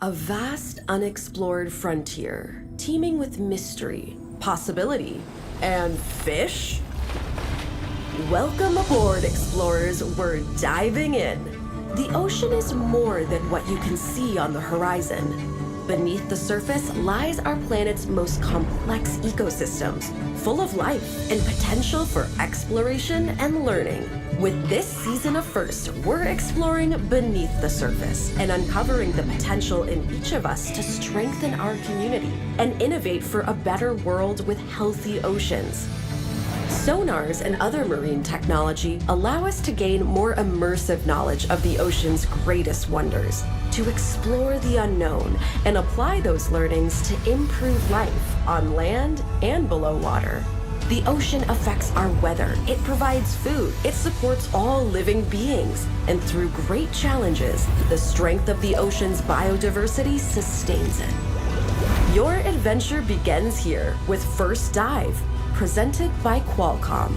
A vast, unexplored frontier, teeming with mystery, possibility, and fish? Welcome aboard, explorers. We're diving in. The ocean is more than what you can see on the horizon. Beneath the surface lies our planet's most complex ecosystems, full of life and potential for exploration and learning. With this season of First, we're exploring beneath the surface and uncovering the potential in each of us to strengthen our community and innovate for a better world with healthy oceans. Sonars and other marine technology allow us to gain more immersive knowledge of the ocean's greatest wonders, to explore the unknown and apply those learnings to improve life on land and below water. The ocean affects our weather, it provides food, it supports all living beings, and through great challenges, the strength of the ocean's biodiversity sustains it. Your adventure begins here with First Dive, presented by Qualcomm.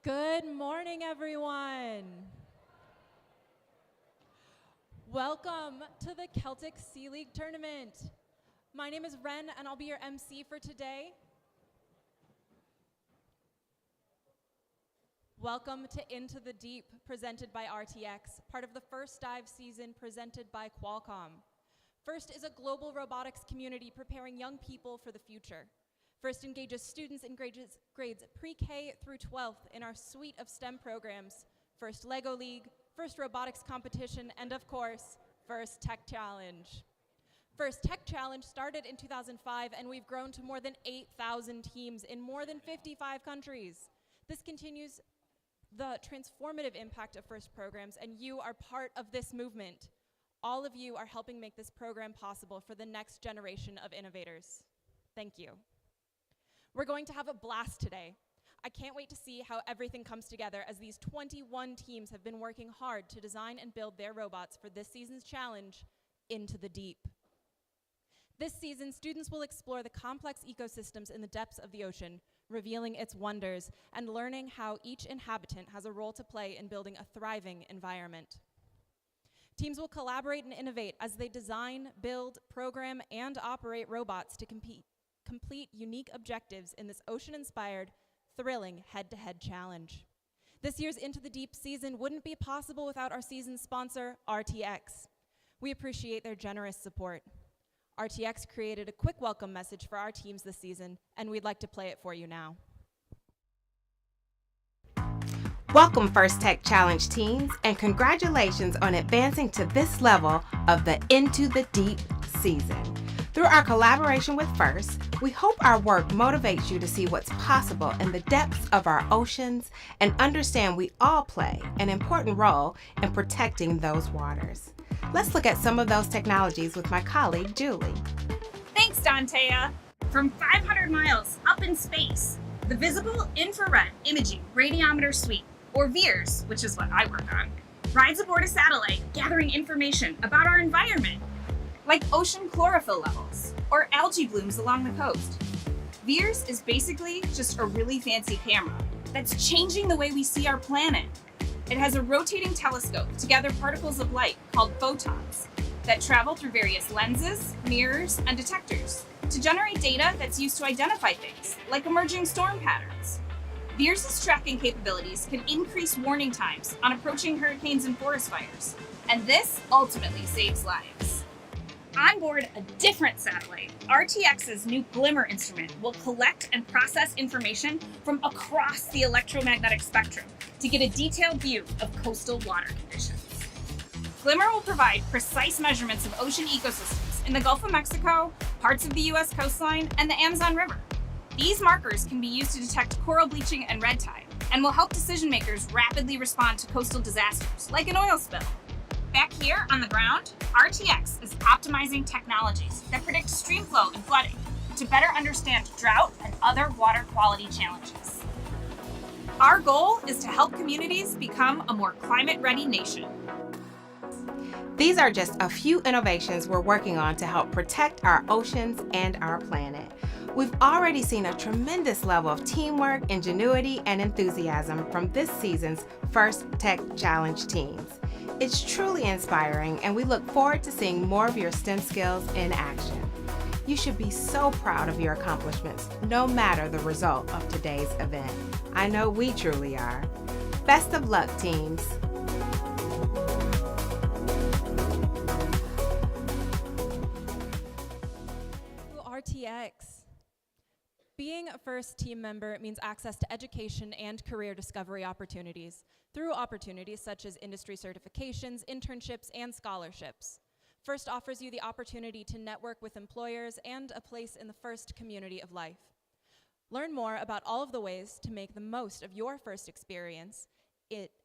Good morning, everyone. Welcome to the Celtic Sea League Tournament. My name is Ren, and I'll be your MC for today. Welcome to Into the Deep, presented by RTX, part of the First Dive season presented by Qualcomm. First is a global robotics community preparing young people for the future. First engages students in grades pre-K through 12th in our suite of STEM programs, First Lego League, First Robotics Competition, and of course, First Tech Challenge. First Tech Challenge started in 2005, and we've grown to more than 8,000 teams in more than 55 countries. This continues the transformative impact of First programs, and you are part of this movement. All of you are helping make this program possible for the next generation of innovators. Thank you. We're going to have a blast today. I can't wait to see how everything comes together as these 21 teams have been working hard to design and build their robots for this season's challenge, Into the Deep. This season, students will explore the complex ecosystems in the depths of the ocean, revealing its wonders and learning how each inhabitant has a role to play in building a thriving environment. Teams will collaborate and innovate as they design, build, program, and operate robots to complete unique objectives in this ocean-inspired, thrilling head-to-head challenge. This year's Into the Deep season wouldn't be possible without our season sponsor, RTX. We appreciate their generous support. RTX created a quick welcome message for our teams this season, and we'd like to play it for you now. Welcome, First Tech Challenge teams, and congratulations on advancing to this level of the Into the Deep season. Through our collaboration with First, we hope our work motivates you to see what's possible in the depths of our oceans and understand we all play an important role in protecting those waters. Let's look at some of those technologies with my colleague, Julie. Thanks, Dantea. From 500 miles up in space, the Visible Infrared Imaging Radiometer Suite, or VIIRS, which is what I work on, rides aboard a satellite gathering information about our environment, like ocean chlorophyll levels or algae blooms along the coast. VIIRS is basically just a really fancy camera that's changing the way we see our planet. It has a rotating telescope to gather particles of light called photons that travel through various lenses, mirrors, and detectors to generate data that's used to identify things, like emerging storm patterns. VIIRS's tracking capabilities can increase warning times on approaching hurricanes and forest fires, and this ultimately saves lives. On board a different satellite, RTX's new Glimmer instrument will collect and process information from across the electromagnetic spectrum to get a detailed view of coastal water conditions. Glimmer will provide precise measurements of ocean ecosystems in the Gulf of Mexico, parts of the US coastline, and the Amazon River. These markers can be used to detect coral bleaching and red tide, and will help decision makers rapidly respond to coastal disasters, like an oil spill. Back here on the ground, RTX is optimizing technologies that predict stream flow and flooding to better understand drought and other water quality challenges. Our goal is to help communities become a more climate-ready nation. These are just a few innovations we're working on to help protect our oceans and our planet. We've already seen a tremendous level of teamwork, ingenuity, and enthusiasm from this season's First Tech Challenge teams. It's truly inspiring, and we look forward to seeing more of your STEM skills in action. You should be so proud of your accomplishments, no matter the result of today's event. I know we truly are. Best of luck, teams. RTX. Being a first team member means access to education and career discovery opportunities through opportunities such as industry certifications, internships, and scholarships. First offers you the opportunity to network with employers and a place in the First community of life. Learn more about all of the ways to make the most of your first experience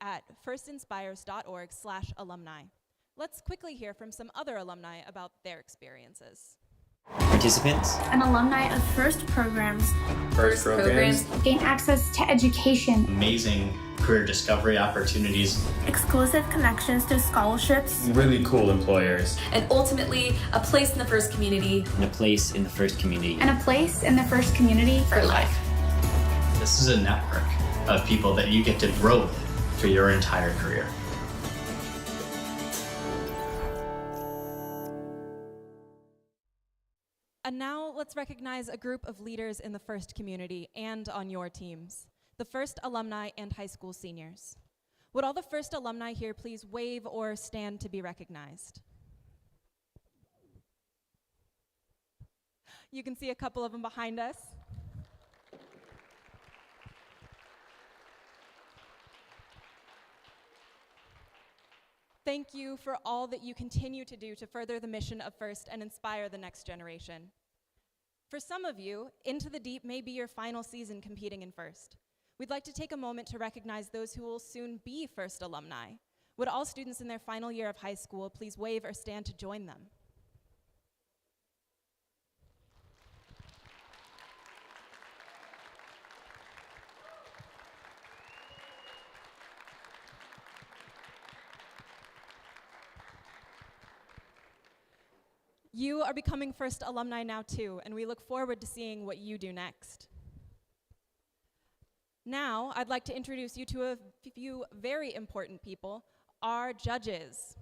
at firstinspires.org/alumni. Let's quickly hear from some other alumni about their experiences. Participants, an alumni of FIRST programs. FIRST programs Gain access to education, amazing career discovery opportunities, exclusive connections to scholarships, really cool employers, and ultimately a place in the First community. and a place in the First community. and a place in the FIRST community For life. This is a network of people that you get to grow with for your entire career. And now let's recognize a group of leaders in the First community and on your teams, the First alumni and high school seniors. Would all the First alumni here please wave or stand to be recognized? You can see a couple of them behind us. Thank you for all that you continue to do to further the mission of First and inspire the next generation. For some of you, Into the Deep may be your final season competing in First. We'd like to take a moment to recognize those who will soon be First alumni. Would all students in their final year of high school please wave or stand to join them? You are becoming First alumni now too, and we look forward to seeing what you do next. Now, I'd like to introduce you to a few very important people, our judges.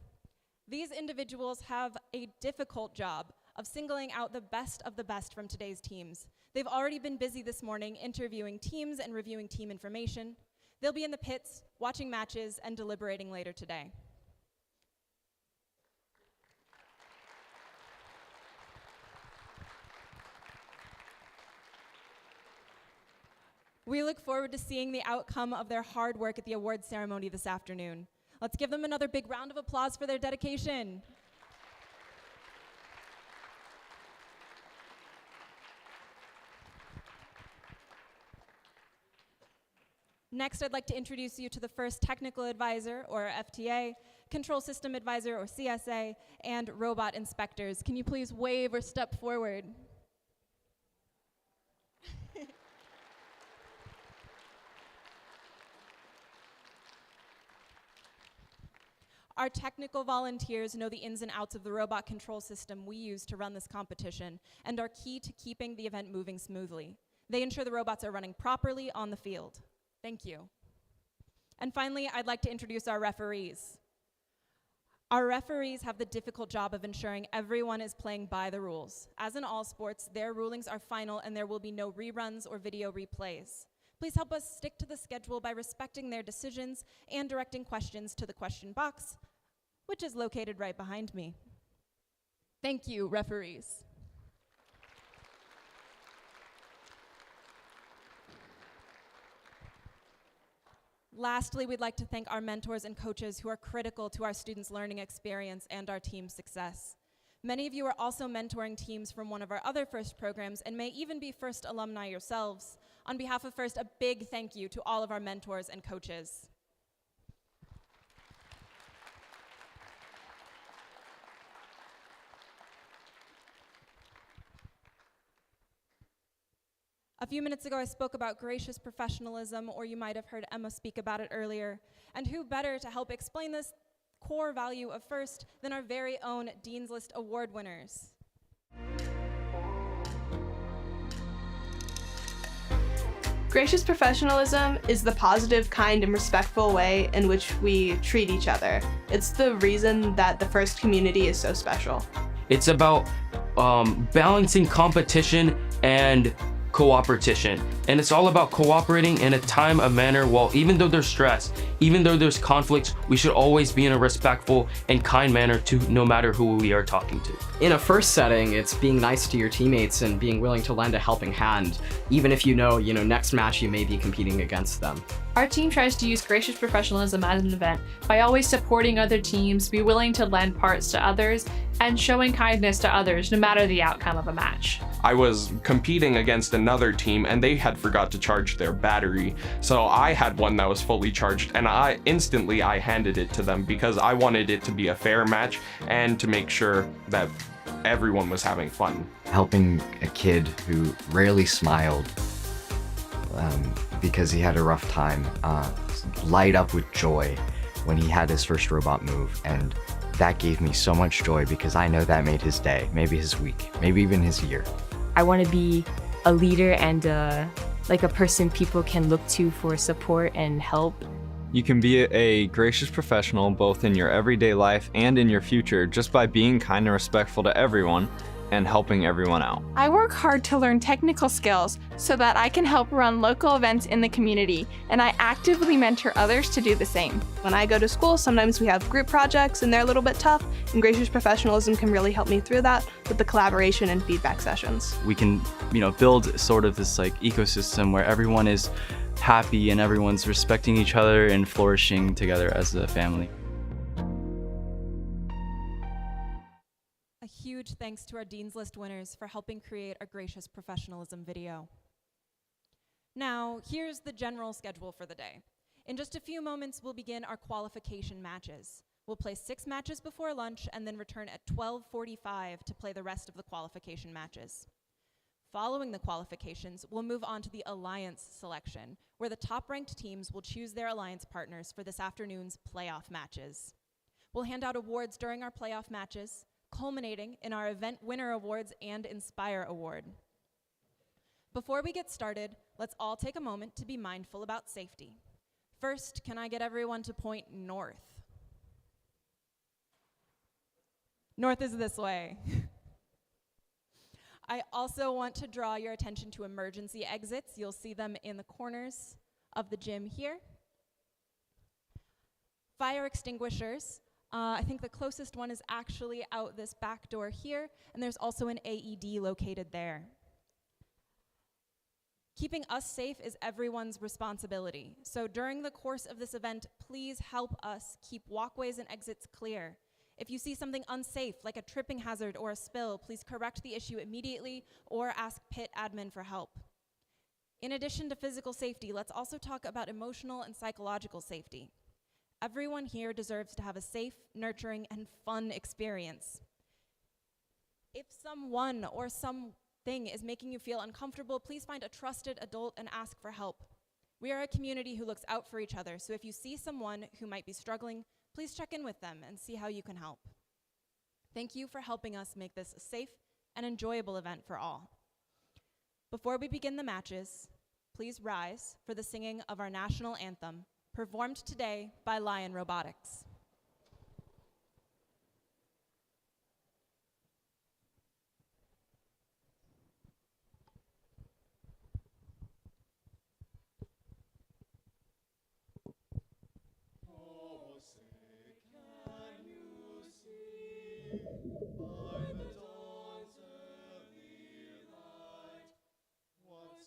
These individuals have a difficult job of singling out the best of the best from today's teams. They've already been busy this morning interviewing teams and reviewing team information. They'll be in the pits, watching matches, and deliberating later today. We look forward to seeing the outcome of their hard work at the awards ceremony this afternoon. Let's give them another big round of applause for their dedication. Next, I'd like to introduce you to the First Technical Advisor, or FTA, Control System Advisor, or CSA, and Robot Inspectors. Can you please wave or step forward? Our technical volunteers know the ins and outs of the robot control system we use to run this competition and are key to keeping the event moving smoothly. They ensure the robots are running properly on the field. Thank you. And finally, I'd like to introduce our referees. Our referees have the difficult job of ensuring everyone is playing by the rules. As in all sports, their rulings are final and there will be no reruns or video replays. Please help us stick to the schedule by respecting their decisions and directing questions to the question box, which is located right behind me. Thank you, referees. Lastly, we'd like to thank our mentors and coaches who are critical to our students' learning experience and our team's success. Many of you are also mentoring teams from one of our other First programs and may even be First alumni yourselves. On behalf of First, a big thank you to all of our mentors and coaches. A few minutes ago, I spoke about gracious professionalism, or you might have heard Emma speak about it earlier. And who better to help explain this core value of FIRST than our very own Dean's List Award winners. Gracious professionalism is the positive, kind, and respectful way in which we treat each other. It's the reason that the FIRST community is so special. It's about balancing competition and cooperation. And it's all about cooperating in a time, a manner, while even though there's stress, even though there's conflicts, we should always be in a respectful and kind manner to no matter who we are talking to. In a FIRST setting, it's being nice to your teammates and being willing to lend a helping hand, even if you know, next match you may be competing against them. Our team tries to use gracious professionalism as an event by always supporting other teams, be willing to lend parts to others, and showing kindness to others no matter the outcome of a match. I was competing against another team and they had forgot to charge their battery. So I had one that was fully charged and I handed it to them because I wanted it to be a fair match and to make sure that everyone was having fun. Helping a kid who rarely smiled because he had a rough time light up with joy when he had his first robot move, and that gave me so much joy because I know that made his day, maybe his week, maybe even his year. I want to be a leader and like a person people can look to for support and help. You can be a gracious professional both in your everyday life and in your future just by being kind and respectful to everyone and helping everyone out. I work hard to learn technical skills so that I can help run local events in the community, and I actively mentor others to do the same. When I go to school, sometimes we have group projects and they're a little bit tough, and gracious professionalism can really help me through that with the collaboration and feedback sessions. We can, build sort of this ecosystem where everyone is happy and everyone's respecting each other and flourishing together as a family. A huge thanks to our Dean's List winners for helping create our gracious professionalism video. Now, here's the general schedule for the day. In just a few moments, we'll begin our qualification matches. We'll play 6 matches before lunch and then return at 12:45 to play the rest of the qualification matches. Following the qualifications, we'll move on to the alliance selection, where the top-ranked teams will choose their alliance partners for this afternoon's playoff matches. We'll hand out awards during our playoff matches, culminating in our event winner awards and Inspire Award. Before we get started, let's all take a moment to be mindful about safety. First, can I get everyone to point north? North is this way. I also want to draw your attention to emergency exits. You'll see them in the corners of the gym here. Fire extinguishers. I think the closest one is actually out this back door here, and there's also an AED located there. Keeping us safe is everyone's responsibility. So during the course of this event, please help us keep walkways and exits clear. If you see something unsafe, like a tripping hazard or a spill, please correct the issue immediately or ask pit admin for help. In addition to physical safety, let's also talk about emotional and psychological safety. Everyone here deserves to have a safe, nurturing, and fun experience. If someone or something is making you feel uncomfortable, please find a trusted adult and ask for help. We are a community who looks out for each other, so if you see someone who might be struggling, please check in with them and see how you can help. Thank you for helping us make this a safe and enjoyable event for all. Before we begin the matches, please rise for the singing of our national anthem, performed today by Lion Robotics.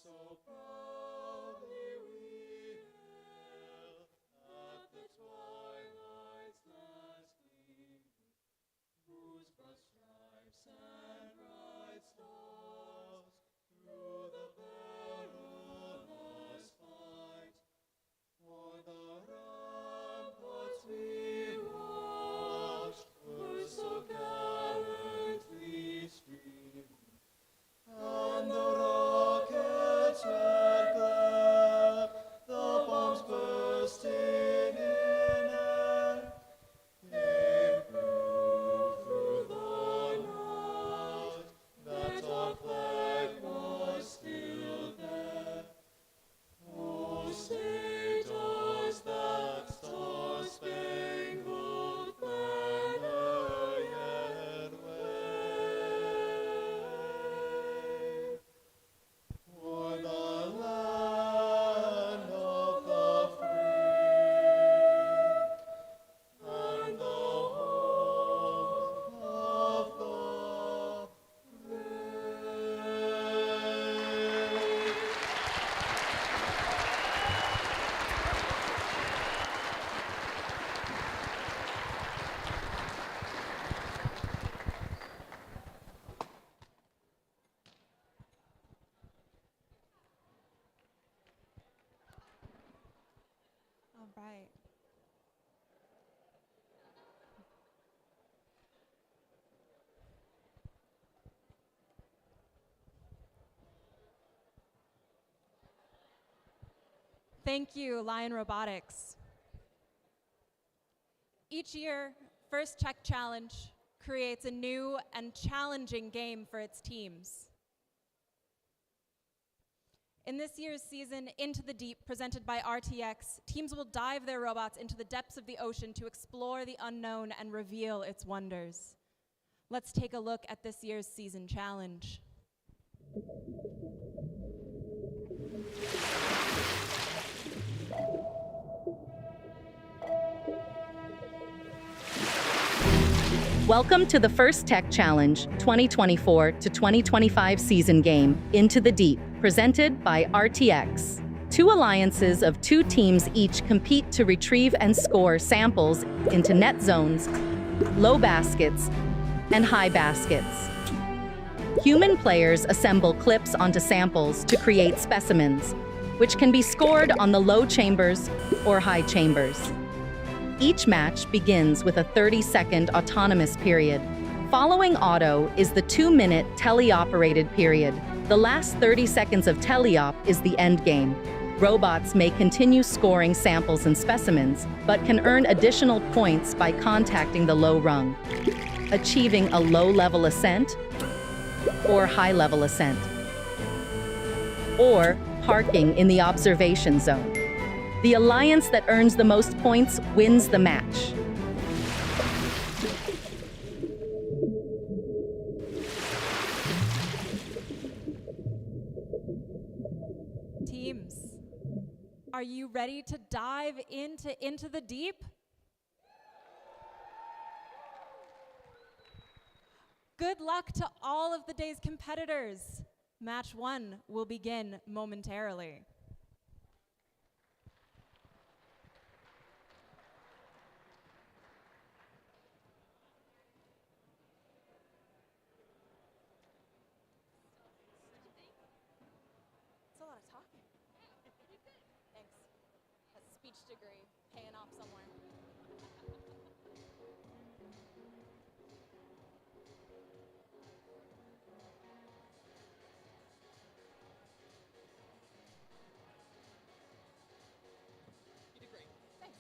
So proudly we hailed at the twilight right. Thank you, Lion Robotics. Each year, First Tech Challenge creates a new and challenging game for its teams. In this year's season, Into the Deep, presented by RTX, teams will dive their robots into the depths of the ocean to explore the unknown and reveal its wonders. Let's take a look at this year's season challenge. Welcome to the First Tech Challenge 2024 to 2025 season game, Into the Deep, presented by RTX. Two alliances of two teams each compete to retrieve and score samples into net zones, low baskets, and high baskets. Human players assemble clips onto samples to create specimens, which can be scored on the low chambers or high chambers. Each match begins with a 30-second autonomous period. Following auto is the 2-minute teleoperated period. The last 30 seconds of teleop is the end game. Robots may continue scoring samples and specimens, but can earn additional points by contacting the low rung, achieving a low-level ascent or high-level ascent, or parking in the observation zone. The alliance that earns the most points wins the match. Teams, are you ready to dive into the deep? Good luck to all of the day's competitors. Match 1 will begin momentarily. It's a lot of talking. Thanks. A speech degree paying off somewhere. You did great. Thanks.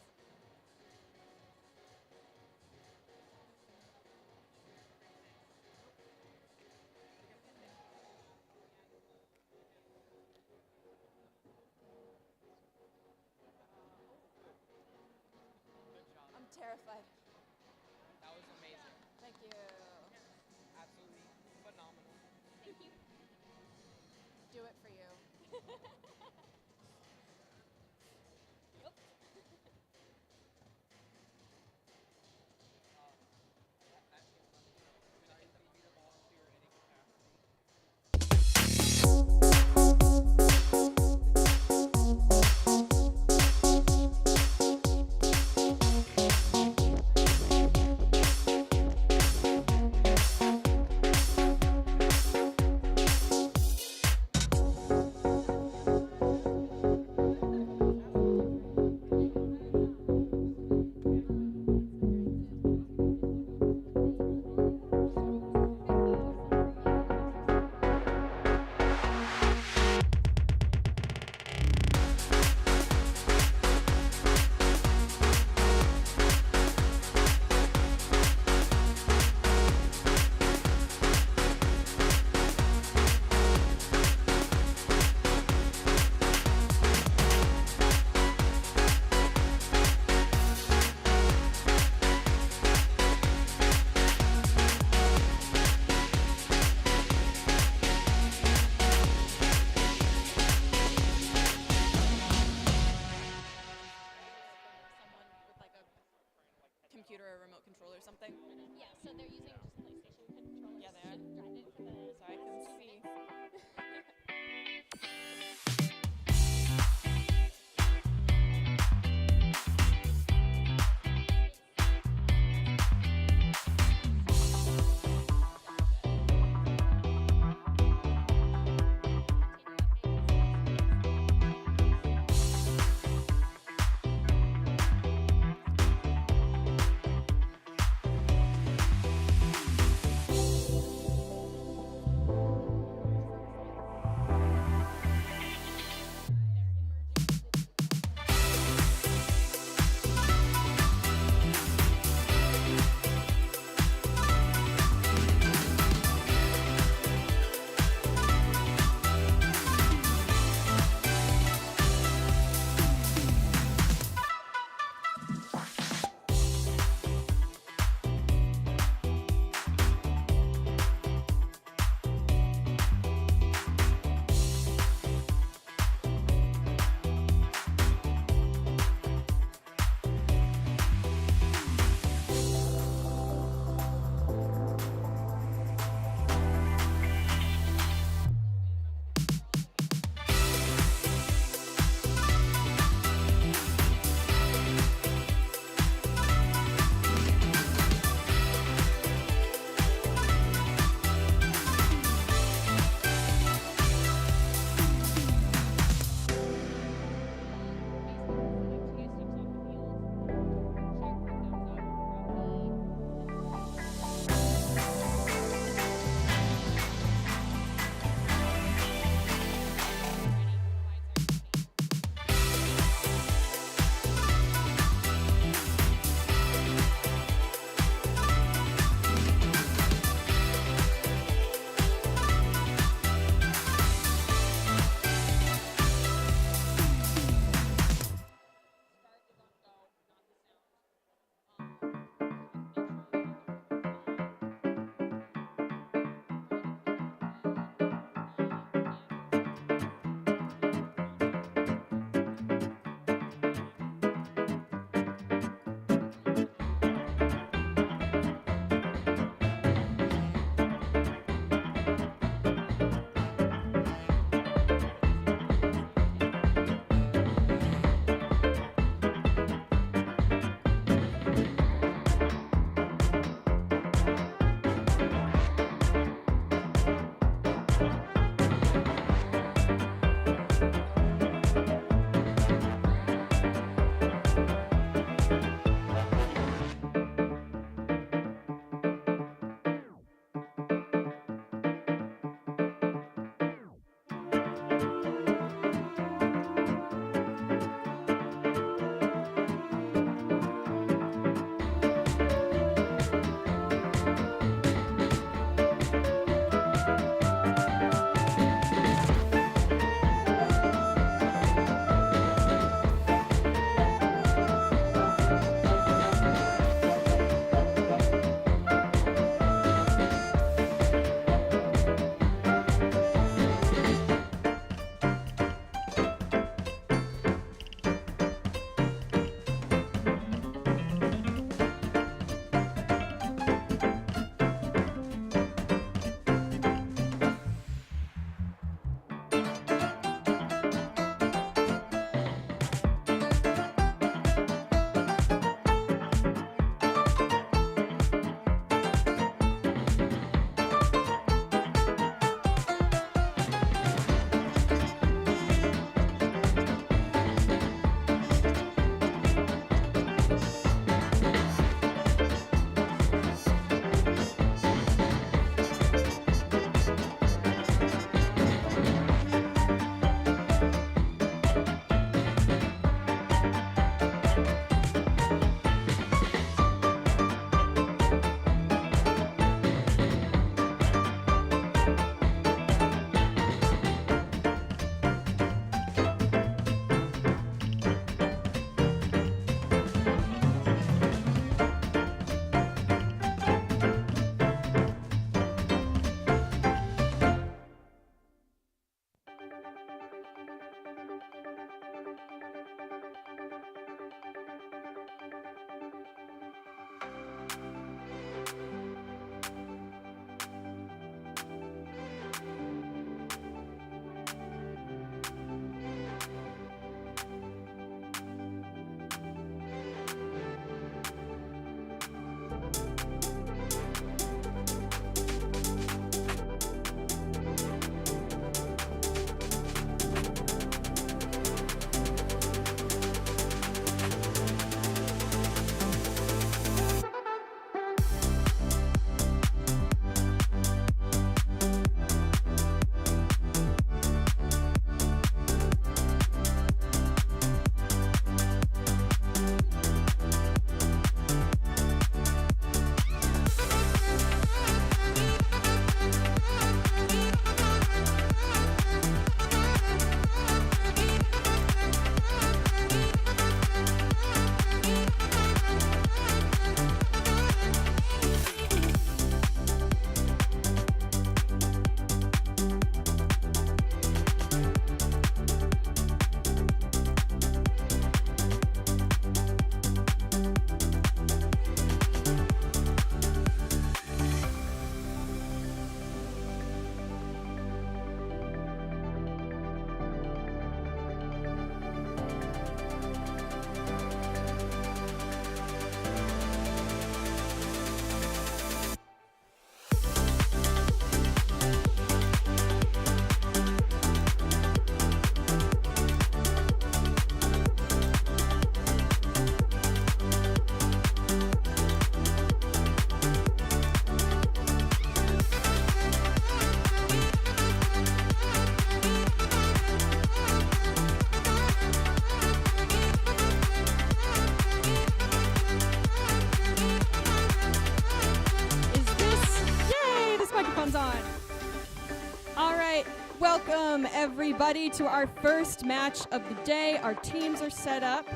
All right, welcome everybody to our first match of the day. Our teams are set up.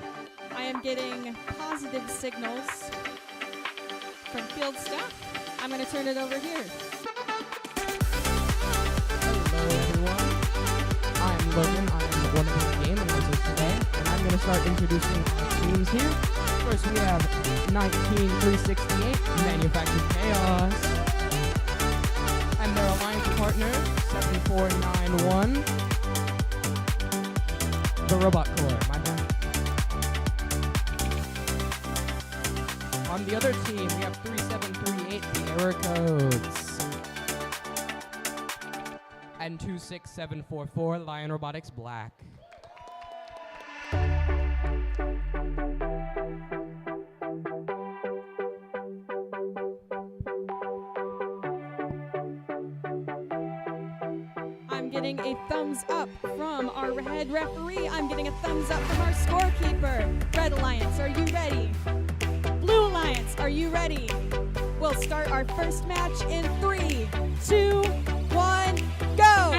I am getting positive signals from field staff. I'm going to turn it over here. Hello everyone, I'm Logan. I'm one of the game announcers today, and I'm going to start introducing our teams here. First we have 19368, Manufactured Chaos, and their alliance partner, 7491, the Robot Corps, my bad. On the other team, we have 3738, the Error Codes, and 26744, Lion Robotics Black. I'm getting a thumbs up from our head referee. I'm getting a thumbs up from our scorekeeper. Red Alliance, are you ready? Blue Alliance, are you ready? We'll start our first match in 3, 2, 1, go!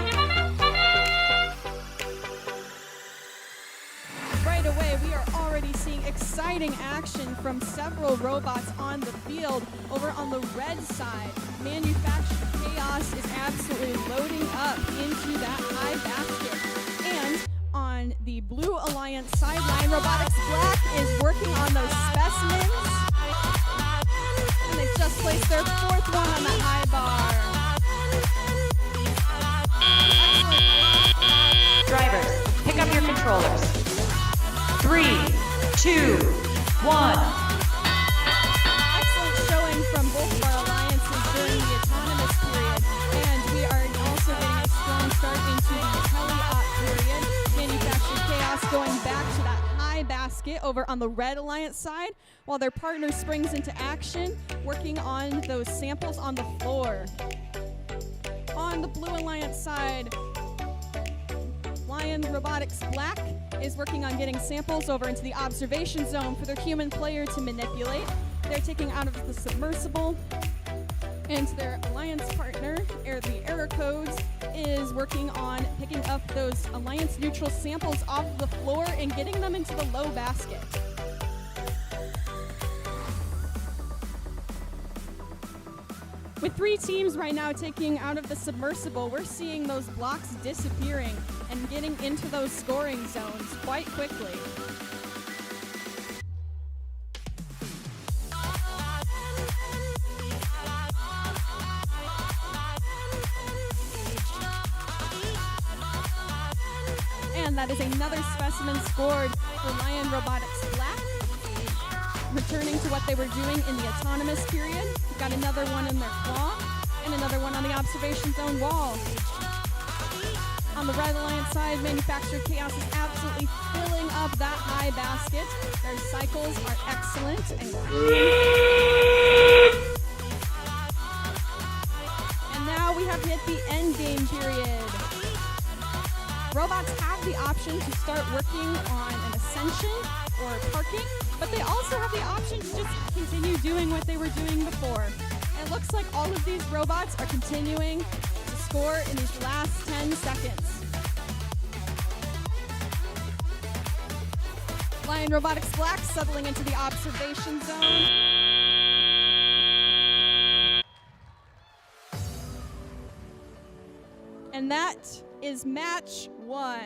Right away, we are already seeing exciting action from several robots on the field. Over on the red side, Manufactured Chaos is absolutely loading up into that high basket. And on the Blue Alliance sideline, Robotics Black is working on those specimens. And they've just placed their fourth one on the high bar. Drivers, pick up your controllers. 3, 2, 1. Excellent showing from both of our alliances during the autonomous period. And we are also getting a strong start into the tele-op period. Manufactured Chaos going back to that high basket over on the Red Alliance side, while their partner springs into action, working on those samples on the floor. On the Blue Alliance side, Lion Robotics Black is working on getting samples over into the observation zone for their human player to manipulate. They're taking out of the submersible, and their alliance partner, the Error Codes, is working on picking up those alliance neutral samples off the floor and getting them into the low basket. With 3 teams right now taking out of the submersible, we're seeing those blocks disappearing and getting into those scoring zones quite quickly. And that is another specimen scored for Lion Robotics Black. Returning to what they were doing in the autonomous period. We've got another one in their claw, and another one on the observation zone wall. On the Red Alliance side, Manufactured Chaos is absolutely filling up that high basket. Their cycles are excellent and now we have hit the end game period. Robots have the option to start working on an ascension or parking, but they also have the option to just continue doing what they were doing before. And it looks like all of these robots are continuing to score in these last 10 seconds. Lion Robotics Black settling into the observation zone. And that is match 1.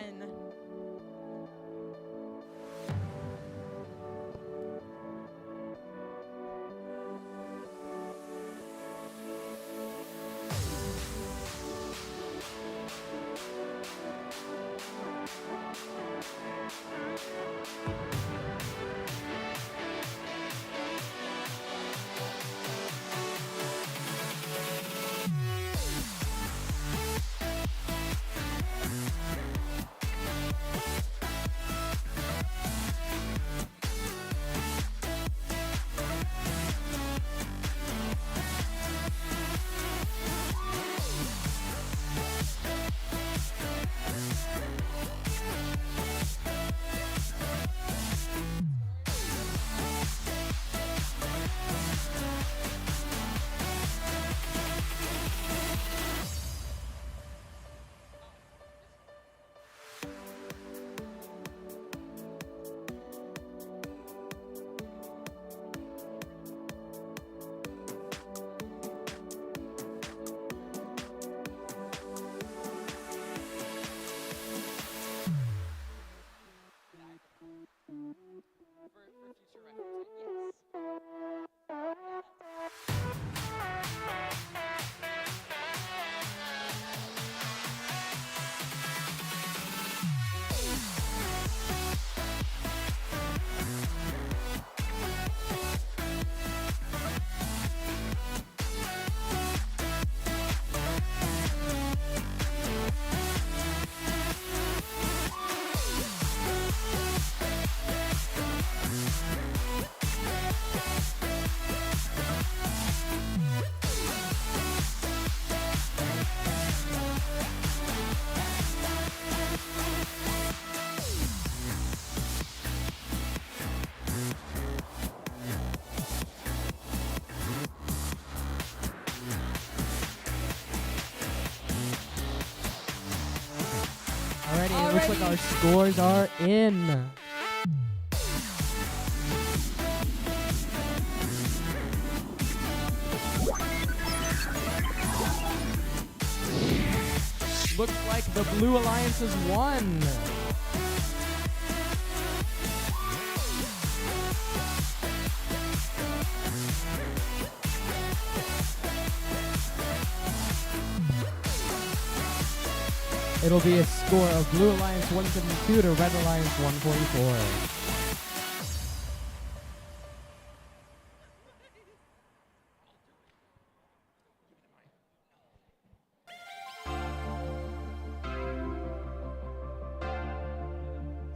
Alrighty, it looks like our scores are in. Looks like the Blue Alliance has won. It'll be a score of Blue Alliance 172 to Red Alliance 144.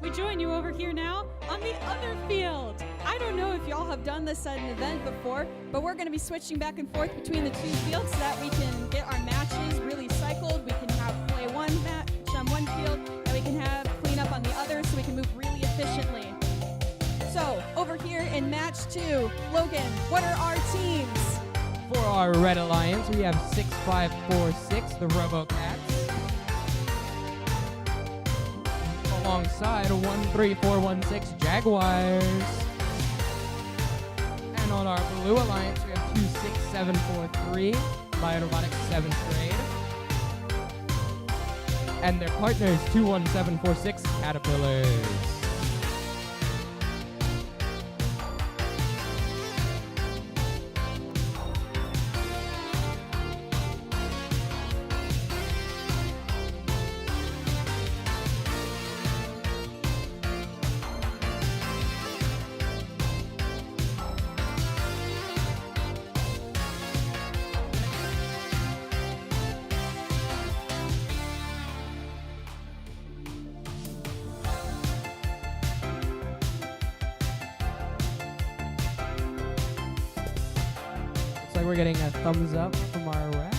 We join you over here now on the other field. I don't know if y'all have done this at an event before, but we're going to be switching back and forth between the two fields so that we can get our matches really cycled. We can have play one match on one field, and we can have clean up on the other so we can move really efficiently. So, over here in match 2, Logan, what are our teams? For our Red Alliance, we have 6546, the RoboCats. Alongside 13416 Jaguars. And on our Blue Alliance, we have 26743 Biorobotics 7th grade. And their partners 21746 Caterpillars. We're getting a thumbs up from our rep.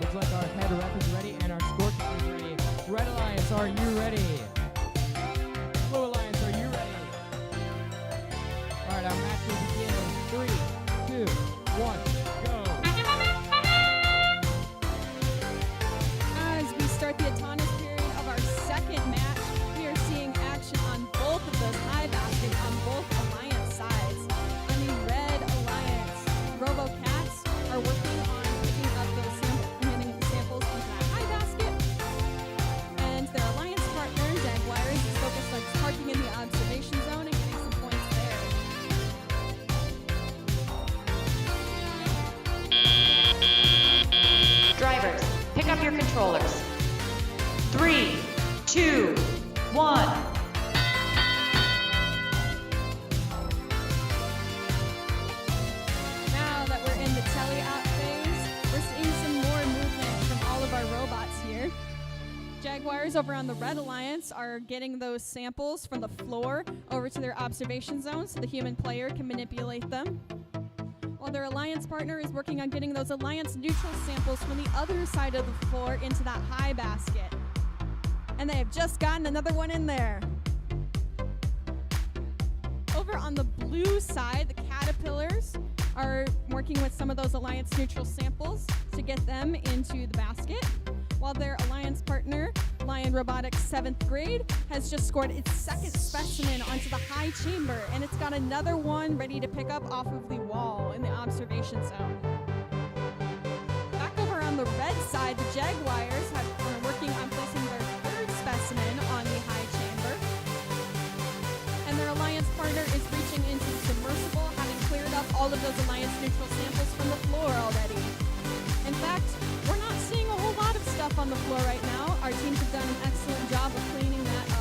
Looks like our head rep is ready and our scorekeeper is ready. Red Alliance, are you ready? Blue Alliance, are you ready? Alright, our match will begin in 3, 2, 1, go. As we start the autonomous period of our second match, we are seeing action on both of those high baskets on both alliance sides. On the Red Alliance, RoboCats are working on picking up those samples into that high basket. And their alliance partner, Jaguars, is focused on parking in the observation zone and getting some points there. Drivers, pick up your controllers. 3, 2, 1. Now that we're in the tele-op phase, we're seeing some more movement from all of our robots here. Jaguars over on the Red Alliance are getting those samples from the floor over to their observation zone so the human player can manipulate them. While their alliance partner is working on getting those alliance neutral samples from the other side of the floor into that high basket. And they have just gotten another one in there. Over on the blue side, the Caterpillars are working with some of those alliance neutral samples to get them into the basket, while their alliance partner, Lion Robotics 7th grade, has just scored its second specimen onto the high chamber, and it's got another one ready to pick up off of the wall in the observation zone. Back over on the red side, the Jaguars are working on placing their third specimen on the high chamber, and their alliance partner is reaching into the submersible, having cleared up all of those alliance neutral samples from the floor already. In fact, we're not seeing a whole lot of stuff on the floor right now. Our teams have done an excellent job of cleaning that up.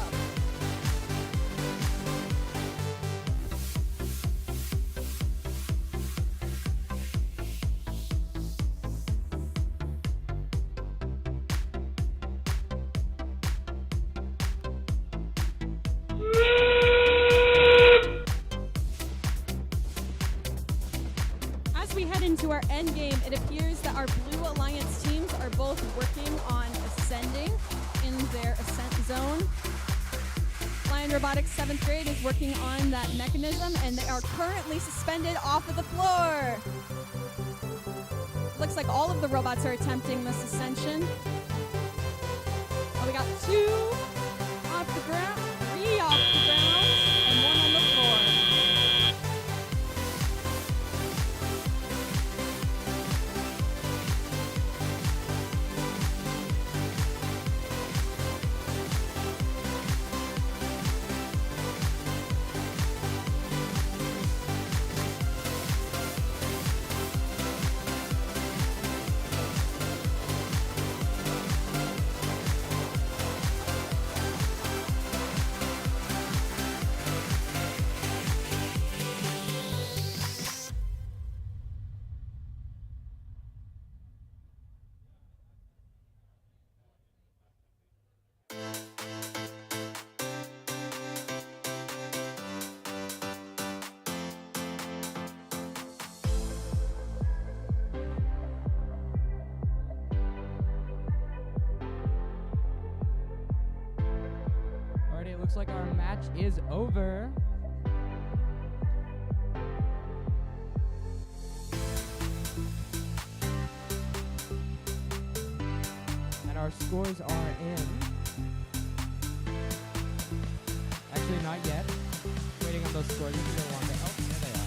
As we head into our end game, it appears that our Blue Alliance teams are both working on ascending in their ascent zone. Lion Robotics 7th grade is working on that mechanism, and they are currently suspended off of the floor. Looks like all of the robots are attempting this ascension. Oh, we got 2 off the ground, 3 off the ground, and 1 on the floor. Alrighty, it looks like our match is over. And our scores are in. Actually, not yet. Waiting on those scores. This is a long day. Oh, there they are.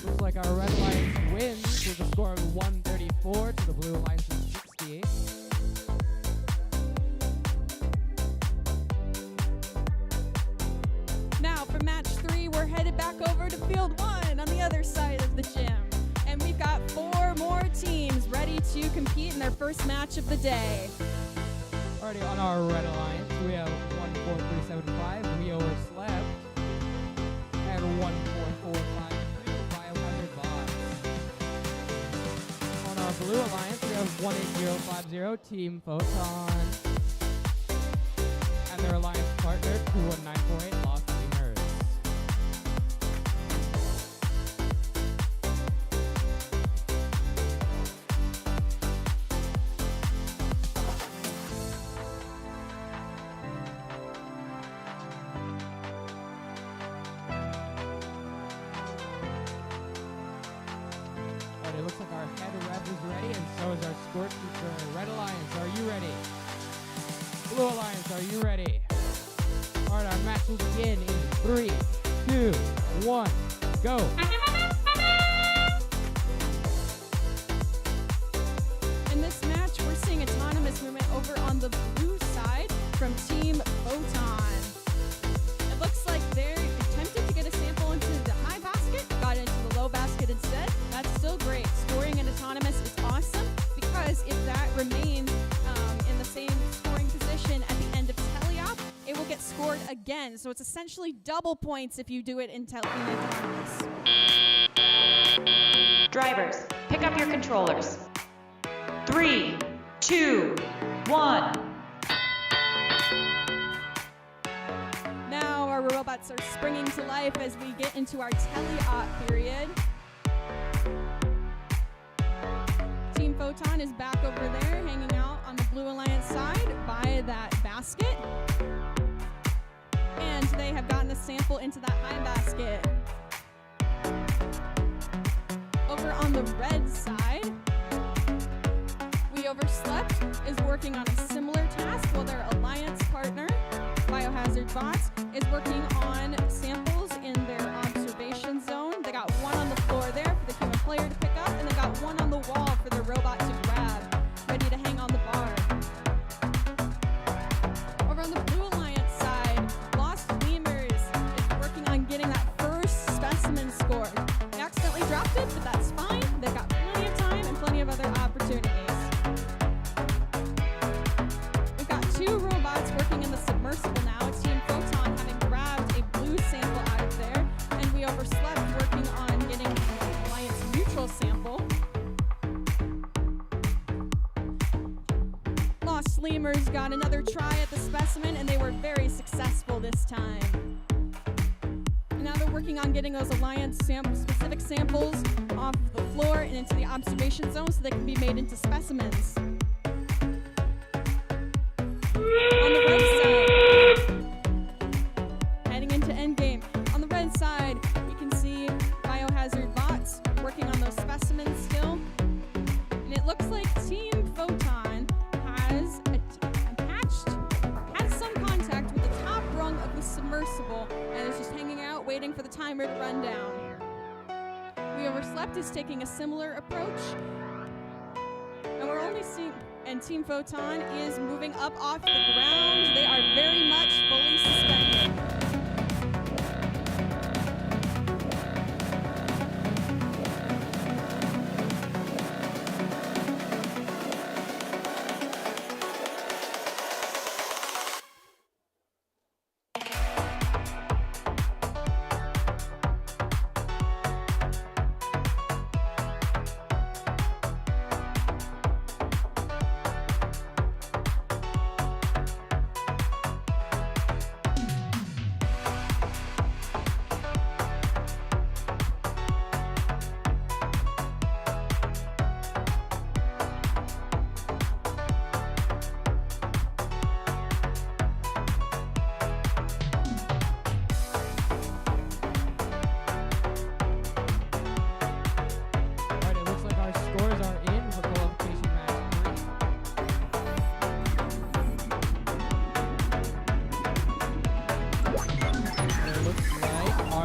Looks like our Red Alliance wins with a score of 134 to the Blue Alliance's 68. Now for match 3, we're headed back over to field 1 on the other side of the gym. And we've got 4 more teams ready to compete in their first match of the day. Already on our Red Alliance, we have 14375, we overslept, and 14453, Biohazard Boss. On our Blue Alliance, we have 18050, Team Photon, and their alliance partner, 21948, Lost Lemurs. Alright, it looks like our head rep is ready, and so is our scorekeeper. Red Alliance, are you ready? Blue Alliance, are you ready? Alright, our match will begin in 3, 2, 1, go! In this match, we're seeing autonomous movement over on the blue side from Team Photon. It looks like they're attempting to get a sample into the high basket, got into the low basket instead. That's still great. Scoring in autonomous is awesome because if that remains in the same scoring position at the end of teleop, it will get scored again. So it's essentially double points if you do it in autonomous. Drivers, pick up your controllers. 3, 2, 1. Now our robots are springing to life as we get into our teleop period. Team Photon is back over there, hanging out on the Blue Alliance side by that basket. And they have gotten a sample into that high basket. Over on the red side, We Overslept is working on a similar task while their alliance partner, Biohazard Bots, is working on samples in their observation zone. They got 1 on the floor there for the human player to pick up, and they got 1 on the wall for the robot to grab, ready to hang on the bar. Over on the Blue Alliance side, Lost Lemurs is working on getting that first specimen scored. They accidentally dropped it, but that's fine. They've got plenty of time and plenty of other opportunities. We've got 2 robots working in the submersible now. Team Photon having grabbed a blue sample out of there, and We Overslept working on getting an alliance neutral sample. Lost Lemurs got another try at the specimen, and they were very successful this time. And now they're working on getting those alliance specific samples off of the floor and into the observation zone so they can be made into specimens. On the red side, heading into endgame. On the red side, you can see biohazard bots working on those specimens still. And it looks like Team Photon has had some contact with the top rung of the submersible and is just hanging out waiting for the timer to run down. We Overslept is taking a similar approach. And we're only seeing, and Team Photon is moving up off the ground. They are very much fully suspended.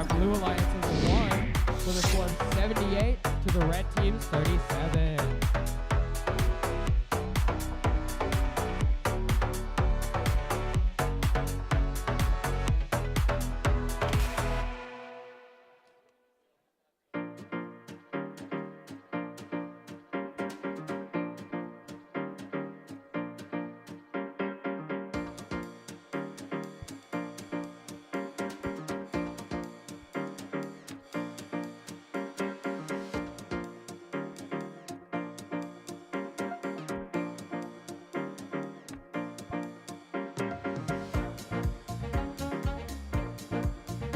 Blue Alliance has won with a score of 78 to the red team's 37.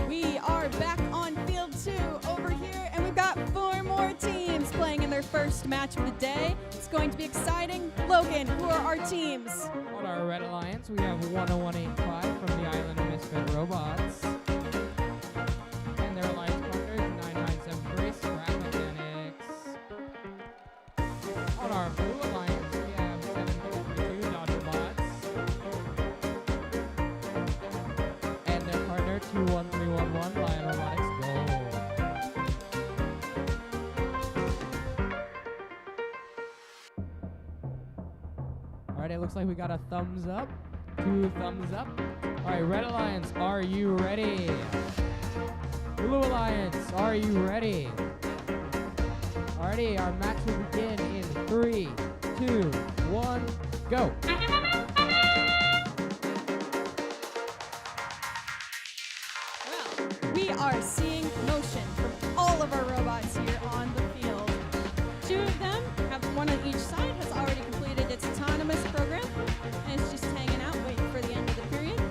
We are back on field 2 over here, and we've got 4 more teams playing in their first match of the day. It's going to be exciting. Logan, who are our teams? On our Red Alliance, we have 10185 from the Island of Misfit Robots. And their alliance partners, 9973 Scrap Mechanics. On our Blue Alliance, we have 752 Dodger Bots. And their partner, 21311 Lion Robotics Gold. Alright, it looks like we got a thumbs up. 2 thumbs up. Alright, Red Alliance, are you ready? Blue Alliance, are you ready? Alrighty, our match will begin in 3, 2, 1, go. We are seeing motion from all of our robots here on the field. 2 of them, one on each side, has already completed its autonomous program, and it's just hanging out waiting for the end of the period.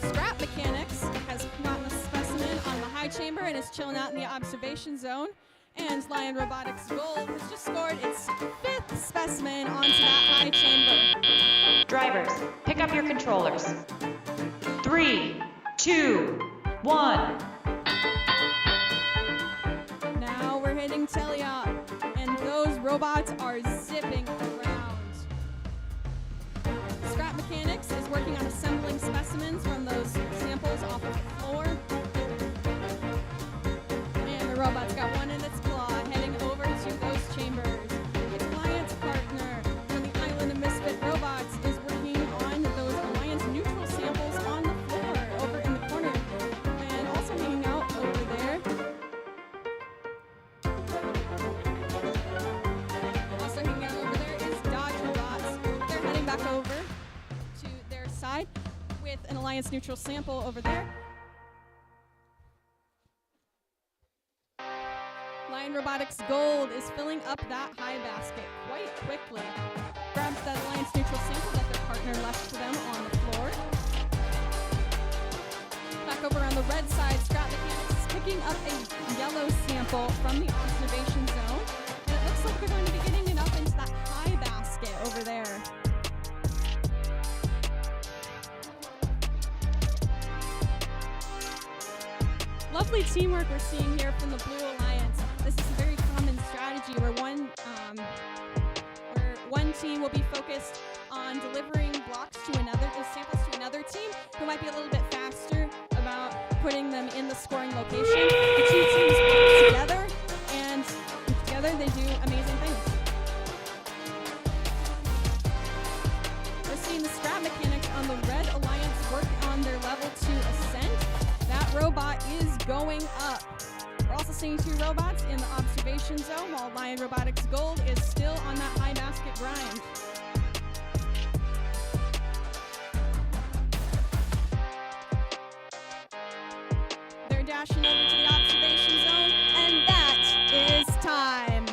Scrap Mechanics has gotten a specimen on the high chamber and is chilling out in the observation zone. And Lion Robotics Gold has just scored its 5th specimen onto that high chamber. Drivers, pick up your controllers. 3, 2, 1. Now we're hitting teleop, and those robots are zipping around. Scrap Mechanics is working on assembling specimens from those samples off of the floor. And the robot's got one in its claw, heading over to those chambers. Its alliance partner from the Island of Misfit Robots is working on those alliance neutral samples on the floor over in the corner. And also hanging out over there. Also hanging out over there is Dodge Robots. They're heading back over to their side with an alliance neutral sample over there. Lion Robotics Gold is filling up that high basket quite quickly. Grabs that alliance neutral sample that their partner left for them on the floor. Back over on the red side, Scrap Mechanics is picking up a yellow sample from the observation zone. And it looks like they're going to be getting it up into that high basket over there. lovely teamwork we're seeing here from the Blue Alliance. This is a very common strategy where one team will be focused on delivering blocks to another, samples to another team who might be a little bit faster about putting them in the scoring location. The two teams work together, and together they do amazing things. We're seeing the scrap mechanics on the Red Alliance work on their level 2 ascent. That robot is going up. We're also seeing 2 robots in the observation zone, while Lion Robotics Gold is still on that high basket grind. They're dashing over to the observation zone, and that is time.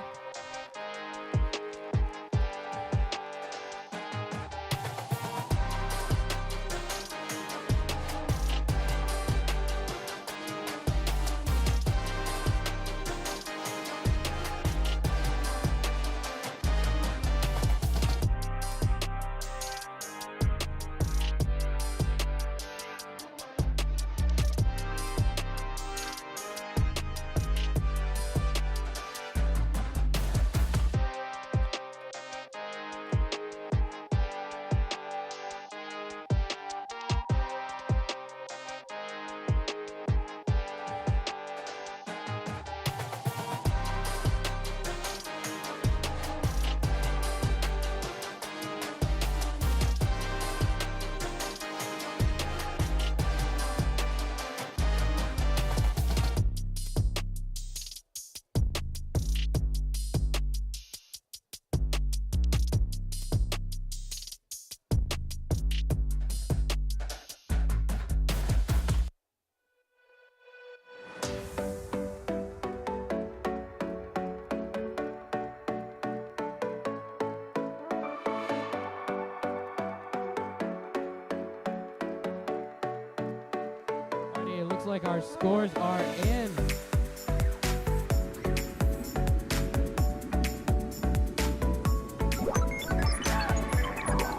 Like our scores are in.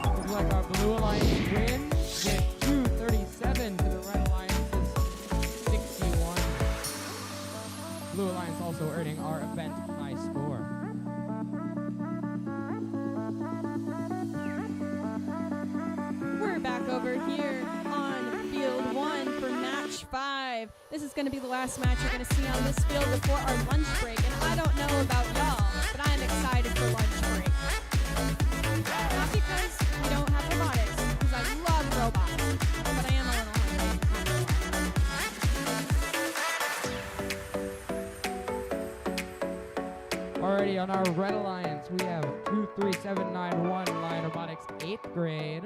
Looks like our Blue Alliance win with 237 to the Red Alliance's 61. Blue Alliance also earning our event high score. We're back over here on Field 1 for Match 5. This is going to be the last match you're going to see on this field before our lunch break. And I don't know about y'all, but I am excited for lunch break. Not because we don't have robotics, because I love robots, but I am a little hungry. Already on our Red Alliance, we have 23791 Lion Robotics 8th grade.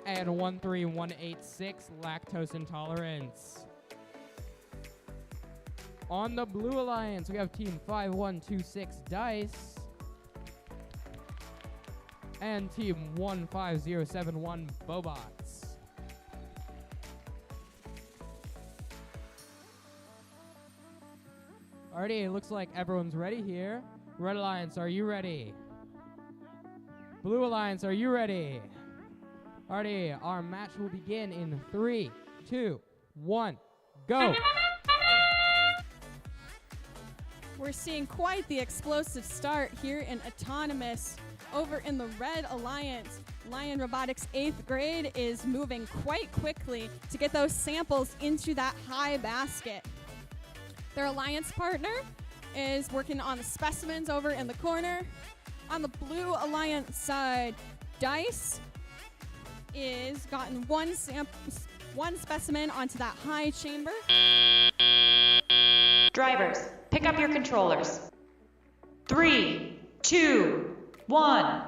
And 13186 lactose intolerance. On the Blue Alliance, we have Team 5126 Dice and Team 15071 Bobots. Alrighty, it looks like everyone's ready here. Red Alliance, are you ready? Blue Alliance, are you ready? Alrighty, our match will begin in 3, 2, 1, go! We're seeing quite the explosive start here in Autonomous. Over in the Red Alliance, Lion Robotics 8th grade is moving quite quickly to get those samples into that high basket. Their alliance partner is working on the specimens over in the corner. On the Blue Alliance side, Dice is gotten one specimen onto that high chamber. Drivers, pick up your controllers. 3, 2, 1.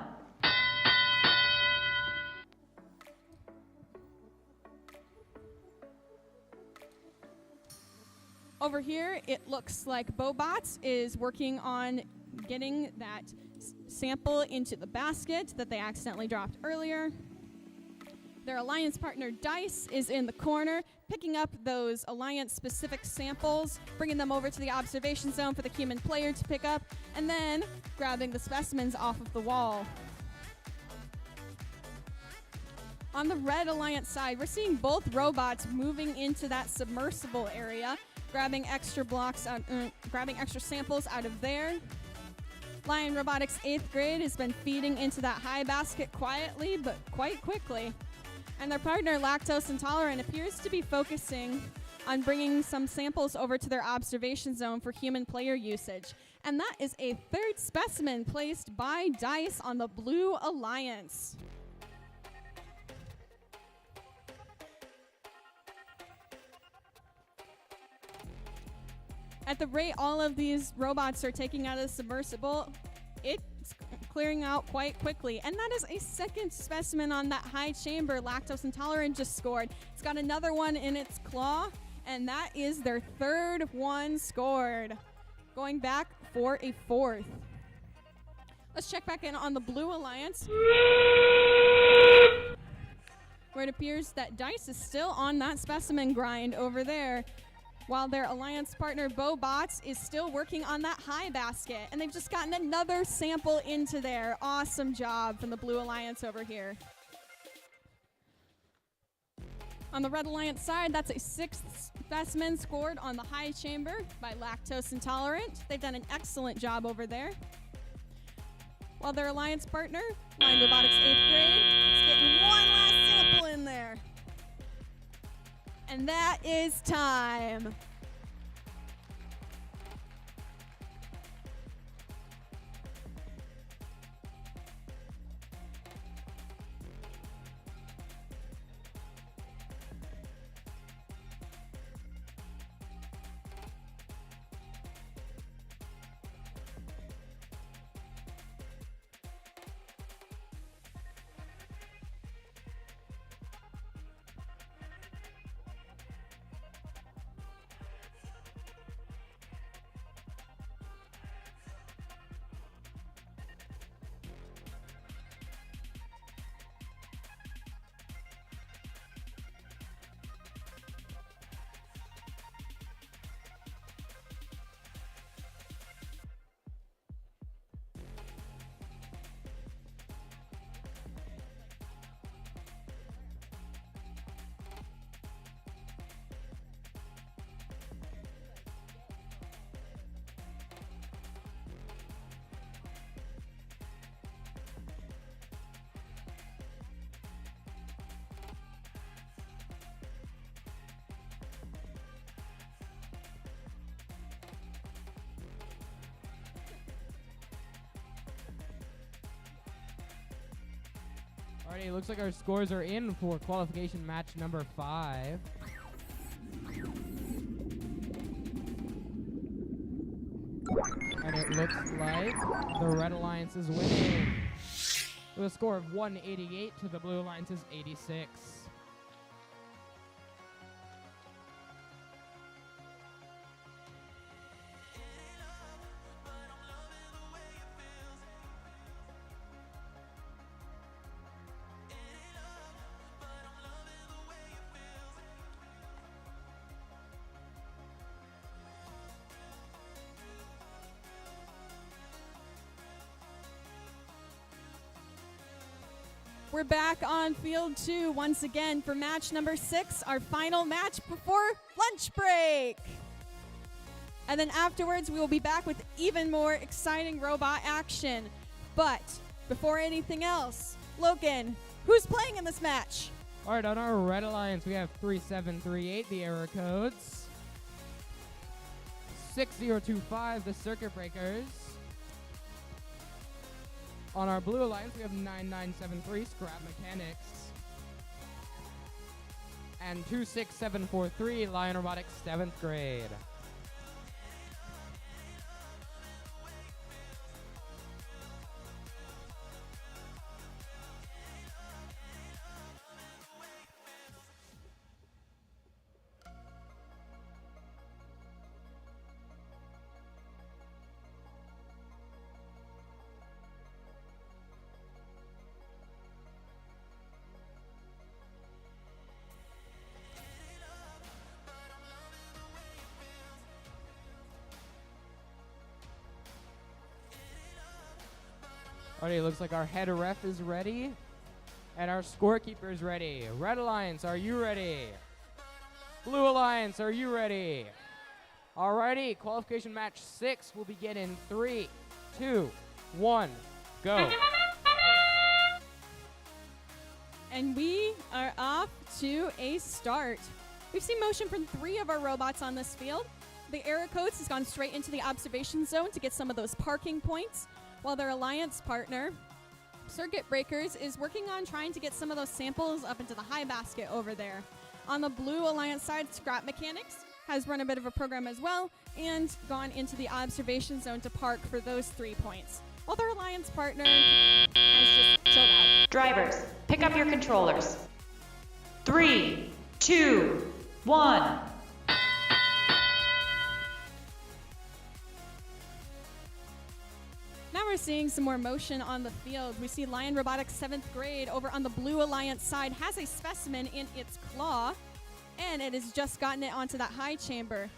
Over here, it looks like Bobots is working on getting that sample into the basket that they accidentally dropped earlier. Their alliance partner Dice is in the corner, picking up those alliance-specific samples, bringing them over to the observation zone for the human player to pick up, and then grabbing the specimens off of the wall. On the Red Alliance side, we're seeing both robots moving into that submersible area, grabbing extra samples out of there. Lion Robotics 8th grade has been feeding into that high basket quietly, but quite quickly. And their partner, Lactose Intolerant, appears to be focusing on bringing some samples over to their observation zone for human player usage. And that is a third specimen placed by DICE on the Blue Alliance. At the rate all of these robots are taking out of the submersible, it's clearing out quite quickly. And that is a second specimen on that high chamber Lactose Intolerant just scored. It's got another one in its claw, and that is their third one scored. Going back for a fourth. Let's check back in on the Blue Alliance, where it appears that DICE is still on that specimen grind over there, while their alliance partner BoBots is still working on that high basket. And they've just gotten another sample into there. Awesome job from the Blue Alliance over here. On the Red Alliance side, that's a sixth specimen scored on the high chamber by Lactose Intolerant. They've done an excellent job over there. While their alliance partner, Lion Robotics 8th grade, is getting one last sample in there. And that is time. Alrighty, looks like our scores are in for qualification match number 5. And it looks like the Red Alliance is winning with a score of 188 to the Blue Alliance's 86. We're back on field 2 once again for match number 6, our final match before lunch break. And then afterwards, we will be back with even more exciting robot action. But before anything else, Logan, who's playing in this match? All right, on our Red Alliance, we have 3738, the error codes. 6025, the circuit breakers. On our Blue Alliance, we have 9973, Scrap Mechanics. And 26743, Lion Robotics 7th grade. Alright, looks like our head ref is ready. And our scorekeeper is ready. Red Alliance, are you ready? Blue Alliance, are you ready? Alrighty, qualification match 6 will begin in 3, 2, 1, go. And we are off to a start. We've seen motion from 3 of our robots on this field. The Error Codes has gone straight into the observation zone to get some of those parking points, while their alliance partner, Circuit Breakers, is working on trying to get some of those samples up into the high basket over there. On the Blue Alliance side, Scrap Mechanics has run a bit of a program as well and gone into the observation zone to park for those 3 points, while their alliance partner has just chilled out. Drivers, pick up your controllers. 3, 2, 1. Now we're seeing some more motion on the field. We see Lion Robotics 7th grade over on the Blue Alliance side has a specimen in its claw, and it has just gotten it onto that high chamber.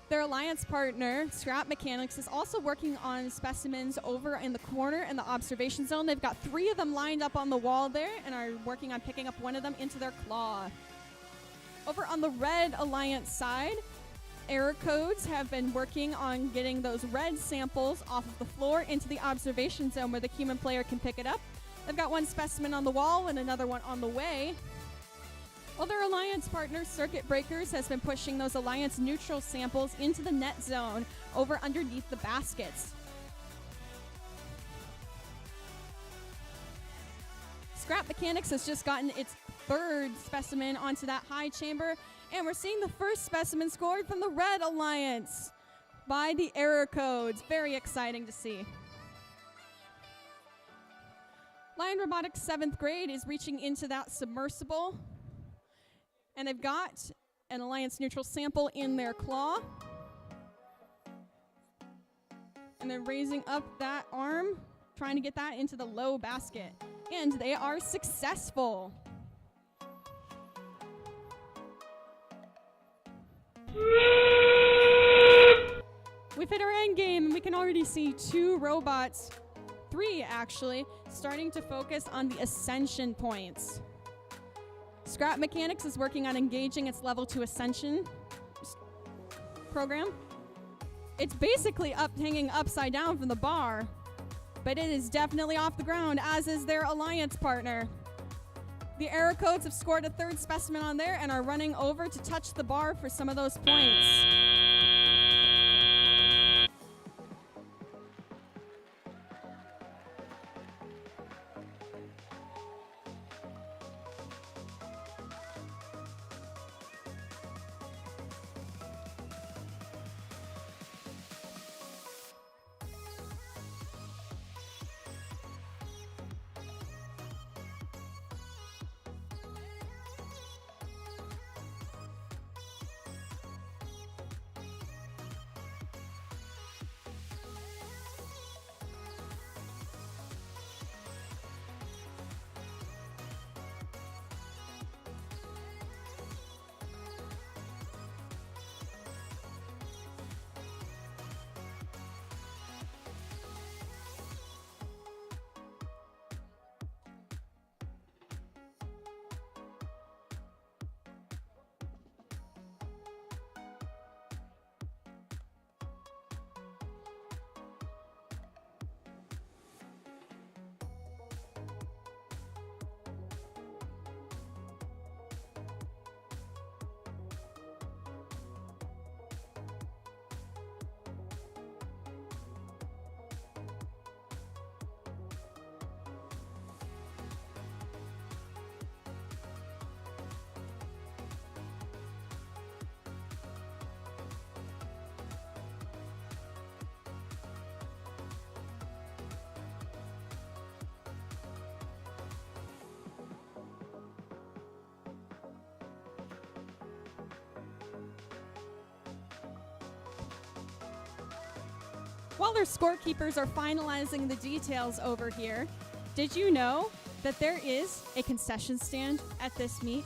Their alliance partner, Scrap Mechanics, is also working on specimens over in the corner in the observation zone. They've got 3 of them lined up on the wall there and are working on picking up one of them into their claw. Over on the Red Alliance side, Error Codes have been working on getting those red samples off of the floor into the observation zone where the human player can pick it up. They've got 1 specimen on the wall and another one on the way. While their alliance partner, Circuit Breakers, has been pushing those alliance neutral samples into the net zone over underneath the baskets. Scrap Mechanics has just gotten its 3rd specimen onto that high chamber, and we're seeing the first specimen scored from the Red Alliance by the Error Codes. Very exciting to see. Lion Robotics 7th grade is reaching into that submersible, and they've got an alliance neutral sample in their claw. And they're raising up that arm, trying to get that into the low basket. And they are successful. We've hit our end game, and we can already see 2 robots, 3 actually, starting to focus on the ascension points. Scrap Mechanics is working on engaging its level 2 ascension program. It's basically hanging upside down from the bar, but it is definitely off the ground, as is their alliance partner. The Error Codes have scored a 3rd specimen on there and are running over to touch the bar for some of those points. While their scorekeepers are finalizing the details over here, did you know that there is a concession stand at this meet?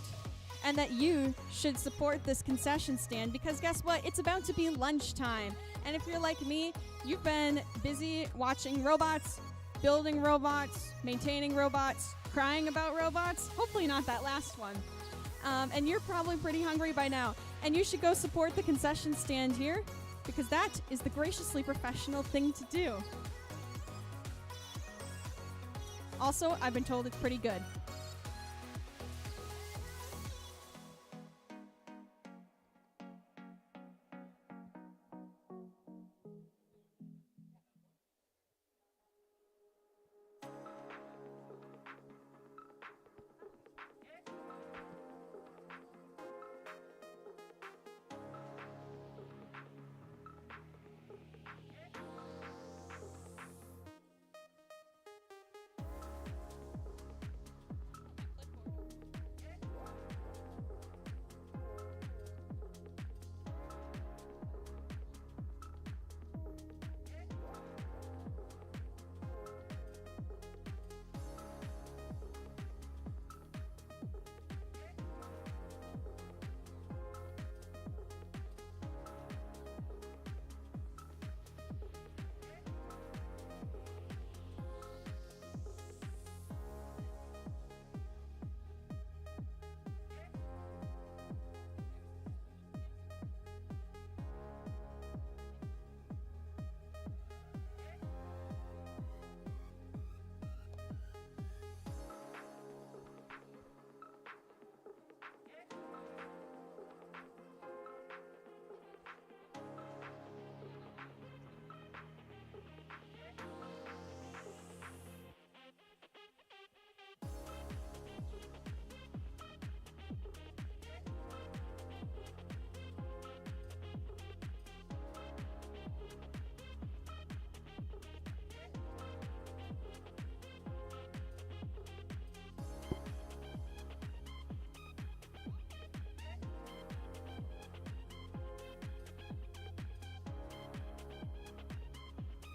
And that you should support this concession stand because guess what? It's about to be lunchtime. And if you're like me, you've been busy watching robots building robots, maintaining robots, crying about robots. Hopefully not that last one. And you're probably pretty hungry by now. And you should go support the concession stand here, because that is the graciously professional thing to do. Also, I've been told it's pretty good.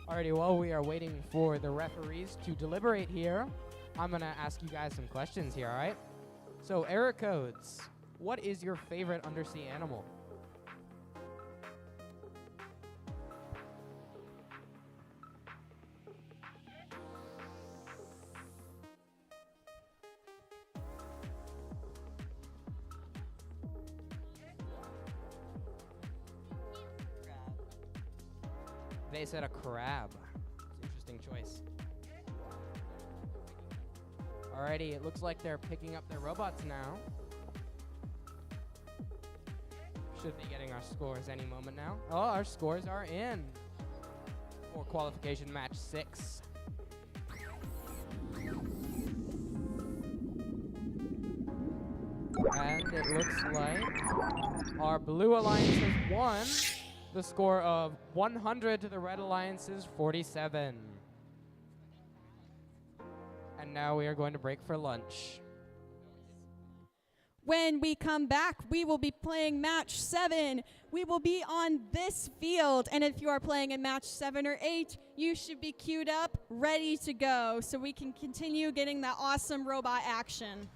Alrighty, while we are waiting for the referees to deliberate here, I'm going to ask you guys some questions here, alright? So, Eric Codes, what is your favorite undersea animal? They said a crab. It's an interesting choice. Alrighty, it looks like they're picking up their robots now. Should be getting our scores any moment now. Oh, our scores are in for qualification match 6. And it looks like our blue alliance has won. The score of 100 to the Red Alliance's 47. And now we are going to break for lunch. When we come back, we will be playing match 7. We will be on this field. And if you are playing in match 7 or 8, you should be queued up, ready to go, so we can continue getting that awesome robot action.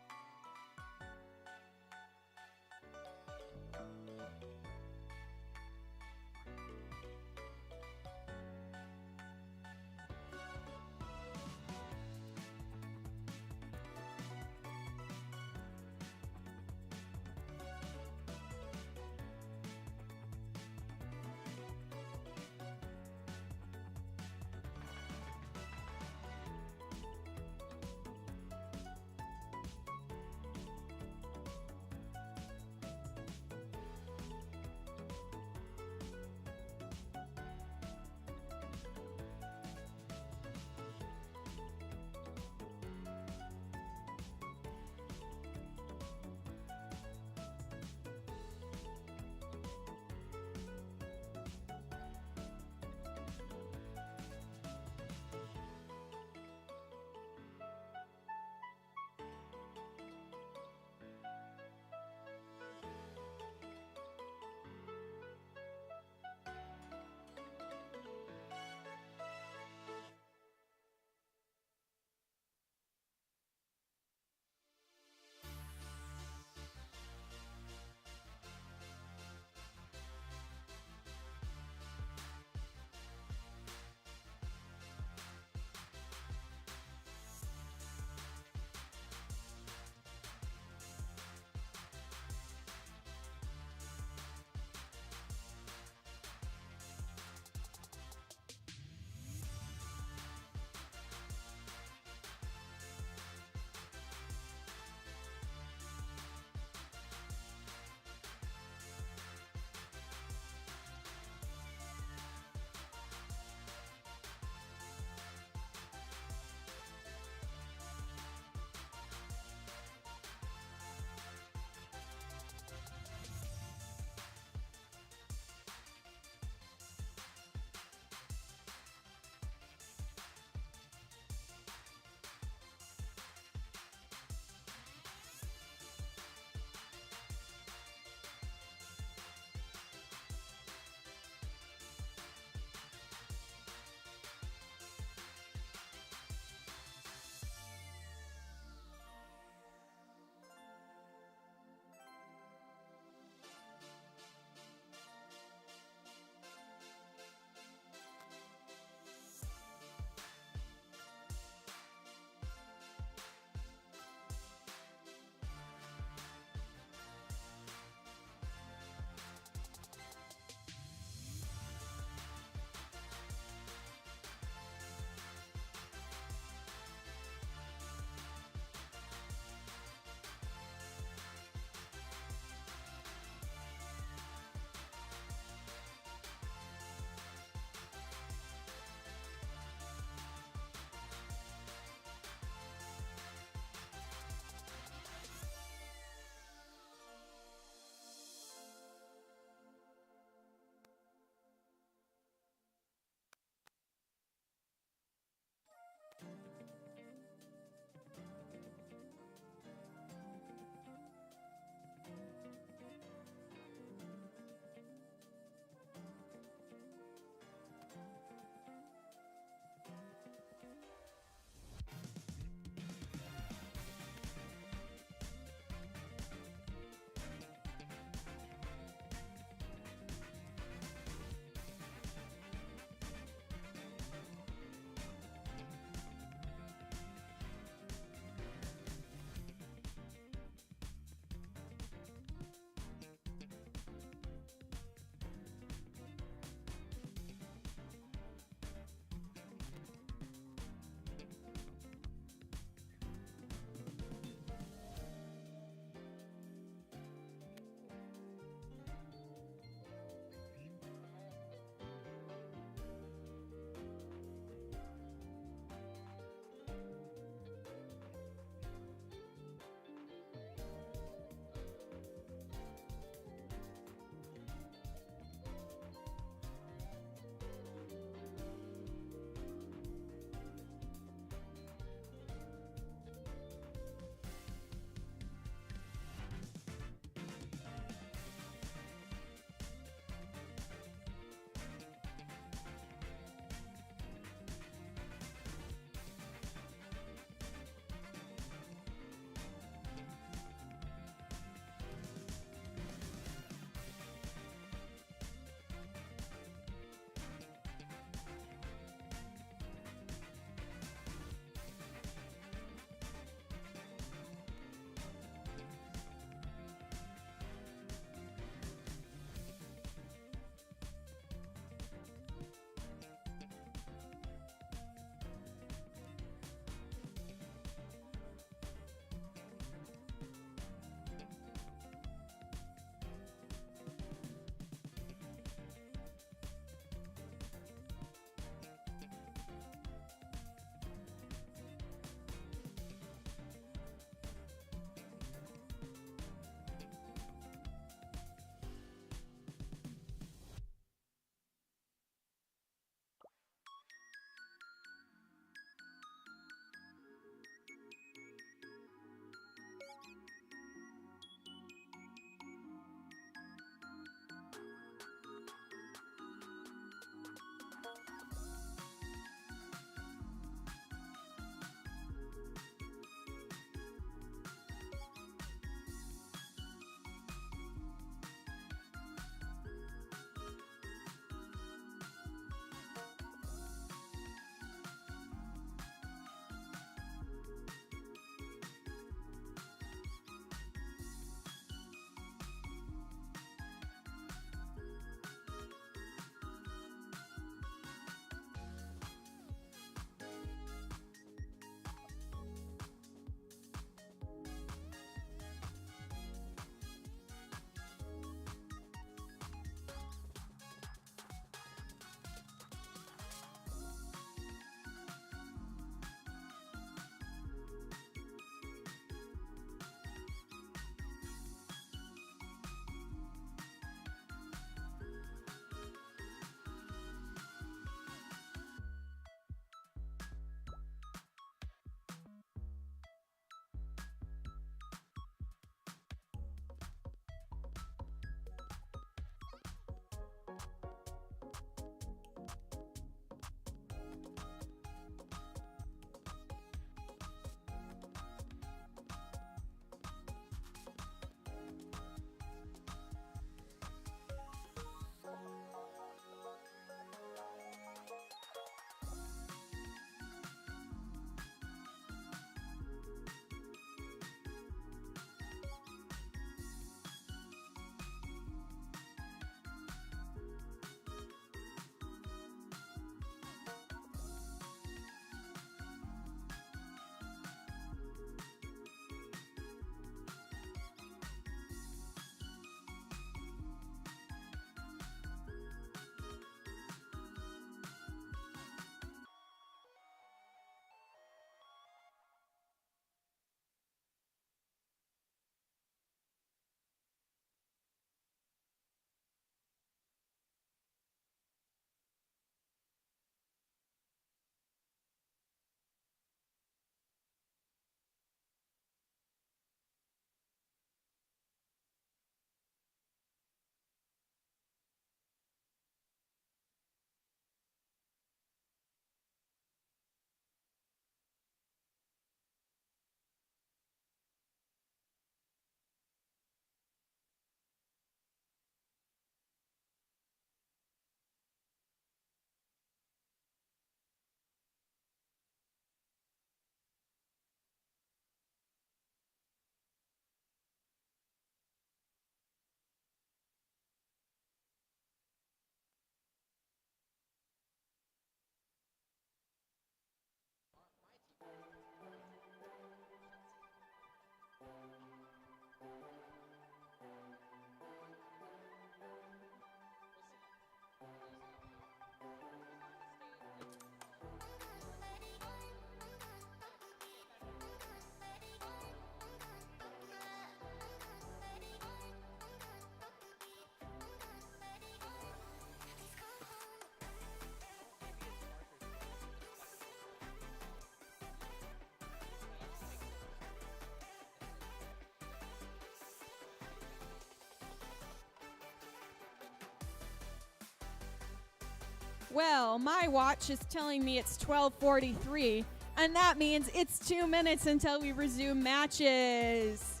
Well, my watch is telling me it's 12:43, and that means it's 2 minutes until we resume matches.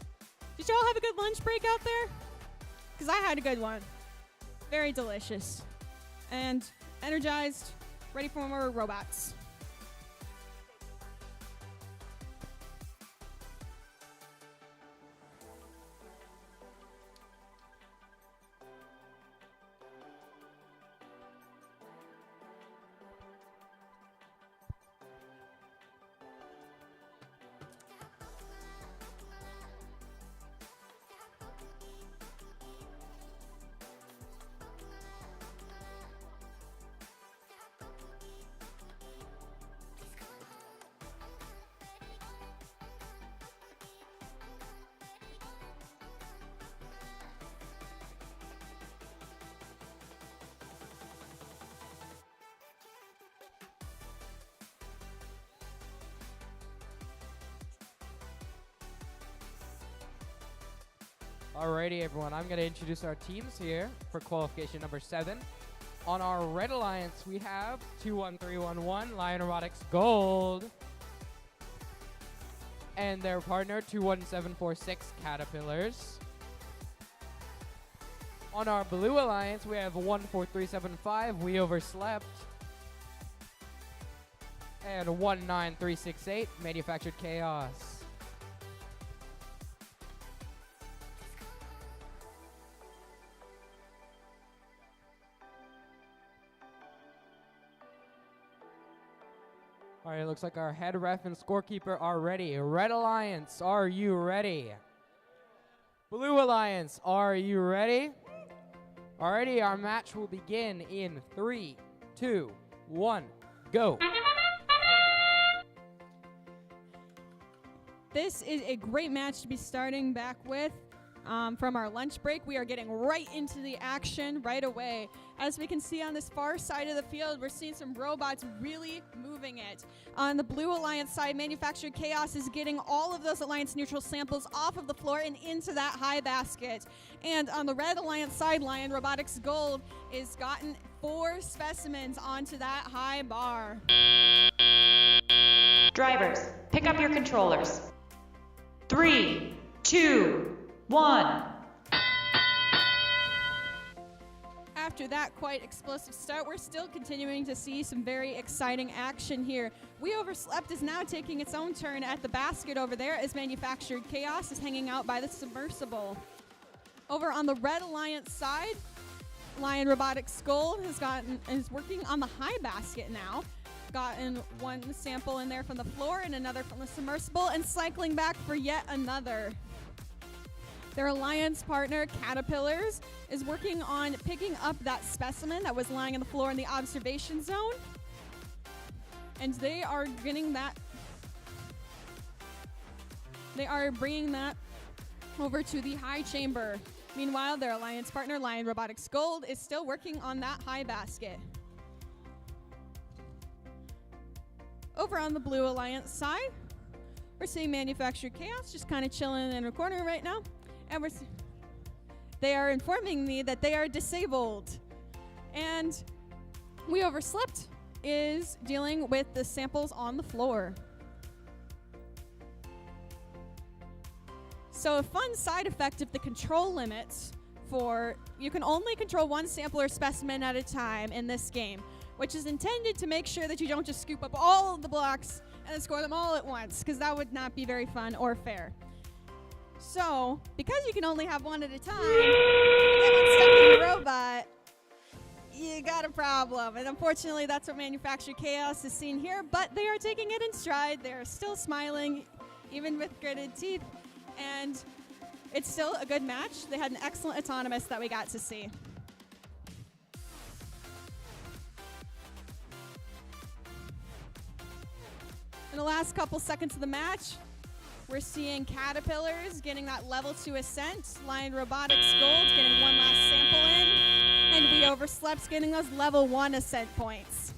Did y'all have a good lunch break out there? Because I had a good one. Very delicious. And energized, ready for more robots. Alrighty, everyone. I'm going to introduce our teams here for qualification number 7. On our Red Alliance, we have 21311 Lion Robotics Gold and their partner 21746 Caterpillars. On our Blue Alliance, we have 14375 We Overslept and 19368 Manufactured Chaos. All right, it looks like our head ref and scorekeeper are ready. Red Alliance, are you ready? Blue Alliance, are you ready? Alrighty, our match will begin in 3, 2, 1, go. This is a great match to be starting back with. From our lunch break, we are getting right into the action right away. As we can see on this far side of the field, we're seeing some robots really moving it. On the Blue Alliance side, Manufactured Chaos is getting all of those Alliance neutral samples off of the floor and into that high basket. And on the Red Alliance side, Lion Robotics Gold is gotten 4 specimens onto that high bar. Drivers, pick up your controllers. 3, 2, 1. After that quite explosive start, we're still continuing to see some very exciting action here. We Overslept is now taking its own turn at the basket over there as Manufactured Chaos is hanging out by the submersible. Over on the Red Alliance side, Lion Robotics Gold is working on the high basket now. Gotten one sample in there from the floor and another from the submersible and cycling back for yet another. Their alliance partner, Caterpillars, is working on picking up that specimen that was lying on the floor in the observation zone. And they are bringing that over to the high chamber. Meanwhile, their alliance partner, Lion Robotics Gold, is still working on that high basket. Over on the Blue Alliance side, we're seeing Manufactured Chaos just kind of chilling in a corner right now. And they are informing me that they are disabled. And We Overslept is dealing with the samples on the floor. So a fun side effect of the control limits you can only control one sample or specimen at a time in this game, which is intended to make sure that you don't just scoop up all of the blocks and then score them all at once, because that would not be very fun or fair. So, because you can only have one at a time, you get one stuck in the robot, you got a problem. And unfortunately, that's what Manufactured Chaos is seen here, but they are taking it in stride. They're still smiling, even with gritted teeth, and it's still a good match. They had an excellent autonomous that we got to see. In the last couple seconds of the match, we're seeing Caterpillars getting that level 2 ascent, Lion Robotics Gold getting one last sample in, and We Overslept getting those level 1 ascent points.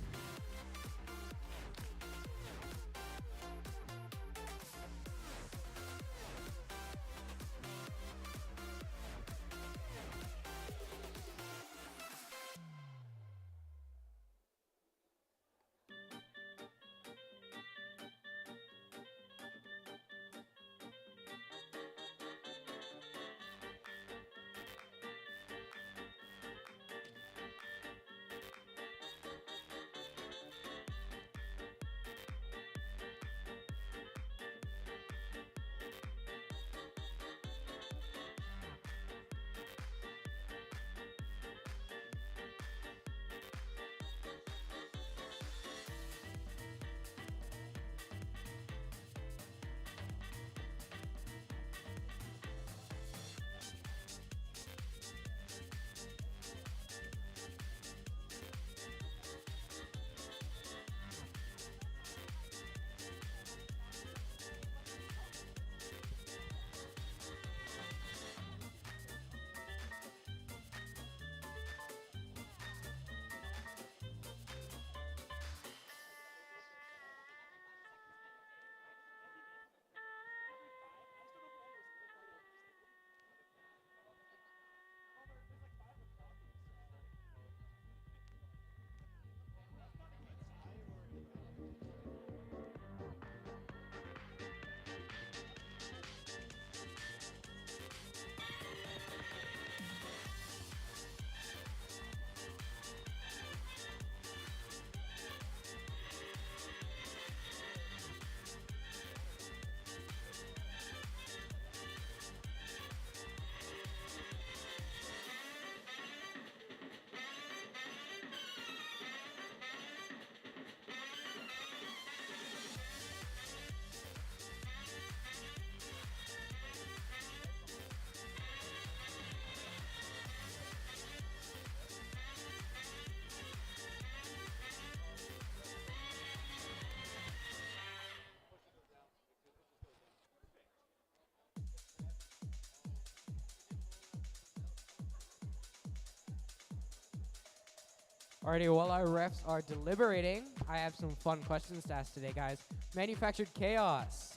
Alrighty, while our refs are deliberating, I have some fun questions to ask today, guys. Manufactured chaos.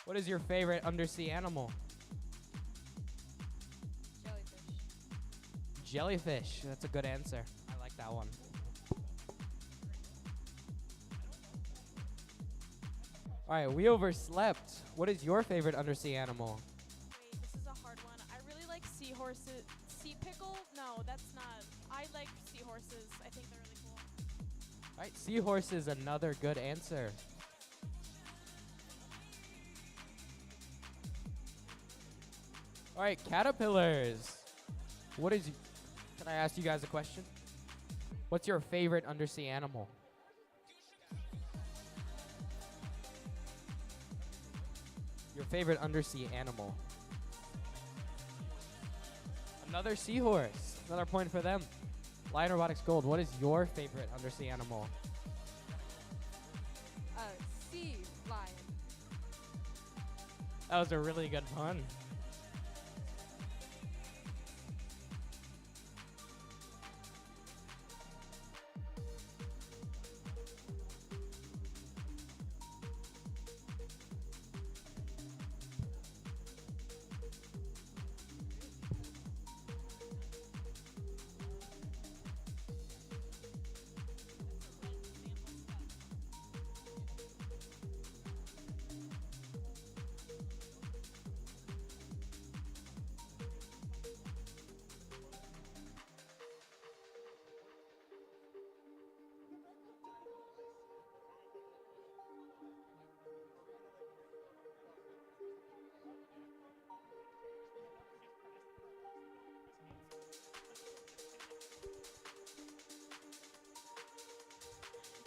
What is your favorite undersea animal? Jellyfish. That's a good answer. I like that one. All right, we overslept. What is your favorite undersea animal? Wait, this is a hard one. I really like seahorses. Sea pickle? No, that's not. I like seahorses. I think they're really cool. All right, seahorse is another good answer. All right, caterpillars. Can I ask you guys a question? What's your favorite undersea animal? Your favorite undersea animal. Another seahorse. Another point for them. Lion Robotics Gold, what is your favorite undersea animal? Sea lion. That was a really good pun.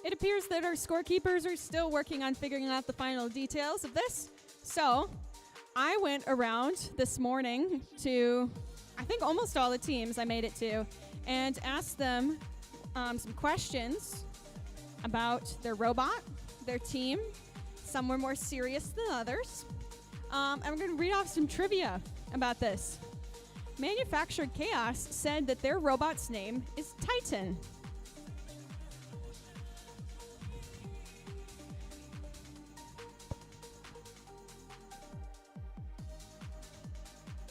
It appears that our scorekeepers are still working on figuring out the final details of this. So I went around this morning to, I think, almost all the teams I made it to, and asked them some questions about their robot, their team. Some were more serious than others. And we're going to read off some trivia about this. Manufactured Chaos said that their robot's name is Titan.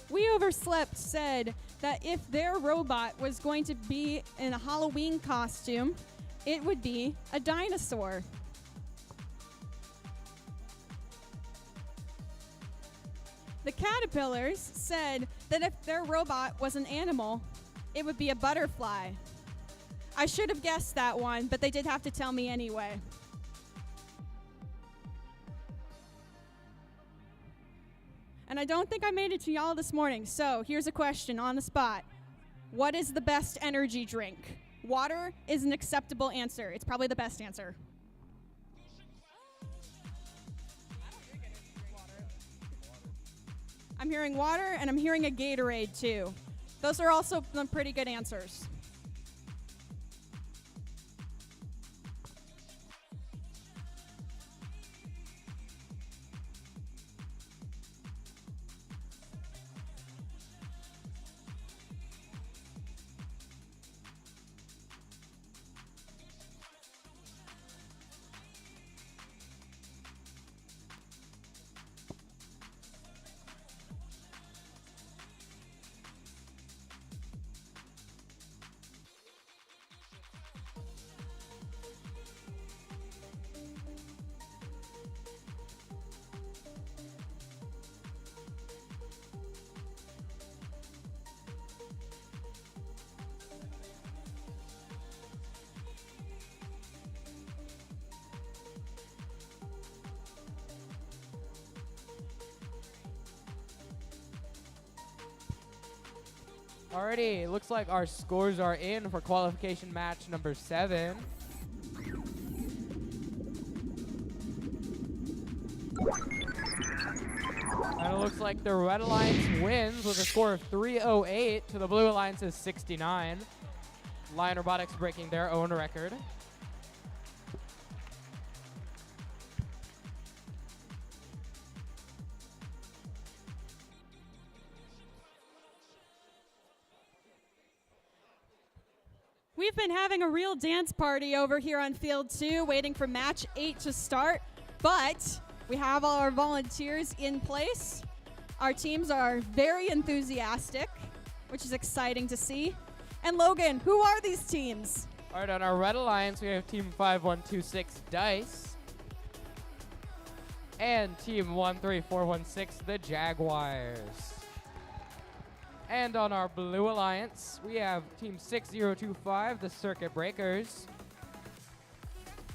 We Overslept said that if their robot was going to be in a Halloween costume, it would be a dinosaur. The Caterpillars said that if their robot was an animal, it would be a butterfly. I should have guessed that one, but they did have to tell me anyway. And I don't think I made it to y'all this morning, so here's a question on the spot. What is the best energy drink? Water is an acceptable answer. It's probably the best answer. I'm hearing water, and I'm hearing a Gatorade, too. Those are also some pretty good answers. Alrighty, looks like our scores are in for qualification match number 7. And it looks like the Red Alliance wins with a score of 308 to the Blue Alliance's 69. Lion Robotics breaking their own record. We've been having a real dance party over here on Field 2, waiting for match 8 to start, but we have all our volunteers in place. Our teams are very enthusiastic, which is exciting to see. And Logan, who are these teams? All right, on our Red Alliance, we have Team 5126 Dice and Team 13416 the Jaguars. And on our Blue Alliance, we have Team 6025 the Circuit Breakers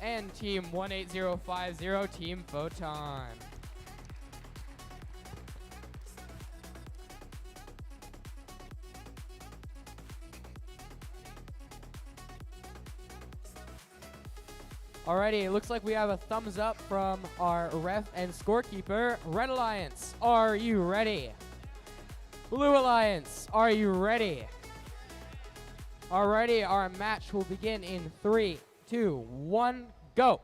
and Team 18050 Team Photon. Alrighty, it looks like we have a thumbs up from our ref and scorekeeper. Red Alliance, are you ready? Blue Alliance, are you ready? Alrighty, our match will begin in 3, 2, 1, go.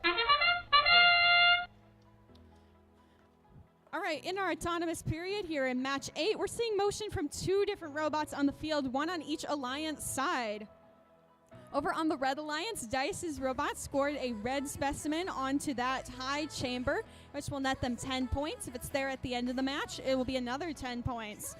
All right, in our autonomous period here in match 8, we're seeing motion from 2 different robots on the field, one on each alliance side. Over on the Red Alliance, Dice's robot scored a red specimen onto that high chamber, which will net them 10 points. If it's there at the end of the match, it will be another 10 points.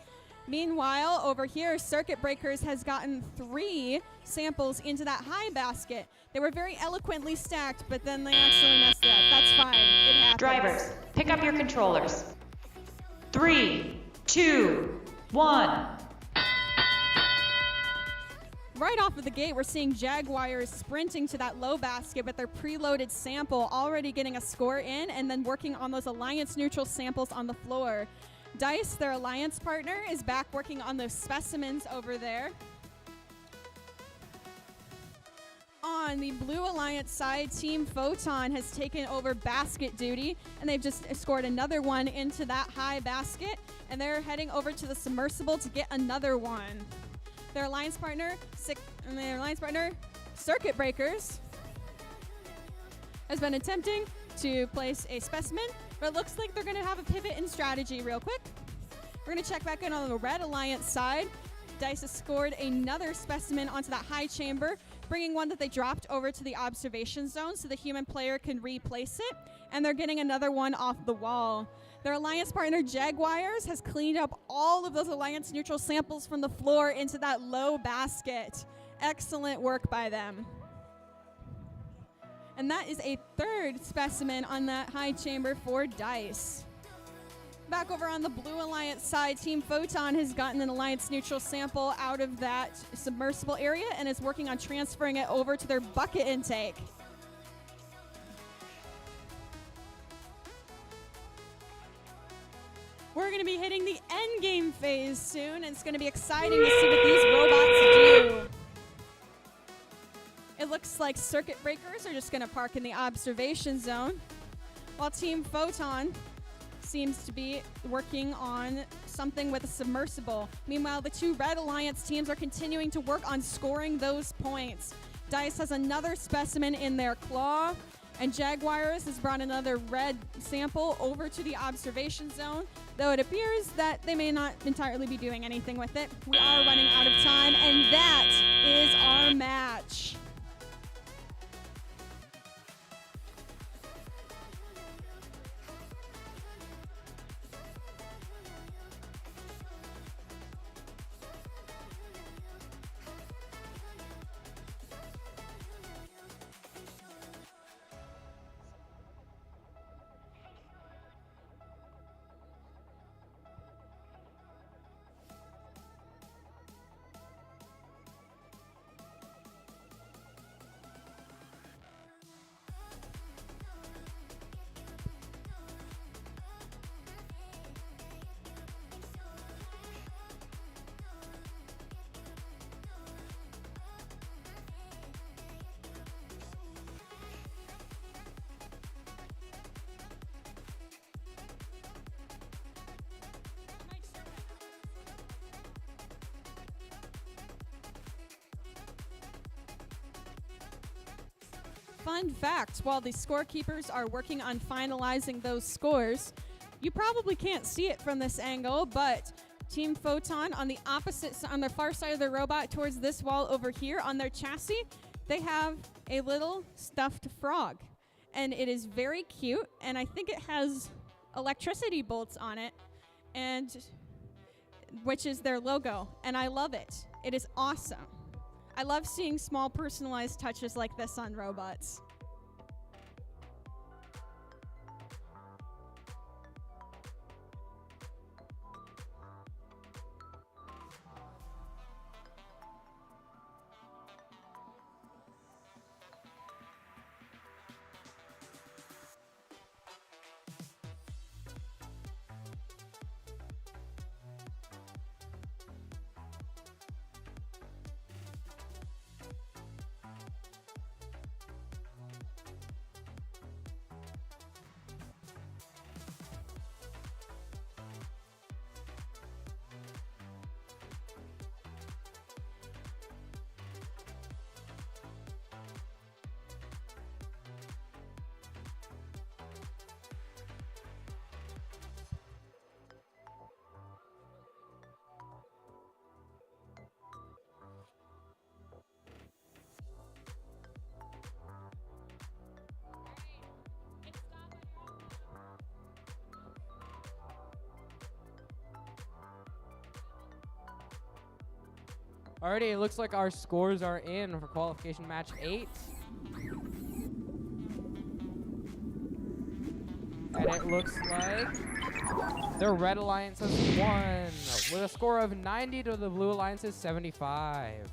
Meanwhile, over here, Circuit Breakers has gotten 3 samples into that high basket. They were very eloquently stacked, but then they actually messed it up. That's fine. It happens. Drivers, pick up your controllers. 3, 2, 1. Right off of the gate, we're seeing Jaguars sprinting to that low basket with their preloaded sample, already getting a score in, and then working on those alliance-neutral samples on the floor. Dice, their alliance partner, is back working on those specimens over there. On the Blue Alliance side, Team Photon has taken over basket duty, and they've just scored another one into that high basket, and they're heading over to the submersible to get another one. Their alliance partner, Circuit Breakers, has been attempting to place a specimen, but it looks like they're going to have a pivot in strategy real quick. We're going to check back in on the Red Alliance side. Dice has scored another specimen onto that high chamber, bringing one that they dropped over to the observation zone so the human player can replace it, and they're getting another one off the wall. Their alliance partner, Jaguars, has cleaned up all of those alliance neutral samples from the floor into that low basket. Excellent work by them. And that is a 3rd specimen on that high chamber for Dice. Back over on the Blue Alliance side, Team Photon has gotten an alliance neutral sample out of that submersible area and is working on transferring it over to their bucket intake. We're going to be hitting the end game phase soon, and it's going to be exciting to see what these robots do. It looks like Circuit Breakers are just going to park in the observation zone, while Team Photon seems to be working on something with a submersible. Meanwhile, the 2 Red Alliance teams are continuing to work on scoring those points. Dice has another specimen in their claw, and Jaguars has brought another red sample over to the observation zone, though it appears that they may not entirely be doing anything with it. We are running out of time, and that is our match. Fun fact, while the scorekeepers are working on finalizing those scores, you probably can't see it from this angle, but Team Photon on the on the far side of the robot towards this wall over here on their chassis, they have a little stuffed frog. And it is very cute, and I think it has electricity bolts on it, and which is their logo, and I love it. It is awesome. I love seeing small personalized touches like this on robots. Alrighty, it looks like our scores are in for qualification match 8. And it looks like the Red Alliance has won with a score of 90 to the Blue Alliance's 75.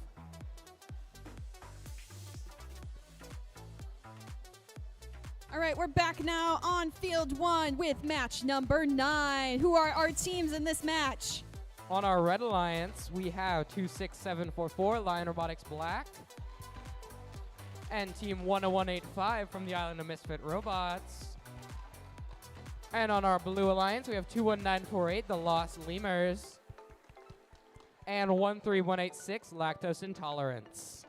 All right, we're back now on field 1 with match number 9. Who are our teams in this match? On our Red Alliance, we have 26744 Lion Robotics Black and Team 10185 from the Island of Misfit Robots. And on our Blue Alliance, we have 21948 the Lost Lemurs and 13186 Lactose Intolerance.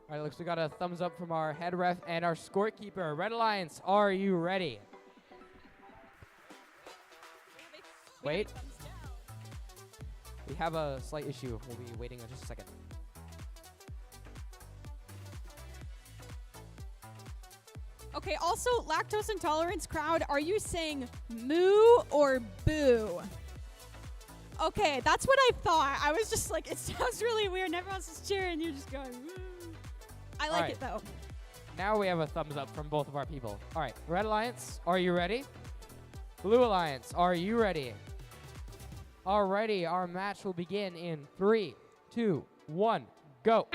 All right, looks we got a thumbs up from our head ref and our scorekeeper. Red Alliance, are you ready? Wait. We have a slight issue. We'll be waiting just a second. Okay, also, lactose intolerance crowd, are you saying moo or boo? Okay, that's what I thought. I was just like, it sounds really weird, and everyone's just cheering, you're just going, moo. I like it, though. Now we have a thumbs up from both of our people. All right, Red Alliance, are you ready? Blue Alliance, are you ready? Alrighty, our match will begin in 3, 2, 1, go.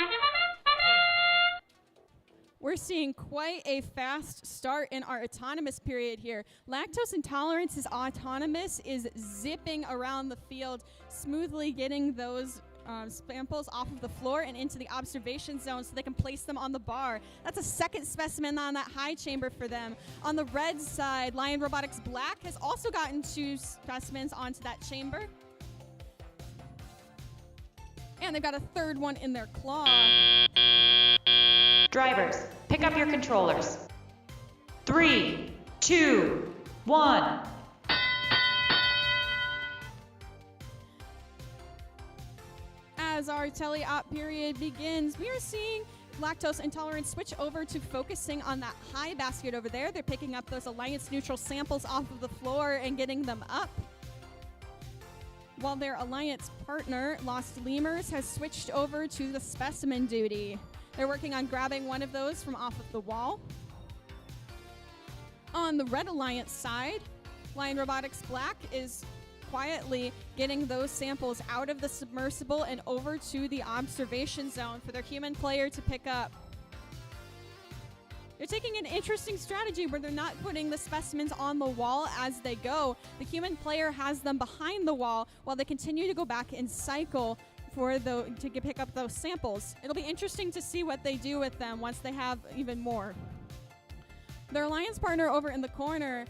We're seeing quite a fast start in our autonomous period here. Lactose Intolerance's autonomous is zipping around the field, smoothly getting those samples off of the floor and into the observation zone so they can place them on the bar. That's a second specimen on that high chamber for them. On the red side, Lion Robotics Black has also gotten 2 specimens onto that chamber. And they've got a third one in their claw. Drivers, pick up your controllers. 3, 2, 1. As our tele-op period begins, we are seeing Lactose Intolerance switch over to focusing on that high basket over there. They're picking up those Alliance neutral samples off of the floor and getting them up. While their Alliance partner, Lost Lemurs, has switched over to the specimen duty. They're working on grabbing one of those from off of the wall. On the Red Alliance side, Lion Robotics Black is quietly getting those samples out of the submersible and over to the observation zone for their human player to pick up. They're taking an interesting strategy where they're not putting the specimens on the wall as they go. The human player has them behind the wall while they continue to go back and cycle to pick up those samples. It'll be interesting to see what they do with them once they have even more. Their Alliance partner over in the corner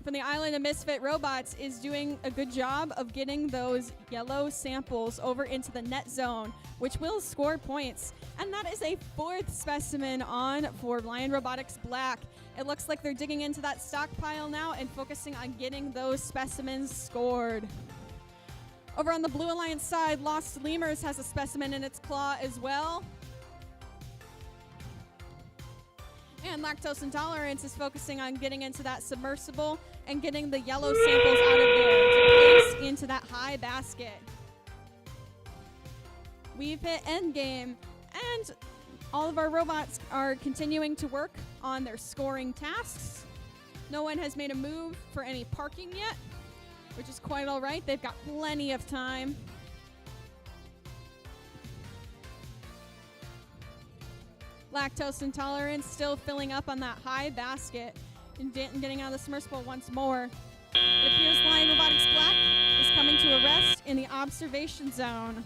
from the Island of Misfit Robots is doing a good job of getting those yellow samples over into the net zone, which will score points. And that is a 4th specimen on for Lion Robotics Black. It looks like they're digging into that stockpile now and focusing on getting those specimens scored. Over on the Blue Alliance side, Lost Lemurs has a specimen in its claw as well. And Lactose Intolerance is focusing on getting into that submersible and getting the yellow samples out of there to place into that high basket. We've hit endgame, and all of our robots are continuing to work on their scoring tasks. No one has made a move for any parking yet, which is quite all right. They've got plenty of time. Lactose Intolerance still filling up on that high basket and getting out of the submersible once more. It appears Lion Robotics Black is coming to a rest in the observation zone.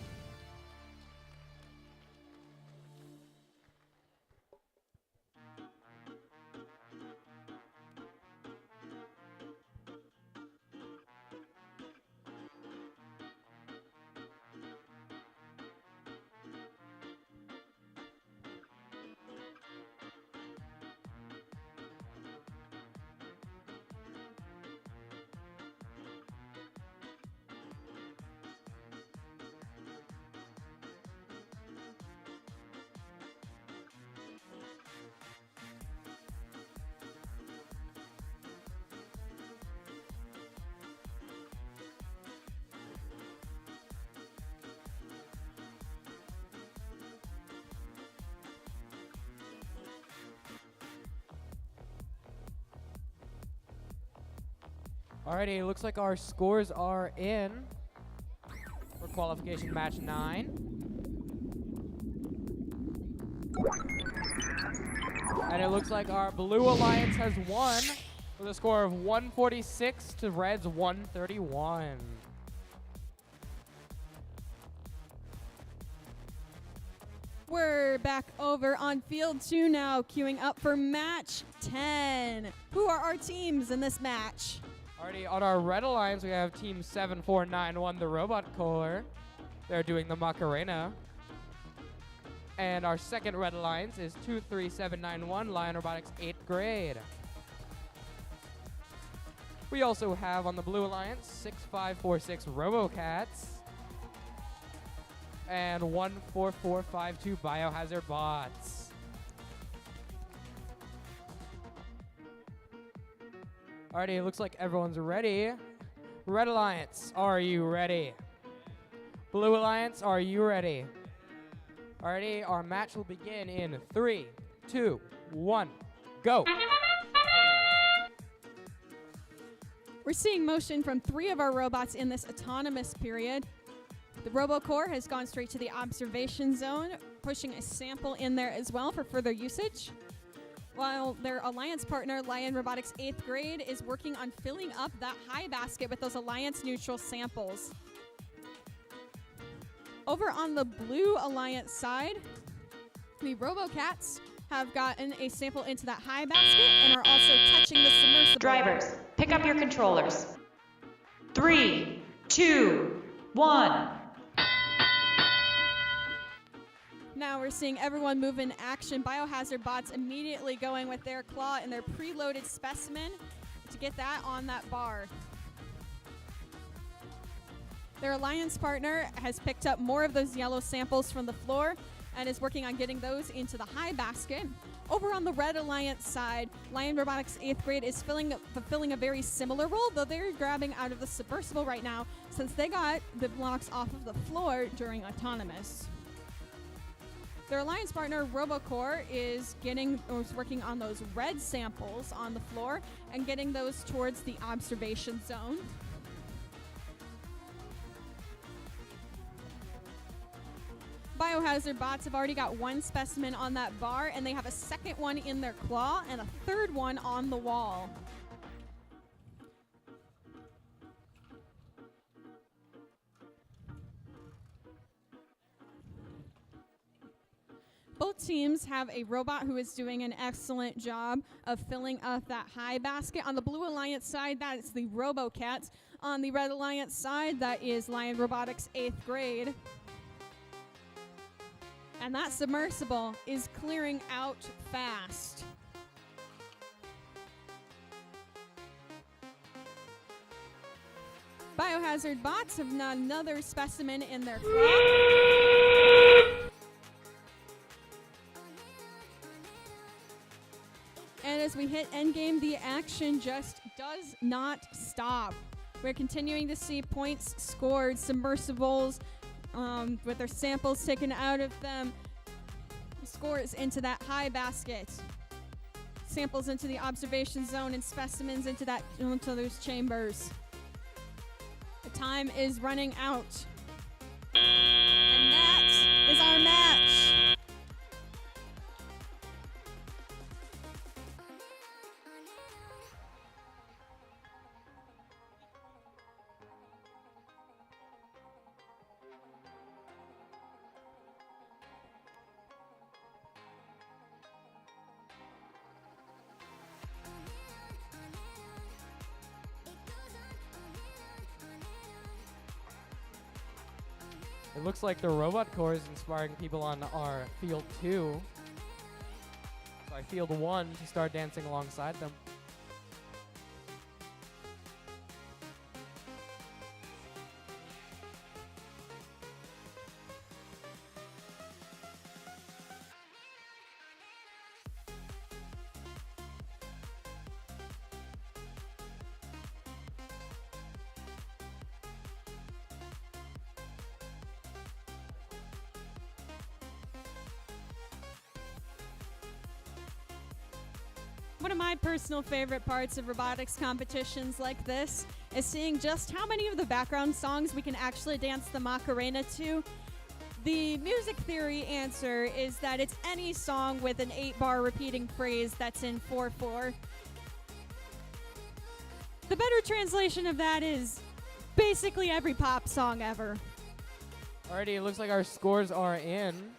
Alrighty, looks like our scores are in for qualification match 9. And it looks like our Blue Alliance has won with a score of 146 to Red's 131. We're back over on field 2 now, queuing up for match 10. Who are our teams in this match? Already on our Red Alliance, we have Team 7491, the Robot Corps. They're doing the Macarena. And our second Red Alliance is 23791, Lion Robotics 8th grade. We also have on the Blue Alliance 6546 RoboCats and 14452 Biohazard Bots. Alrighty, it looks like everyone's ready. Red Alliance, are you ready? Blue Alliance, are you ready? Alrighty, our match will begin in 3, 2, 1, go. We're seeing motion from 3 of our robots in this autonomous period. The RoboCore has gone straight to the observation zone, pushing a sample in there as well for further usage, while their alliance partner, Lion Robotics 8th grade, is working on filling up that high basket with those alliance neutral samples. Over on the Blue Alliance side, the RoboCats have gotten a sample into that high basket and are also touching the submersible. Drivers, pick up your controllers. 3, 2, 1. Now we're seeing everyone move in action. Biohazard Bots immediately going with their claw and their preloaded specimen to get that on that bar. Their alliance partner has picked up more of those yellow samples from the floor and is working on getting those into the high basket. Over on the Red Alliance side, Lion Robotics 8th grade is fulfilling a very similar role, though they're grabbing out of the submersible right now since they got the blocks off of the floor during autonomous. Their alliance partner, RoboCore, is working on those red samples on the floor and getting those towards the observation zone. Biohazard Bots have already got 1 specimen on that bar, and they have a second one in their claw and a third one on the wall. Both teams have a robot who is doing an excellent job of filling up that high basket. On the Blue Alliance side, that is the RoboCat. On the Red Alliance side, that is Lion Robotics 8th grade. And that submersible is clearing out fast. Biohazard bots have another specimen in their crop. And as we hit endgame, the action just does not stop. We're continuing to see points scored, submersibles with their samples taken out of them, scores into that high basket, samples into the observation zone, and specimens into those chambers. The time is running out. And that is our match. It looks like the robot core is inspiring people on our field 2. Sorry, field 1 to start dancing alongside them. One of my personal favorite parts of robotics competitions like this is seeing just how many of the background songs we can actually dance the Macarena to. The music theory answer is that it's any song with an 8-bar repeating phrase that's in 4/4. The better translation of that is basically every pop song ever. Alrighty, it looks like our scores are in.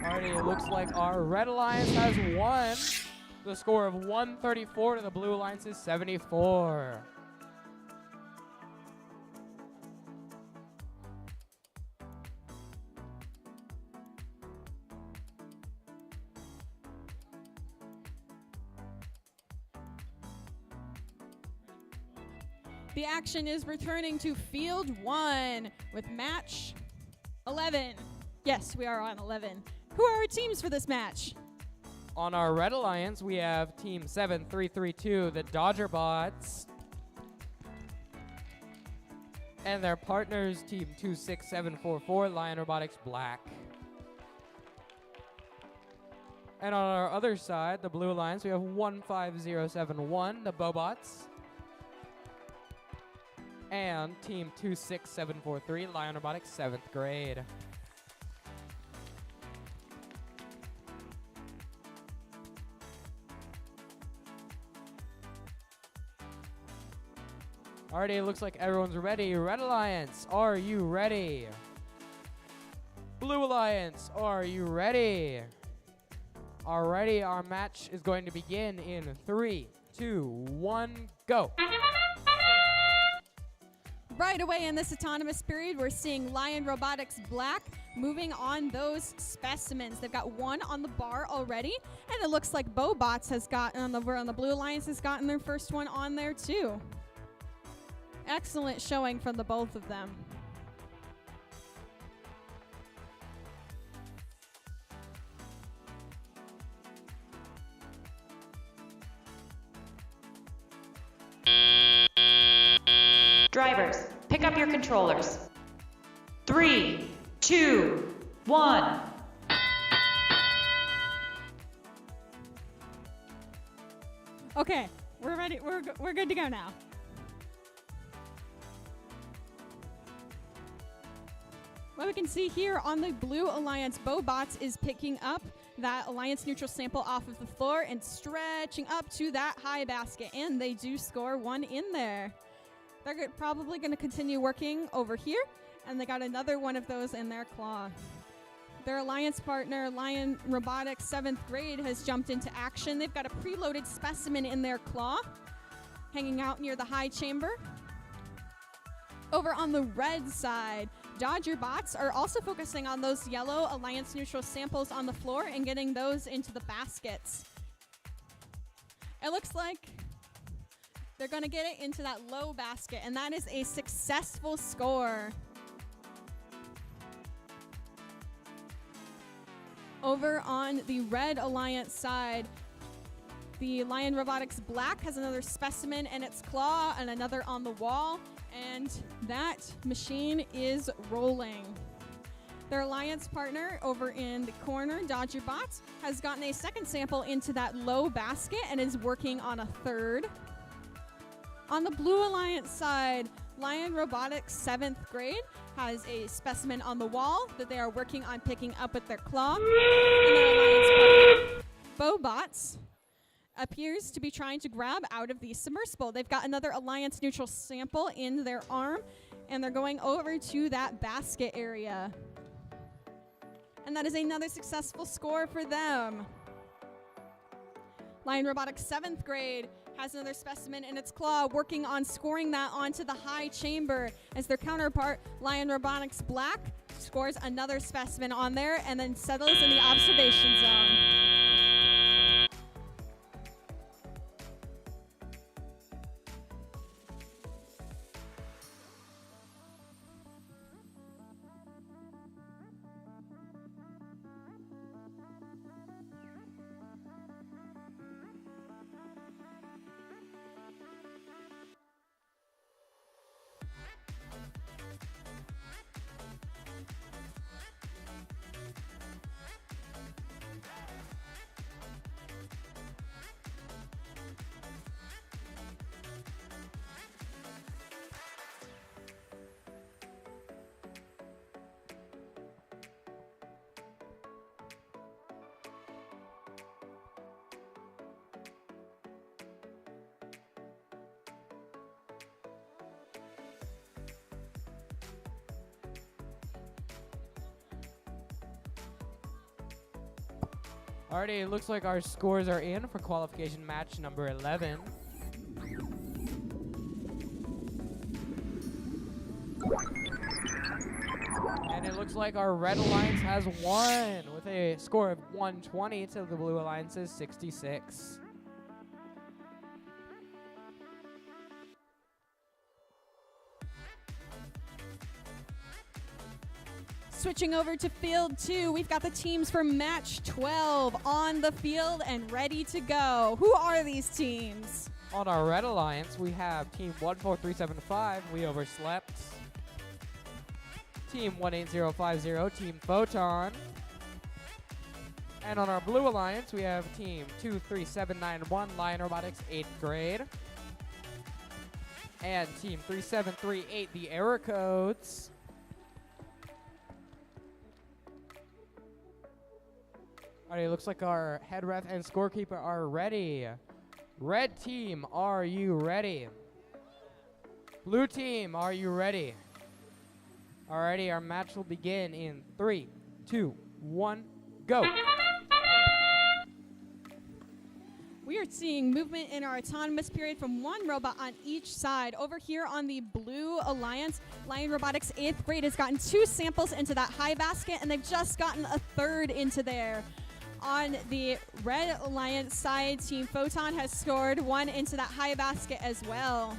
Alrighty, it looks like our Red Alliance has won. The score of 134 to the Blue Alliance's 74. The action is returning to Field 1 with match 11. Yes, we are on 11. Who are our teams for this match? On our Red Alliance, we have Team 7332, the Dodger Bots. And their partners, Team 26744, Lion Robotics Black. And on our other side, the Blue Alliance, we have 15071, the Bobots. And Team 26743, Lion Robotics 7th grade. Alrighty, it looks like everyone's ready. Red Alliance, are you ready? Blue Alliance, are you ready? Alrighty, our match is going to begin in 3, 2, 1, go. Right away in this autonomous period, we're seeing Lion Robotics Black moving on those specimens. They've got one on the bar already, and it looks like Bobots has gotten on the Blue Alliance has gotten their first one on there too. Excellent showing from the both of them. Drivers, pick up your controllers. 3, 2, 1. Okay, we're ready. We're good to go now. What we can see here on the Blue Alliance, Bobots is picking up that Alliance neutral sample off of the floor and stretching up to that high basket, and they do score one in there. They're probably going to continue working over here, and they got another one of those in their claw. Their alliance partner, Lion Robotics 7th grade, has jumped into action. They've got a preloaded specimen in their claw, hanging out near the high chamber. Over on the red side, Dodger bots are also focusing on those yellow alliance neutral samples on the floor and getting those into the baskets. It looks like they're going to get it into that low basket, and that is a successful score. Over on the red alliance side, the Lion Robotics Black has another specimen in its claw and another on the wall, and that machine is rolling. Their alliance partner over in the corner, Dodger Bots, has gotten a second sample into that low basket and is working on a third. On the blue alliance side, Lion Robotics 7th grade has a specimen on the wall that they are working on picking up with their claw. And their alliance partner, Bobots, appears to be trying to grab out of the submersible. They've got another alliance neutral sample in their arm, and they're going over to that basket area. And that is another successful score for them. Lion Robotics 7th grade has another specimen in its claw, working on scoring that onto the high chamber as their counterpart, Lion Robotics Black, scores another specimen on there and then settles in the observation zone. Alrighty, it looks like our scores are in for qualification match number 11. And it looks like our Red Alliance has won with a score of 120 to the Blue Alliance's 66. Switching over to field 2, we've got the teams for match 12 on the field and ready to go. Who are these teams? On our Red Alliance, we have Team 14375, We Overslept. Team 18050, Team Photon. And on our Blue Alliance, we have Team 23791, Lion Robotics 8th grade. And Team 3738, the Error Codes. Alright, it looks like our head ref and scorekeeper are ready. Red team, are you ready? Blue team, are you ready? Alrighty, our match will begin in 3, 2, 1, go. We are seeing movement in our autonomous period from one robot on each side. Over here on the Blue Alliance, Lion Robotics 8th grade has gotten 2 samples into that high basket, and they've just gotten a third into there. On the Red Alliance side, Team Photon has scored 1 into that high basket as well.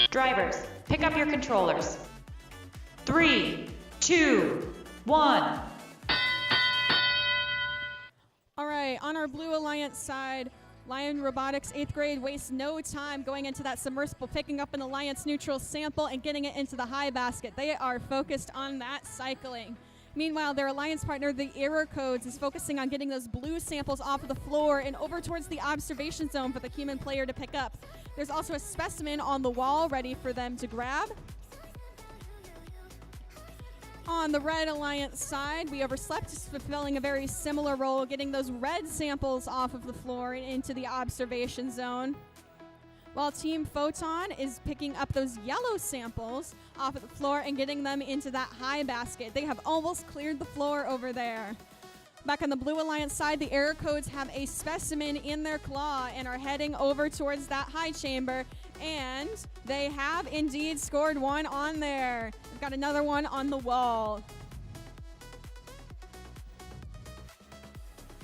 Drivers, pick up your controllers. 3, 2, 1. All right, on our Blue Alliance side, Lion Robotics 8th grade wastes no time going into that submersible, picking up an alliance neutral sample and getting it into the high basket. They are focused on that cycling. Meanwhile, their alliance partner, the Error Codes, is focusing on getting those blue samples off of the floor and over towards the observation zone for the human player to pick up. There's also a specimen on the wall ready for them to grab. On the Red Alliance side, we overslept, fulfilling a very similar role, getting those red samples off of the floor and into the observation zone. While Team Photon is picking up those yellow samples off of the floor and getting them into that high basket. They have almost cleared the floor over there. Back on the Blue Alliance side, the Error Codes have a specimen in their claw and are heading over towards that high chamber. And they have indeed scored one on there. We've got another one on the wall.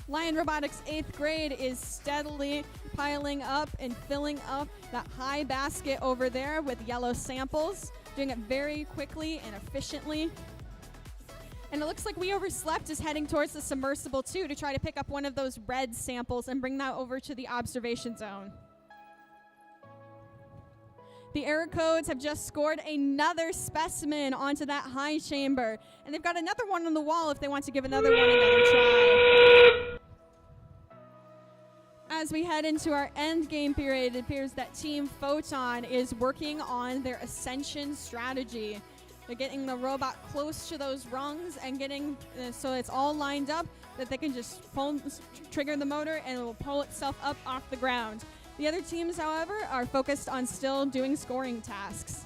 Lion Robotics 8th grade is steadily piling up and filling up that high basket over there with yellow samples, doing it very quickly and efficiently. And it looks like We Overslept is heading towards the submersible too to try to pick up one of those red samples and bring that over to the observation zone. The Error Codes have just scored another specimen onto that high chamber. And they've got another one on the wall if they want to give another one another try. As we head into our end game period, it appears that Team Photon is working on their ascension strategy. They're getting the robot close to those rungs and getting so it's all lined up that they can just trigger the motor and it will pull itself up off the ground. The other teams, however, are focused on still doing scoring tasks.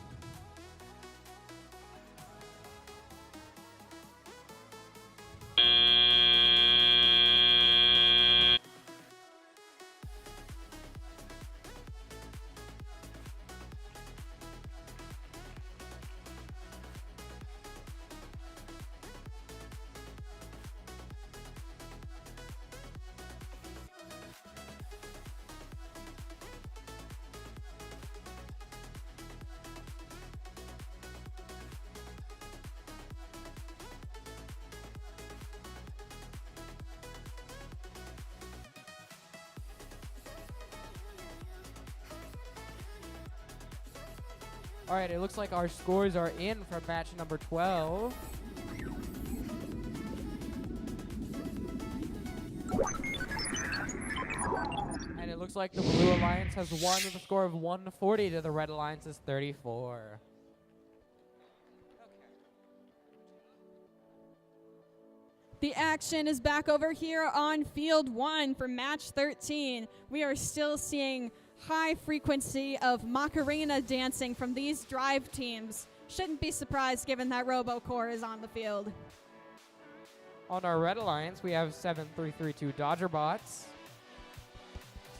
All right, it looks like our scores are in for match number 12. And it looks like the Blue Alliance has won with a score of 140 to the Red Alliance's 34. The action is back over here on field 1 for match 13. We are still seeing high frequency of Macarena dancing from these drive teams. Shouldn't be surprised given that RoboCore is on the field. On our Red Alliance, we have 7332 Dodger Bots,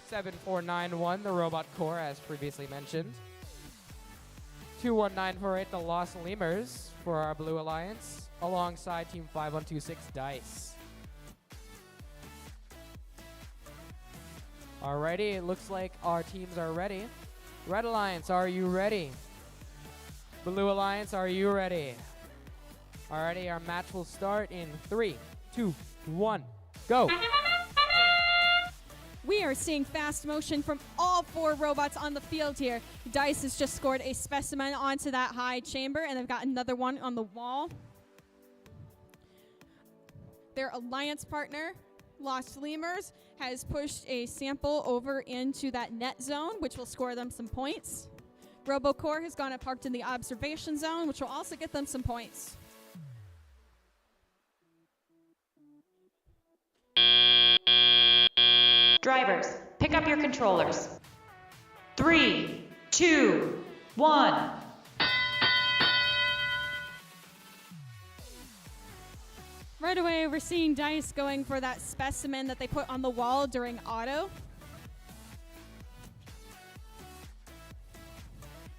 7491 the Robot Core, as previously mentioned, 21948 the Lost Lemurs for our Blue Alliance, alongside Team 5126 Dice. Alrighty, it looks like our teams are ready. Red Alliance, are you ready? Blue Alliance, are you ready? Alrighty, our match will start in 3, 2, 1, go! We are seeing fast motion from all 4 robots on the field here. Dice has just scored a specimen onto that high chamber, and they've got another one on the wall. Their alliance partner, Lost Lemurs, has pushed a sample over into that net zone, which will score them some points. RoboCore has gone and parked in the observation zone, which will also get them some points. Drivers, pick up your controllers. 3, 2, 1. Right away, we're seeing Dice going for that specimen that they put on the wall during auto.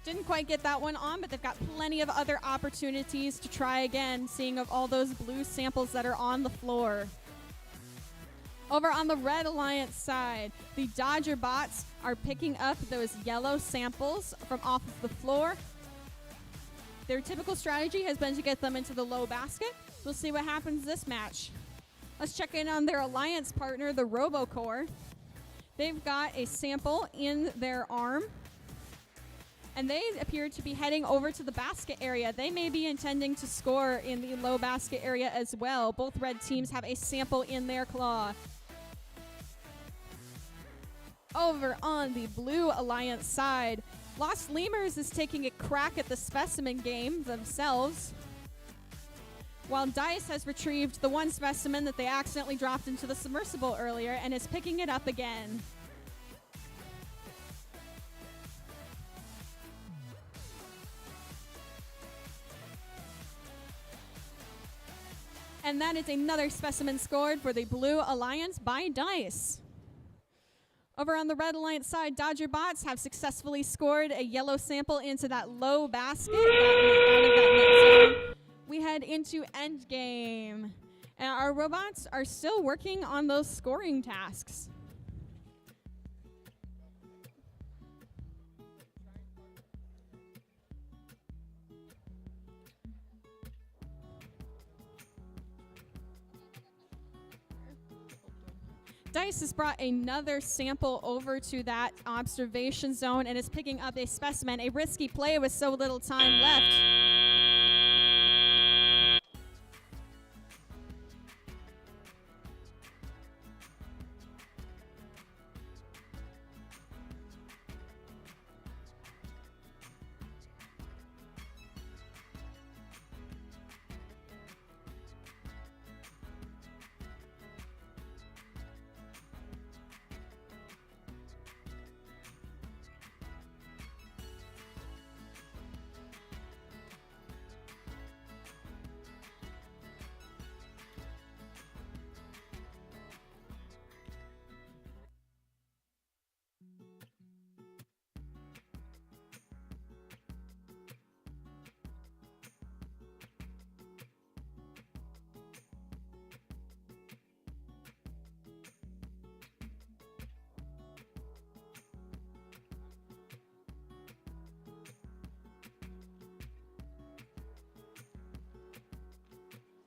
Didn't quite get that one on, but they've got plenty of other opportunities to try again, seeing of all those blue samples that are on the floor. Over on the Red Alliance side, the Dodger Bots are picking up those yellow samples from off of the floor. Their typical strategy has been to get them into the low basket. We'll see what happens this match. Let's check in on their alliance partner, the RoboCore. They've got a sample in their arm, and they appear to be heading over to the basket area. They may be intending to score in the low basket area as well. Both red teams have a sample in their claw. Over on the Blue Alliance side, Lost Lemurs is taking a crack at the specimen game themselves. while Dice has retrieved the one specimen that they accidentally dropped into the submersible earlier and is picking it up again. And that is another specimen scored for the Blue Alliance by Dice. Over on the Red Alliance side, Dodger Bots have successfully scored a yellow sample into that low basket. Out of that net zone. We head into endgame. And our robots are still working on those scoring tasks. Dice has brought another sample over to that observation zone and is picking up a specimen. A risky play with so little time left.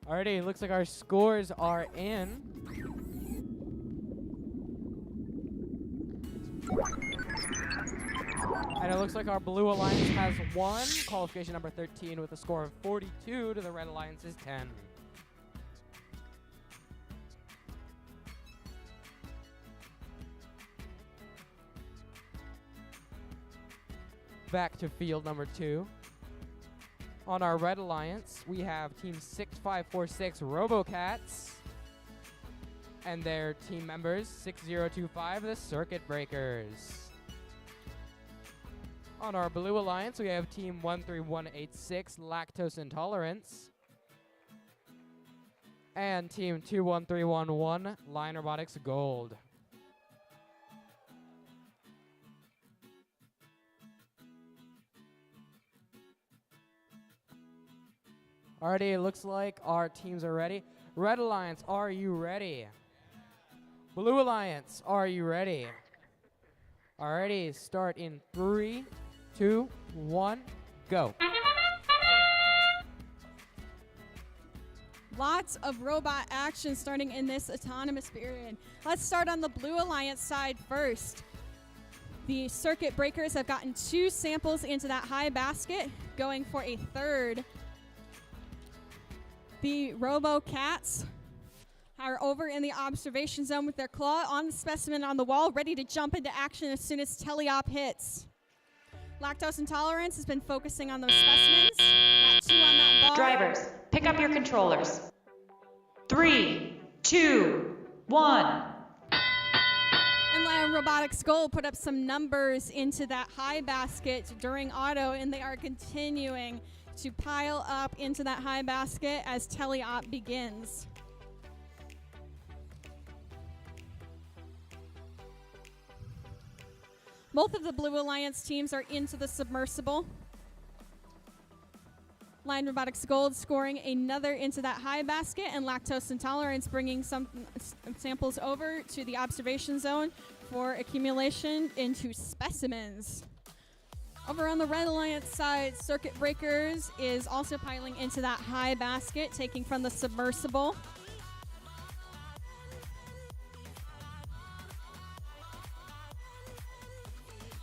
Alrighty, looks like our scores are in. And it looks like our Blue Alliance has won qualification number 13 with a score of 42 to the Red Alliance's 10. Back to field number 2. On our Red Alliance, we have Team 6546 RoboCats and their team members 6025 the Circuit Breakers. On our Blue Alliance, we have Team 13186 Lactose Intolerance and Team 21311 Line Robotics Gold. Alrighty, it looks like our teams are ready. Red Alliance, are you ready? Blue Alliance, are you ready? Alrighty, start in 3, 2, 1, go. Lots of robot action starting in this autonomous period. Let's start on the Blue Alliance side first. The Circuit Breakers have gotten 2 samples into that high basket, going for a third. The RoboCats are over in the observation zone with their claw on the specimen on the wall, ready to jump into action as soon as teleop hits. Lactose Intolerance has been focusing on those specimens. Got 2 on that bar. Drivers, pick up your controllers. 3, 2, 1. And Lion Robotics Gold put up some numbers into that high basket during auto, and they are continuing to pile up into that high basket as teleop begins. Both of the Blue Alliance teams are into the submersible. Lion Robotics Gold scoring another into that high basket, and Lactose Intolerance bringing some samples over to the observation zone for accumulation into specimens. Over on the Red Alliance side, Circuit Breakers is also piling into that high basket, taking from the submersible.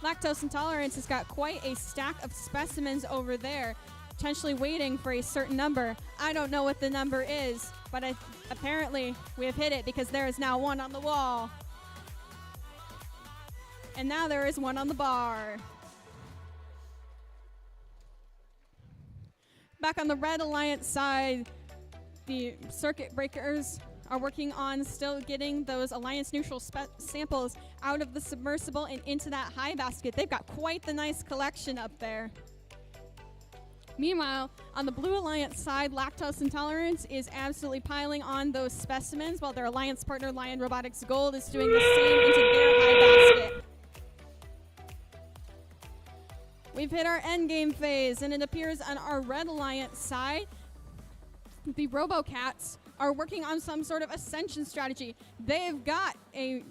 Lactose Intolerance has got quite a stack of specimens over there, potentially waiting for a certain number. I don't know what the number is, but apparently we have hit it because there is now one on the wall. And now there is one on the bar. Back on the Red Alliance side, The circuit breakers are working on still getting those alliance neutral samples out of the submersible and into that high basket. They've got quite the nice collection up there. Meanwhile, on the Blue Alliance side, Lactose Intolerance is absolutely piling on those specimens while their alliance partner Lion Robotics Gold is doing the same into their high basket. We've hit our endgame phase, and it appears on our Red Alliance side, the RoboCats are working on some sort of ascension strategy. They've got a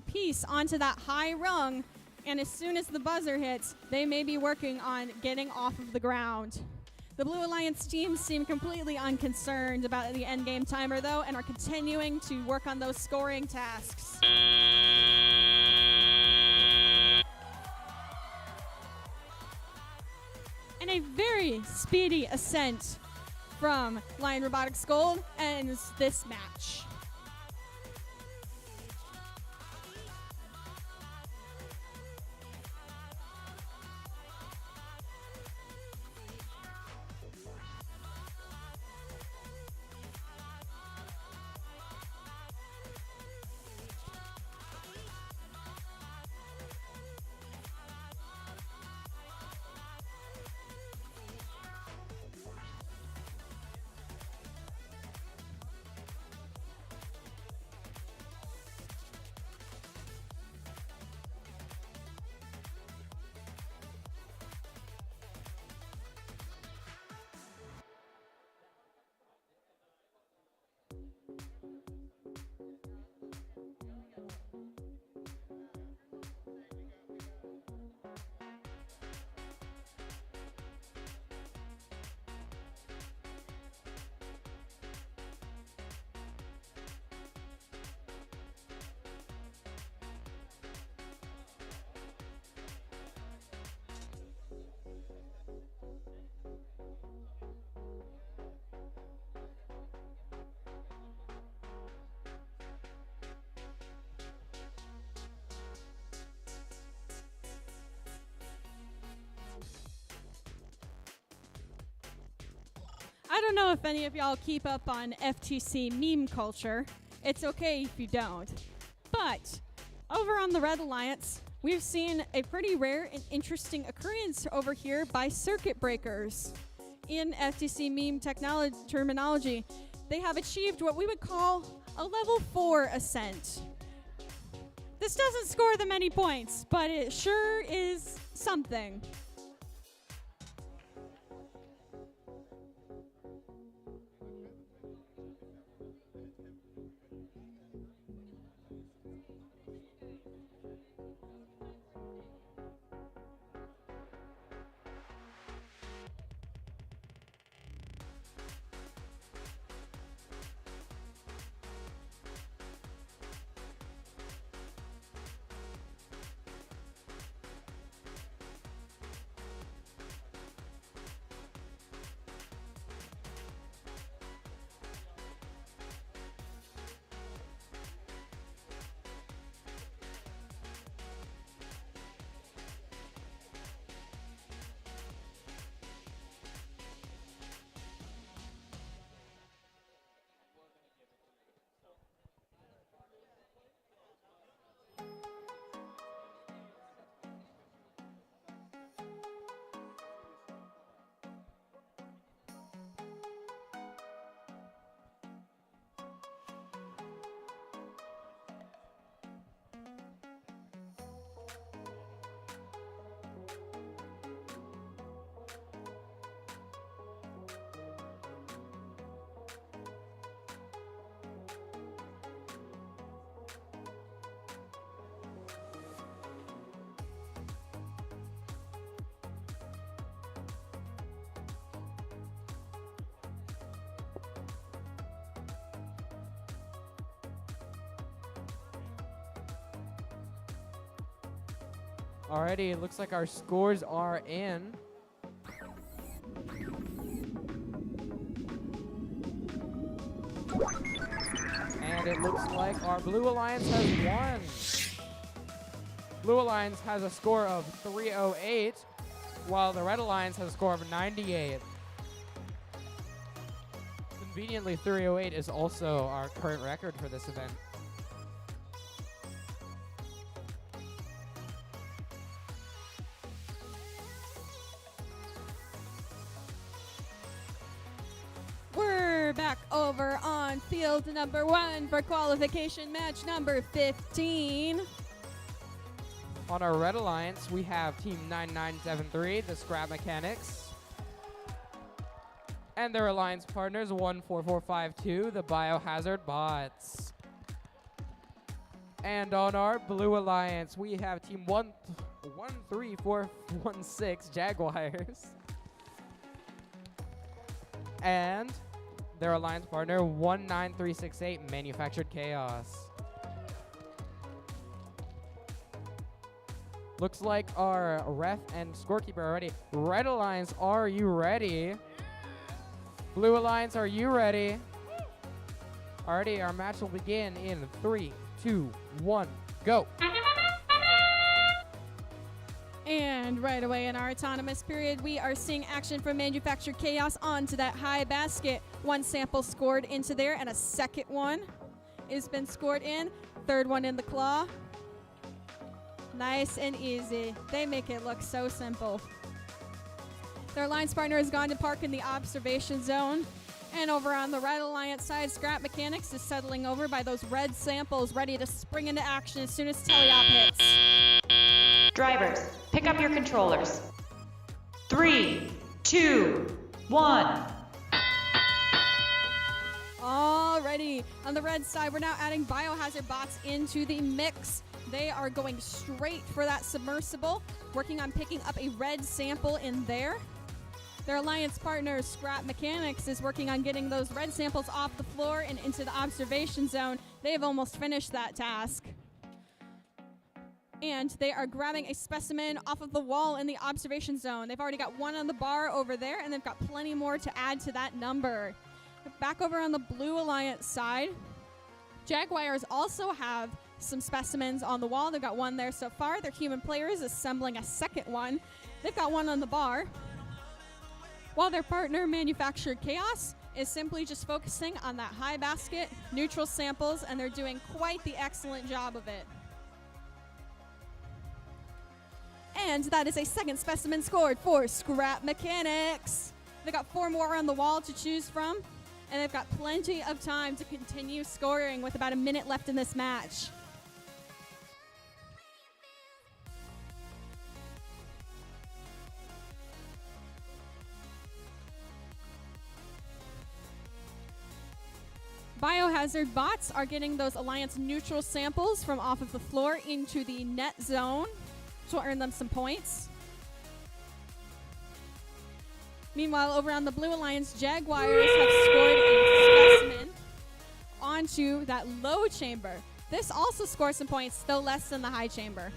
piece onto that high rung, and as soon as the buzzer hits, they may be working on getting off of the ground. The Blue Alliance teams seem completely unconcerned about the endgame timer, though, and are continuing to work on those scoring tasks. And a very speedy ascent from Lion Robotics Gold ends this match. I don't know if any of y'all keep up on FTC meme culture. It's okay if you don't. But over on the Red Alliance, we've seen a pretty rare and interesting occurrence over here by circuit breakers. In FTC meme terminology, they have achieved what we would call a level 4 ascent. This doesn't score them any points, but it sure is something. Alrighty, it looks like our scores are in. And it looks like our Blue Alliance has won. Blue Alliance has a score of 308, while the Red Alliance has a score of 98. Couldn't Conveniently, 308 is also our current record for this event. We're back over on field number 1 for qualification match number 15. On our Red Alliance, we have Team 9973, the Scrap Mechanics. And their alliance partners, 14452, the Biohazard Bots. And on our Blue Alliance, we have Team 13416, Jaguars. And their alliance partner, 19368, Manufactured Chaos. Looks like our ref and scorekeeper are ready. Red Alliance, are you ready? Blue Alliance, are you ready? Alrighty, our match will begin in 3, 2, 1, go. And right away in our autonomous period, we are seeing action from Manufactured Chaos onto that high basket. One sample scored into there, and a second one has been scored in. Third one in the claw. Nice and easy. They make it look so simple. Their alliance partner has gone to park in the observation zone. And over on the Red Alliance side, Scrap Mechanics is settling over by those red samples, ready to spring into action as soon as teleop hits. Drivers, pick up your controllers. 3, 2, 1. Alrighty, on the red side, we're now adding Biohazard Bots into the mix. They are going straight for that submersible, working on picking up a red sample in there. Their alliance partner, Scrap Mechanics, is working on getting those red samples off the floor and into the observation zone. They have almost finished that task. And they are grabbing a specimen off of the wall in the observation zone. They've already got one on the bar over there, and they've got plenty more to add to that number. Back over on the Blue Alliance side, Jaguars also have some specimens on the wall. They've got one there so far. Their human player is assembling a second one. They've got one on the bar. While their partner, Manufactured Chaos, is simply just focusing on that high basket, neutral samples, and they're doing quite the excellent job of it. And that is a second specimen scored for Scrap Mechanics. They got 4 more on the wall to choose from, and they've got plenty of time to continue scoring with about a minute left in this match. Biohazard Bots are getting those Alliance neutral samples from off of the floor into the net zone, which will earn them some points. Meanwhile, over on the Blue Alliance, Jaguars have scored a specimen onto that low chamber. This also scores some points, though less than the high chamber.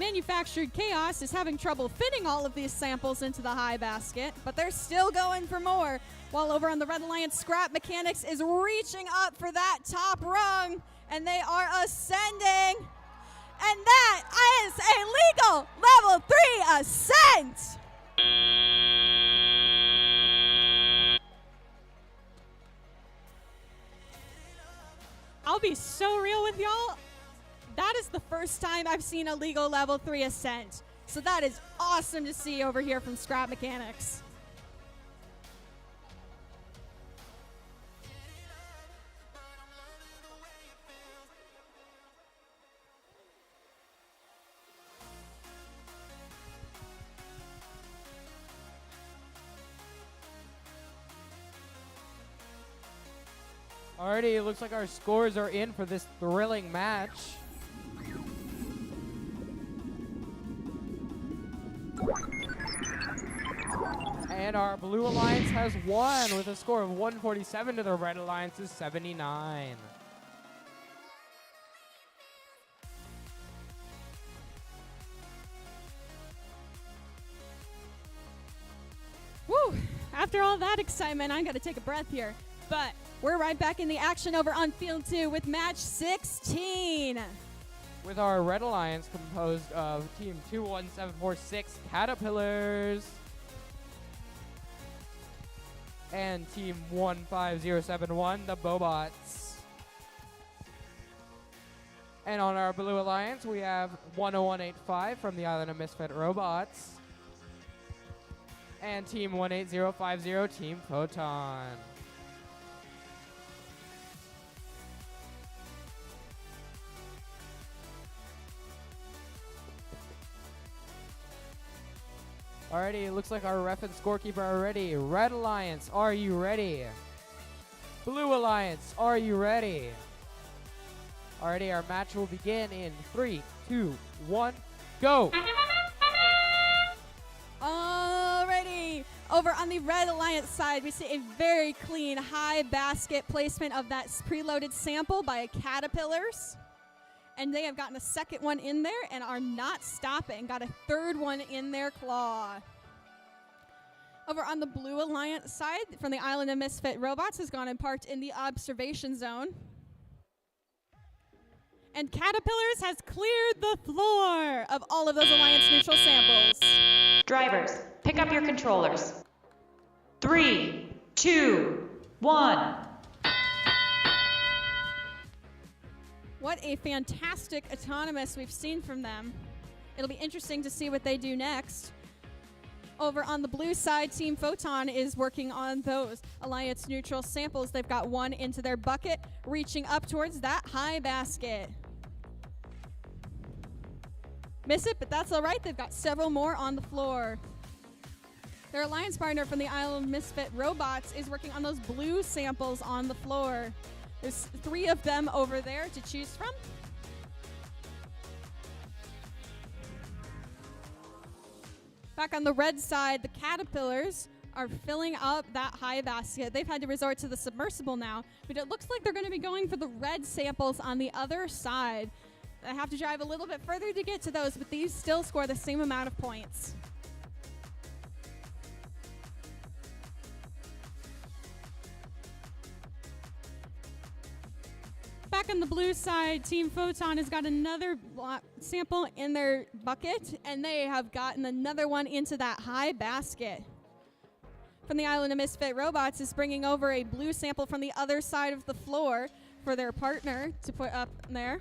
Manufactured Chaos is having trouble fitting all of these samples into the high basket, but they're still going for more. While over on the Red Alliance, Scrap Mechanics is reaching up for that top rung, and they are ascending. And that is a legal level 3 ascent. I'll be so real with y'all. That is the first time I've seen a legal level 3 ascent. So that is awesome to see over here from Scrap Mechanics. Alrighty, it looks like our scores are in for this thrilling match. And our Blue Alliance has won with a score of 147 to the Red Alliance's 79. Woo! After all that excitement, I'm going to take a breath here. But we're right back in the action over on Field 2 with match 16. With our Red Alliance composed of Team 21746 Caterpillars And team 15071, the Bobots. And on our blue alliance, we have 10185 from the Island of Misfit Robots. And team 18050, Team Photon. Alrighty, it looks like our ref and scorekeeper are ready. Red Alliance, are you ready? Blue Alliance, are you ready? Alrighty, our match will begin in 3, 2, 1, go! Alrighty, over on the Red Alliance side, we see a very clean high basket placement of that preloaded sample by Caterpillars. And they have gotten a second one in there and are not stopping. Got a third one in their claw. Over on the Blue Alliance side, from the Island of Misfit Robots, has gone and parked in the observation zone. And Caterpillars has cleared the floor of all of those Alliance neutral samples. Drivers, pick up your controllers. 3, 2, 1. What a fantastic autonomous we've seen from them. It'll be interesting to see what they do next. Over on the blue side, Team Photon is working on those Alliance neutral samples. They've got one into their bucket, reaching up towards that high basket. Miss it, but that's all right. They've got several more on the floor. Their alliance partner from the Island Misfit Robots is working on those blue samples on the floor. There's 3 of them over there to choose from. Back on the red side, the Caterpillars are filling up that high basket. They've had to resort to the submersible now, but it looks like they're going to be going for the red samples on the other side. I have to drive a little bit further to get to those, but these still score the same amount of points. Back on the blue side, Team Photon has got another sample in their bucket, and they have gotten another one into that high basket. From the Island of Misfit Robots is bringing over a blue sample from the other side of the floor for their partner to put up there.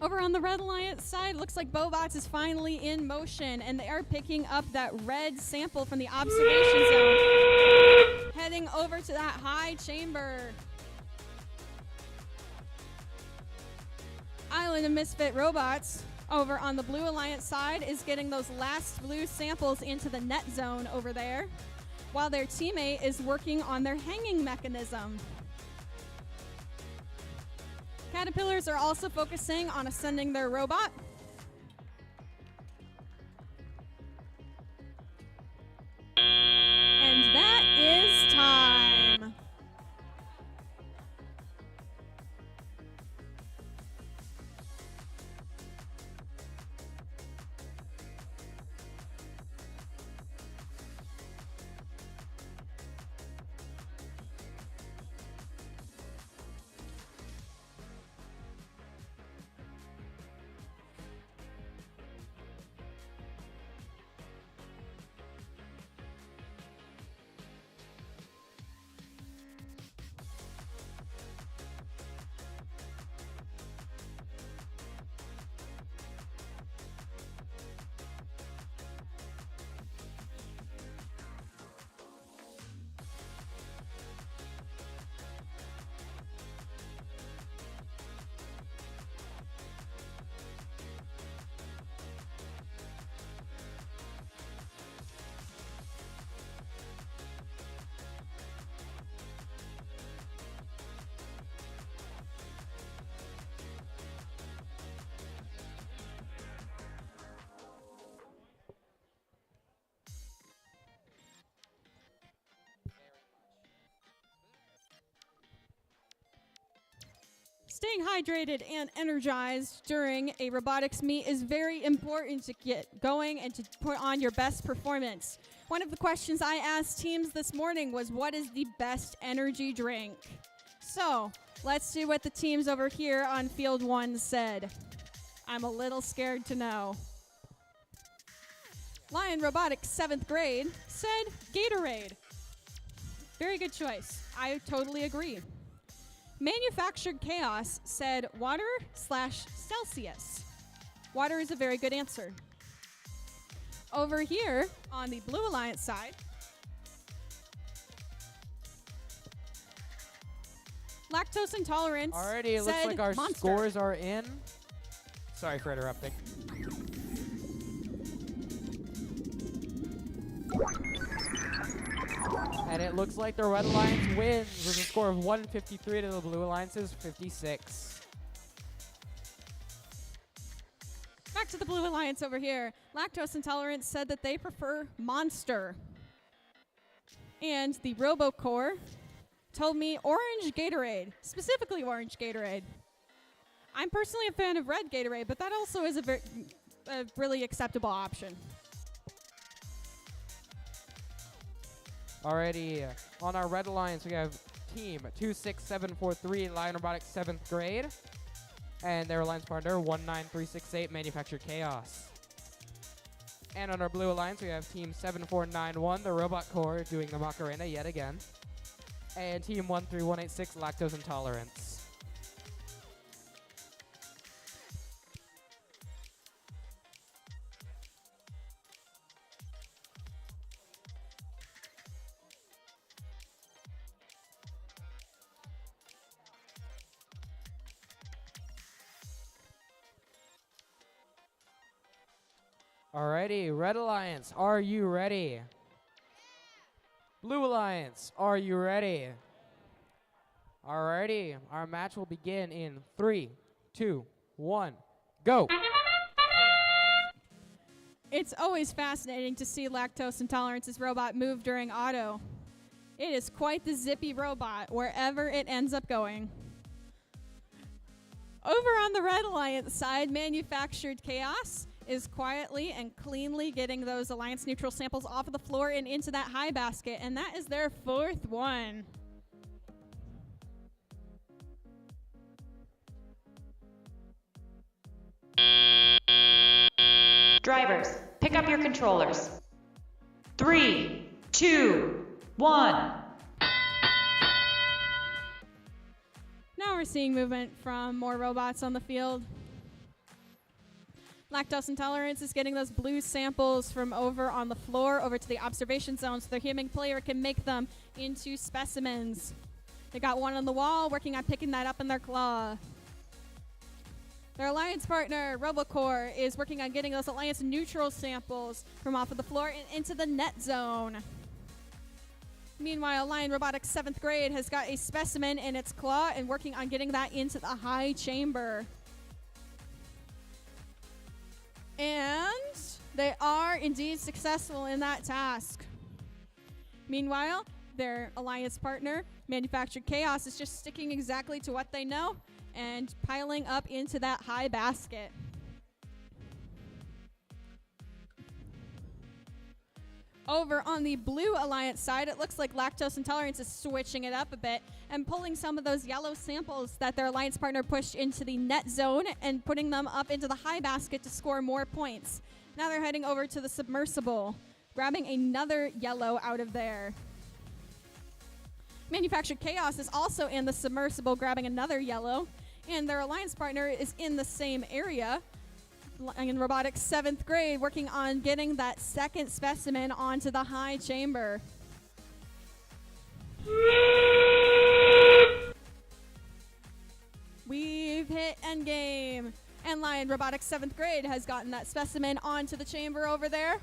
Over on the Red Alliance side, looks like Bobots is finally in motion, and they are picking up that red sample from the observation zone, heading over to that high chamber. Island of Misfit Robots, over on the Blue Alliance side, is getting those last blue samples into the net zone over there, while their teammate is working on their hanging mechanism. Caterpillars are also focusing on ascending their robot. And that is time. Staying hydrated and energized during a robotics meet is very important to get going and to put on your best performance. One of the questions I asked teams this morning was, what is the best energy drink? So let's see what the teams over here on Field 1 said. I'm a little scared to know. Lion Robotics 7th grade said Gatorade. Very good choice. I totally agree. Manufactured Chaos said water/Celsius. Water is a very good answer. Over here on the Blue Alliance side, Lactose Intolerance Already, it looks said like our Monster. scores are in. Sorry for interrupting. And it looks like the Red Alliance wins with a score of 153 to the Blue Alliance's 56. Back to the Blue Alliance over here. Lactose Intolerance said that they prefer Monster. And the RoboCore told me Orange Gatorade, specifically Orange Gatorade. I'm personally a fan of Red Gatorade, but that also is a really acceptable option. Alrighty, on our Red Alliance, we have Team 26743, Lion Robotics 7th grade, and their alliance partner 19368, Manufactured Chaos. And on our Blue Alliance, we have Team 7491, the Robot Core, doing the Macarena yet again, and Team 13186, Lactose Intolerance. Alrighty, Red Alliance, are you ready? Blue Alliance, are you ready? Alrighty, our match will begin in 3, 2, 1, go! It's always fascinating to see Lactose Intolerance's robot move during auto. It is quite the zippy robot wherever it ends up going. Over on the Red Alliance side, Manufactured Chaos is quietly and cleanly getting those Alliance neutral samples off of the floor and into that high basket, and that is their 4th one. Drivers, pick up your controllers. 3, 2, 1. Now we're seeing movement from more robots on the field. Lactose Intolerance is getting those blue samples from over on the floor over to the observation zone so their human player can make them into specimens. They got one on the wall working on picking that up in their claw. Their alliance partner, RoboCore, is working on getting those alliance neutral samples from off of the floor and into the net zone. Meanwhile, Lion Robotics 7th grade has got a specimen in its claw and working on getting that into the high chamber. And they are indeed successful in that task. Meanwhile, their alliance partner, Manufactured Chaos, is just sticking exactly to what they know and piling up into that high basket. Over on the Blue Alliance side, it looks like Lactose Intolerance is switching it up a bit and pulling some of those yellow samples that their alliance partner pushed into the net zone and putting them up into the high basket to score more points. Now they're heading over to the submersible, grabbing another yellow out of there. Manufactured Chaos is also in the submersible, grabbing another yellow, and their alliance partner is in the same area. In Robotics 7th grade, working on getting that second specimen onto the high chamber. We've hit endgame, and Lion Robotics 7th grade has gotten that specimen onto the chamber over there.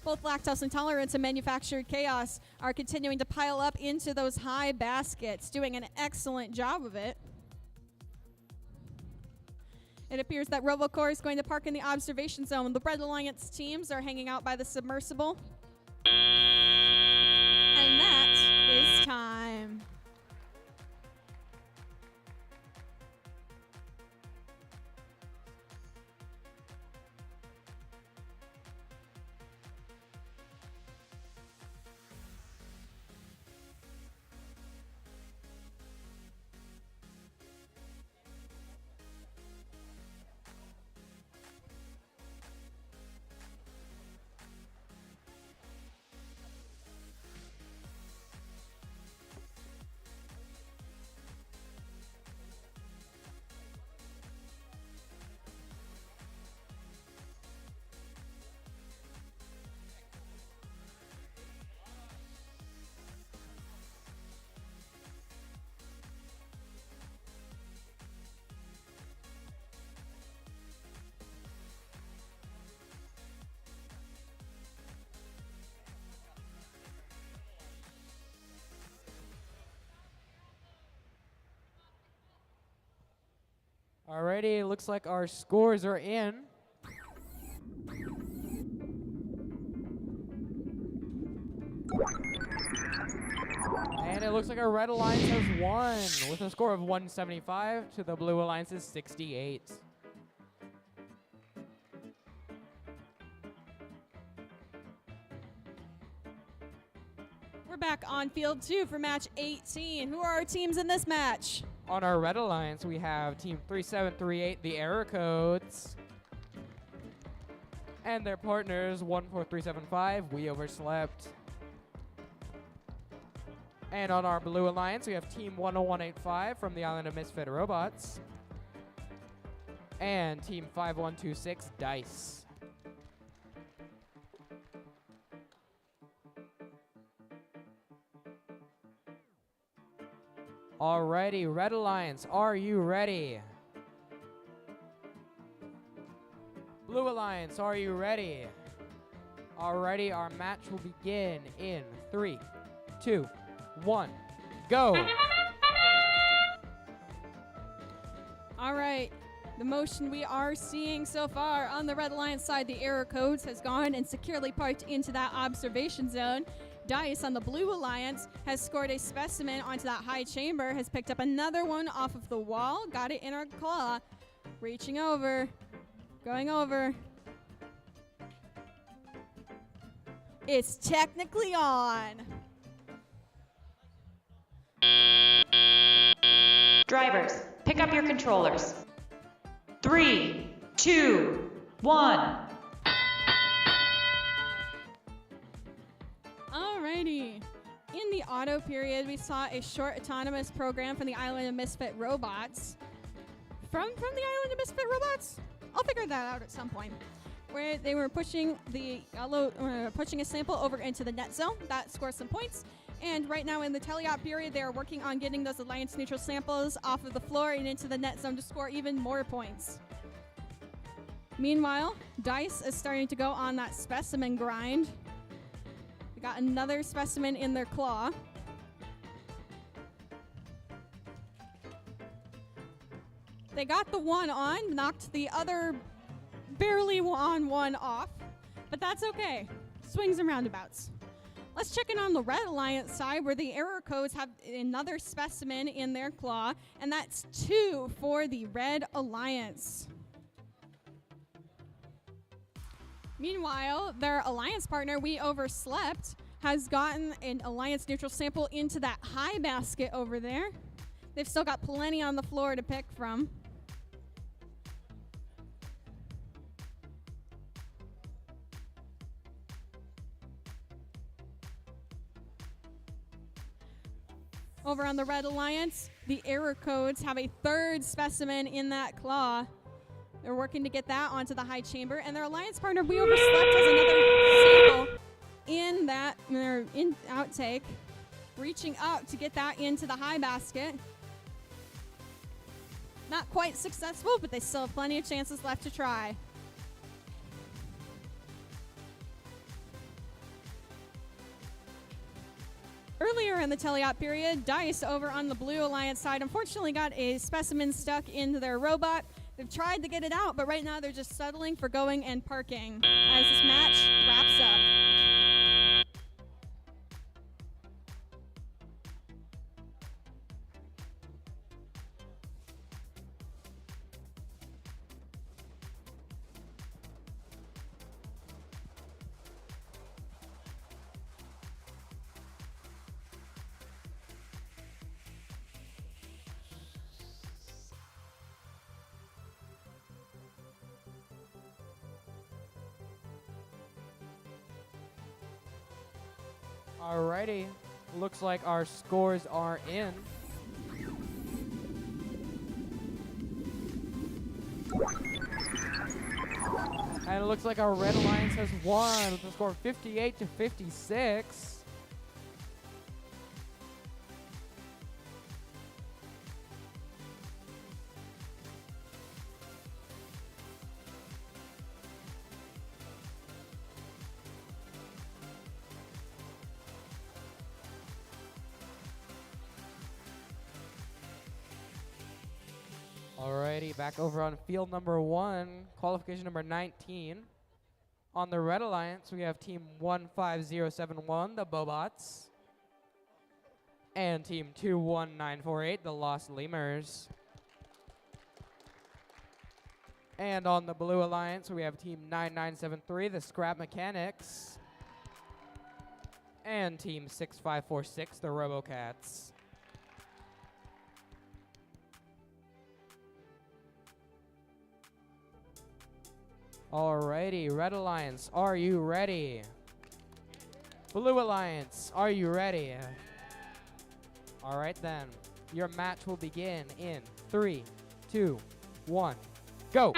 Both Lactose Intolerance and Manufactured Chaos are continuing to pile up into those high baskets, doing an excellent job of it. It appears that RoboCore is going to park in the observation zone. The Red Alliance teams are hanging out by the submersible. And that is time. Alrighty, looks like our scores are in. And it looks like our Red Alliance has won with a score of 175 to the Blue Alliance's 68. We're back on field 2 for match 18. Who are our teams in this match? On our Red Alliance, we have Team 3738, the Error Codes, and their partners 14375, We Overslept. And on our Blue Alliance, we have Team 10185 from the Island of Misfit Robots, and Team 5126, Dice. Alrighty, Red Alliance, are you ready? Blue Alliance, are you ready? Alrighty, our match will begin in 3, 2, 1, go! All right. The motion we are seeing so far on the Red Alliance side, the Error Codes has gone and securely parked into that observation zone. Dice on the Blue Alliance has scored a specimen onto that high chamber, has picked up another one off of the wall, got it in her claw, reaching over, going over. It's technically on. Drivers, pick up your controllers. 3, 2, 1. Alrighty. In the auto period, we saw a short autonomous program from the Island of Misfit Robots. From the Island of Misfit Robots? I'll figure that out at some point. Where they were pushing pushing a sample over into the net zone. That scores some points. And right now in the teleop period, they are working on getting those alliance neutral samples off of the floor and into the net zone to score even more points. Meanwhile, Dice is starting to go on that specimen grind. We got another specimen in their claw. They got the one on, knocked the other barely on one off, but that's okay. Swings and roundabouts. Let's check in on the Red Alliance side where the Error Codes have another specimen in their claw, and that's 2 for the Red Alliance. Meanwhile, their alliance partner, We Overslept, has gotten an alliance neutral sample into that high basket over there. They've still got plenty on the floor to pick from. Over on the Red Alliance, the Error Codes have a third specimen in that claw. They're working to get that onto the high chamber, and their alliance partner, We Overslept, has another sample in that in outtake, reaching up to get that into the high basket. Not quite successful, but they still have plenty of chances left to try. Earlier in the teleop period, Dice over on the Blue Alliance side unfortunately got a specimen stuck into their robot. They've tried to get it out, but right now they're just settling for going and parking as this match wraps up. Alrighty, looks like our scores are in. And it looks like our Red Alliance has won with a score of 58 to 56. Alrighty. Alrighty, back over on field number 1, qualification number 19. On the Red Alliance, we have team 15071, the Bobots, and team 21948, the Lost Lemurs. And on the Blue Alliance, we have team 9973, the Scrap Mechanics, and team 6546, the Robocats. Alrighty, Red Alliance, are you ready? Blue Alliance, are you ready? Alright then, your match will begin in 3, 2, 1, go!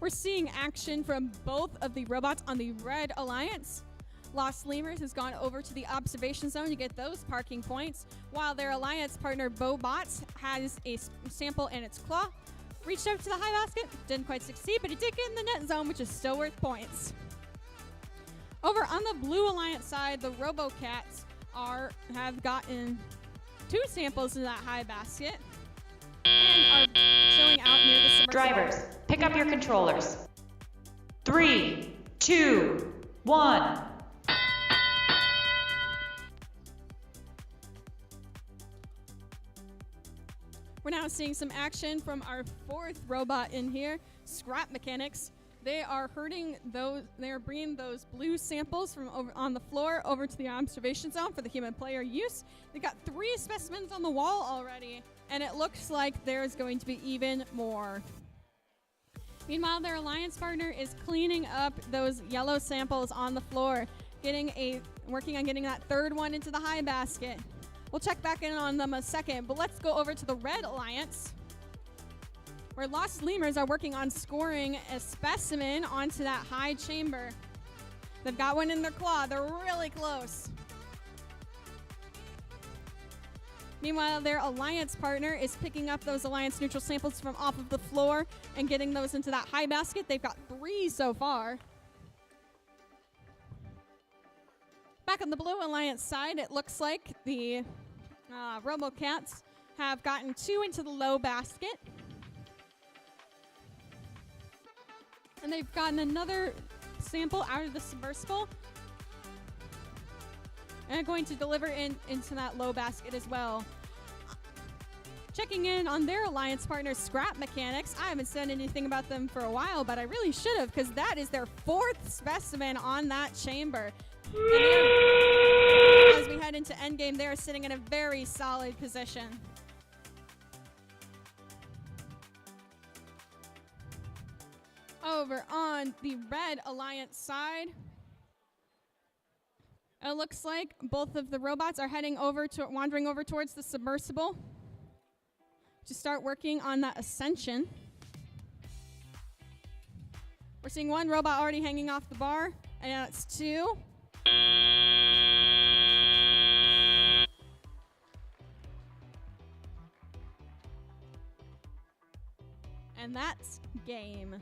We're seeing action from both of the robots on the Red Alliance. Lost Lemurs has gone over to the observation zone to get those parking points, while their alliance partner Bobots has a sample in its claw. Reached up to the high basket, didn't quite succeed, but it did get in the net zone, which is still worth points. Over on the Blue Alliance side, the Robocats have gotten 2 samples in that high basket and are chilling out near the submersible. Drivers, pick up your controllers. 3, 2, 1. We're now seeing some action from our 4th robot in here, Scrap Mechanics. They are bringing those blue samples from over on the floor over to the observation zone for the human player use. They've got 3 specimens on the wall already, and it looks like there's going to be even more. Meanwhile, their alliance partner is cleaning up those yellow samples on the floor, working on getting that 3rd one into the high basket. We'll check back in on them a second, but let's go over to the Red Alliance, where Lost Lemurs are working on scoring a specimen onto that high chamber. They've got one in their claw. They're really close. Meanwhile, their alliance partner is picking up those alliance neutral samples from off of the floor and getting those into that high basket. They've got 3 so far. Back on the Blue Alliance side, it looks like the Robocats have gotten 2 into the low basket. And they've gotten another sample out of the submersible. And are going to deliver into that low basket as well. Checking in on their alliance partner, Scrap Mechanics. I haven't said anything about them for a while, but I really should have, because that is their 4th specimen on that chamber. And as we head into endgame, they're sitting in a very solid position. Over on the Red Alliance side, it looks like both of the robots are wandering over towards the submersible to start working on that ascension. We're seeing 1 robot already hanging off the bar, and now it's 2. And that's game.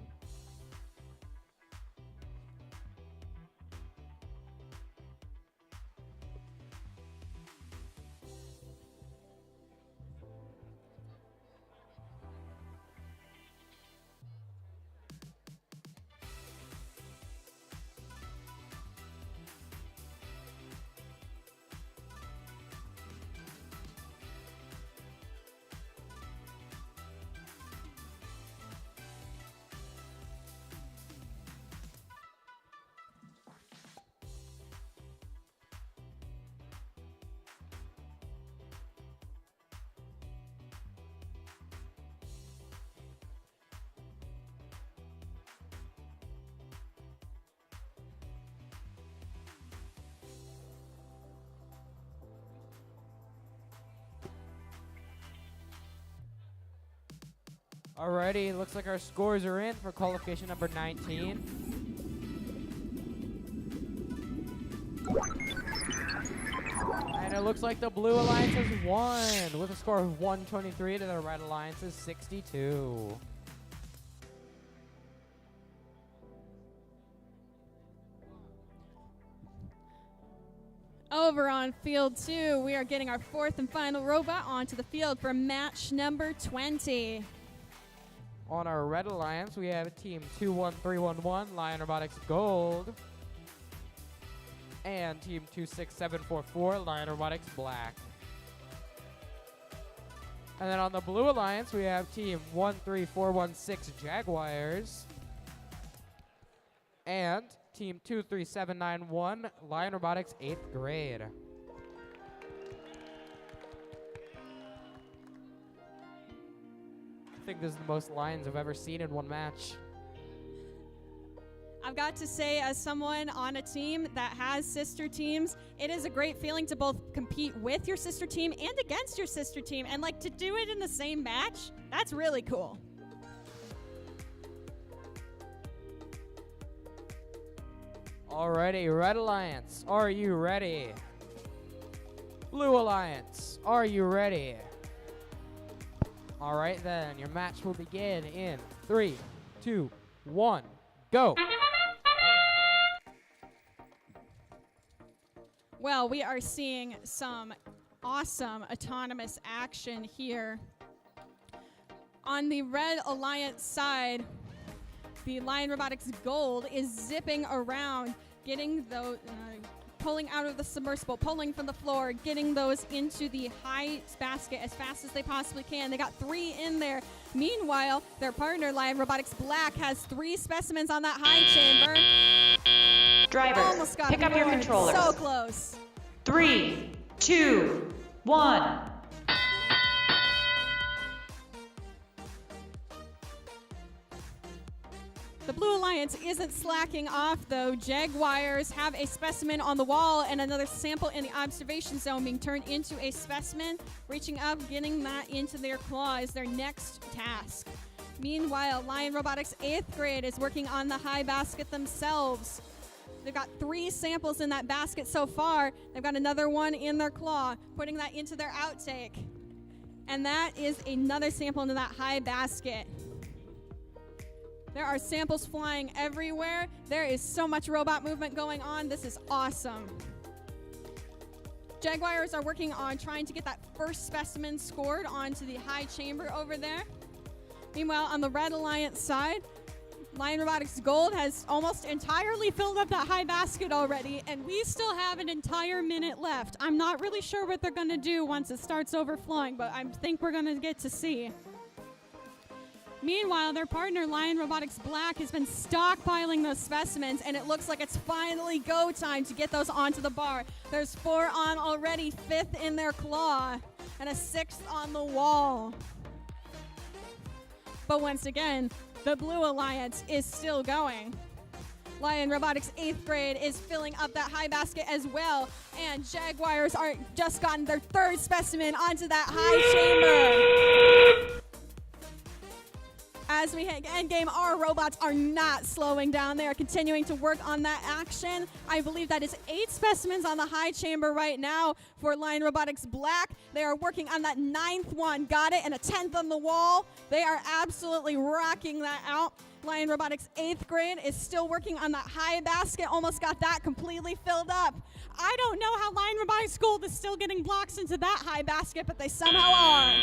Alrighty, looks like our scores are in for qualification number 19. And it looks like the Blue Alliance has won with a score of 123 to the Red Alliance's 62. Over on field 2, we are getting our fourth and final robot onto the field for match number 20. On our Red Alliance, we have Team 21311, Lion Robotics Gold. And Team 26744, Lion Robotics Black. And then on the Blue Alliance, we have Team 13416, Jaguars. And Team 23791, Lion Robotics 8th grade. I think this is the most Lions I've ever seen in one match. I've got to say, as someone on a team that has sister teams, it is a great feeling to both compete with your sister team and against your sister team. And like to do it in the same match, that's really cool. Alrighty, Red Alliance, are you ready? Blue Alliance, are you ready? Alright then, your match will begin in 3, 2, 1, go! Well, we are seeing some awesome autonomous action here. On the Red Alliance side, the Lion Robotics Gold is zipping around, getting those, pulling out of the submersible, pulling from the floor, getting those into the high basket as fast as they possibly can. They got 3 in there. Meanwhile, their partner, Lion Robotics Black, has 3 specimens on that high chamber. Drivers, Almost got pick up your ignored. controllers. So close. 3, 2, 1. The Blue Alliance isn't slacking off, though. Jaguars have a specimen on the wall and another sample in the observation zone being turned into a specimen. Reaching up, getting that into their claw is their next task. Meanwhile, Lion Robotics 8th grade is working on the high basket themselves. They've got 3 samples in that basket so far. They've got another one in their claw, putting that into their outtake. And that is another sample into that high basket. There are samples flying everywhere. There is so much robot movement going on. This is awesome. Jaguars are working on trying to get that first specimen scored onto the high chamber over there. Meanwhile, on the Red Alliance side, Lion Robotics Gold has almost entirely filled up that high basket already, and we still have an entire minute left. I'm not really sure what they're going to do once it starts overflowing, but I think we're going to get to see. Meanwhile, their partner, Lion Robotics Black, has been stockpiling those specimens, and it looks like it's finally go time to get those onto the bar. There's 4 on already, 5th in their claw, and a 6th on the wall. But once again, the Blue Alliance is still going. Lion Robotics 8th grade is filling up that high basket as well, and Jaguars are just gotten their 3rd specimen onto that high chamber. As we hit endgame, our robots are not slowing down. They are continuing to work on that action. I believe that is 8 specimens on the high chamber right now for Lion Robotics Black. They are working on that 9th one. Got it, and a 10th on the wall. They are absolutely rocking that out. Lion Robotics 8th grade is still working on that high basket. Almost got that completely filled up. I don't know how Lion Robotics Gold is still getting blocks into that high basket, but they somehow are.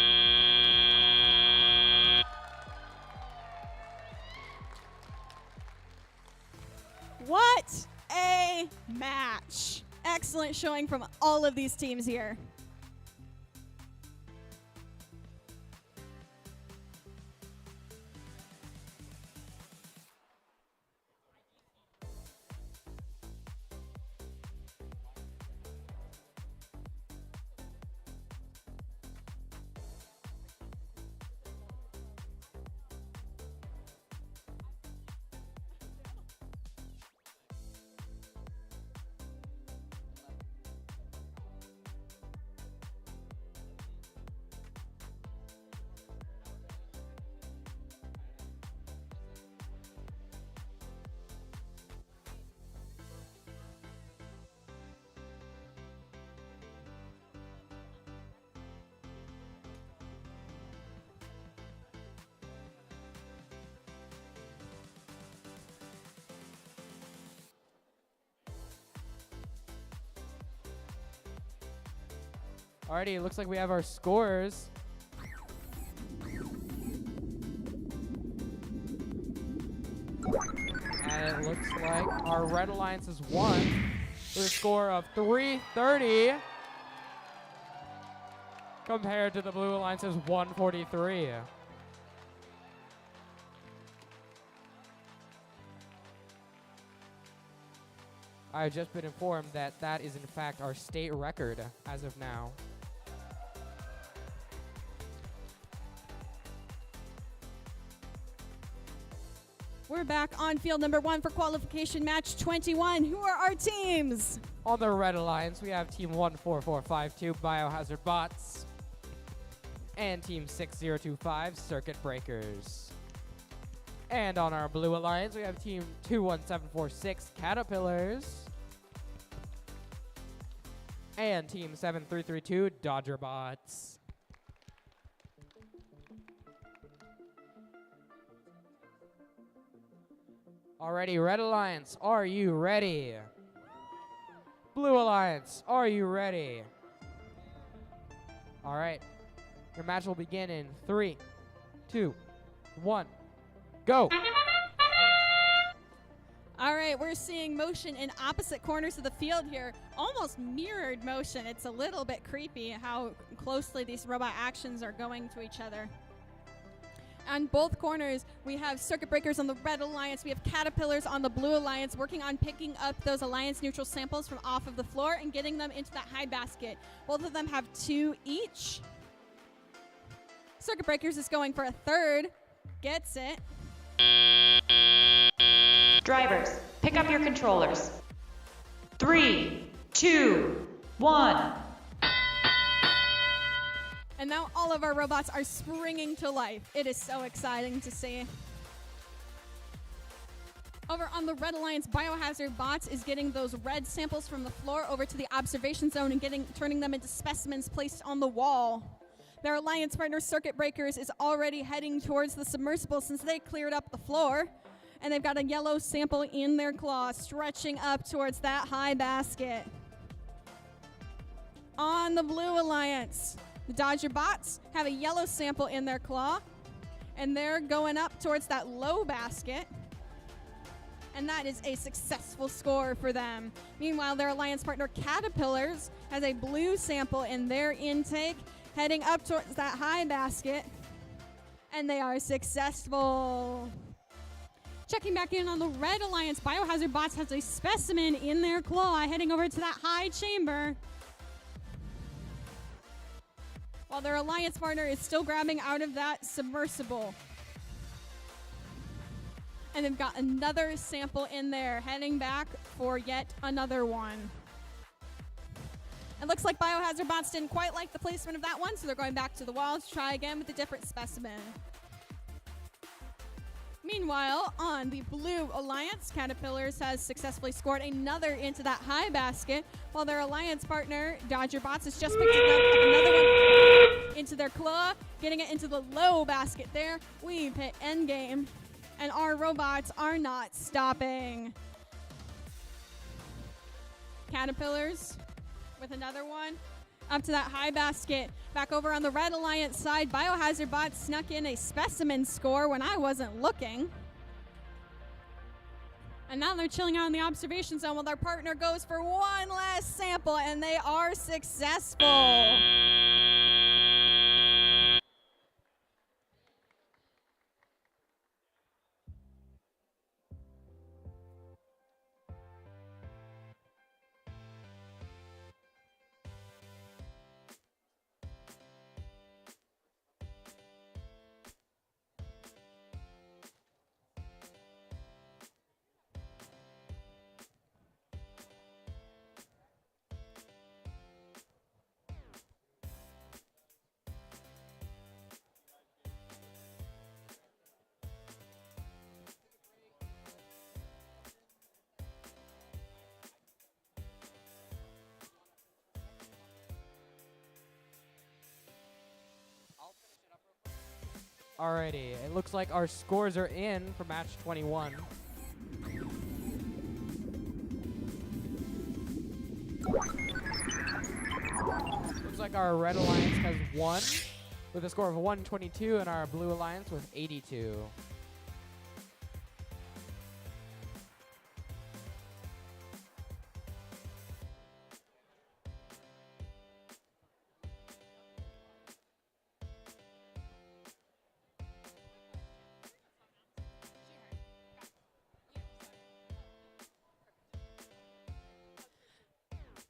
What a match. Excellent showing from all of these teams here. Alrighty, it looks like we have our scores. And it looks like our Red Alliance has won with a score of 330 compared to the Blue Alliance's 143. I've just been informed that that is in fact our state record as of now. We're back on field number 1 for qualification match 21. Who are our teams? On the Red Alliance, we have Team 14452 Biohazard Bots and Team 6025 Circuit Breakers. And on our Blue Alliance, we have Team 21746 Caterpillars and Team 7332 Dodger Bots. Alrighty, Red Alliance, are you ready? Blue Alliance, are you ready? Alright, your match will begin in 3, 2, 1, go! All right, we're seeing motion in opposite corners of the field here. Almost mirrored motion. It's a little bit creepy how closely these robot actions are going to each other. On both corners, we have Circuit Breakers on the Red Alliance. We have Caterpillars on the Blue Alliance working on picking up those Alliance neutral samples from off of the floor and getting them into that high basket. Both of them have 2 each. Circuit Breakers is going for a third. Gets it. Drivers, pick up your controllers. 3, 2, 1. And now all of our robots are springing to life. It is so exciting to see. Over on the Red Alliance, Biohazard Bots is getting those red samples from the floor over to the observation zone and turning them into specimens placed on the wall. Their Alliance partner, Circuit Breakers, is already heading towards the submersible since they cleared up the floor. And they've got a yellow sample in their claw, stretching up towards that high basket. On the Blue Alliance, the Dodger Bots have a yellow sample in their claw, and they're going up towards that low basket. And that is a successful score for them. Meanwhile, their Alliance partner, Caterpillars, has a blue sample in their intake, heading up towards that high basket, and they are successful. Checking back in on the Red Alliance, Biohazard Bots has a specimen in their claw, heading over to that high chamber. While their Alliance partner is still grabbing out of that submersible. And they've got another sample in there, heading back for yet another one. It looks like Biohazard Bots didn't quite like the placement of that one, so they're going back to the wall to try again with a different specimen. Meanwhile, on the Blue Alliance, Caterpillars has successfully scored another into that high basket, while their Alliance partner, Dodger Bots, has just picked up another one into their claw, getting it into the low basket there. We've hit endgame, and our robots are not stopping. Caterpillars with another one up to that high basket. Back over on the Red Alliance side, Biohazard Bots snuck in a specimen score when I wasn't looking. And now they're chilling out in the observation zone while their partner goes for one last sample, and they are successful. Alrighty, it looks like our scores are in for match 21. Looks like our Red Alliance has won with a score of 122 and our Blue Alliance with 82.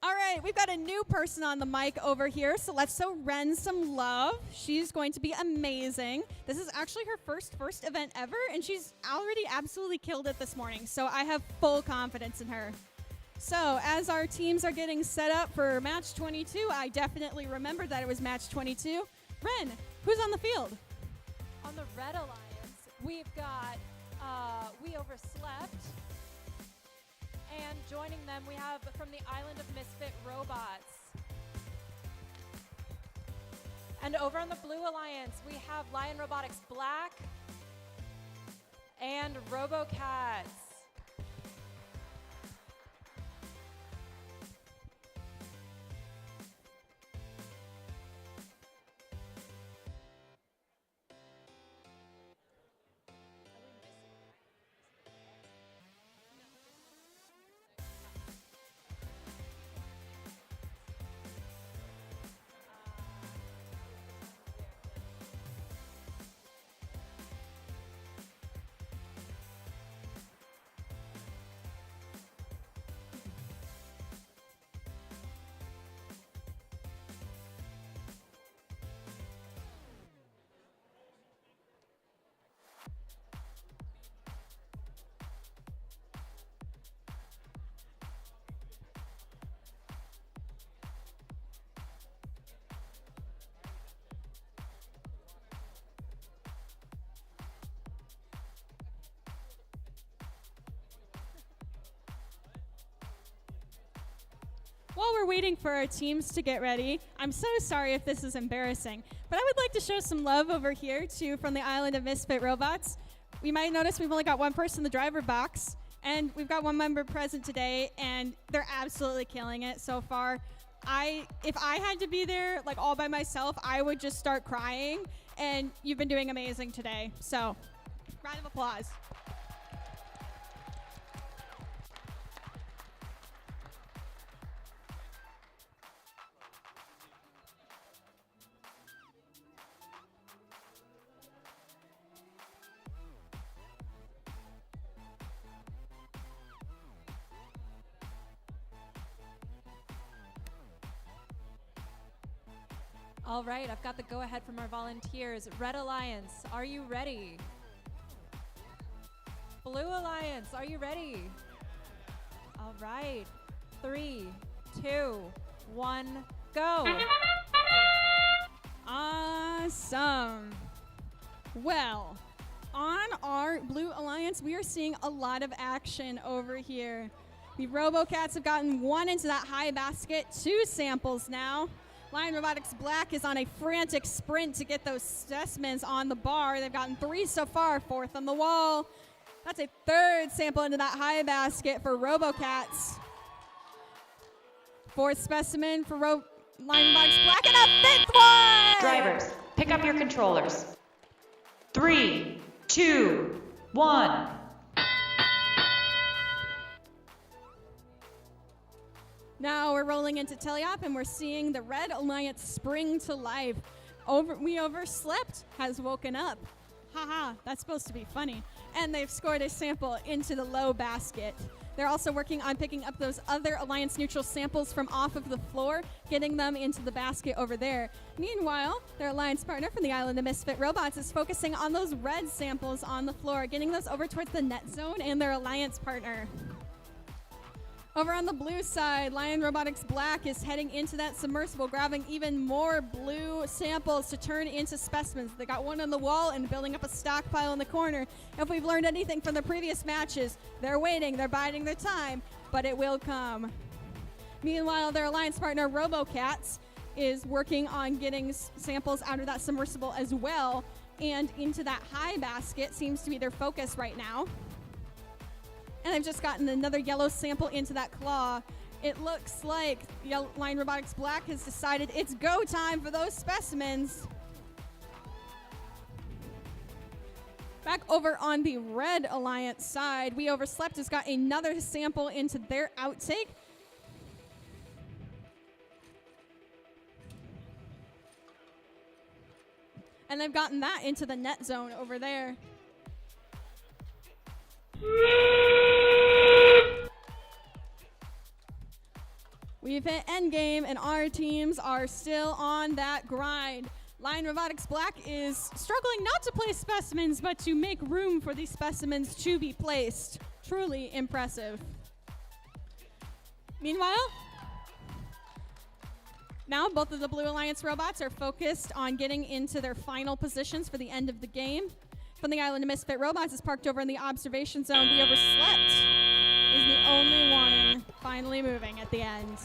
All right, we've got a new person on the mic over here, so let's show Ren some love. She's going to be amazing. This is actually her first event ever, and she's already absolutely killed it this morning, so I have full confidence in her. So as our teams are getting set up for match 22, I definitely remembered that it was match 22. Ren, who's on the field? On the Red Alliance, we've got We Overslept. And joining them, we have from the Island of Misfit Robots. And over on the Blue Alliance, we have Lion Robotics Black and RoboCats. While we're waiting for our teams to get ready, I'm so sorry if this is embarrassing, but I would like to show some love over here to from the Island of Misfit Robots. We might notice we've only got one person in the driver box, and we've got one member present today, and they're absolutely killing it so far. If I had to be there, like all by myself, I would just start crying, and you've been doing amazing today. So, round of applause. All right, I've got the go-ahead from our volunteers. Red Alliance, are you ready? Blue Alliance, are you ready? All right, 3, 2, 1, go. Awesome. Well, on our Blue Alliance, we are seeing a lot of action over here. The RoboCats have gotten one into that high basket, 2 samples now. Lion Robotics Black is on a frantic sprint to get those specimens on the bar. They've gotten 3 so far, 4th on the wall. That's a 3rd sample into that high basket for RoboCats. 4th specimen for Lion Robotics Black, and a 5th one! Drivers, pick up your controllers. 3, 2, 1. Now we're rolling into Teleop, and we're seeing the Red Alliance spring to life. We Overslept has woken up. Haha, that's supposed to be funny. And they've scored a sample into the low basket. They're also working on picking up those other Alliance neutral samples from off of the floor, getting them into the basket over there. Meanwhile, their Alliance partner from the Island of Misfit Robots is focusing on those red samples on the floor, getting those over towards the net zone and their Alliance partner. Over on the blue side, Lion Robotics Black is heading into that submersible, grabbing even more blue samples to turn into specimens. They got one on the wall and building up a stockpile in the corner. If we've learned anything from the previous matches, they're waiting, they're biding their time, but it will come. Meanwhile, their Alliance partner, RoboCats, is working on getting samples out of that submersible as well, and into that high basket seems to be their focus right now. And I've just gotten another yellow sample into that claw. It looks like Line Robotics Black has decided it's go time for those specimens. Back over on the Red Alliance side, We Overslept has got another sample into their outtake. And they've gotten that into the net zone over there. We've hit endgame, and our teams are still on that grind. Lion Robotics Black is struggling not to place specimens, but to make room for these specimens to be placed. Truly impressive. Meanwhile, now both of the Blue Alliance robots are focused on getting into their final positions for the end of the game. From the Island of Misfit Robots is parked over in the observation zone. We Overslept is the only one finally moving at the end.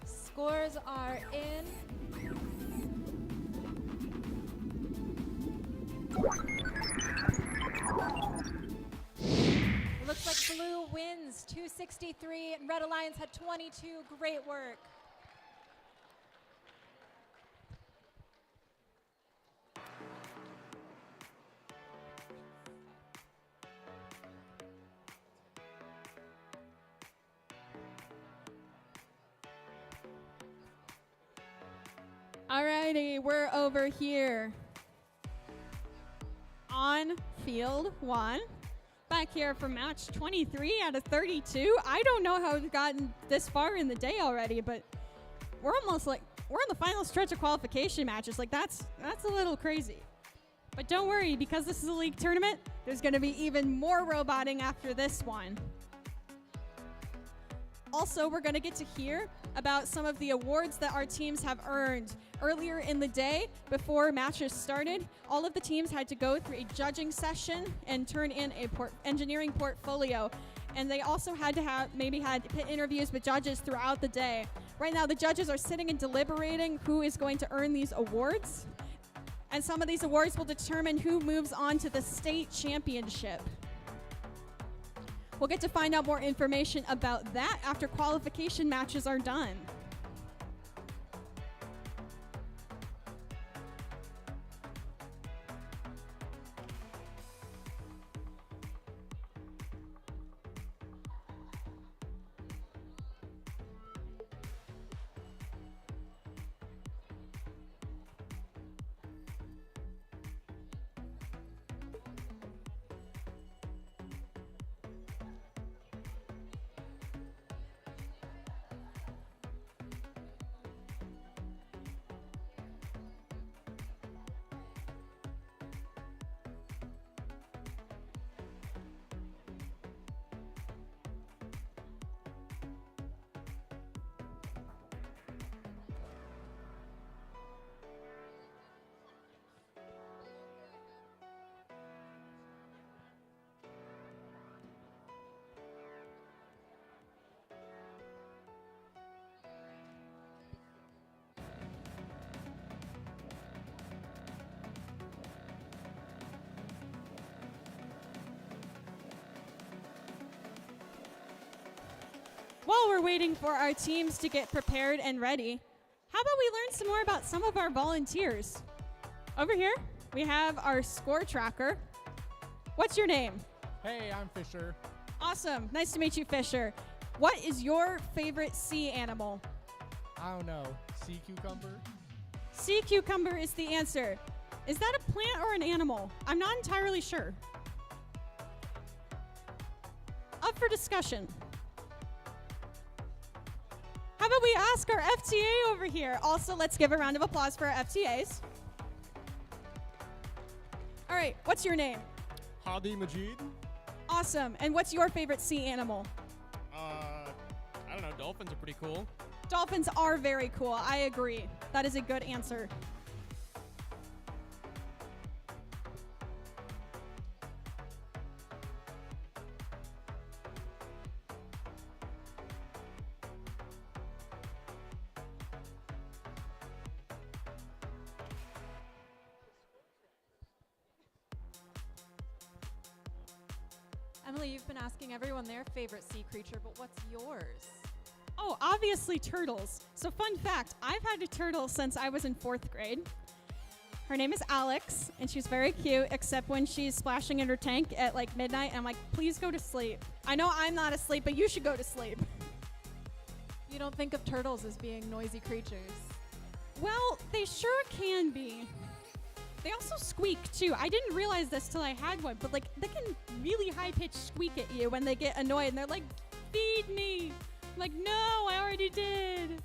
Scores are in. It looks like Blue wins 263 and Red Alliance had 22. Great work. Alrighty, we're over here on field 1. Back here for match 23 out of 32. I don't know how we've gotten this far in the day already, but we're almost like, we're in the final stretch of qualification matches. Like that's a little crazy. But don't worry, because this is a league tournament, there's gonna be even more roboting after this one. Also, we're going to get to hear about some of the awards that our teams have earned. Earlier in the day, before matches started, all of the teams had to go through a judging session and turn in a engineering portfolio. And they also had to had interviews with judges throughout the day. Right now, the judges are sitting and deliberating who is going to earn these awards. And some of these awards will determine who moves on to the state championship. We'll get to find out more information about that after qualification matches are done. While we're waiting for our teams to get prepared and ready, how about we learn some more about some of our volunteers? Over here, we have our score tracker. What's your name? Hey, I'm Fisher. Awesome. Nice to meet you, Fisher. What is your favorite sea animal? I don't know. Sea cucumber? Sea cucumber is the answer. Is that a plant or an animal? I'm not entirely sure. Up for discussion. How about we ask our FTA over here? Also, let's give a round of applause for our FTAs. All right, what's your name? Hadi Majid. Awesome. And what's your favorite sea animal? I don't know. Dolphins are pretty cool. Dolphins are very cool. I agree. That is a good answer. Emily, you've been asking everyone their favorite sea creature, but what's yours? Oh, obviously turtles. So fun fact, I've had a turtle since I was in 4th grade. Her name is Alex, and she's very cute, except when she's splashing in her tank at like midnight, and I'm like, please go to sleep. I know I'm not asleep, but you should go to sleep. You don't think of turtles as being noisy creatures? Well, they sure can be. They also squeak too. I didn't realize this till I had one, but like they can really high-pitched squeak at you when they get annoyed, and they're like, feed me. I'm like, no, I already did.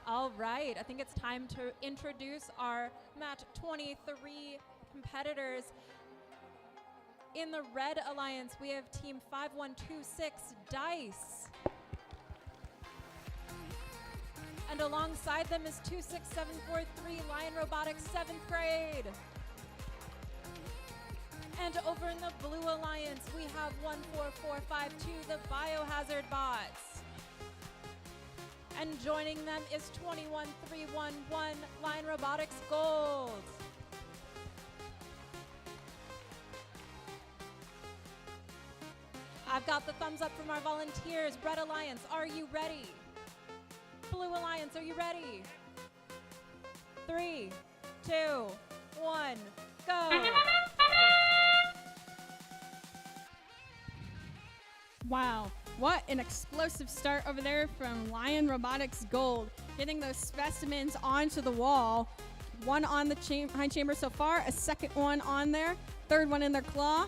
All right, I think it's time to introduce our match 23 competitors. In the Red Alliance, we have Team 5126 Dice. And alongside them is 26743 Lion Robotics 7th grade. And over in the Blue Alliance, we have 14452, the Biohazard Bots. And joining them is 21311 Lion Robotics Gold. I've got the thumbs up from our volunteers. Red Alliance, are you ready? Blue Alliance, are you ready? 3, 2, 1, go. Wow, what an explosive start over there from Lion Robotics Gold. Getting those specimens onto the wall. One on the high chamber so far, a second one on there, third one in their claw.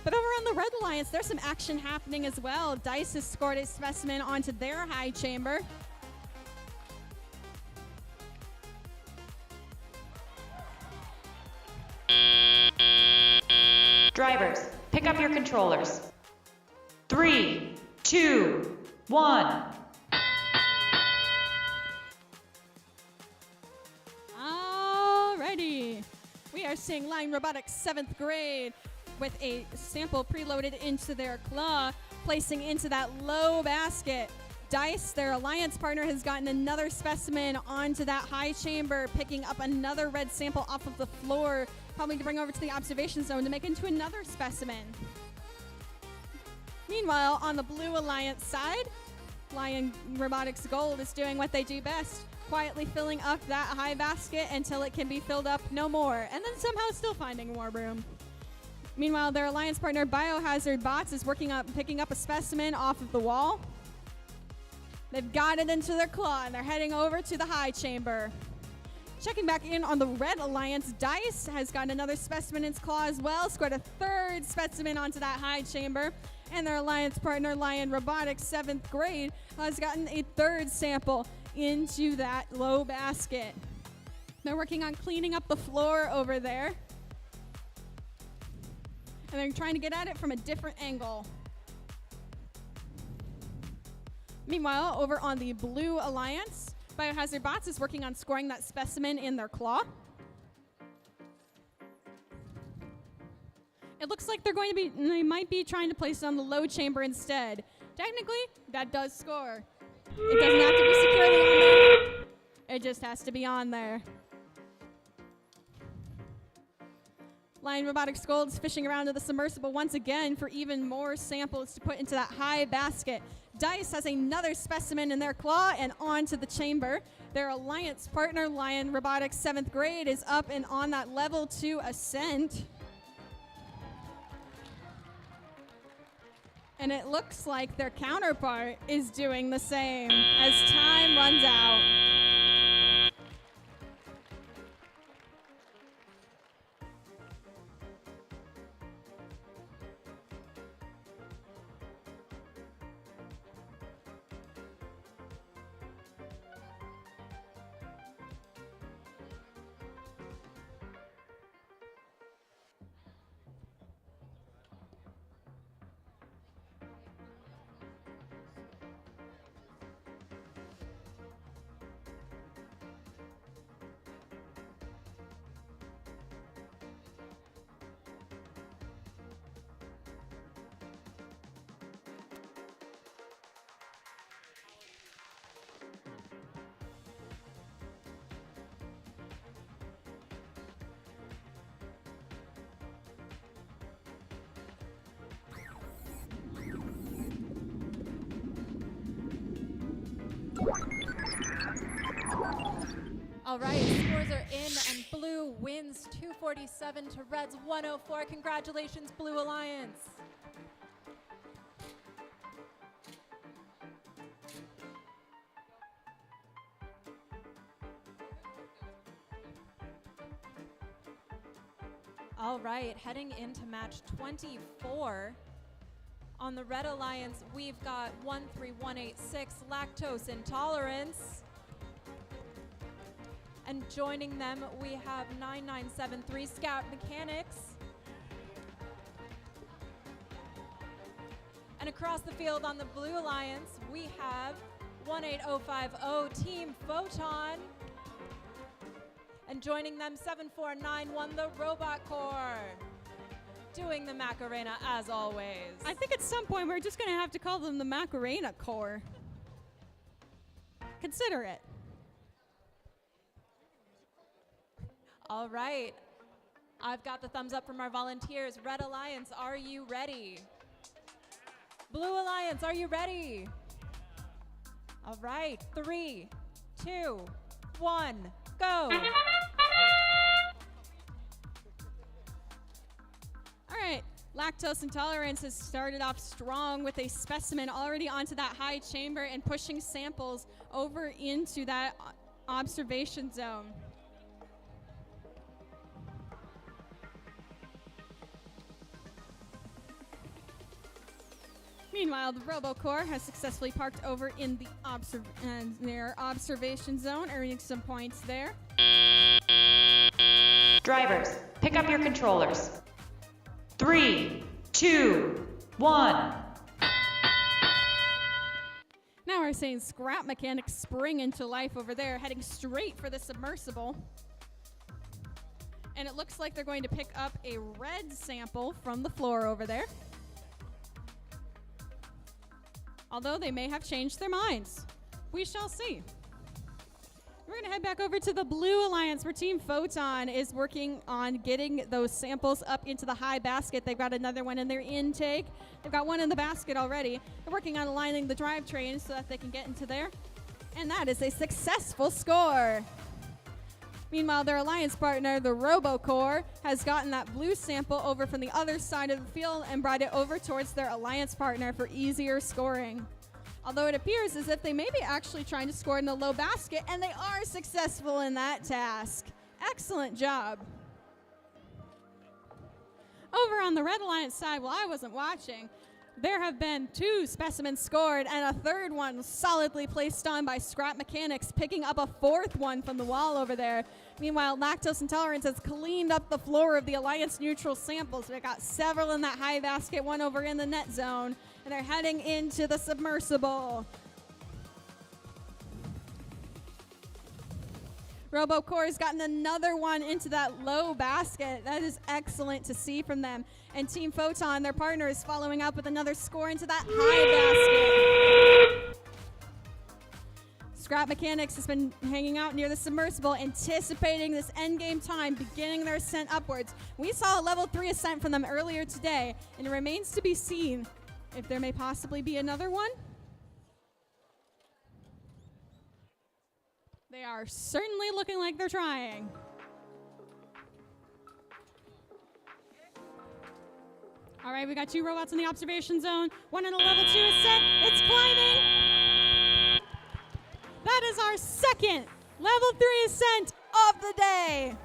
But over on the Red Alliance, there's some action happening as well. Dice has scored a specimen onto their high chamber. Drivers, pick up your controllers. 3, 2, 1. Alrighty. We are seeing Lion Robotics 7th grade with a sample preloaded into their claw, placing into that low basket. Dice, their alliance partner, has gotten another specimen onto that high chamber, picking up another red sample off of the floor, probably to bring over to the observation zone to make into another specimen. Meanwhile, on the Blue Alliance side, Lion Robotics Gold is doing what they do best, quietly filling up that high basket until it can be filled up no more, and then somehow still finding more room. Meanwhile, their alliance partner, Biohazard Bots, is picking up a specimen off of the wall. They've got it into their claw, and they're heading over to the high chamber. Checking back in on the Red Alliance, Dice has gotten another specimen in its claw as well, scored a third specimen onto that high chamber. And their alliance partner, Lion Robotics, 7th grade, has gotten a third sample into that low basket. They're working on cleaning up the floor over there. And they're trying to get at it from a different angle. Meanwhile, over on the Blue Alliance, Biohazard Bots is working on scoring that specimen in their claw. It looks like they might be trying to place it on the low chamber instead. Technically, that does score. It doesn't have to be securely on there. It just has to be on there. Lion Robotics Gold's fishing around to the submersible once again for even more samples to put into that high basket. Dice has another specimen in their claw and onto the chamber. Their alliance partner, Lion Robotics 7th grade, is up and on that level 2 ascent. And it looks like their counterpart is doing the same as time runs out. All right, scores are in, and Blue wins 247 to Red's 104. Congratulations, Blue Alliance. All right, heading into match 24. On the Red Alliance, we've got 13186 Lactose Intolerance. And joining them, we have 9973 Scout Mechanics. And across the field on the Blue Alliance, we have 18050 Team Photon. And joining them, 7491 the Robot Corps. Doing the Macarena as always. I think at some point we're just going to have to call them the Macarena Corps. Consider it. All right. I've got the thumbs up from our volunteers. Red Alliance, are you ready? Blue Alliance, are you ready? All right. 3, 2, 1, go. All right, Lactose Intolerance has started off strong with a specimen already onto that high chamber and pushing samples over into that observation zone. Meanwhile, the RoboCorps has successfully parked over in the their observation zone, earning some points there. Drivers, pick up your controllers. 3, 2, 1. Now we're seeing Scrap Mechanics spring into life over there, heading straight for the submersible. And it looks like they're going to pick up a red sample from the floor over there. Although they may have changed their minds. We shall see. We're going to head back over to the Blue Alliance where Team Photon is working on getting those samples up into the high basket. They've got another one in their intake. They've got one in the basket already. They're working on aligning the drivetrain so that they can get into there. And that is a successful score. Meanwhile, their alliance partner, the RoboCorps, has gotten that blue sample over from the other side of the field and brought it over towards their alliance partner for easier scoring. Although it appears as if they may be actually trying to score in the low basket, and they are successful in that task. Excellent job. Over on the Red Alliance side, while I wasn't watching, there have been 2 specimens scored and a third one solidly placed on by Scrap Mechanics, picking up a 4th one from the wall over there. Meanwhile, Lactose Intolerance has cleaned up the floor of the Alliance neutral samples. They got several in that high basket, one over in the net zone, and they're heading into the submersible. RoboCore has gotten another one into that low basket. That is excellent to see from them. And Team Photon, their partner, is following up with another score into that high basket. Scrap Mechanics has been hanging out near the submersible, anticipating this endgame time, beginning their ascent upwards. We saw a level 3 ascent from them earlier today, and it remains to be seen if there may possibly be another one. They are certainly looking like they're trying. All right, we got 2 robots in the observation zone. One in a level 2 ascent. It's climbing. That is our second level 3 ascent of the day.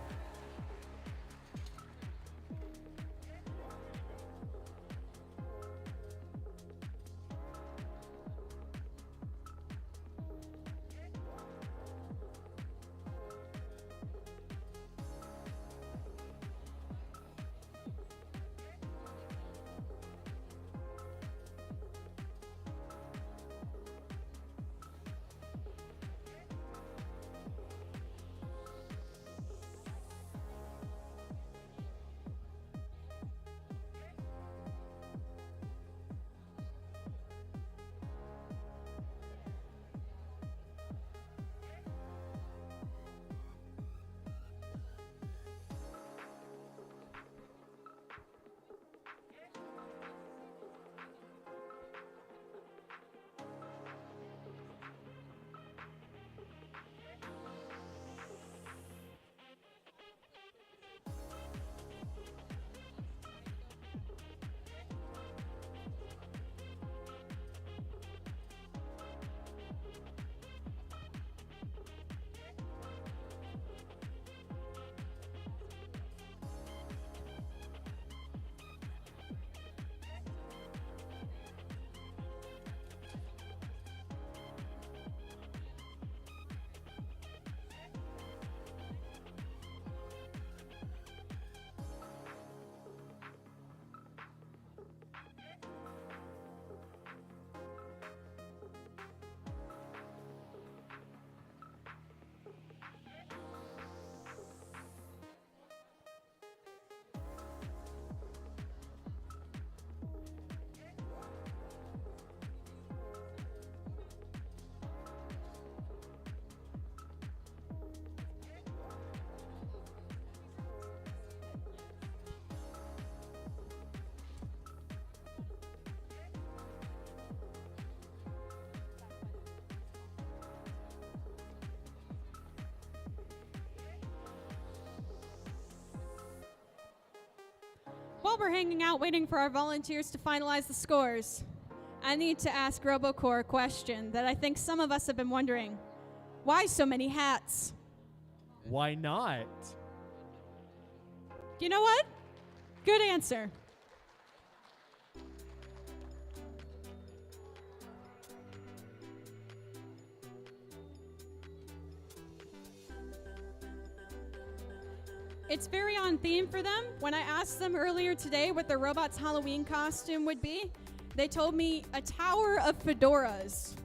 While we're hanging out waiting for our volunteers to finalize the scores, I need to ask RoboCore a question that I think some of us have been wondering. Why so many hats? Why not? You know what? Good answer. It's very on theme for them. When I asked them earlier today what their robot's Halloween costume would be, they told me a tower of fedoras.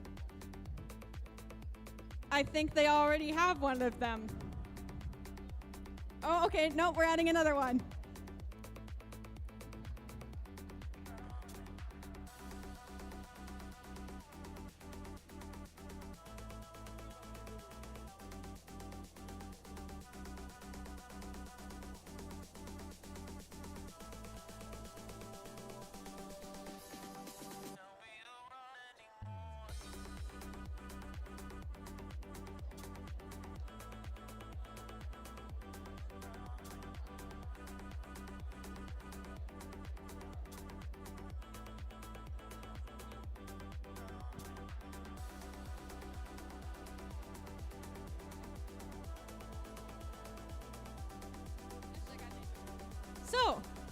I think they already have one of them. Oh, okay, no, we're adding another one.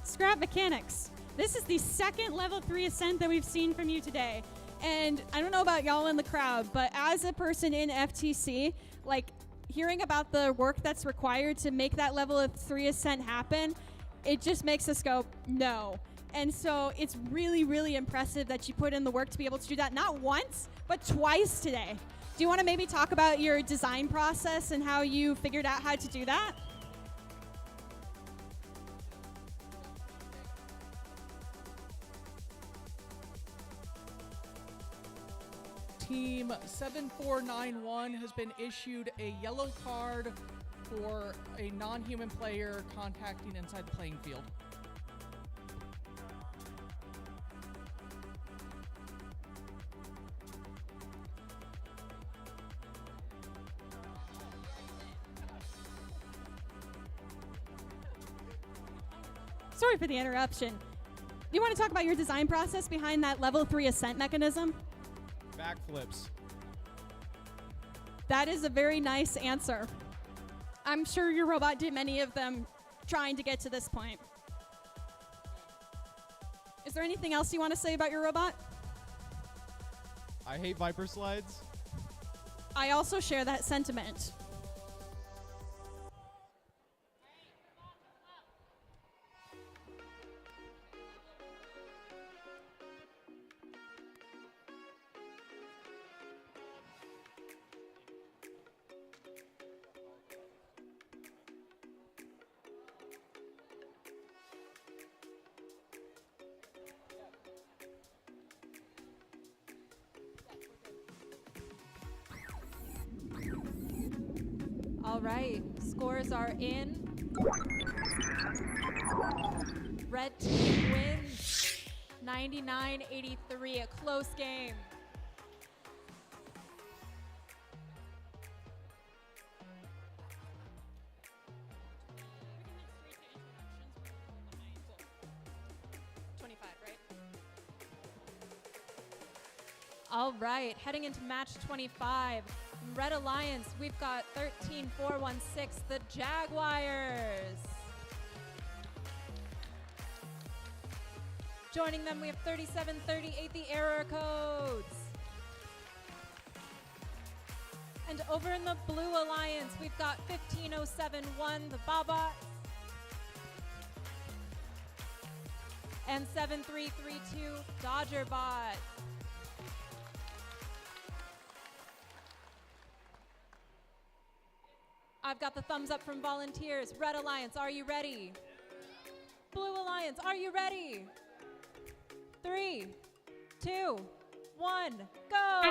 Scrap Mechanics. This is the second level 3 ascent that we've seen from you today. And I don't know about y'all in the crowd, but as a person in FTC, like hearing about the work that's required to make that level of 3 ascent happen, it just makes us go, no. And so it's really, really impressive that you put in the work to be able to do that, not once, but twice today. Do you want to maybe talk about your design process and how you figured out how to do that? Team 7491 has been issued a yellow card for a non-human player contacting inside the playing field. Sorry for the interruption. Do you want to talk about your design process behind that level 3 ascent mechanism? Backflips. That is a very nice answer. I'm sure your robot did many of them trying to get to this point. Is there anything else you want to say about your robot? I hate Viper slides. I also share that sentiment. All right, scores are in. Red team wins 99-83, a close game. All right, heading into match 25. Red Alliance, we've got 13-4-1-6, the Jaguars. Joining them, we have 37-38, the Error Codes. And over in the Blue Alliance, we've got 15-0-7-1, the Bobots. And 7-3-3-2, Dodgerbot. I've got the thumbs up from volunteers. Red Alliance, are you ready? Blue Alliance, are you ready? 3, 2, 1, go!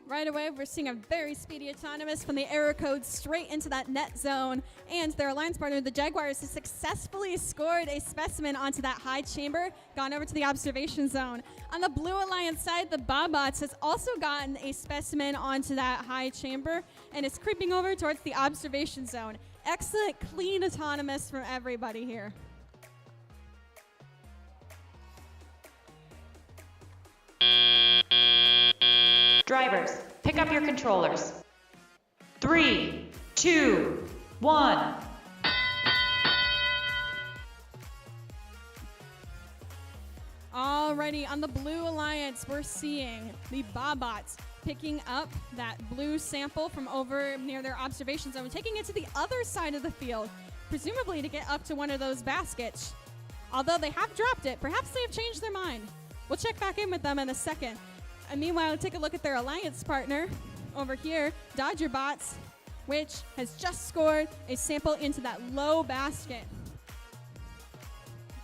Right away, we're seeing a very speedy autonomous from the error code straight into that net zone. And their alliance partner, the Jaguars, has successfully scored a specimen onto that high chamber, gone over to the observation zone. On the Blue Alliance side, the Bobots has also gotten a specimen onto that high chamber and is creeping over towards the observation zone. Excellent, clean autonomous from everybody here. Drivers, pick up your controllers. 3, 2, 1. Alrighty, on the Blue Alliance, we're seeing the Bobots picking up that blue sample from over near their observation zone, taking it to the other side of the field, presumably to get up to one of those baskets. Although they have dropped it, perhaps they have changed their mind. We'll check back in with them in a second. And meanwhile, take a look at their alliance partner over here, Dodgerbots, which has just scored a sample into that low basket.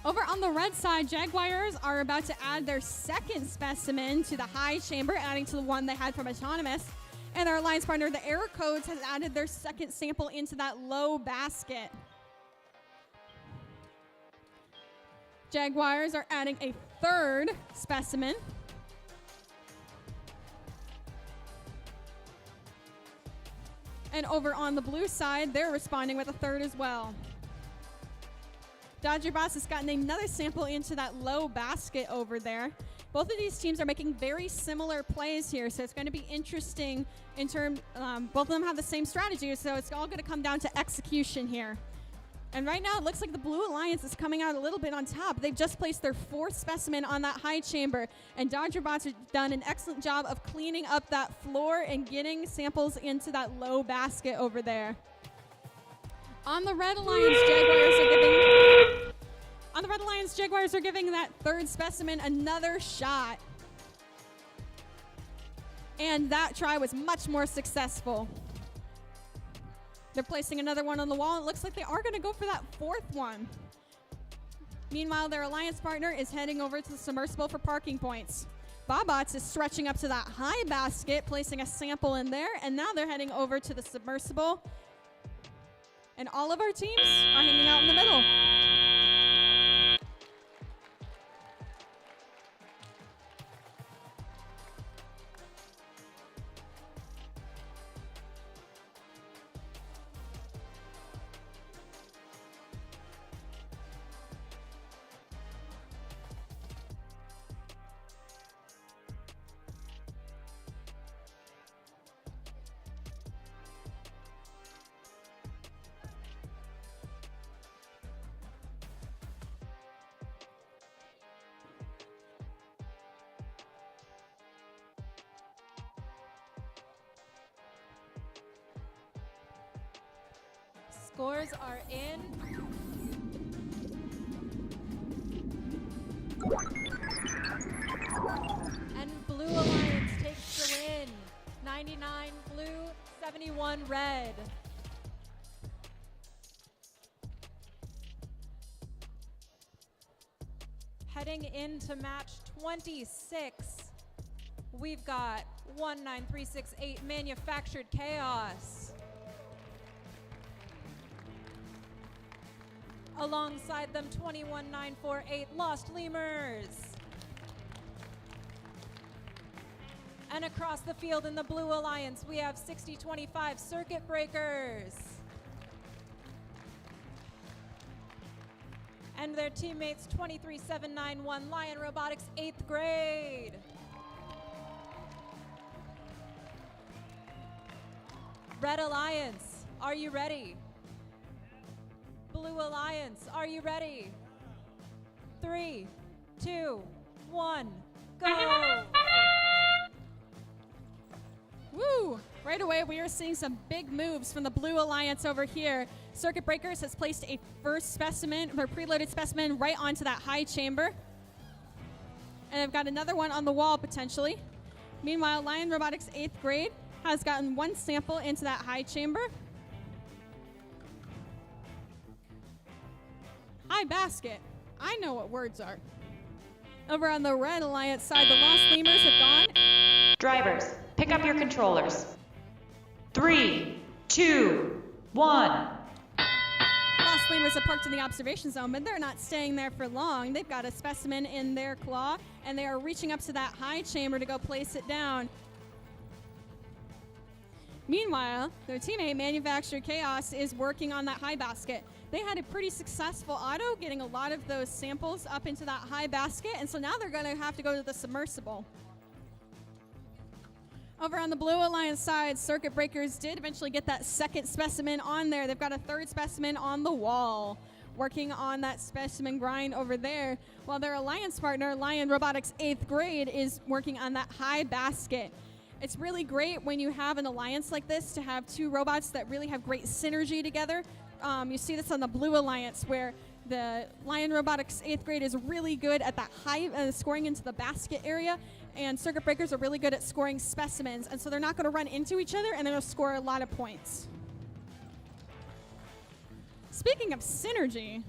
Over on the red side, Jaguars are about to add their second specimen to the high chamber, adding to the one they had from Autonomous. And their alliance partner, the Error Codes, has added their second sample into that low basket. Jaguars are adding a third specimen. And over on the blue side, they're responding with a third as well. Dodgerbots has gotten another sample into that low basket over there. Both of these teams are making very similar plays here, so it's going to be interesting in terms, both of them have the same strategy, so it's all going to come down to execution here. And right now, it looks like the Blue Alliance is coming out a little bit on top. They've just placed their 4th specimen on that high chamber, and Dodger Bots have done an excellent job of cleaning up that floor and getting samples into that low basket over there. On the Red Alliance, Jaguars are giving that 3rd specimen another shot. And that try was much more successful. They're placing another one on the wall. It looks like they are going to go for that 4th one. Meanwhile, their alliance partner is heading over to the submersible for parking points. Bobots is stretching up to that high basket, placing a sample in there, and now they're heading over to the submersible. And all of our teams are hanging out in the middle. Scores are in. And Blue Alliance takes the win. 99 blue, 71 red. Heading into match 26, we've got 19368 Manufactured Chaos. Alongside them, 21948 Lost Lemurs. And across the field in the Blue Alliance, we have 6025 Circuit Breakers. And their teammates, 23791 Lion Robotics 8th grade. Red Alliance, are you ready? Blue Alliance, are you ready? 3, 2, 1, go! Woo! Right away, we are seeing some big moves from the Blue Alliance over here. Circuit Breakers has placed a first specimen, or preloaded specimen, right onto that high chamber. And I've got another one on the wall, potentially. Meanwhile, Lion Robotics 8th grade has gotten one sample into that high chamber. High basket. I know what words are. Over on the Red Alliance side, the Lost Lemurs have gone. Drivers, pick up your controllers. 3, 2, 1. Lost Lemurs have parked in the observation zone, but they're not staying there for long. They've got a specimen in their claw, and they are reaching up to that high chamber to go place it down. Meanwhile, their teammate, Manufactured Chaos, is working on that high basket. They had a pretty successful auto, getting a lot of those samples up into that high basket, and so now they're going to have to go to the submersible. Over on the Blue Alliance side, Circuit Breakers did eventually get that second specimen on there. They've got a third specimen on the wall, working on that specimen grind over there, while their alliance partner, Lion Robotics 8th grade, is working on that high basket. It's really great when you have an alliance like this to have two robots that really have great synergy together. You see this on the Blue Alliance, where the Lion Robotics 8th grade is really good at that high scoring into the basket area, and Circuit Breakers are really good at scoring specimens, and so they're not going to run into each other, and they're going to score a lot of points. Speaking of synergy,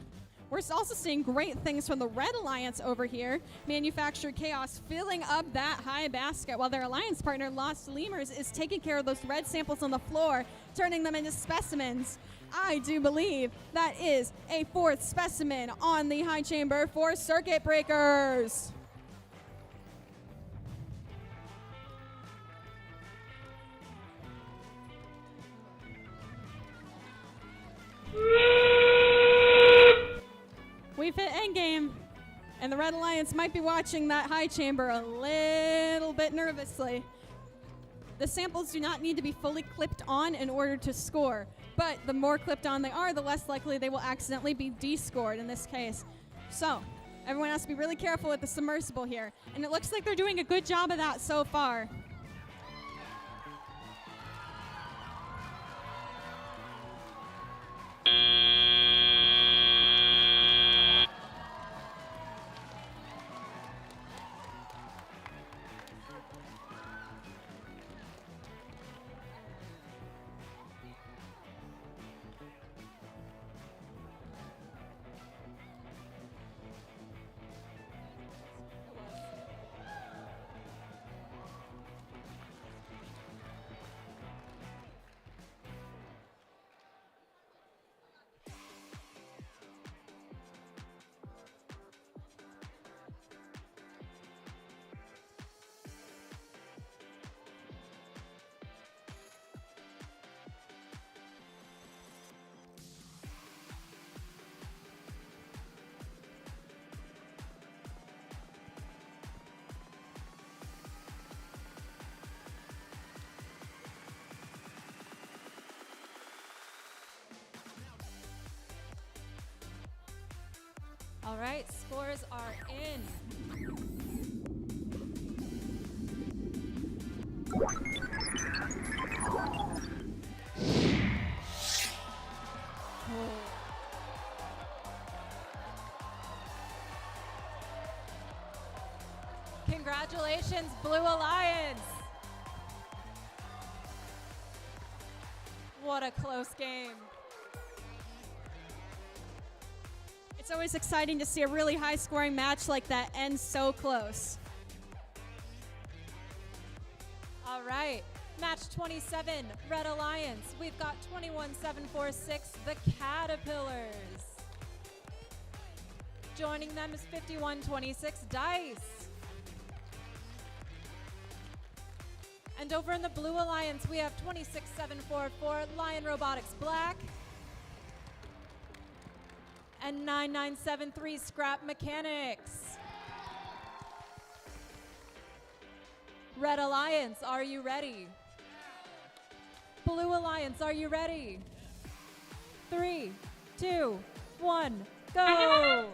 we're also seeing great things from the Red Alliance over here. Manufactured Chaos filling up that high basket, while their alliance partner, Lost Lemurs, is taking care of those red samples on the floor, turning them into specimens. I do believe that is a fourth specimen on the high chamber for Circuit Breakers. We've hit endgame, and the Red Alliance might be watching that high chamber a little bit nervously. The samples do not need to be fully clipped on in order to score. but the more clipped on they are, the less likely they will accidentally be descored in this case. So, everyone has to be really careful with the submersible here, and it looks like they're doing a good job of that so far. All right, scores are in. Congratulations, Blue Alliance. What a close game. It's always exciting to see a really high-scoring match like that end so close. All right, match 27, Red Alliance. We've got 21-746, the Caterpillars. Joining them is 51-26, Dice. And over in the Blue Alliance, we have 26-744, Lion Robotics Black. And 9973 Scrap Mechanics. Red Alliance, are you ready? Blue Alliance, are you ready? 3, 2, 1, go!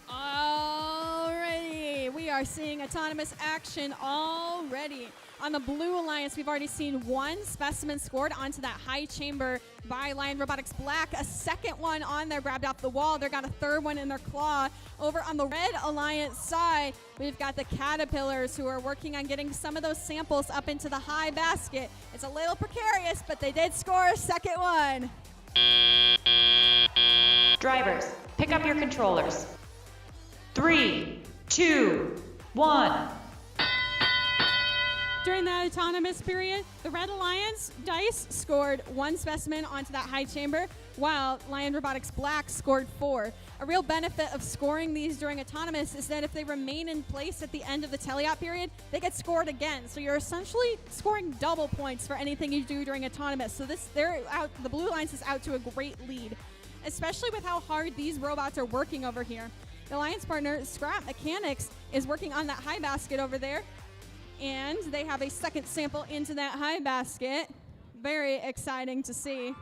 Alrighty, we are seeing autonomous action already. On the Blue Alliance, we've already seen one specimen scored onto that high chamber by Lion Robotics Black. A second one on there grabbed off the wall. They got a third one in their claw. Over on the Red Alliance side, we've got the Caterpillars who are working on getting some of those samples up into the high basket. It's a little precarious, but they did score a second one. Drivers, pick up your controllers. 3, 2, 1. During that autonomous period, the Red Alliance Dice scored one specimen onto that high chamber, while Lion Robotics Black scored 4. A real benefit of scoring these during autonomous is that if they remain in place at the end of the teleop period, they get scored again. So you're essentially scoring double points for anything you do during autonomous. So the Blue Alliance is out to a great lead, especially with how hard these robots are working over here. The Alliance partner, Scrap Mechanics, is working on that high basket over there. And they have a second sample into that high basket. Very exciting to see.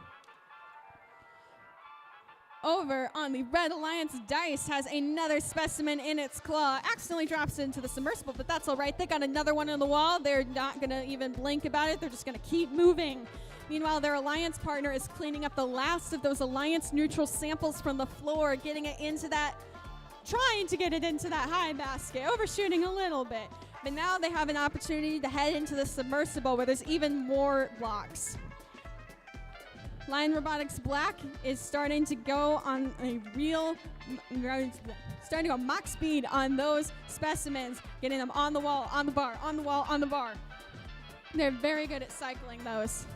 Over on the Red Alliance, Dice has another specimen in its claw. Accidentally drops it into the submersible, but that's all right. They got another one on the wall. They're not going to even blink about it. They're just going to keep moving. Meanwhile, their Alliance partner is cleaning up the last of those Alliance neutral samples from the floor, getting it into that, trying to get it into that high basket, overshooting a little bit. But now they have an opportunity to head into the submersible where there's even more blocks. Lion Robotics Black is starting to go on starting to go Mach speed on those specimens, getting them on the wall, on the bar, on the wall, on the bar. They're very good at cycling those.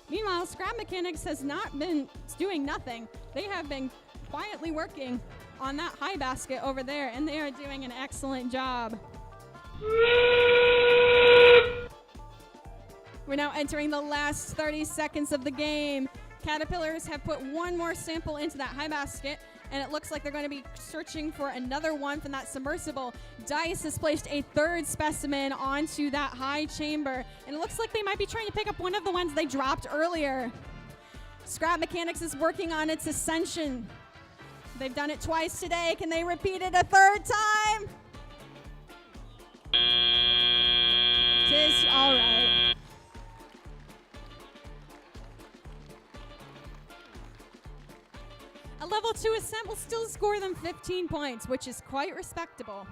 Meanwhile, Scrap Mechanics has not been doing nothing. They have been quietly working on that high basket over there, and they are doing an excellent job. We're now entering the last 30 seconds of the game. Caterpillars have put one more sample into that high basket. and it looks like they're going to be searching for another one from that submersible. Dice has placed a third specimen onto that high chamber, and it looks like they might be trying to pick up one of the ones they dropped earlier. Scrap Mechanics is working on its ascension. They've done it twice today. Can they repeat it a third time? It is all right. A level 2 ascent will still score them 15 points, which is quite respectable.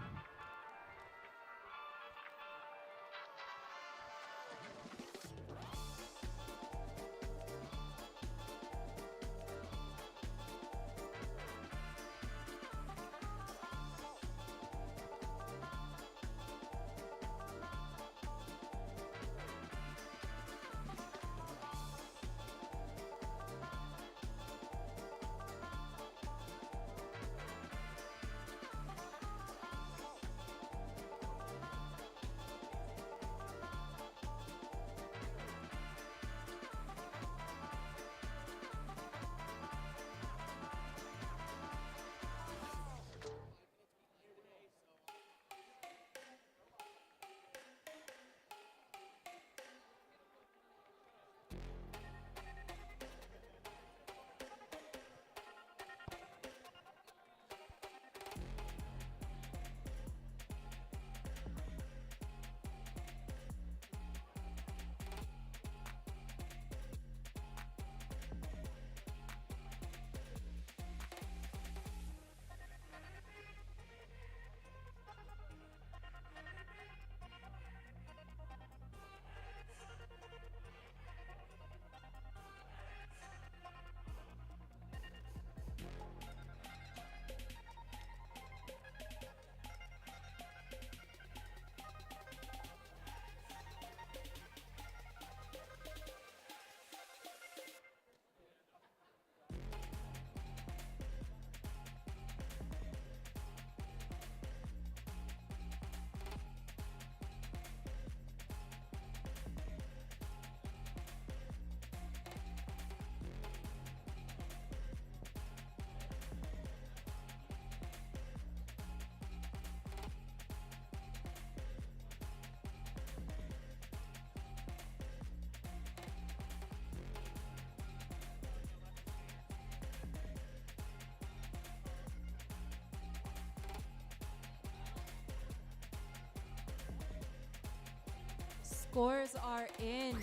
Scores are in.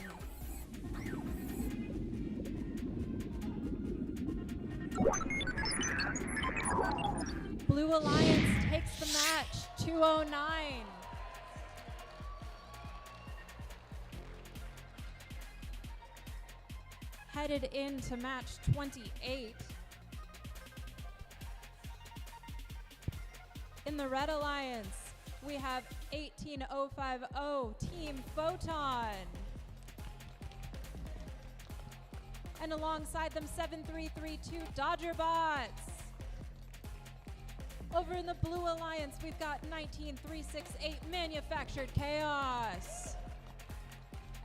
Blue Alliance takes the match, 209. Headed into match 28. In the Red Alliance, we have 18050 Team Photon. And alongside them, 7332 Dodger Bots. Over in the Blue Alliance, we've got 19368 Manufactured Chaos.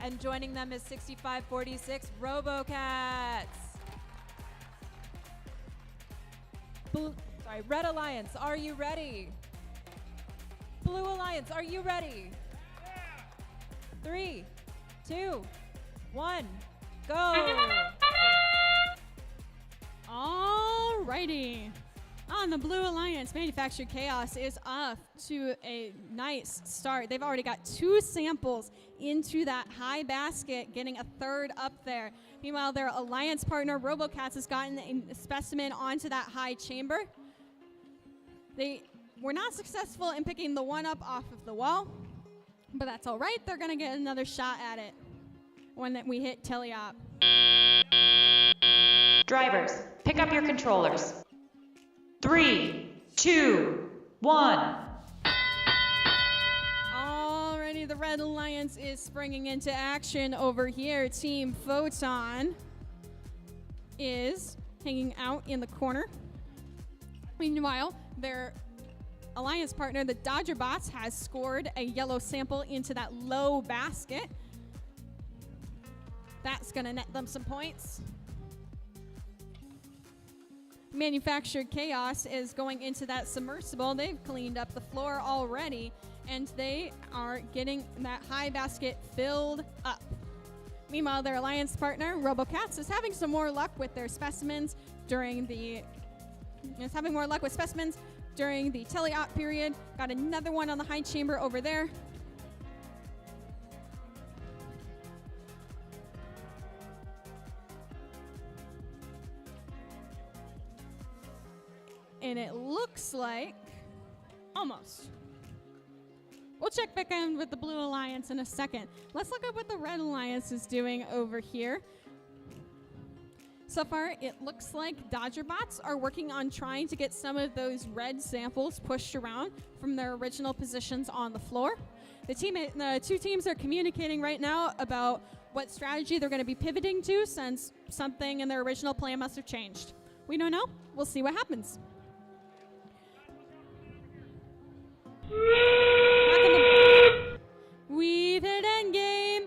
And joining them is 6546 RoboCats. Red Alliance, are you ready? Blue Alliance, are you ready? 3, 2, 1, go! Alrighty. On the Blue Alliance, Manufactured Chaos is off to a nice start. They've already got 2 samples into that high basket, getting a third up there. Meanwhile, their alliance partner, RoboCats, has gotten a specimen onto that high chamber. They were not successful in picking the one up off of the wall, but that's all right. They're going to get another shot at it when we hit teleop. Drivers, pick up your controllers. 3, 2, 1. Alrighty, the Red Alliance is springing into action over here. Team Photon is hanging out in the corner. Meanwhile, their alliance partner, the Dodger Bots, has scored a yellow sample into that low basket. That's going to net them some points. Manufactured Chaos is going into that submersible. They've cleaned up the floor already, and they are getting that high basket filled up. Meanwhile, their alliance partner, RoboCats, is having some more luck with their specimens during the teleop period. Got another one on the high chamber over there. And it looks like almost. We'll check back in with the Blue Alliance in a second. Let's look at what the Red Alliance is doing over here. So far, it looks like Dodger bots are working on trying to get some of those red samples pushed around from their original positions on the floor. The two teams are communicating right now about what strategy they're going to be pivoting to, since something in their original plan must have changed. We don't know. We'll see what happens. We've hit endgame.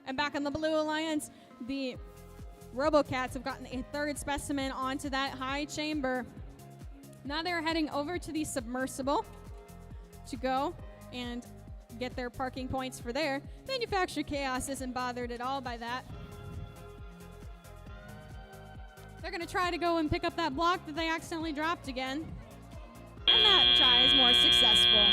And back on the Blue Alliance, the RoboCats have gotten a third specimen onto that high chamber. Now they're heading over to the submersible to go and get their parking points for there. Manufactured Chaos isn't bothered at all by that. They're going to try to go and pick up that block that they accidentally dropped again. And that try is more successful.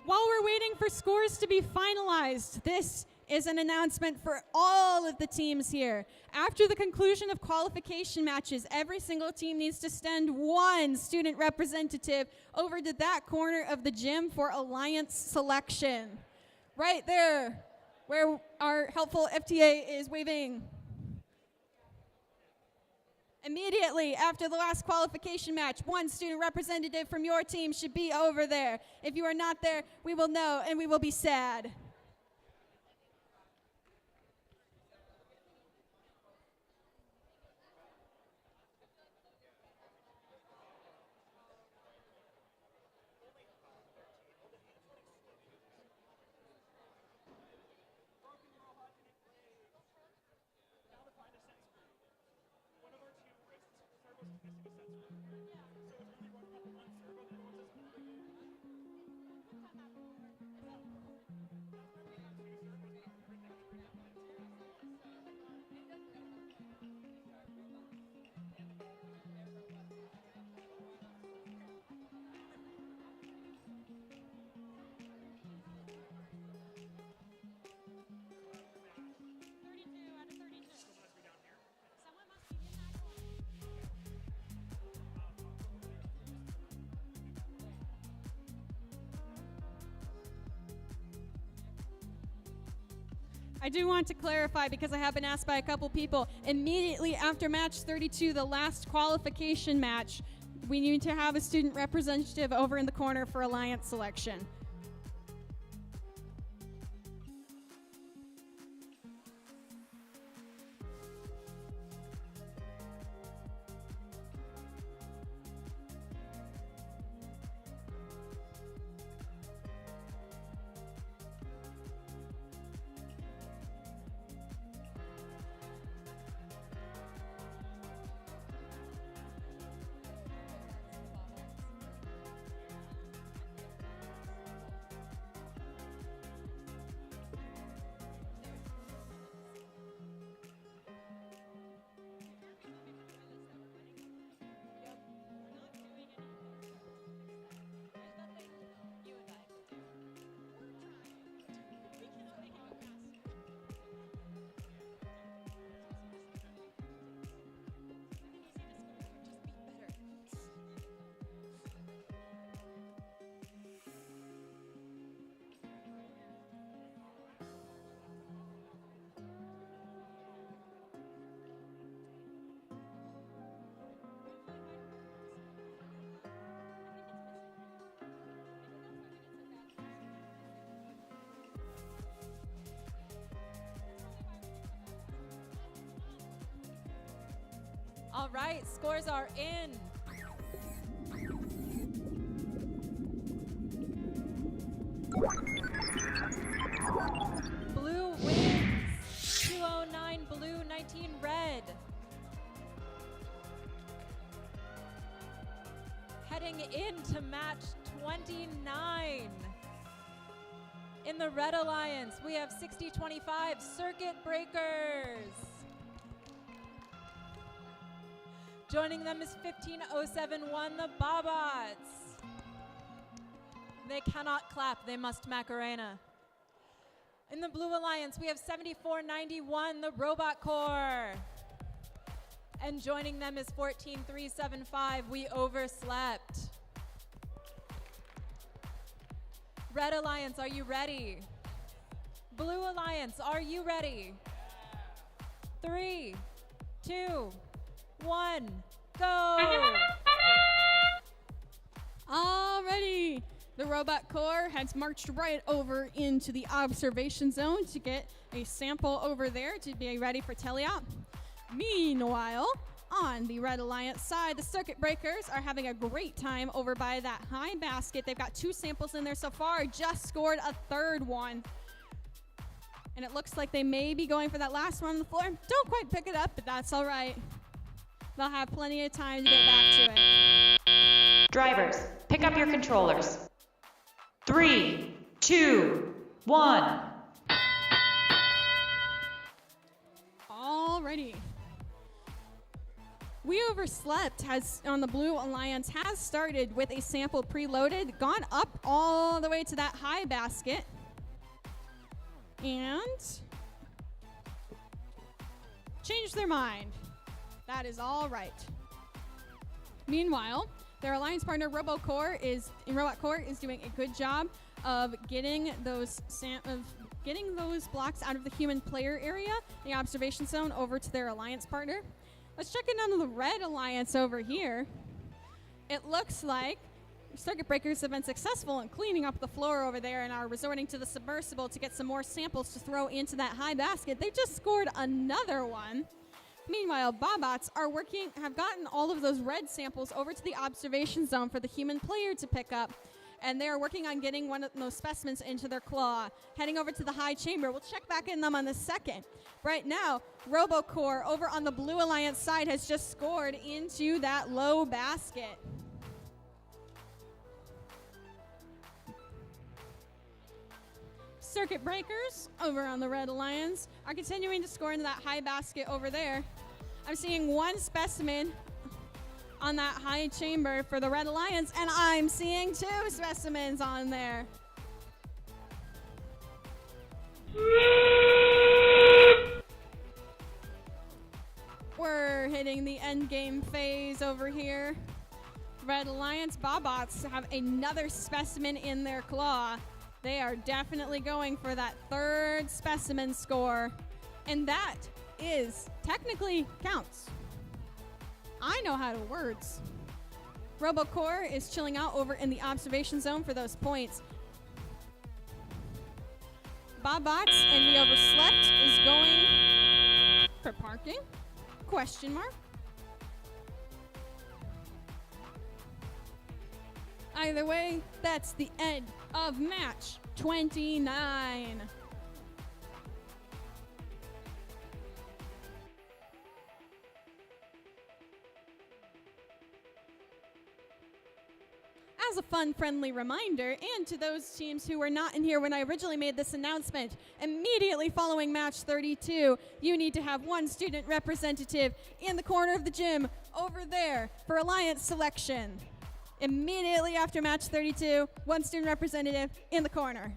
While we're waiting for scores to be finalized, this is an announcement for all of the teams here. After the conclusion of qualification matches, every single team needs to send one student representative over to that corner of the gym for alliance selection. Right there, where our helpful FTA is waving. Immediately after the last qualification match, one student representative from your team should be over there. If you are not there, we will know and we will be sad. I do want to clarify, because I have been asked by a couple people, immediately after match 32, the last qualification match, we need to have a student representative over in the corner for alliance selection. All right, scores are in. Blue wins. 209 blue, 19 red. Heading into match 29. In the Red Alliance, we have 60-25 Circuit Breakers. Joining them is 15-071 the Bobots. They cannot clap, they must Macarena. In the Blue Alliance, we have 74-91 the Robot Corps. And joining them is 14-375 We Overslept. Red Alliance, are you ready? Blue Alliance, are you ready? 3, 2, 1, go! Alrighty. The Robot Corps has marched right over into the observation zone to get a sample over there to be ready for teleop. Meanwhile, on the Red Alliance side, the Circuit Breakers are having a great time over by that high basket. They've got 2 samples in there so far, just scored a 3rd one. And it looks like they may be going for that last one on the floor. Don't quite pick it up, but that's all right. They'll have plenty of time to get back to it. Drivers, pick up your controllers. 3, 2, 1. Alrighty. We Overslept has, on the Blue Alliance, has started with a sample preloaded, gone up all the way to that high basket, and changed their mind. That is all right. Meanwhile, their alliance partner Robot Corps is doing a good job of getting those blocks out of the human player area, the observation zone, over to their alliance partner. Let's check in on the Red Alliance over here. It looks like Circuit Breakers have been successful in cleaning up the floor over there and are resorting to the submersible to get some more samples to throw into that high basket. They just scored another one. Meanwhile, Bobots have gotten all of those red samples over to the observation zone for the human player to pick up. And they're working on getting one of those specimens into their claw. Heading over to the high chamber. We'll check back in them on the second. Right now, RoboCorps over on the Blue Alliance side has just scored into that low basket. Circuit Breakers over on the Red Alliance are continuing to score into that high basket over there. I'm seeing one specimen on that high chamber for the Red Alliance, and I'm seeing 2 specimens on there. We're hitting the end game phase over here. Red Alliance Bobots have another specimen in their claw. They are definitely going for that 3rd specimen score, and that is technically counts. I know how to words. RoboCorps is chilling out over in the observation zone for those points. Bobots and We Overslept is going for parking? Question mark. Either way, that's the end of match 29. As a fun, friendly reminder, and to those teams who were not in here when I originally made this announcement, immediately following match 32, you need to have one student representative in the corner of the gym over there for alliance selection. Immediately after match 32, one student representative in the corner.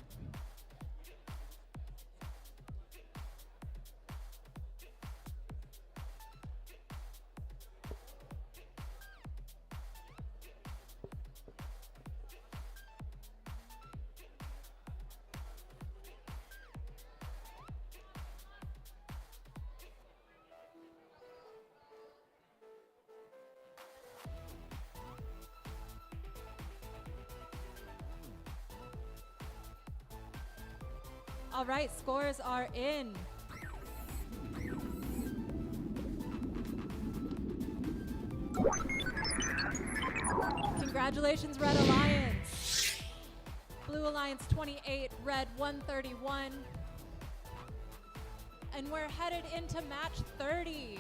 All right, scores are in. Congratulations, Red Alliance. Blue Alliance 28, Red 131. And we're headed into match 30.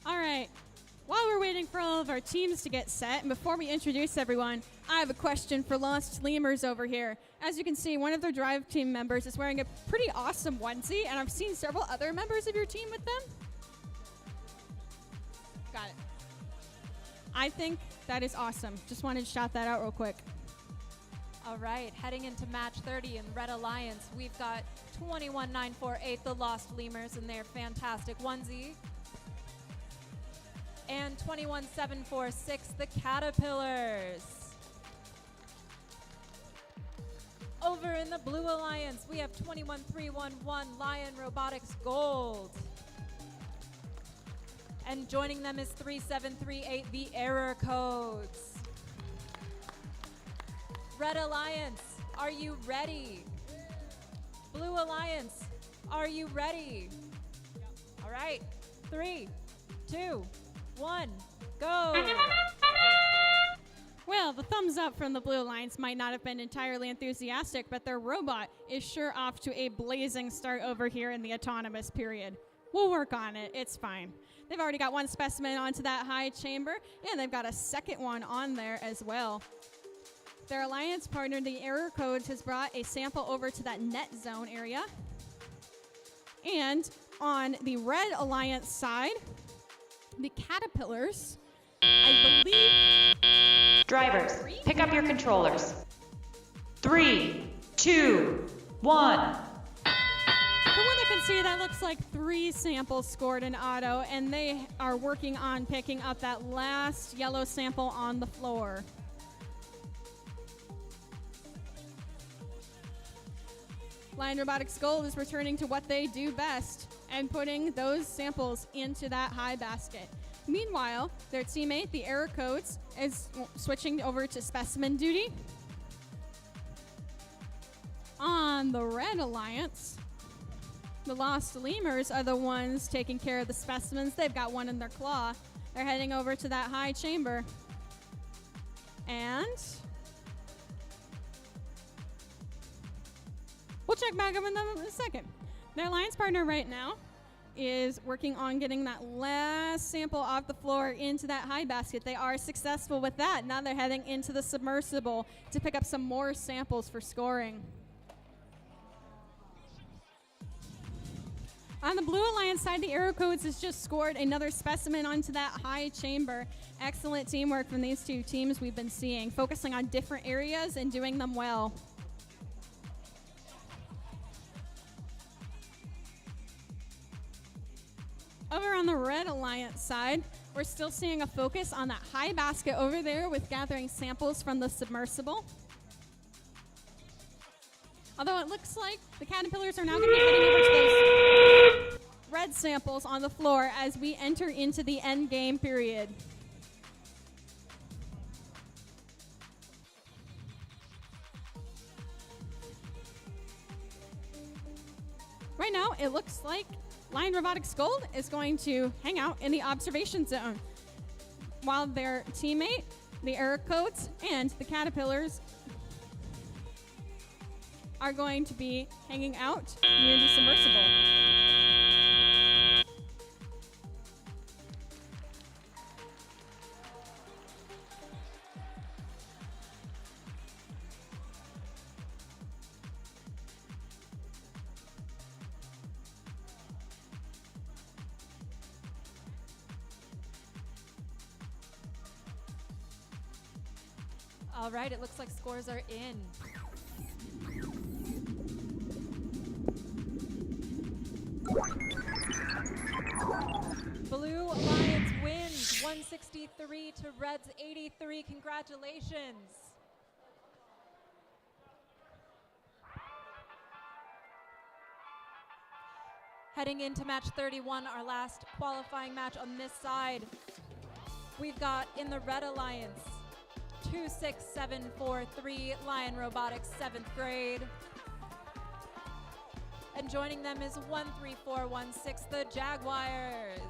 All right. While we're waiting for all of our teams to get set, and before we introduce everyone, I have a question for Lost Lemurs over here. As you can see, one of their drive team members is wearing a pretty awesome onesie, and I've seen several other members of your team with them. Got it. I think that is awesome. Just wanted to shout that out real quick. All right, heading into match 30 in Red Alliance, we've got 21948, the Lost Lemurs, in their fantastic onesie. And 21746, the Caterpillars. Over in the Blue Alliance, we have 21311, Lion Robotics Gold. And joining them is 3738, the Error Codes. Red Alliance, are you ready? Blue Alliance, are you ready? All right, 3, 2, 1, go. Well, the thumbs up from the Blue Alliance might not have been entirely enthusiastic, but their robot is sure off to a blazing start over here in the autonomous period. We'll work on it. It's fine. They've already got one specimen onto that high chamber, and they've got a second one on there as well. Their alliance partner, the Error Codes, has brought a sample over to that net zone area. And on the Red Alliance side, the Caterpillars, I believe... Drivers, pick up your controllers. 3, 2, 1. From what I can see, that looks like 3 samples scored in auto, and they are working on picking up that last yellow sample on the floor. Lion Robotics Gold is returning to what they do best and putting those samples into that high basket. Meanwhile, their teammate, the Error Codes, is switching over to specimen duty. On the Red Alliance, the Lost Lemurs are the ones taking care of the specimens. They've got one in their claw. They're heading over to that high chamber. And we'll check back up on them in a second. Their alliance partner right now is working on getting that last sample off the floor into that high basket. They are successful with that. Now they're heading into the submersible to pick up some more samples for scoring. On the Blue Alliance side, the Arrow Codes has just scored another specimen onto that high chamber. Excellent teamwork from these two teams we've been seeing, focusing on different areas and doing them well. Over on the Red Alliance side, we're still seeing a focus on that high basket over there with gathering samples from the submersible. Although it looks like the Caterpillars are now going to be heading over to those red samples on the floor as we enter into the end game period. Right now, it looks like Lion Robotics Gold is going to hang out in the observation zone, while their teammate, the Aerocoats, and the Caterpillars are going to be hanging out near the submersible. All right, it looks like scores are in. Blue Alliance wins 163 to Reds 83. Congratulations. Heading into match 31, our last qualifying match on this side, we've got in the Red Alliance 26743 Lion Robotics 7th grade. And joining them is 13416 the Jaguars.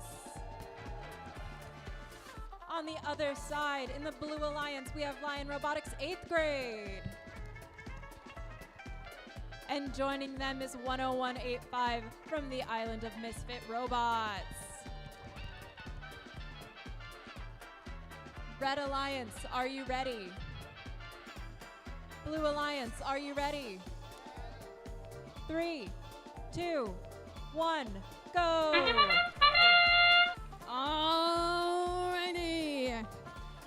On the other side, in the Blue Alliance, we have Lion Robotics 8th grade. And joining them is 10185 from the Island of Misfit Robots. Red Alliance, are you ready? Blue Alliance, are you ready? 3, 2, 1, go! Alrighty.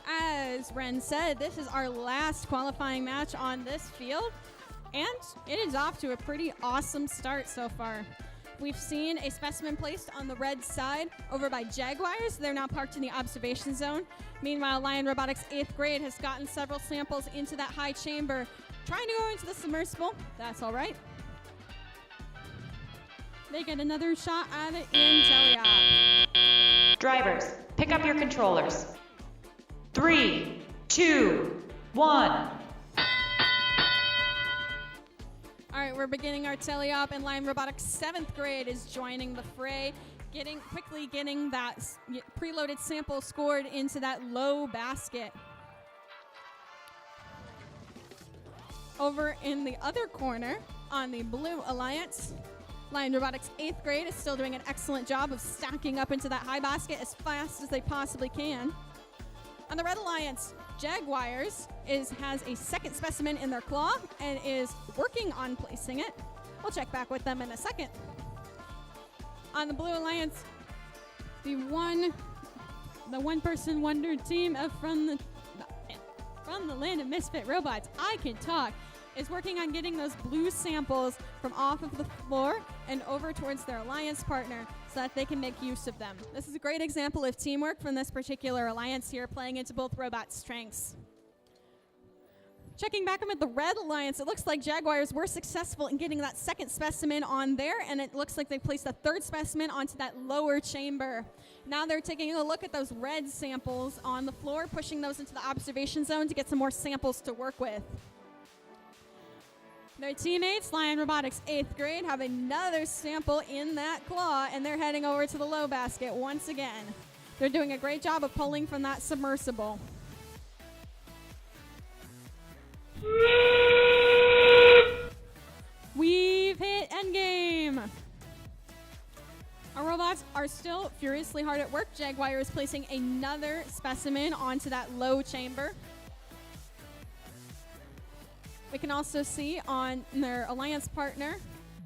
As Ren said, this is our last qualifying match on this field, and it is off to a pretty awesome start so far. We've seen a specimen placed on the red side over by Jaguars. They're now parked in the observation zone. Meanwhile, Lion Robotics 8th grade has gotten several samples into that high chamber, trying to go into the submersible. That's all right. They get another shot at it in teleop. Drivers, pick up your controllers. 3, 2, 1. All right, we're beginning our teleop, and Lion Robotics 7th grade is joining the fray, quickly getting that preloaded sample scored into that low basket. Over in the other corner, on the Blue Alliance, Lion Robotics 8th grade is still doing an excellent job of stacking up into that high basket as fast as they possibly can. On the Red Alliance, Jaguars has a second specimen in their claw and is working on placing it. We'll check back with them in a second. On the Blue Alliance, the one-person wonder team from the land of Misfit Robots, I Can Talk, is working on getting those blue samples from off of the floor and over towards their alliance partner so that they can make use of them. This is a great example of teamwork from this particular alliance here, playing into both robots' strengths. Checking back with the Red Alliance, it looks like Jaguars were successful in getting that second specimen on there, and it looks like they placed a third specimen onto that lower chamber. Now they're taking a look at those red samples on the floor, pushing those into the observation zone to get some more samples to work with. Their teammates, Lion Robotics 8th grade, have another sample in that claw, and they're heading over to the low basket once again. They're doing a great job of pulling from that submersible. We've hit endgame. Our robots are still furiously hard at work. Jaguar is placing another specimen onto that low chamber. We can also see on their alliance partner,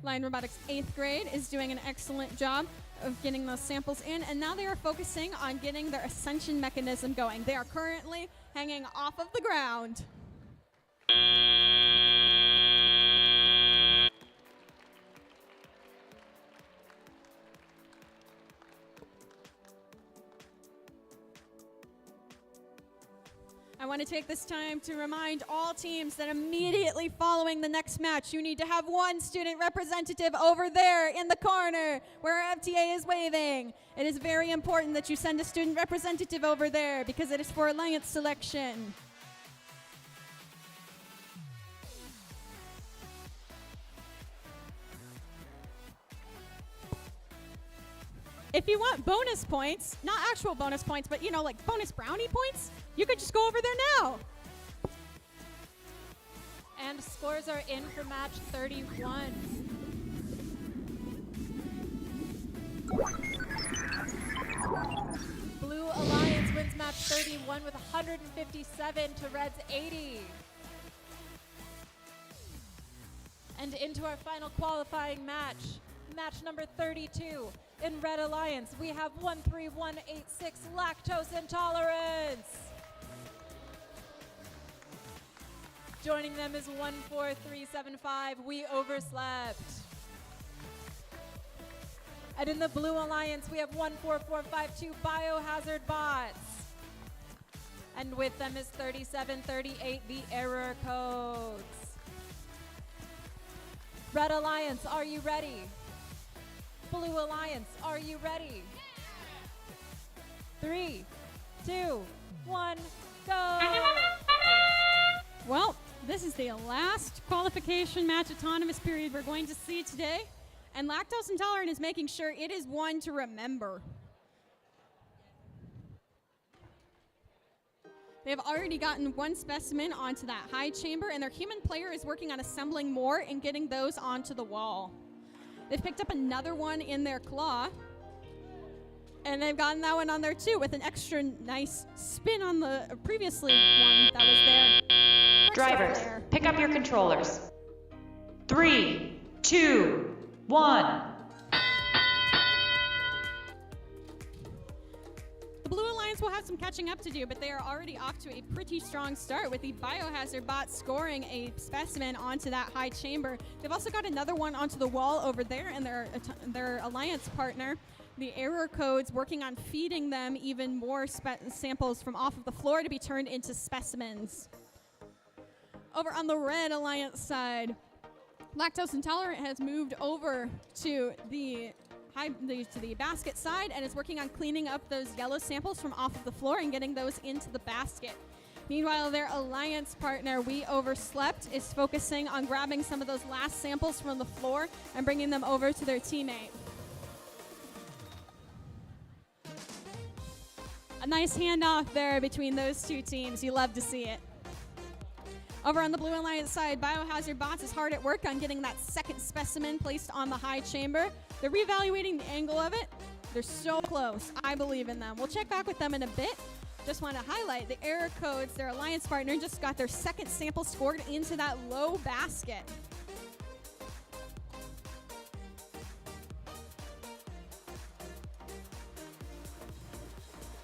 Lion Robotics 8th grade, is doing an excellent job of getting those samples in, and now they are focusing on getting their ascension mechanism going. They are currently hanging off of the ground. I want to take this time to remind all teams that immediately following the next match, you need to have one student representative over there in the corner where our FTA is waving. It is very important that you send a student representative over there because it is for alliance selection. If you want bonus points, not actual bonus points, but like bonus brownie points, you could just go over there now. And scores are in for match 31. Blue Alliance wins match 31 with 157 to Red's 80. And into our final qualifying match, match number 32. In Red Alliance, we have 13186 Lactose Intolerance. Joining them is 14375 We Overslept. And in the Blue Alliance, we have 14452 Biohazard Bots. And with them is 3738 The Error Codes. Red Alliance, are you ready? Blue Alliance, are you ready? 3, 2, 1, go! Well, this is the last qualification match autonomous period we're going to see today. And Lactose Intolerant is making sure it is one to remember. They have already gotten one specimen onto that high chamber, and their human player is working on assembling more and getting those onto the wall. They've picked up another one in their claw, and they've gotten that one on there too with an extra nice spin on the previously one that was there. Drivers, pick up your controllers. 3, 2, 1. The Blue Alliance will have some catching up to do, but they are already off to a pretty strong start with the Biohazard Bot scoring a specimen onto that high chamber. They've also got another one onto the wall over there, and their alliance partner, the Error Codes, working on feeding them even more samples from off of the floor to be turned into specimens. Over on the Red Alliance side, Lactose Intolerant has moved over to the basket side and is working on cleaning up those yellow samples from off of the floor and getting those into the basket. Meanwhile, their alliance partner, We Overslept, is focusing on grabbing some of those last samples from the floor and bringing them over to their teammate. A nice handoff there between those two teams. You love to see it. Over on the Blue Alliance side, Biohazard Bots is hard at work on getting that second specimen placed on the high chamber. They're reevaluating the angle of it. They're so close. I believe in them. We'll check back with them in a bit. Just want to highlight the Error Codes. Their alliance partner just got their second sample scored into that low basket.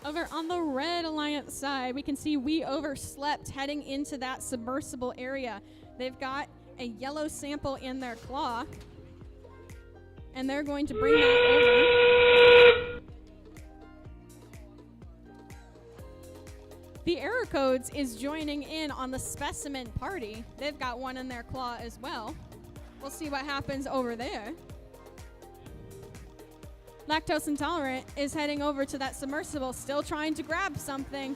Over on the Red Alliance side, we can see We Overslept heading into that submersible area. They've got a yellow sample in their claw, and they're going to bring that over. The Error Codes is joining in on the specimen party. They've got one in their claw as well. We'll see what happens over there. Lactose Intolerant is heading over to that submersible, still trying to grab something.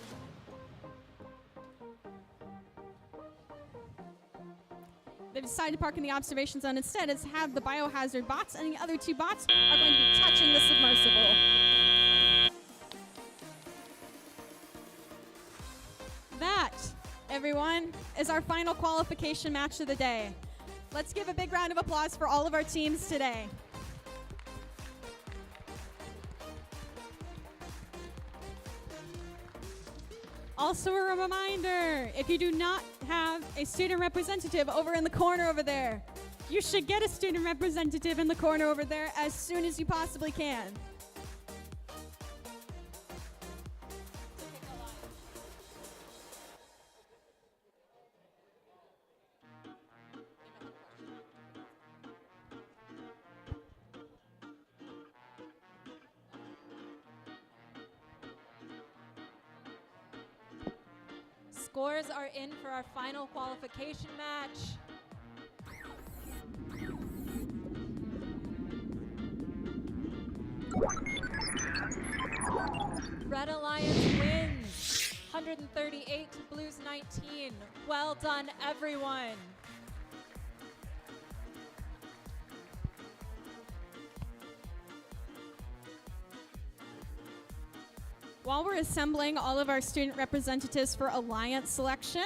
They've decided to park in the observation zone instead, as have the Biohazard Bots, and the other two bots are going to be touching the submersible. That, everyone, is our final qualification match of the day. Let's give a big round of applause for all of our teams today. Also a reminder, if you do not have a student representative over in the corner over there, you should get a student representative in the corner over there as soon as you possibly can. Scores are in for our final qualification match. Red Alliance wins, 138 to Blues 19. Well done, everyone. While we're assembling all of our student representatives for Alliance selection,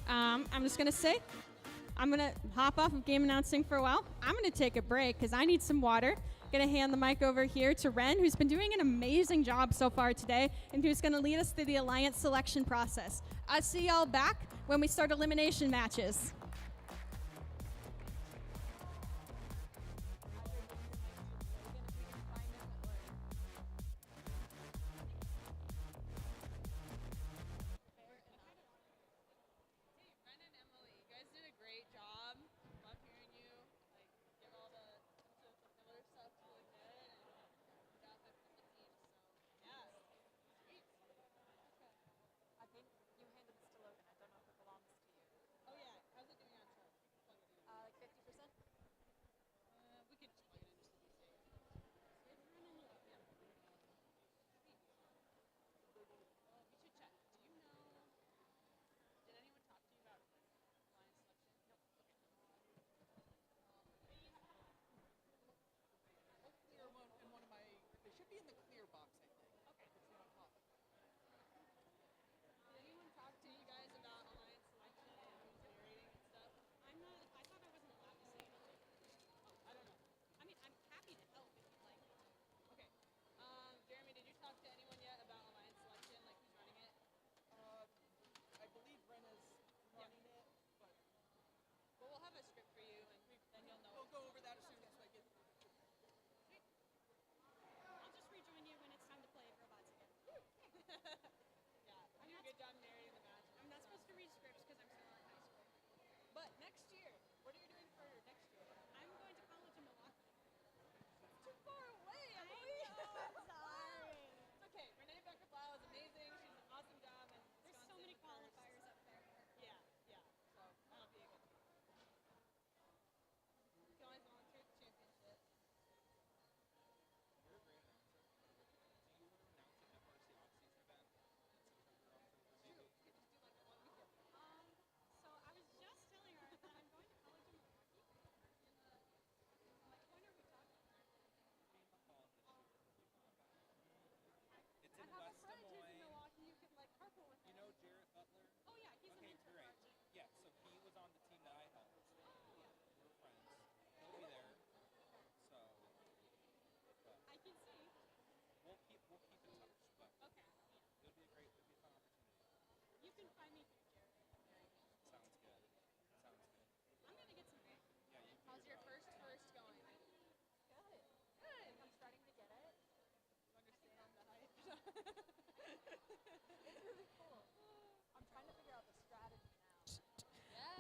I'm just going to say, I'm going to hop off of game announcing for a while. I'm going to take a break because I need some water. Going to hand the mic over here to Ren, who's been doing an amazing job so far today and who's going to lead us through the Alliance selection process. I'll see y'all back when we start elimination matches.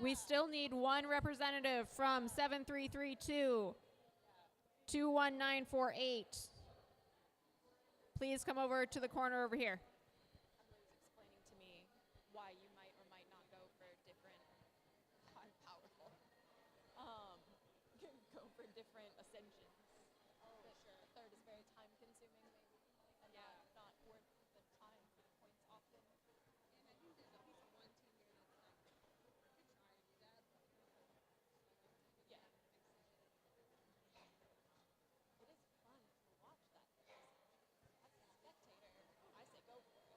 We still need one representative from 7332 21948. Please come over to the corner over here. Explaining to me why you might or might not go for different, I'm powerful, go for different ascensions. Oh, sure. Third is very time consuming maybe, and not worth the time for the points often. And I think there's at least one team here that's like, could try to do that. Yeah. It is fun to watch that though. As a spectator, I say go for it.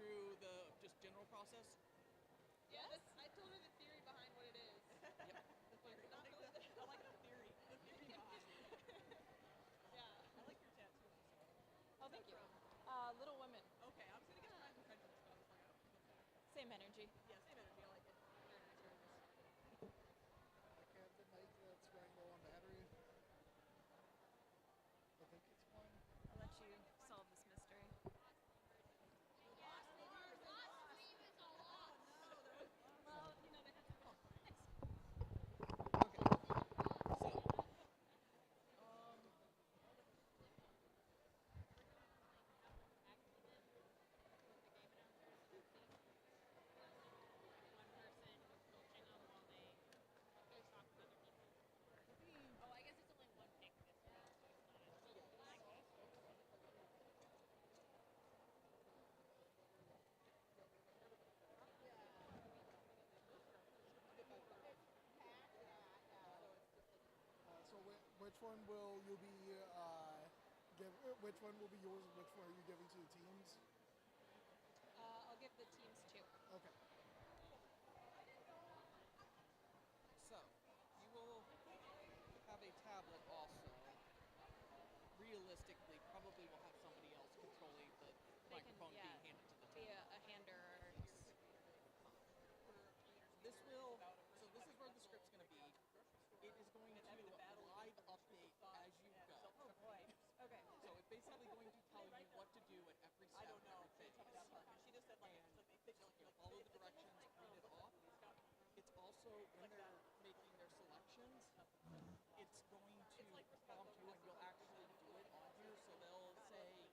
through the just general process? Yes, I told her the theory behind what it is. Yep. The theory. I like the theory. The theory behind it. Yeah. I like your tattoo. Oh, thank you. Little Women. Okay, I was gonna guess Pride and Prejudice, but I was like, oh, that's Same energy. yeah, same energy. I like it. Very nice, very nice. Captain Mike, that's running low on battery. I think it's one. I'll let you solve this mystery. Well, you know, they have to go. So which one will you be which one will be yours and which one are you giving to the teams? I'll give the teams 2. Okay. So, you will have a tablet also. Realistically, probably will have somebody else controlling the microphone being handed to the Be team. a hander or This will, so this is where the script's going to be. It is going to live update as you go. Oh boy. Okay. So it's basically going to tell you what to do at every step. I don't know. She just said like, you'll follow the directions, read it off. It's also, when they're making their selections, it's going to prompt you and you'll actually do it on here. So they'll say,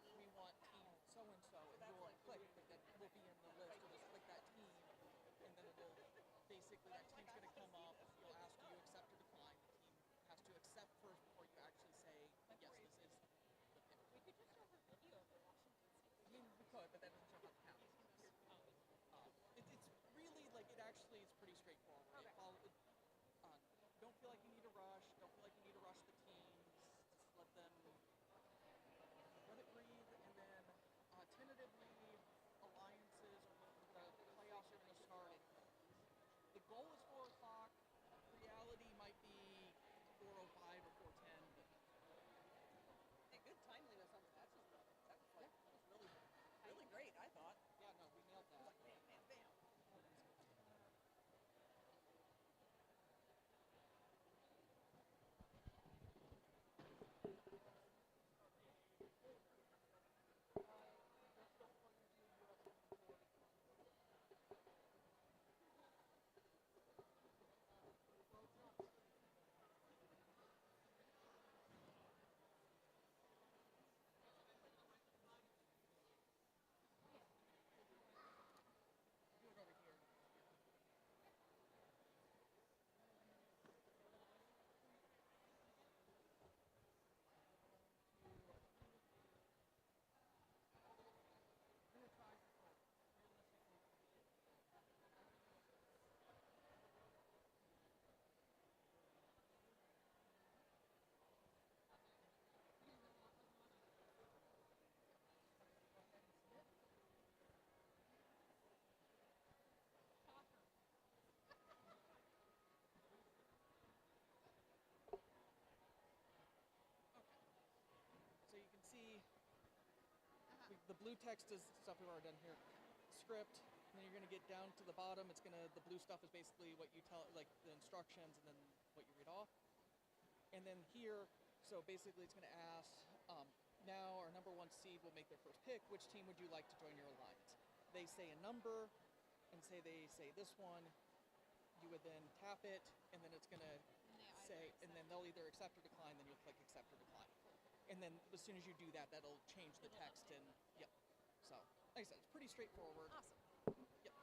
we want team so-and-so, and you'll click, but that will be in the list. You'll just click that team, and then it'll, basically that team's going to come up, you'll ask, do you accept or decline? The team has to accept first before you actually say, yes, this is the pick. We could just show her video of the Washington State. I mean, we could, but that doesn't show how the count is. It's really, like, it actually is pretty straightforward. Okay. Don't feel like you need to rush. Don't feel like you need to rush the teams. Just let it breathe, and then tentatively, alliances or when the playoffs are going to start. The goal is 4 o'clock. Reality might be 4:05 or 4:10, but Hey, good timeliness on that. That was really great, I thought. yeah, no, we nailed that. Bam, bam, bam. We'll go over here. So you can see the blue text is stuff we've already done here. Script, and then you're going to get down to the bottom. It's going to, the blue stuff is basically what you tell, like the instructions, and then what you read off. And then here, so basically it's going to ask, now our number 1 seed will make their first pick. Which team would you like to join your alliance? They say a number, and they say this one. You would then tap it, and then it's going to say, and then they'll either accept or decline, then you'll click accept or decline. And then as soon as you do that, that'll change the text, and yep. So, like I said, it's pretty straightforward. Awesome. Yep.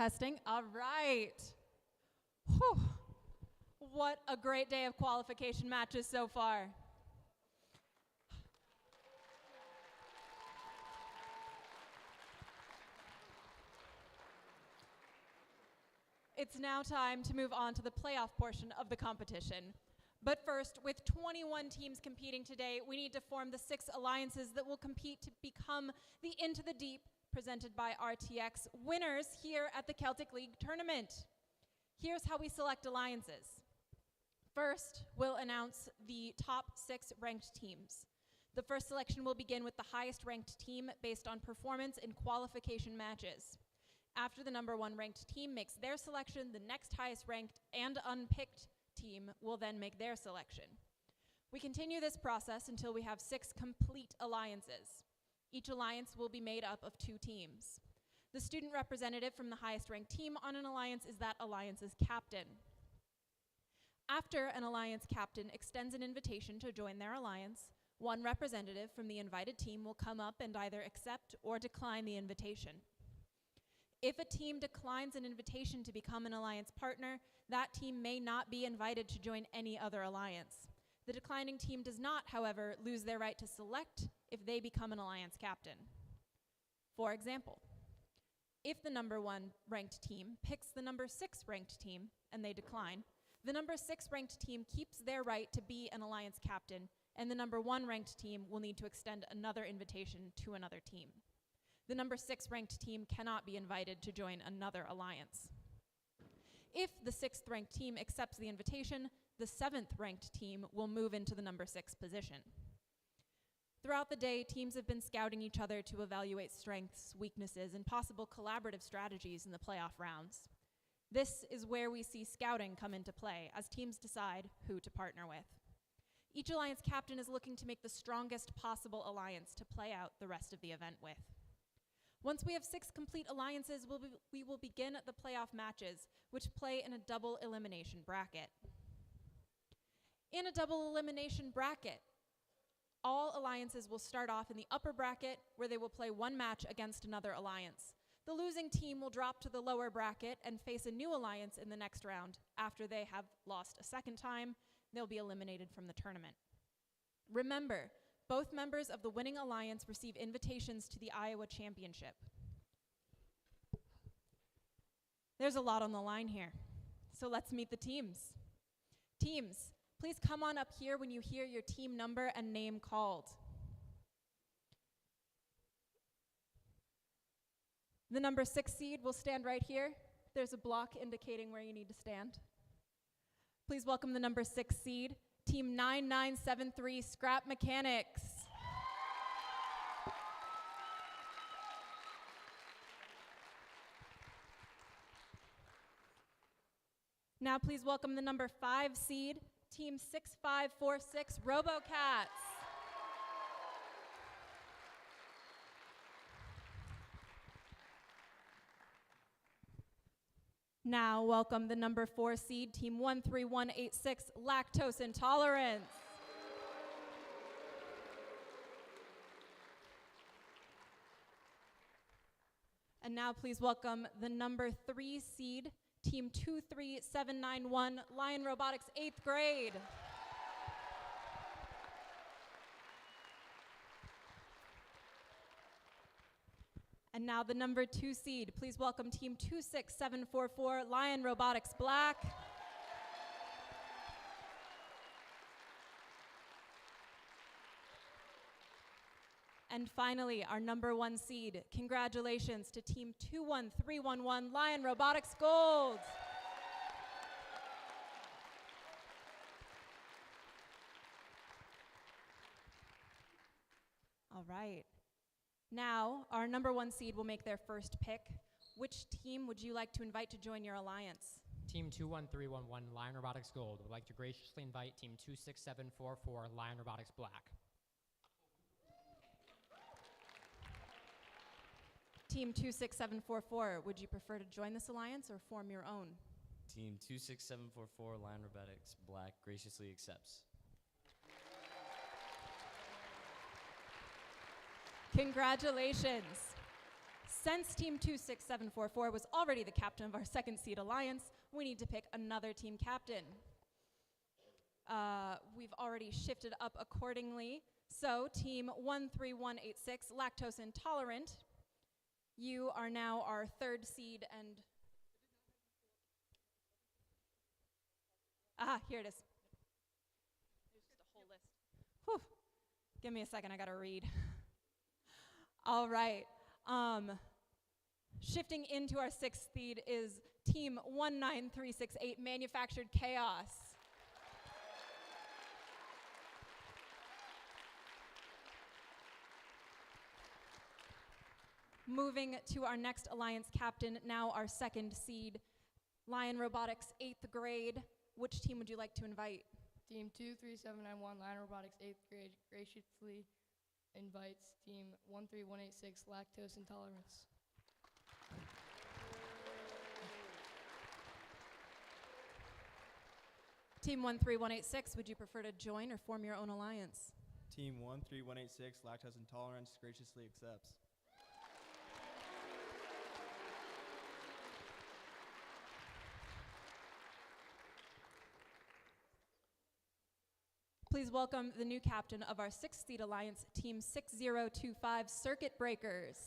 Testing. All right. Whew. What a great day of qualification matches so far. It's now time to move on to the playoff portion of the competition. But first, with 21 teams competing today, we need to form the 6 alliances that will compete to become the Into the Deep, presented by RTX, winners here at the Celtic League tournament. Here's how we select alliances. First, we'll announce the top 6 ranked teams. The first selection will begin with the highest ranked team based on performance in qualification matches. After the number 1 ranked team makes their selection, the next highest ranked and unpicked team will then make their selection. We continue this process until we have 6 complete alliances. Each alliance will be made up of 2 teams. The student representative from the highest ranked team on an alliance is that alliance's captain. After an alliance captain extends an invitation to join their alliance, one representative from the invited team will come up and either accept or decline the invitation. If a team declines an invitation to become an alliance partner, that team may not be invited to join any other alliance. The declining team does not, however, lose their right to select if they become an alliance captain. For example, if the number 1 ranked team picks the number 6 ranked team and they decline, the number 6 ranked team keeps their right to be an alliance captain, and the number 1 ranked team will need to extend another invitation to another team. The number 6 ranked team cannot be invited to join another alliance. If the 6th ranked team accepts the invitation, the 7th ranked team will move into the number 6 position. Throughout the day, teams have been scouting each other to evaluate strengths, weaknesses, and possible collaborative strategies in the playoff rounds. This is where we see scouting come into play as teams decide who to partner with. Each alliance captain is looking to make the strongest possible alliance to play out the rest of the event with. Once we have 6 complete alliances, we will begin the playoff matches, which play in a double elimination bracket. In a double elimination bracket, all alliances will start off in the upper bracket, where they will play 1 match against another alliance. The losing team will drop to the lower bracket and face a new alliance in the next round. After they have lost a second time, they'll be eliminated from the tournament. Remember, both members of the winning alliance receive invitations to the Iowa Championship. There's a lot on the line here, so let's meet the teams. Teams, please come on up here when you hear your team number and name called. The number 6 seed will stand right here. There's a block indicating where you need to stand. Please welcome the number 6 seed, Team 9973 Scrap Mechanics. Now please welcome the number 5 seed, Team 6546 RoboCats. Now welcome the number 4 seed, Team 13186 Lactose Intolerance. And now please welcome the number 3 seed, Team 23791 Lion Robotics 8th grade. And now the number 2 seed. Please welcome Team 26744 Lion Robotics Black. And finally, our number 1 seed. Congratulations to Team 21311 Lion Robotics Gold. All right. Now, our number 1 seed will make their first pick. Which team would you like to invite to join your alliance? Team 21311 Lion Robotics Gold would like to graciously invite Team 26744 Lion Robotics Black. Team 26744, would you prefer to join this alliance or form your own? Team 26744 Lion Robotics Black graciously accepts. Congratulations. Since Team 26744 was already the captain of our second seed alliance, we need to pick another team captain. We've already shifted up accordingly. So Team 13186, lactose intolerant, you are now our third seed and... here it is. There's just a whole list. Whew. Give me a second, I gotta read. All right. Shifting into our sixth seed is Team 19368, Manufactured Chaos. Moving to our next alliance captain, now our second seed, Lion Robotics 8th grade. Which team would you like to invite? Team 23791, Lion Robotics 8th grade, graciously invites Team 13186, Lactose Intolerance. Team 13186, would you prefer to join or form your own alliance? Team 13186, Lactose Intolerance, graciously accepts. Please welcome the new captain of our sixth seed alliance, Team 6025, Circuit Breakers.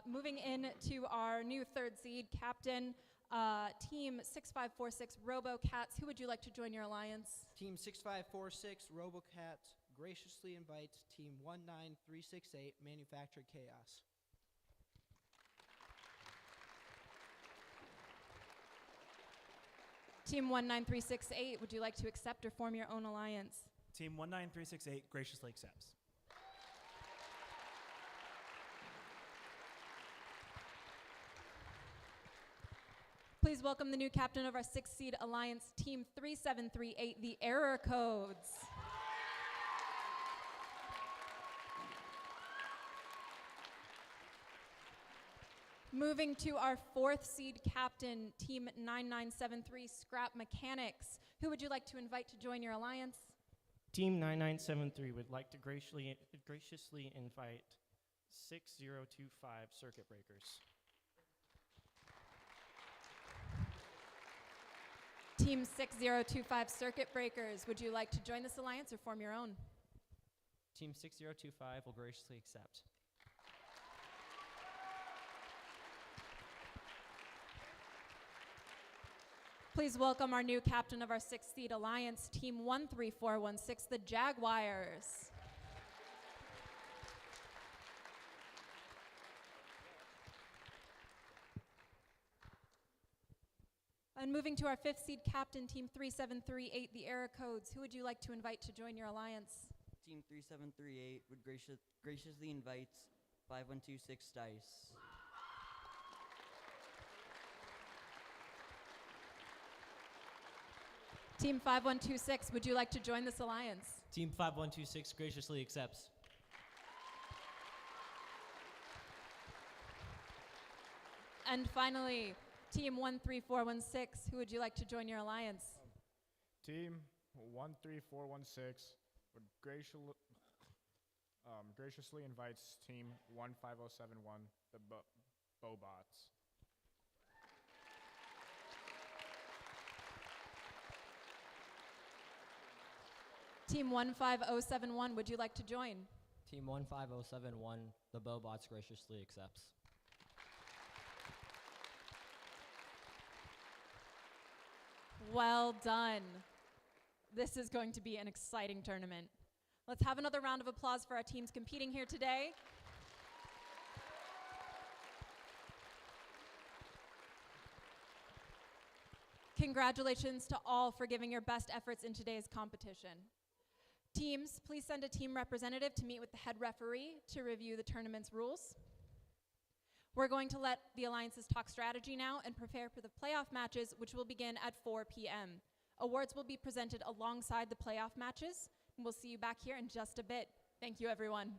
Moving into our new third seed captain, Team 6546, RoboCats. Who would you like to join your alliance? Team 6546, RoboCat, graciously invites Team 19368, Manufactured Chaos. Team 19368, would you like to accept or form your own alliance? Team 19368 graciously accepts. Please welcome the new captain of our sixth seed alliance, Team 3738, the Error Codes. Moving to our fourth seed captain, Team 9973, Scrap Mechanics. Who would you like to invite to join your alliance? Team 9973 would like to graciously invite 6025 Circuit Breakers. Team 6025 Circuit Breakers, would you like to join this alliance or form your own? Team 6025 will graciously accept. Please welcome our new captain of our sixth seed alliance, Team 13416, the Jaguars. And moving to our fifth seed captain, Team 3738, the Error Codes. Who would you like to invite to join your alliance? Team 3738 would graciously invite 5126 Dice. Team 5126, would you like to join this alliance? Team 5126 graciously accepts. And finally, Team 13416, who would you like to join your alliance? Team 13416 would graciously invites Team 15071, the Bobots. Team 15071, would you like to join? Team 15071, the Bobots graciously accepts. Well done. This is going to be an exciting tournament. Let's have another round of applause for our teams competing here today. Congratulations to all for giving your best efforts in today's competition. Teams, please send a team representative to meet with the head referee to review the tournament's rules. We're going to let the alliances talk strategy now and prepare for the playoff matches, which will begin at 4 p.m. Awards will be presented alongside the playoff matches, and we'll see you back here in just a bit. Thank you, everyone.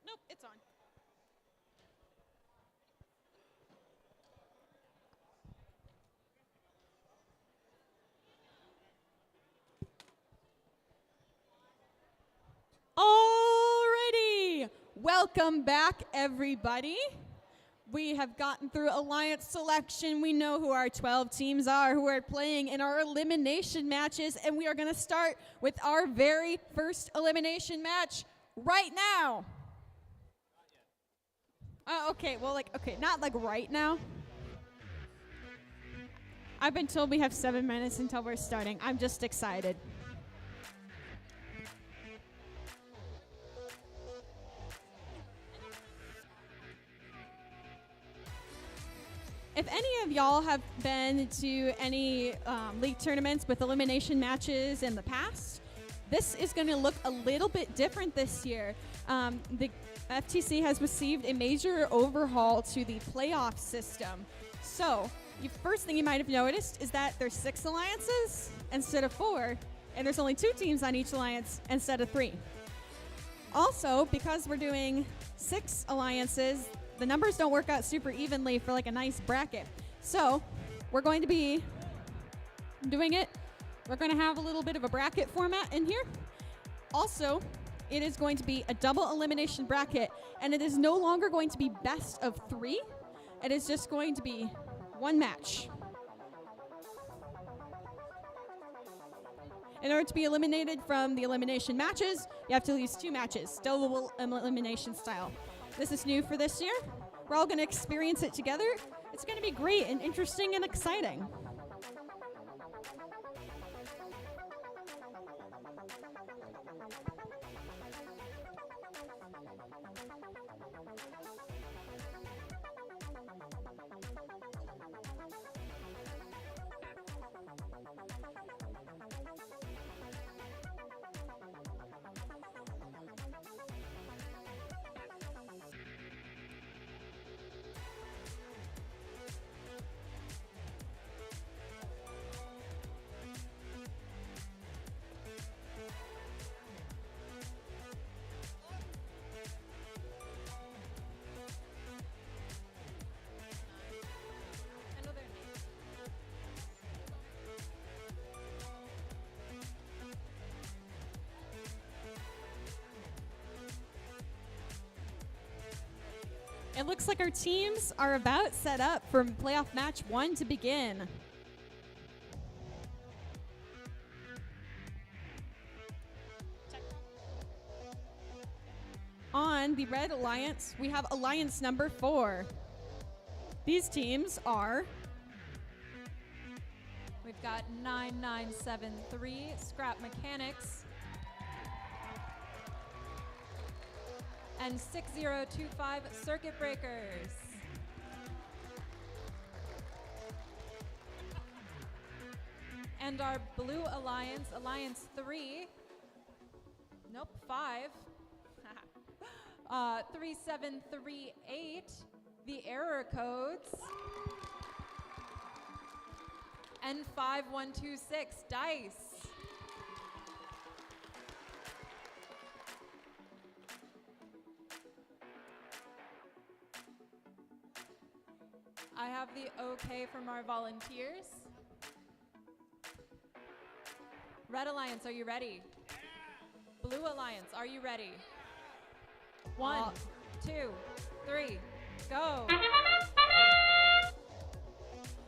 Nope, it's on. Alrighty, welcome back, everybody. We have gotten through alliance selection. We know who our 12 teams are who are playing in our elimination matches, and we are going to start with our very first elimination match right now. Okay, well, not like right now. I've been told we have 7 minutes until we're starting. I'm just excited. If any of y'all have been to any league tournaments with elimination matches in the past, this is going to look a little bit different this year. The FTC has received a major overhaul to the playoff system. So, the first thing you might have noticed is that there's 6 alliances instead of 4, and there's only 2 teams on each alliance instead of 3. Also, because we're doing 6 alliances, the numbers don't work out super evenly for like a nice bracket. So we're going to be doing it. We're going to have a little bit of a bracket format in here. Also, it is going to be a double elimination bracket, and it is no longer going to be best of 3. It is just going to be 1 match. In order to be eliminated from the elimination matches, you have to lose 2 matches, double elimination style. This is new for this year. We're all going to experience it together. It's going to be great and interesting and exciting. It looks like our teams are about set up for playoff match 1 to begin. On the Red Alliance, we have Alliance number 4. These teams are... We've got 9973 Scrap Mechanics and 6025 Circuit Breakers. And our Blue Alliance, Alliance 3, nope, 5, 3738, the Error Codes, and 5126 Dice. I have the okay from our volunteers. Red Alliance, are you ready? Blue Alliance, are you ready? 1, 2, 3, go.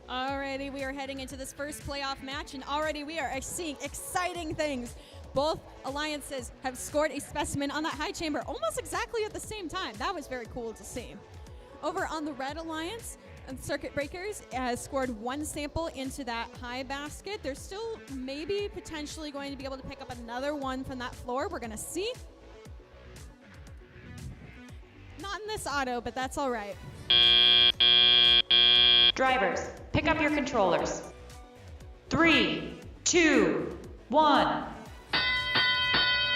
Alrighty, we are heading into this first playoff match, and already we are seeing exciting things. Both alliances have scored a specimen on that high chamber almost exactly at the same time. That was very cool to see. Over on the Red Alliance, Circuit Breakers has scored 1 sample into that high basket. They're still maybe potentially going to be able to pick up another one from that floor. We're going to see. Not in this auto, but that's all right. Drivers, pick up your controllers. 3, 2, 1.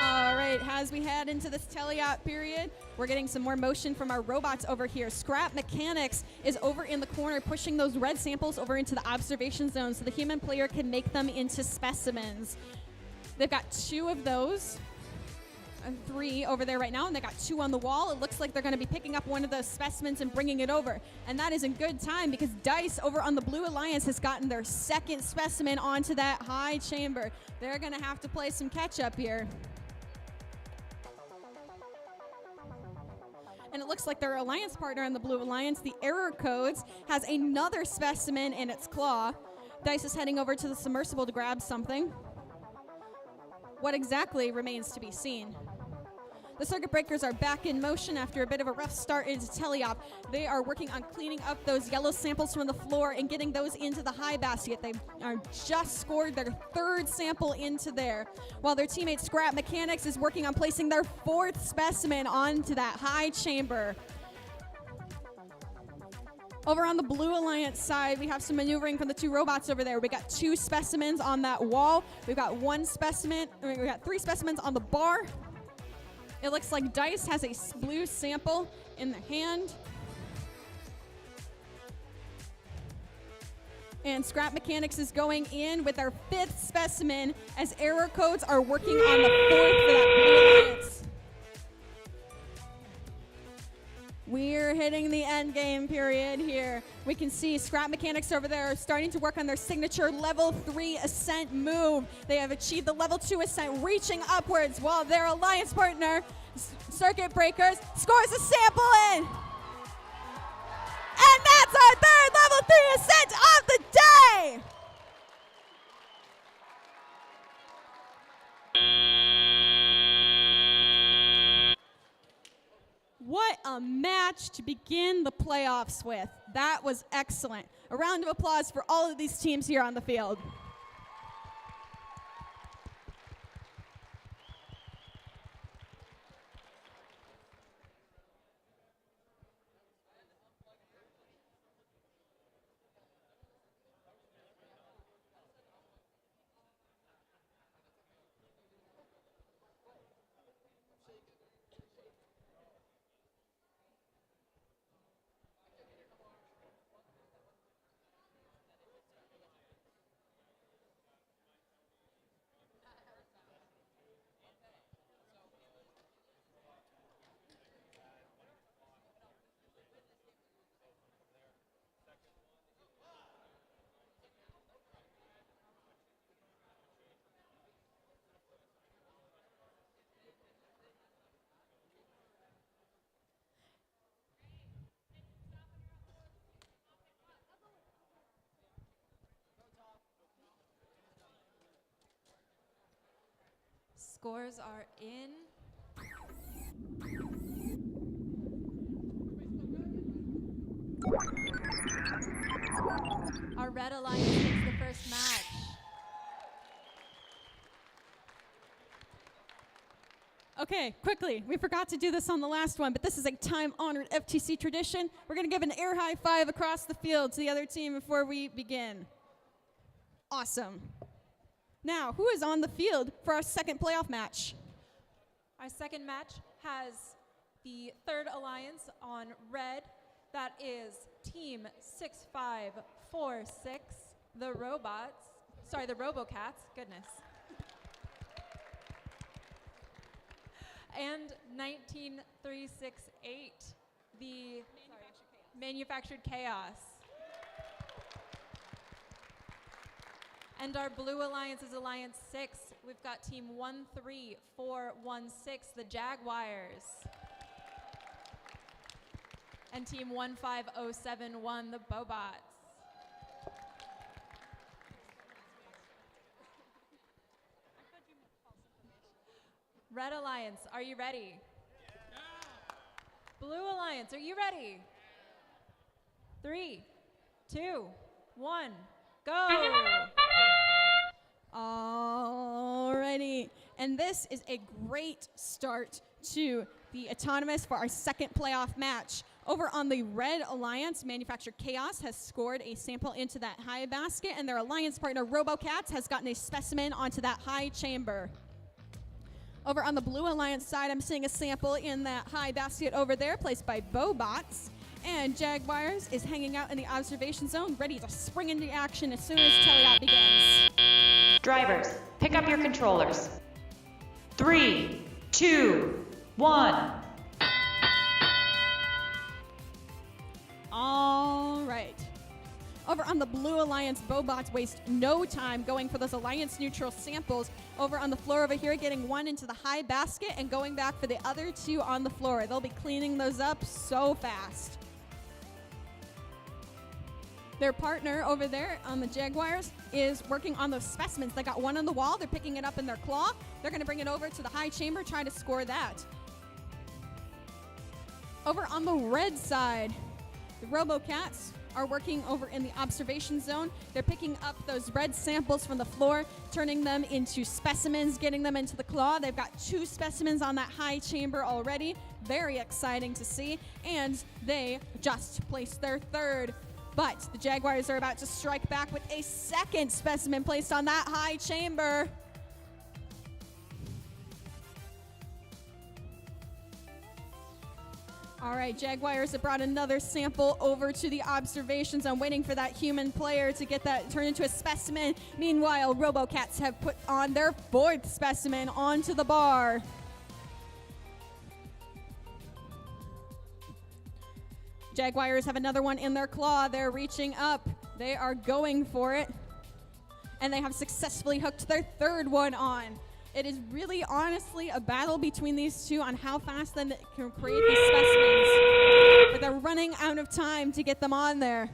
All right, as we head into this teleop period, we're getting some more motion from our robots over here. Scrap Mechanics is over in the corner, pushing those red samples over into the observation zone so the human player can make them into specimens. They've got 2 of those. 3 over there right now, and they got 2 on the wall. It looks like they're going to be picking up one of those specimens and bringing it over. And that is in good time because Dice over on the Blue Alliance has gotten their second specimen onto that high chamber. They're going to have to play some catch up here. And it looks like their alliance partner in the Blue Alliance, the Error Codes, has another specimen in its claw. Dice is heading over to the submersible to grab something. What exactly remains to be seen. The circuit breakers are back in motion after a bit of a rough start into teleop. They are working on cleaning up those yellow samples from the floor and getting those into the high basket. They are just scored their 3rd sample into there, while their teammate Scrap Mechanics is working on placing their 4th specimen onto that high chamber. Over on the Blue Alliance side, we have some maneuvering from the 2 robots over there. We got 2 specimens on that wall. We've got 1 specimen. We got 3 specimens on the bar. It looks like Dice has a blue sample in the hand. And Scrap Mechanics is going in with our 5th specimen as Error Codes are working on the 4th for that Blue Alliance. We're hitting the end game period here. We can see Scrap Mechanics over there are starting to work on their signature level 3 ascent move. They have achieved the level 2 ascent, reaching upwards while their alliance partner, Circuit Breakers, scores a sample in. And that's our 3rd level 3 ascent of the day. What a match to begin the playoffs with. That was excellent. A round of applause for all of these teams here on the field. Scores are in. Our Red Alliance takes the first match. Okay, quickly. We forgot to do this on the last one, but this is a time-honored FTC tradition. We're going to give an air high five across the field to the other team before we begin. Awesome. Now, who is on the field for our second playoff match? Our second match has the 3rd alliance on red. That is Team 6546, the Robocats, goodness. And 19368, the Manufactured Chaos. And our Blue Alliance is Alliance 6. We've got Team 13416, the Jaguars. And Team 15071, the Bobots. Red Alliance, are you ready? Yeah. Blue Alliance, are you ready? 3, 2, 1, go! Alrighty, and this is a great start to the Autonomous for our second playoff match. Over on the Red Alliance, Manufactured Chaos has scored a sample into that high basket, and their alliance partner, Robocats, has gotten a specimen onto that high chamber. Over on the Blue Alliance side, I'm seeing a sample in that high basket over there, placed by Bobots. And Jaguars is hanging out in the observation zone, ready to spring into action as soon as teleop begins. Drivers, pick up your controllers. 3, 2, 1. All right. Over on the Blue Alliance, Bobots waste no time going for those Alliance neutral samples. Over on the floor over here, getting one into the high basket and going back for the other two on the floor. They'll be cleaning those up so fast. Their partner over there on the Jaguars is working on those specimens. They got one on the wall. They're picking it up in their claw. They're going to bring it over to the high chamber, try to score that. Over on the red side, the RoboCats are working over in the observation zone. They're picking up those red samples from the floor, turning them into specimens, getting them into the claw. They've got 2 specimens on that high chamber already. Very exciting to see. And they just placed their third. But the Jaguars are about to strike back with a second specimen placed on that high chamber. All right, Jaguars have brought another sample over to the observation zone, waiting for that human player to get that turned into a specimen. Meanwhile, RoboCats have put on their 4th specimen onto the bar. Jaguars have another one in their claw. They're reaching up. They are going for it. And they have successfully hooked their 3rd one on. It is really honestly a battle between these two on how fast they can create these specimens. But they're running out of time to get them on there.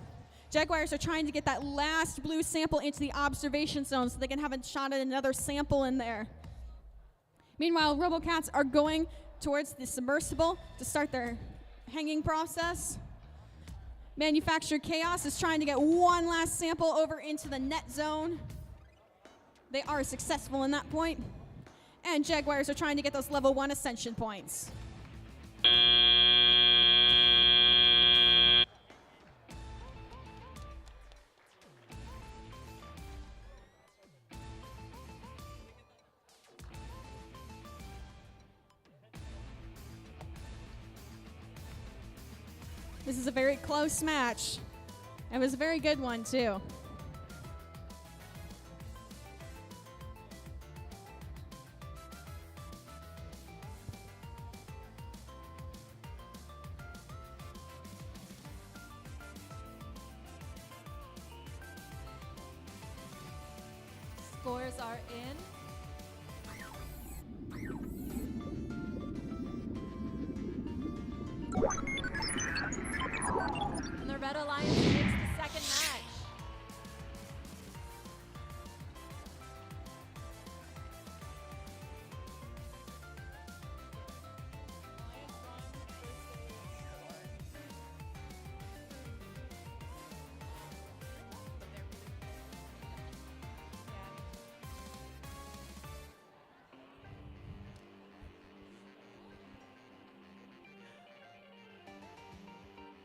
Jaguars are trying to get that last blue sample into the observation zone so they can have a shot at another sample in there. Meanwhile, RoboCats are going towards the submersible to start their hanging process. Manufactured Chaos is trying to get one last sample over into the net zone. They are successful in that point. And Jaguars are trying to get those level 1 ascension points. This is a very close match. It was a very good one, too. Scores are in. And the Red Alliance takes the second match.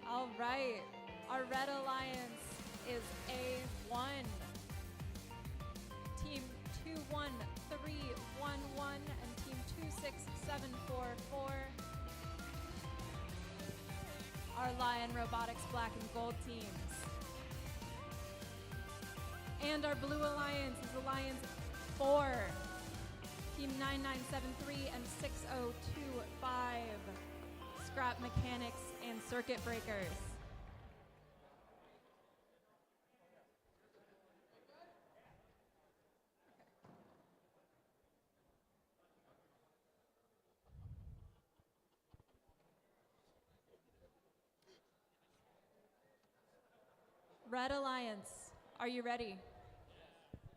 All right, our Red Alliance is A1. Team 21311 and Team 26744. Our Lion Robotics Black and Gold teams. And our Blue Alliance is Alliance 4. Team 9973 and 6025. Scrap Mechanics and Circuit Breakers. Red Alliance, are you ready?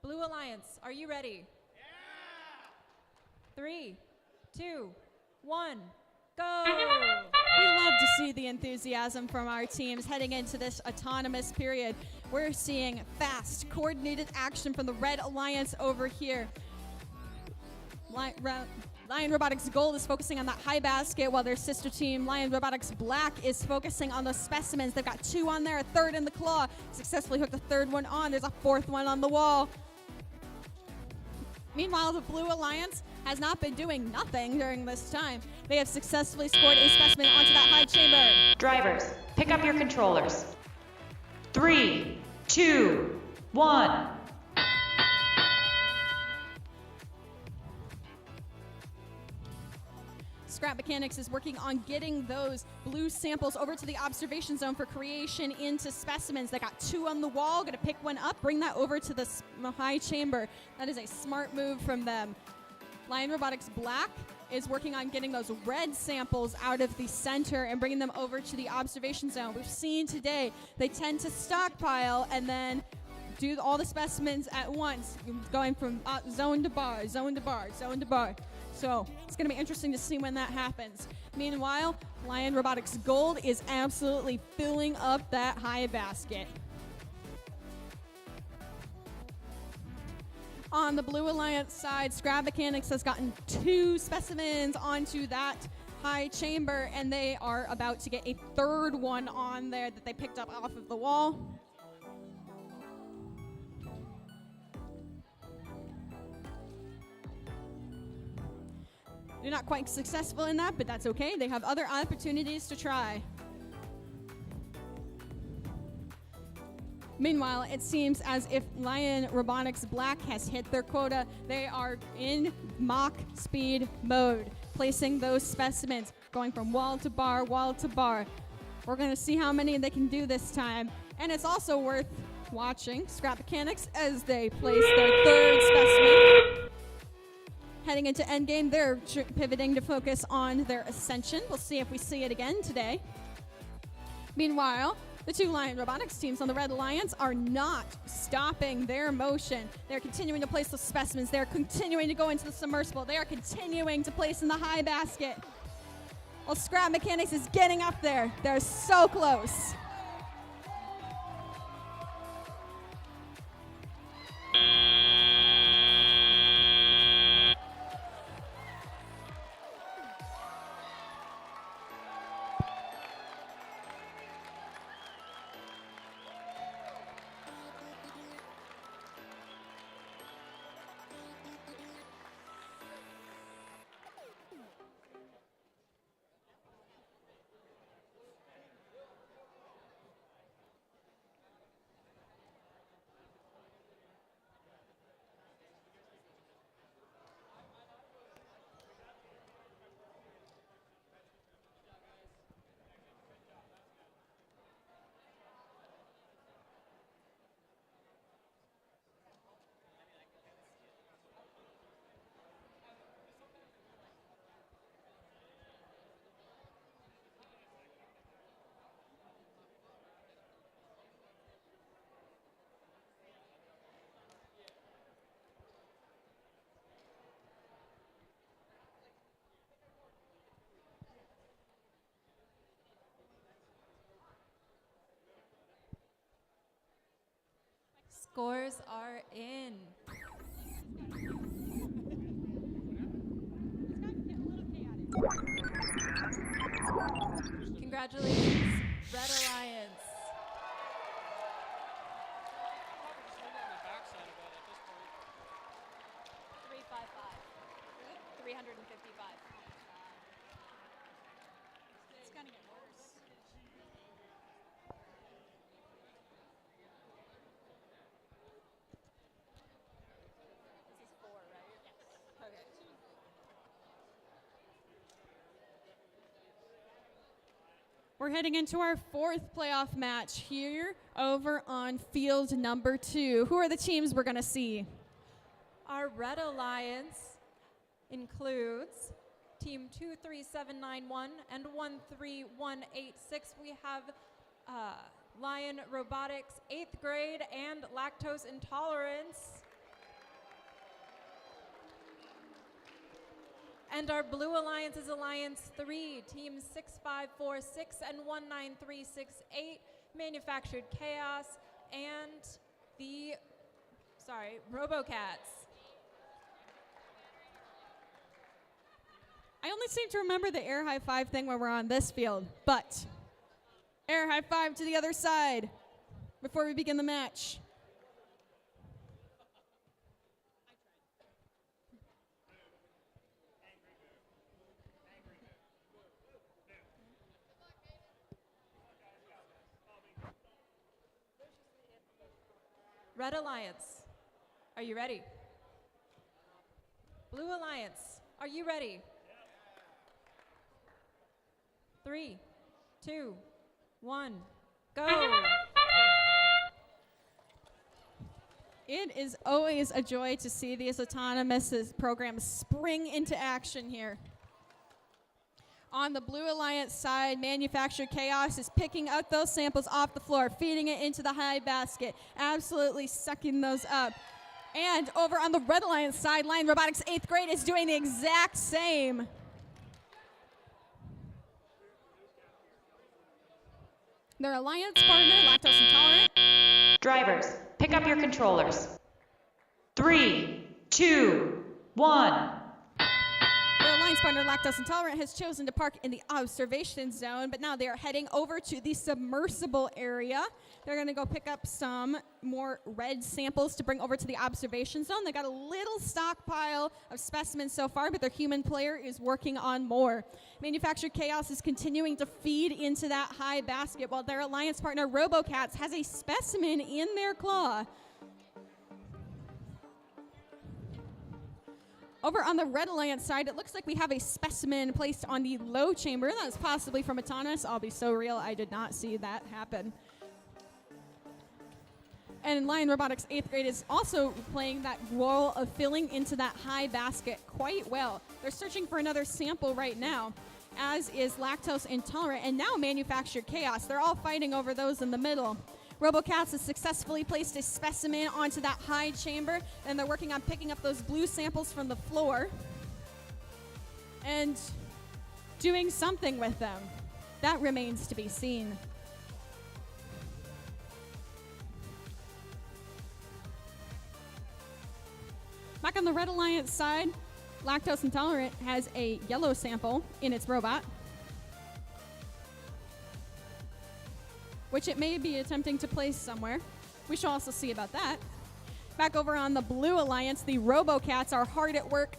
Blue Alliance, are you ready? Yeah! 3, 2, 1, go! We love to see the enthusiasm from our teams heading into this autonomous period. We're seeing fast, coordinated action from the Red Alliance over here. Lion Robotics Gold is focusing on that high basket, while their sister team, Lion Robotics Black, is focusing on those specimens. They've got 2 on there, a 3rd in the claw. Successfully hooked the 3rd one on. There's a 4th one on the wall. Meanwhile, the Blue Alliance has not been doing nothing during this time. They have successfully scored a specimen onto that high chamber. Drivers, pick up your controllers. 3, 2, 1. Scrap Mechanics is working on getting those blue samples over to the observation zone for creation into specimens. They got 2 on the wall, gonna pick one up, bring that over to the high chamber. That is a smart move from them. Lion Robotics Black is working on getting those red samples out of the center and bringing them over to the observation zone. We've seen today they tend to stockpile and then do all the specimens at once, going from zone to bar, zone to bar, zone to bar. So it's going to be interesting to see when that happens. Meanwhile, Lion Robotics Gold is absolutely filling up that high basket. On the Blue Alliance side, Scrap Mechanics has gotten 2 specimens onto that high chamber, and they are about to get a 3rd one on there that they picked up off of the wall. They're not quite successful in that, but that's okay. They have other opportunities to try. Meanwhile, it seems as if Lion Robotics Black has hit their quota. They are in mock speed mode, placing those specimens, going from wall to bar, wall to bar. We're going to see how many they can do this time. And it's also worth watching Scrap Mechanics as they place their 3rd specimen. Heading into endgame, they're pivoting to focus on their ascension. We'll see if we see it again today. Meanwhile, the 2 Lion Robotics teams on the Red Alliance are not stopping their motion. They're continuing to place the specimens. They're continuing to go into the submersible. They are continuing to place in the high basket. Well, Scrap Mechanics is getting up there. They're so close. Scores are in. Congratulations, Red Alliance. It's going to get worse. This is 4, right? Yes. Okay. We're heading into our 4th playoff match here over on field number 2. Who are the teams we're going to see? Our Red Alliance includes Team 23791 and 13186. We have Lion Robotics 8th grade and lactose intolerance. And our Blue Alliance is Alliance 3, Teams 6546 and 19368, Manufactured Chaos, and the, Robocats. I only seem to remember the air high five thing when we're on this field, but air high five to the other side before we begin the match. Red Alliance, are you ready? Blue Alliance, are you ready? 3, 2, 1, go. It is always a joy to see these autonomous programs spring into action here. On the Blue Alliance side, Manufactured Chaos is picking up those samples off the floor, feeding it into the high basket, absolutely sucking those up. And over on the Red Alliance side, Lion Robotics 8th grade is doing the exact same. Their alliance partner, Lactose Intolerant. Drivers, pick up your controllers. 3, 2, 1. Their alliance partner, Lactose Intolerant, has chosen to park in the observation zone, but now they are heading over to the submersible area. They're going to go pick up some more red samples to bring over to the observation zone. They got a little stockpile of specimens so far, but their human player is working on more. Manufactured Chaos is continuing to feed into that high basket, while their alliance partner, RoboCats, has a specimen in their claw. Over on the Red Alliance side, it looks like we have a specimen placed on the low chamber. That is possibly from Autonomous. I'll be so real, I did not see that happen. And Lion Robotics 8th grade is also playing that role of filling into that high basket quite well. They're searching for another sample right now, as is Lactose Intolerant, and now Manufactured Chaos. They're all fighting over those in the middle. RoboCats has successfully placed a specimen onto that high chamber, and they're working on picking up those blue samples from the floor and doing something with them. That remains to be seen. Back on the Red Alliance side, Lactose Intolerant has a yellow sample in its robot, which it may be attempting to place somewhere. We shall also see about that. Back over on the Blue Alliance, the RoboCats are hard at work.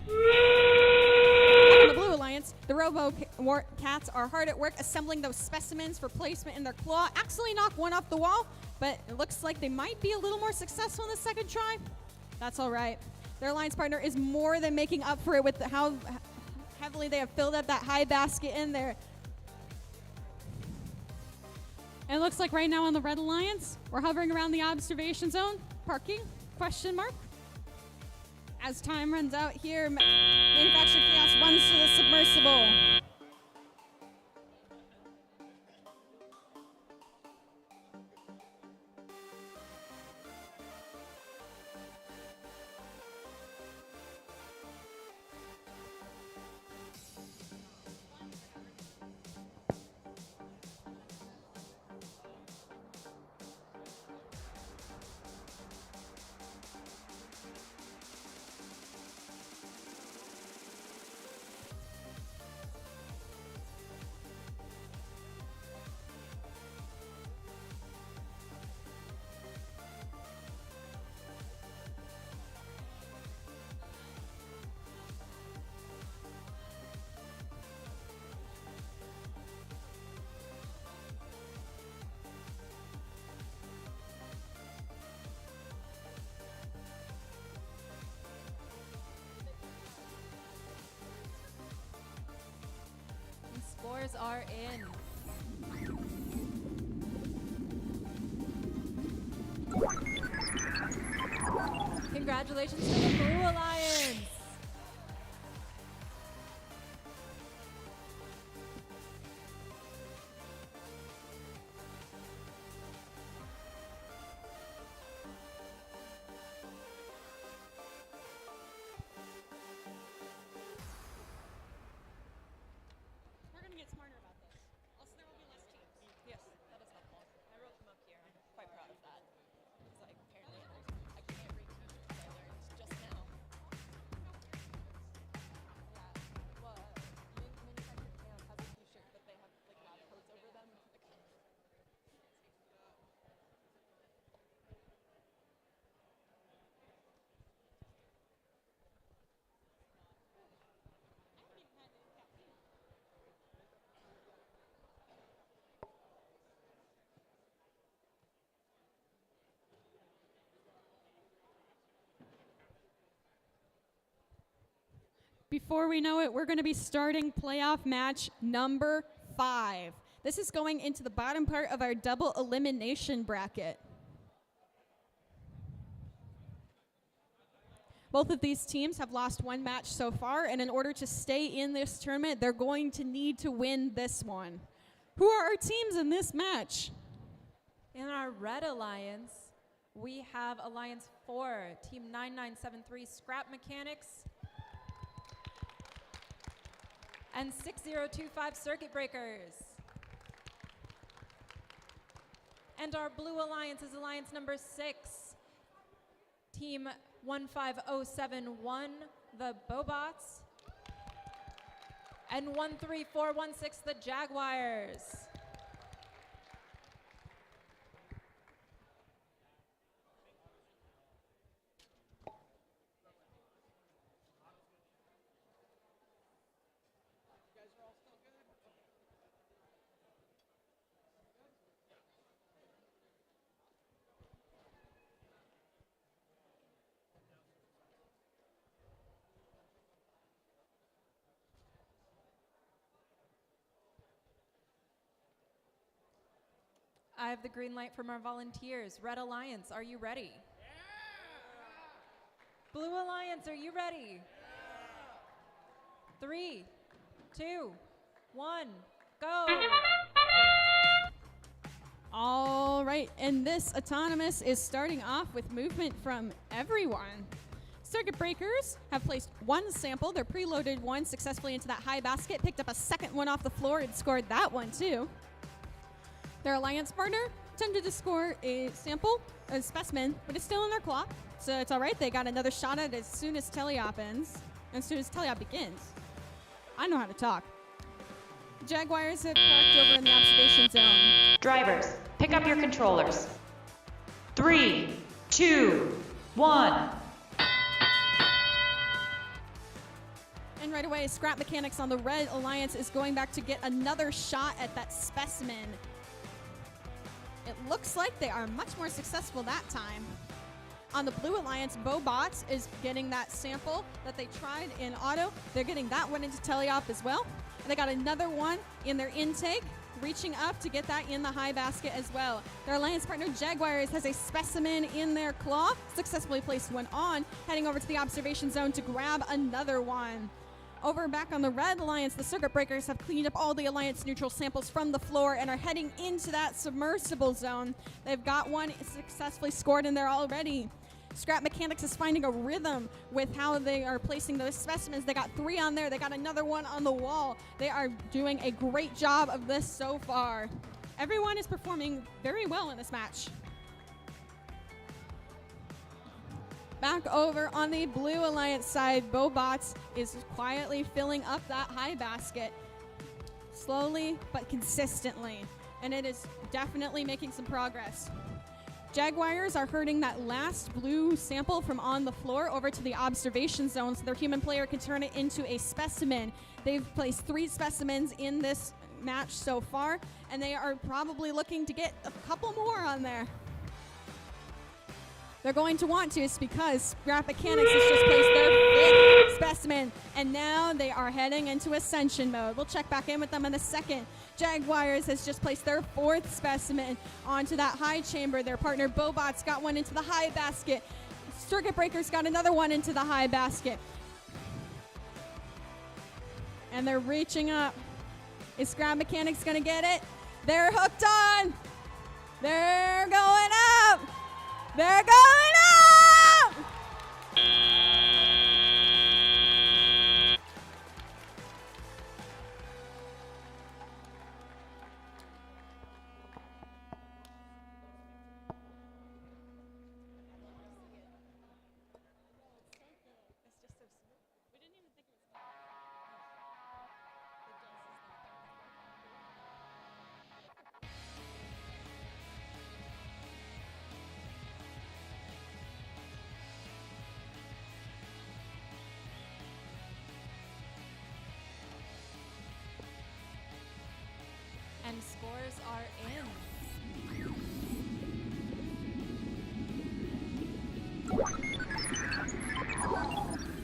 Back on the Blue Alliance, the RoboCats are hard at work assembling those specimens for placement in their claw. Actually knocked one off the wall, but it looks like they might be a little more successful in the second try. That's all right. Their alliance partner is more than making up for it with how heavily they have filled up that high basket in there. And it looks like right now on the Red Alliance, we're hovering around the observation zone. Parking? Question mark. As time runs out here, Manufactured Chaos runs to the submersible. Scores are in. Congratulations to the Blue Alliance. Before we know it, we're going to be starting playoff match number 5. This is going into the bottom part of our double elimination bracket. Both of these teams have lost one match so far, and in order to stay in this tournament, they're going to need to win this one. Who are our teams in this match? In our red alliance, we have Alliance 4, Team 9973 Scrap Mechanics, and 6025 Circuit Breakers. And our blue alliance is alliance number 6, Team 15071, the Bobots, and 13416, the Jaguars. I have the green light from our volunteers. Red Alliance, are you ready? Yeah! Blue Alliance, are you ready? Yeah! 3, 2, 1, go! All right, and this autonomous is starting off with movement from everyone. Circuit Breakers have placed one sample, their preloaded one, successfully into that high basket, picked up a second one off the floor and scored that one too. Their alliance partner attempted to score a sample, a specimen, but it's still in their claw, so it's all right. They got another shot at it as soon as teleop ends, as soon as teleop begins. I know how to talk. Jaguars have parked over in the observation zone. Drivers, pick up your controllers. 3, 2, 1. And right away, Scrap Mechanics on the red alliance is going back to get another shot at that specimen. It looks like they are much more successful that time. On the blue alliance, Bobots is getting that sample that they tried in auto. They're getting that one into teleop as well. And they got another one in their intake, reaching up to get that in the high basket as well. Their alliance partner, Jaguars, has a specimen in their claw, successfully placed one on, heading over to the observation zone to grab another one. Over back on the red alliance, the Circuit Breakers have cleaned up all the alliance neutral samples from the floor and are heading into that submersible zone. They've got one successfully scored in there already. Scrap Mechanics is finding a rhythm with how they are placing those specimens. They got 3 on there. They got another one on the wall. They are doing a great job of this so far. Everyone is performing very well in this match. Back over on the blue alliance side, Bobots is quietly filling up that high basket. Slowly but consistently. And it is definitely making some progress. Jaguars are herding that last blue sample from on the floor over to the observation zone so their human player can turn it into a specimen. They've placed 3 specimens in this match so far, and they are probably looking to get a couple more on there. They're going to want to, it's because Scrap Mechanics has just placed their 5th specimen, and now they are heading into ascension mode. We'll check back in with them in a second. Jaguars has just placed their 4th specimen onto that high chamber. Their partner Bobots got one into the high basket. Circuit Breakers got another one into the high basket. And they're reaching up. Is Scrap Mechanics gonna get it? They're hooked on. They're going up. They're going up! And scores are in.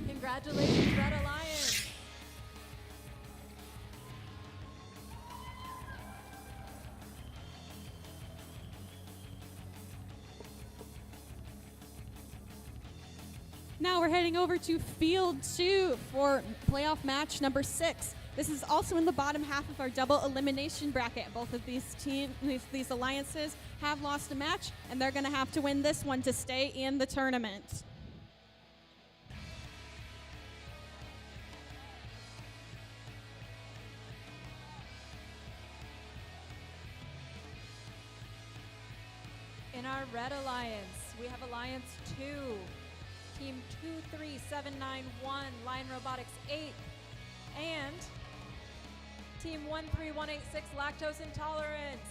Congratulations, Red Alliance. now we're heading over to Field 2 for playoff match number 6. This is also in the bottom half of our double elimination bracket. Both of these these alliances have lost a match, and they're going to have to win this one to stay in the tournament. In our red alliance, we have Alliance 2, Team 23791, Lion Robotics 8, and Team 13186, Lactose Intolerance.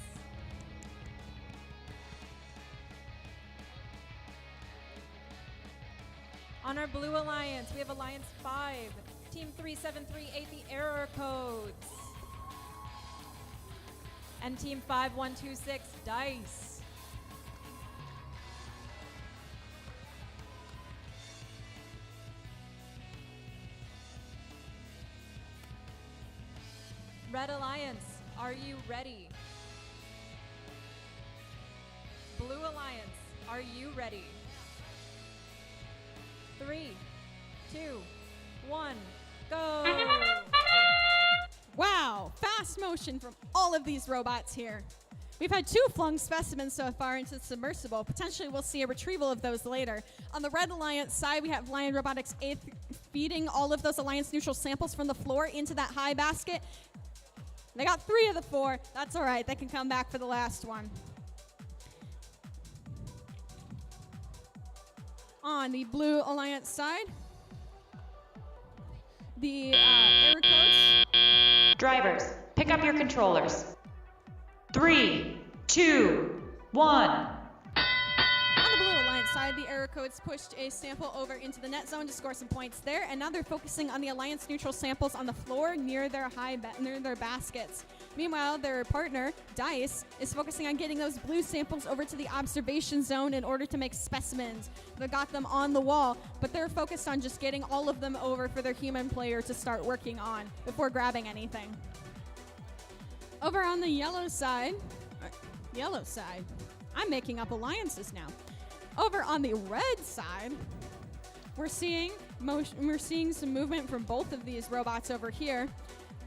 On our blue alliance, we have Alliance 5, Team 3738, the Error Codes, and Team 5126, Dice. Red Alliance, are you ready? Blue Alliance, are you ready? 3, 2, 1, go! Wow, fast motion from all of these robots here. We've had 2 flung specimens so far into the submersible. Potentially we'll see a retrieval of those later. On the Red Alliance side, we have Lion Robotics 8 feeding all of those Alliance neutral samples from the floor into that high basket. They got 3 of the 4. That's all right. They can come back for the last one. On the Blue Alliance side, the error codes. Drivers, pick up your controllers. 3, 2, 1. On the Blue Alliance side, the error codes pushed a sample over into the net zone to score some points there, and now they're focusing on the Alliance neutral samples on the floor near their near their baskets. Meanwhile, their partner, Dice, is focusing on getting those blue samples over to the observation zone in order to make specimens. They got them on the wall, but they're focused on just getting all of them over for their human player to start working on before grabbing anything. Over on the yellow side, I'm making up alliances now. Over on the red side, we're seeing some movement from both of these robots over here.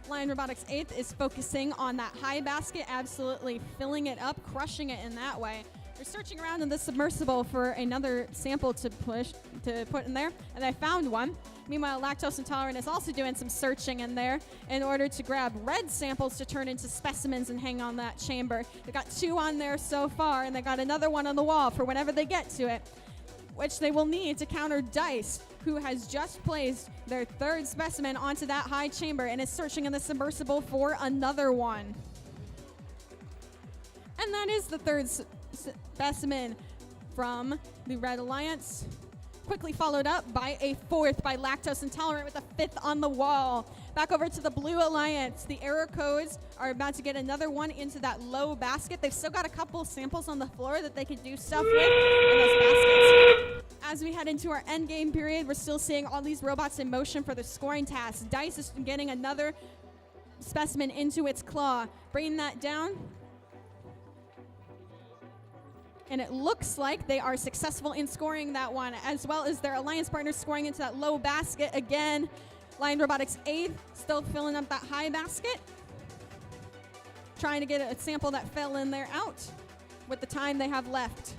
Lion Robotics 8 is focusing on that high basket, absolutely filling it up, crushing it in that way. They're searching around in the submersible for another sample to put in there, and they found one. Meanwhile, Lactose Intolerant is also doing some searching in there in order to grab red samples to turn into specimens and hang on that chamber. They got 2 on there so far, and they got another one on the wall for whenever they get to it, which they will need to counter Dice, who has just placed their 3rd specimen onto that high chamber and is searching in the submersible for another one. And that is the 3rd specimen from the Red Alliance, quickly followed up by a 4th by Lactose Intolerant with a 5th on the wall. Back over to the Blue Alliance. The error codes are about to get another one into that low basket. They've still got a couple samples on the floor that they can do stuff with in those baskets. As we head into our end game period, we're still seeing all these robots in motion for the scoring tasks. Dice is getting another specimen into its claw, bringing that down. And it looks like they are successful in scoring that one, as well as their alliance partners scoring into that low basket again. Lion Robotics 8 still filling up that high basket, trying to get a sample that fell in there out with the time they have left.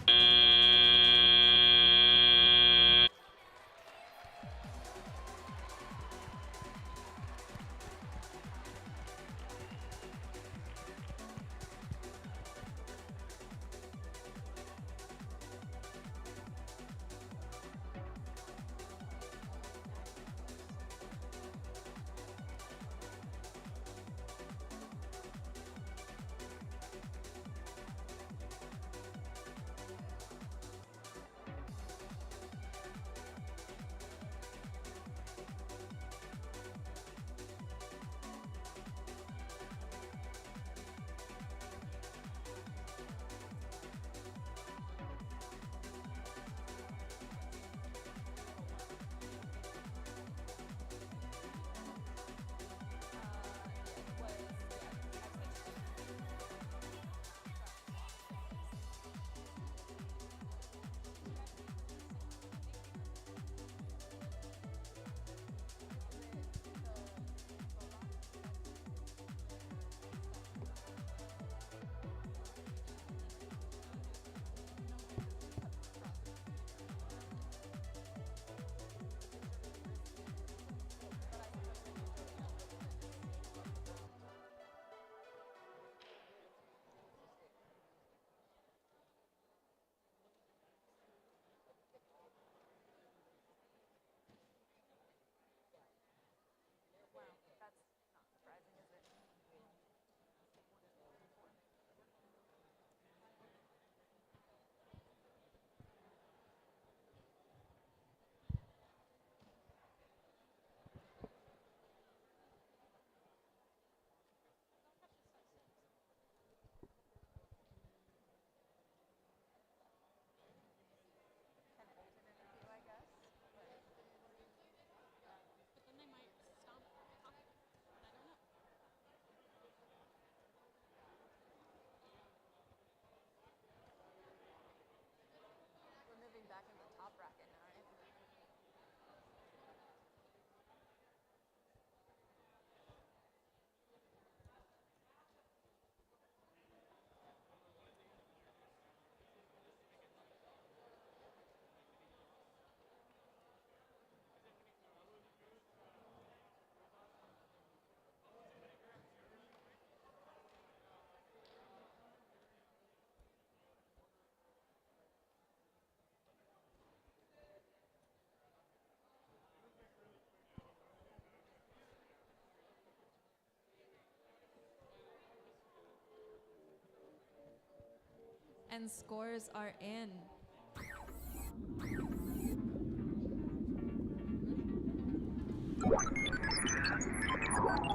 And scores are in.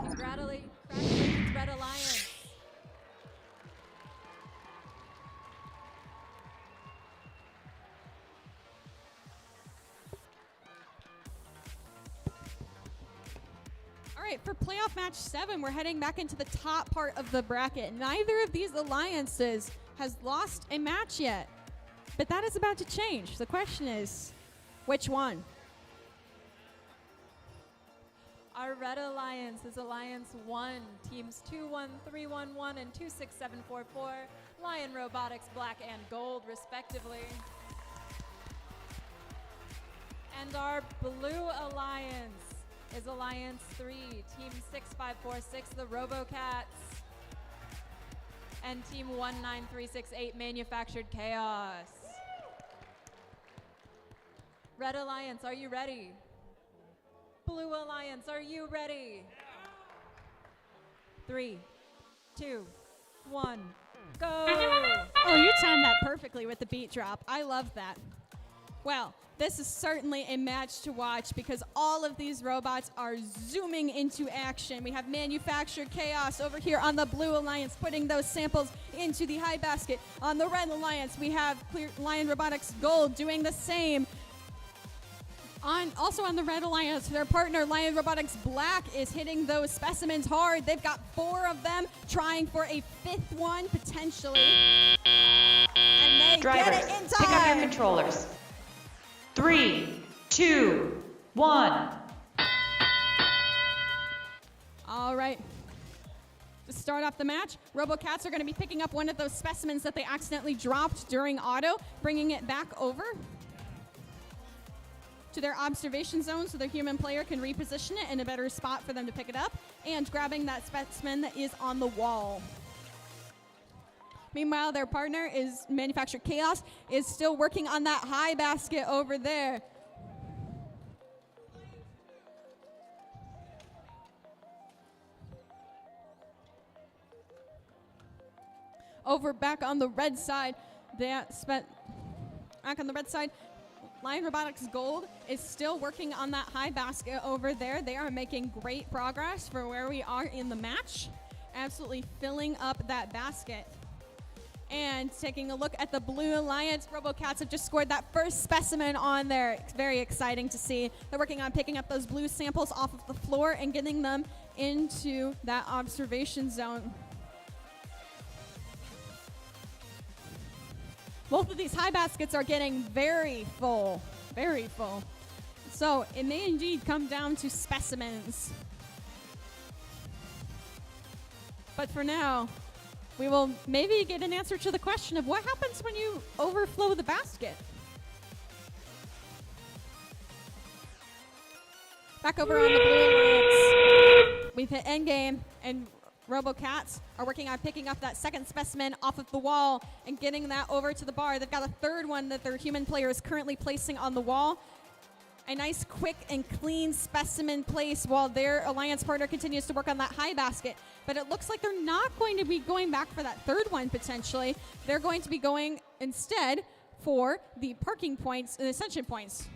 Congratulations, Red Alliance. All right, for playoff match 7, we're heading back into the top part of the bracket. Neither of these alliances has lost a match yet, but that is about to change. The question is, which one? Our Red Alliance is Alliance 1, teams 21311 and 26744, Lion Robotics Black and Gold, respectively. And our Blue Alliance is Alliance 3, team 6546, the RoboCats, and team 19368, Manufactured Chaos. Red Alliance, are you ready? Blue Alliance, are you ready? 3, 2, 1, go! Oh, you timed that perfectly with the beat drop. I love that. Well, this is certainly a match to watch because all of these robots are zooming into action. We have Manufactured Chaos over here on the Blue Alliance putting those samples into the high basket. On the Red Alliance, we have Lion Robotics Gold doing the same. Also on the Red Alliance, their partner Lion Robotics Black is hitting those specimens hard. They've got 4 of them trying for a 5th one potentially. And they Drivers, get it in time. pick up your controllers. 3, 2, 1. All right. To start off the match, RoboCats are going to be picking up one of those specimens that they accidentally dropped during auto, bringing it back over to their observation zone so their human player can reposition it in a better spot for them to pick it up, and grabbing that specimen that is on the wall. Meanwhile, their partner is Manufactured Chaos, is still working on that high basket over there. Over back on the red side, Lion Robotics Gold is still working on that high basket over there. They are making great progress for where we are in the match. Absolutely filling up that basket. And taking a look at the Blue Alliance, RoboCats have just scored that first specimen on there. It's very exciting to see. They're working on picking up those blue samples off of the floor and getting them into that observation zone. Both of these high baskets are getting very full, very full. So it may indeed come down to specimens. But for now, we will maybe get an answer to the question of what happens when you overflow the basket. Back over on the Blue Alliance, we've hit endgame, and RoboCats are working on picking up that second specimen off of the wall and getting that over to the bar. They've got a third one that their human player is currently placing on the wall. A nice, quick, and clean specimen place while their alliance partner continues to work on that high basket. But it looks like they're not going to be going back for that third one, potentially. They're going to be going instead for the parking points and ascension points.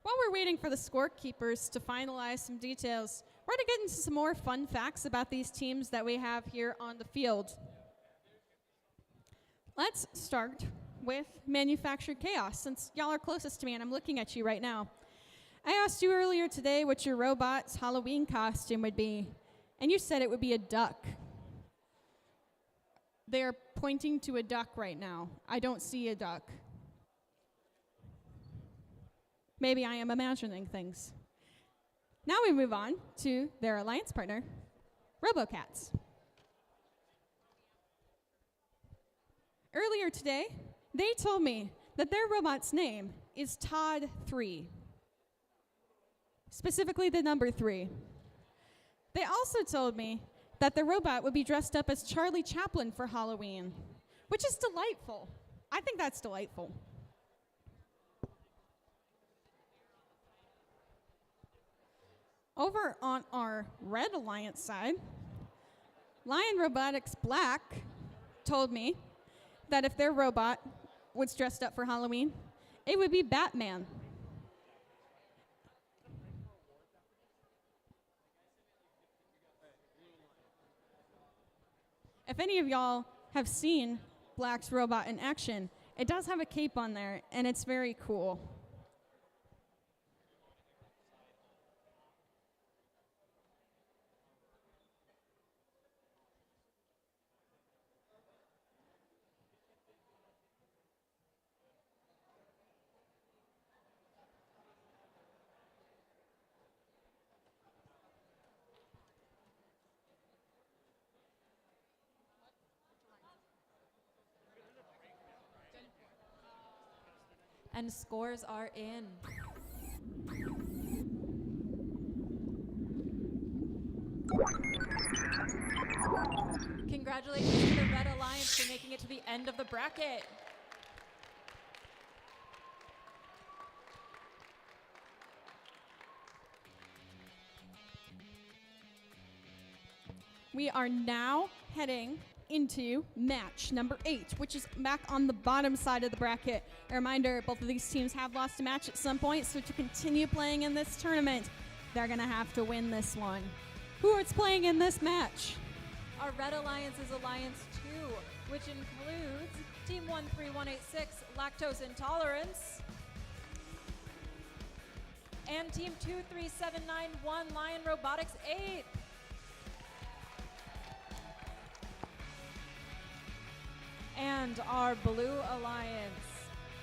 While we're waiting for the scorekeepers to finalize some details, we're going to get into some more fun facts about these teams that we have here on the field. Let's start with Manufactured Chaos, since y'all are closest to me and I'm looking at you right now. I asked you earlier today what your robot's Halloween costume would be, and you said it would be a duck. They're pointing to a duck right now. I don't see a duck. Maybe I am imagining things. Now we move on to their alliance partner, RoboCats. Earlier today, they told me that their robot's name is Todd 3. Specifically the number 3. They also told me that the robot would be dressed up as Charlie Chaplin for Halloween, which is delightful. I think that's delightful. Over on our Red Alliance side, Lion Robotics Black told me that if their robot was dressed up for Halloween, it would be Batman. If any of y'all have seen Black's robot in action, it does have a cape on there, and it's very cool. And scores are in. Congratulations to the Red Alliance for making it to the end of the bracket. We are now heading into match number 8, which is back on the bottom side of the bracket. A reminder, both of these teams have lost a match at some point, so to continue playing in this tournament, they're going to have to win this one. Who is playing in this match? Our Red Alliance is Alliance 2, which includes Team 13186, Lactose Intolerance, and Team 23791, Lion Robotics 8. And our Blue Alliance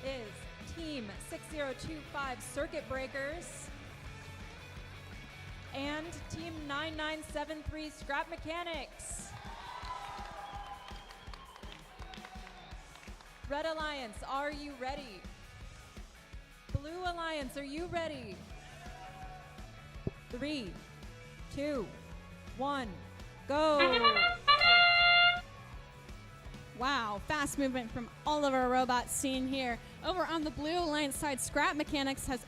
is Team 6025 Circuit Breakers and Team 9973 Scrap Mechanics. Red Alliance, are you ready? Blue Alliance, are you ready? 3, 2, 1, go! Wow, fast movement from all of our robots seen here. Over on the Blue Alliance side, Scrap Mechanics has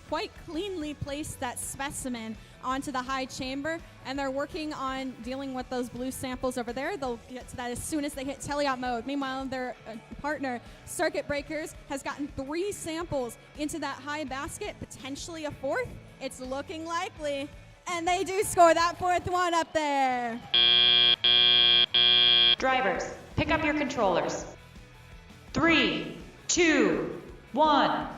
quite cleanly placed that specimen onto the high chamber, and they're working on dealing with those blue samples over there. They'll get to that as soon as they hit teleop mode. Meanwhile, their partner, Circuit Breakers, has gotten 3 samples into that high basket, potentially a 4th. It's looking likely, and they do score that 4th one up there. Drivers, pick up your controllers. 3, 2, 1.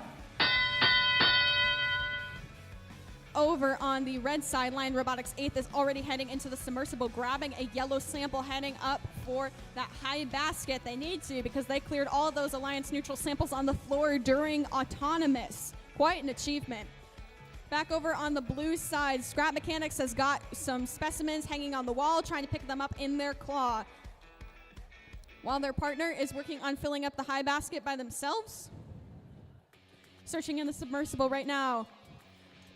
Over on the red side, Lion Robotics 8th is already heading into the submersible, grabbing a yellow sample, heading up for that high basket. They need to, because they cleared all of those Alliance neutral samples on the floor during Autonomous. Quite an achievement. Back over on the blue side, Scrap Mechanics has got some specimens hanging on the wall, trying to pick them up in their claw, while their partner is working on filling up the high basket by themselves. Searching in the submersible right now.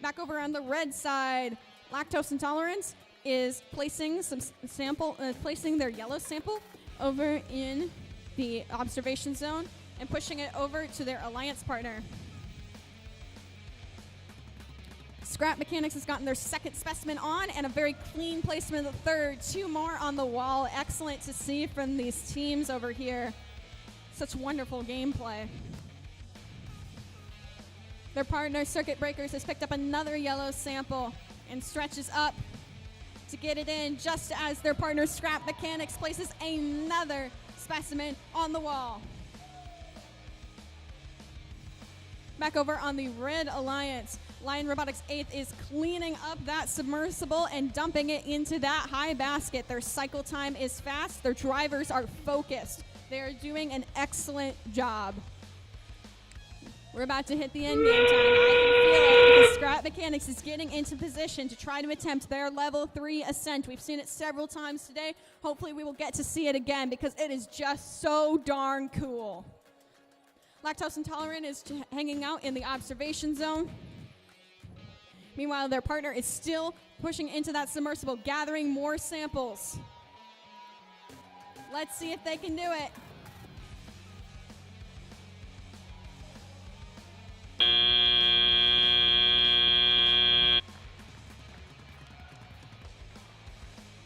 Back over on the red side, Lactose Intolerance is placing some placing their yellow sample over in the observation zone and pushing it over to their alliance partner. Scrap Mechanics has gotten their 2nd specimen on and a very clean placement of the 3rd. 2 more on the wall. Excellent to see from these teams over here. Such wonderful gameplay. Their partner, Circuit Breakers, has picked up another yellow sample and stretches up to get it in just as their partner, Scrap Mechanics, places another specimen on the wall. Back over on the Red Alliance, Lion Robotics 8th is cleaning up that submersible and dumping it into that high basket. Their cycle time is fast. Their drivers are focused. They are doing an excellent job. We're about to hit the end game time. I can feel it because Scrap Mechanics is getting into position to try to attempt their level 3 ascent. We've seen it several times today. Hopefully we will get to see it again because it is just so darn cool. Lactose Intolerant is hanging out in the observation zone. Meanwhile, their partner is still pushing into that submersible, gathering more samples. Let's see if they can do it.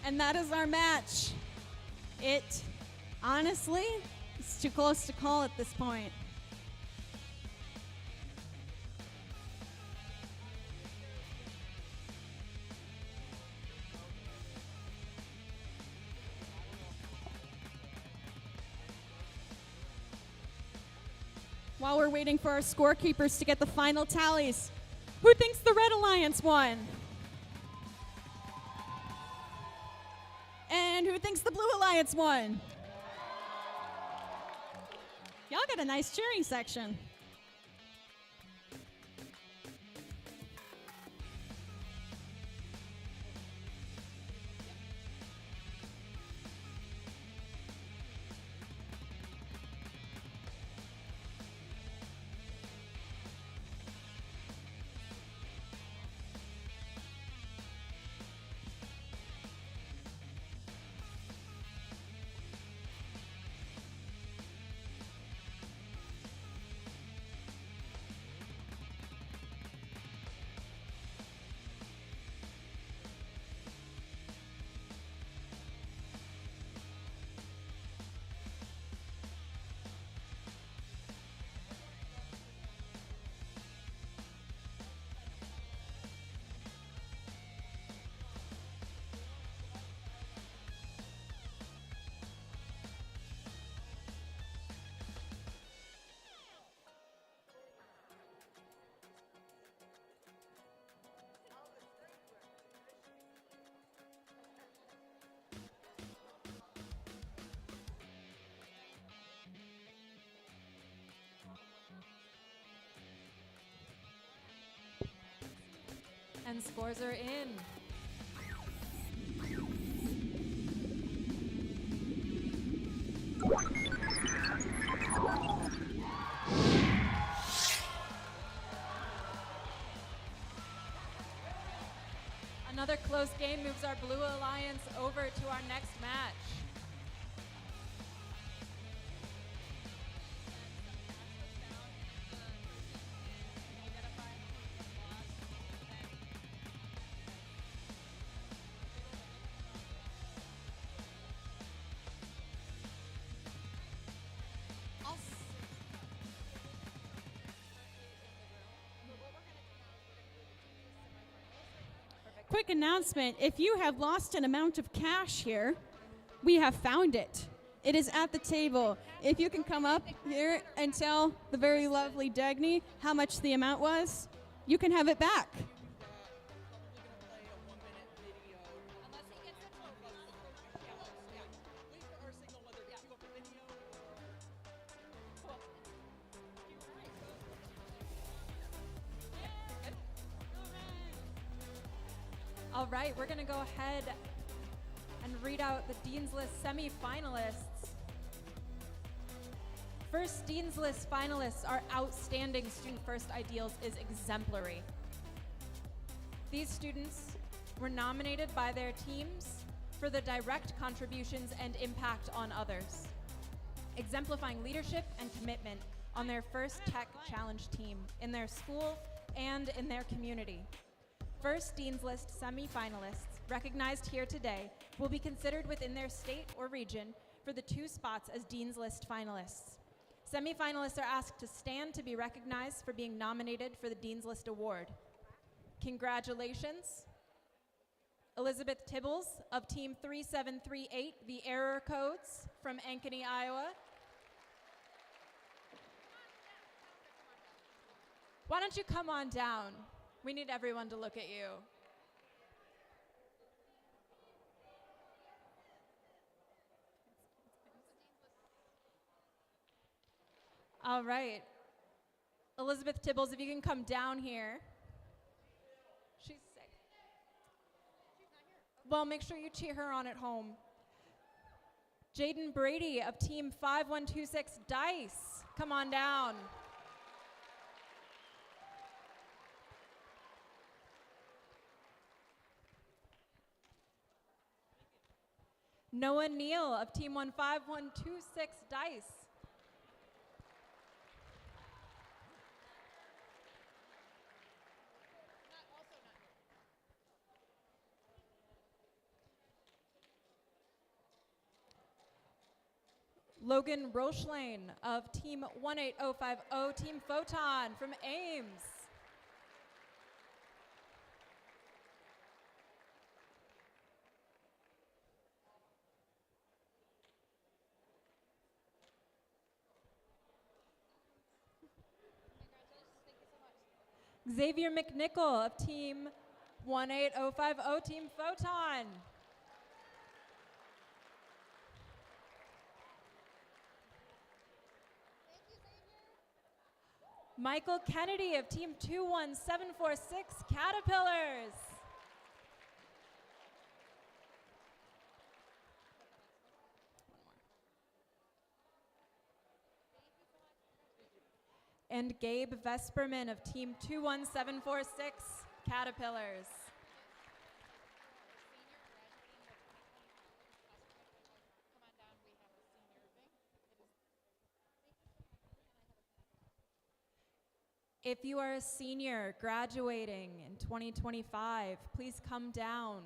And that is our match. It, honestly, is too close to call at this point. While we're waiting for our scorekeepers to get the final tallies, who thinks the Red Alliance won? And who thinks the Blue Alliance won? Y'all got a nice cheering section. And scores are in. Another close game moves our Blue Alliance over to our next match. Quick announcement, if you have lost an amount of cash here, we have found it. It is at the table. If you can come up here and tell the very lovely Dagny how much the amount was, you can have it back. All right, we're going to go ahead and read out the Dean's List semi-finalists. First Dean's List finalists are Outstanding Student First Ideals is Exemplary. These students were nominated by their teams for the direct contributions and impact on others, exemplifying leadership and commitment on their first Tech Challenge team in their school and in their community. First Dean's List semi-finalists recognized here today will be considered within their state or region for the 2 spots as Dean's List finalists. Semifinalists are asked to stand to be recognized for being nominated for the Dean's List Award. Congratulations. Elizabeth Tibbles of Team 3738, the Error Codes from Ankeny, Iowa. Why don't you come on down? We need everyone to look at you. All right. Elizabeth Tibbles, if you can come down here. She's sick. Well, make sure you cheer her on at home. Jaden Brady of Team 5126 Dice, come on down. Noah Neal of Team 15126 Dice. Logan Rochlane of Team 18050, Team Photon from Ames. Xavier McNichol of Team 18050, Team Photon. Michael Kennedy of Team 21746 Caterpillars. And Gabe Vesperman of Team 21746 Caterpillars. If you are a senior graduating in 2025, please come down.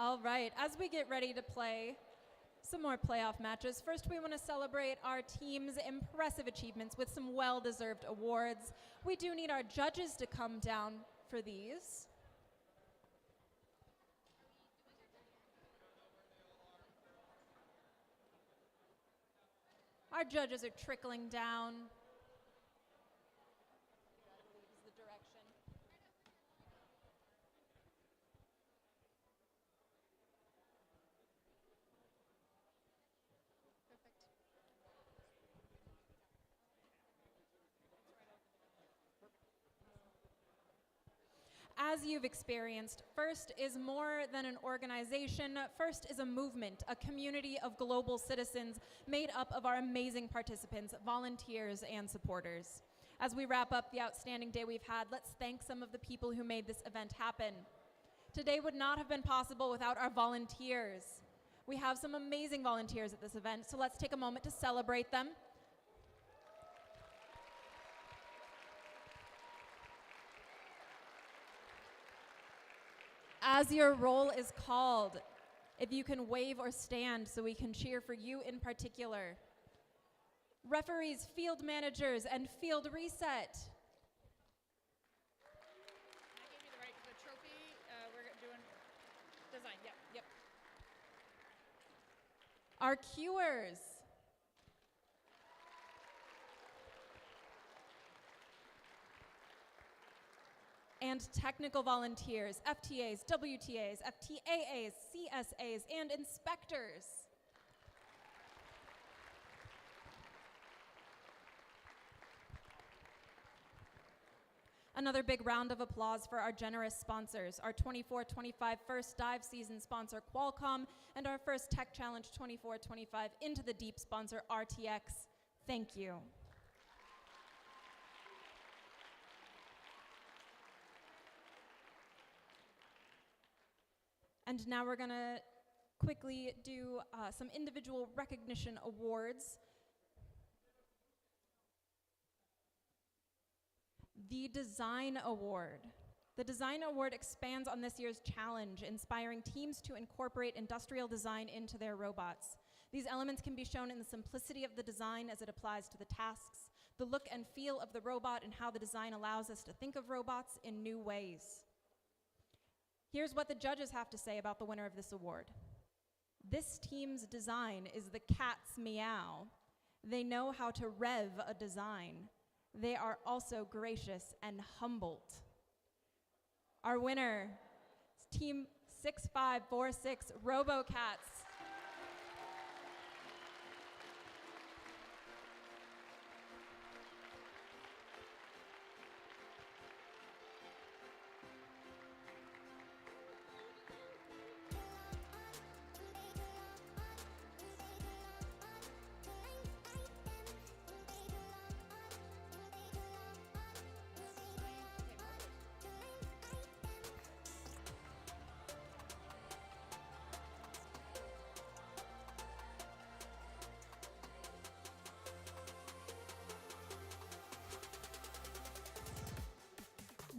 All right, as we get ready to play some more playoff matches, first we want to celebrate our team's impressive achievements with some well-deserved awards. We do need our judges to come down for these. Our judges are trickling down. As you've experienced, FIRST is more than an organization. FIRST is a movement, a community of global citizens made up of our amazing participants, volunteers, and supporters. As we wrap up the outstanding day we've had, let's thank some of the people who made this event happen. Today would not have been possible without our volunteers. We have some amazing volunteers at this event, so let's take a moment to celebrate them. As your roll is called, if you can wave or stand so we can cheer for you in particular. Referees, field managers, and field reset. Our cuers. And technical volunteers, FTAs, WTAs, FTAAs, CSAs, and inspectors. Another big round of applause for our generous sponsors, our 24-25 first dive season sponsor Qualcomm, and our first Tech Challenge 24-25 Into the Deep sponsor RTX. Thank you. And now we're gonna quickly do some individual recognition awards. The Design Award. The Design Award expands on this year's challenge, inspiring teams to incorporate industrial design into their robots. These elements can be shown in the simplicity of the design as it applies to the tasks, the look and feel of the robot, and how the design allows us to think of robots in new ways. Here's what the judges have to say about the winner of this award. This team's design is the cat's meow. They know how to rev a design. They are also gracious and humbled. Our winner is Team 6546 RoboCats.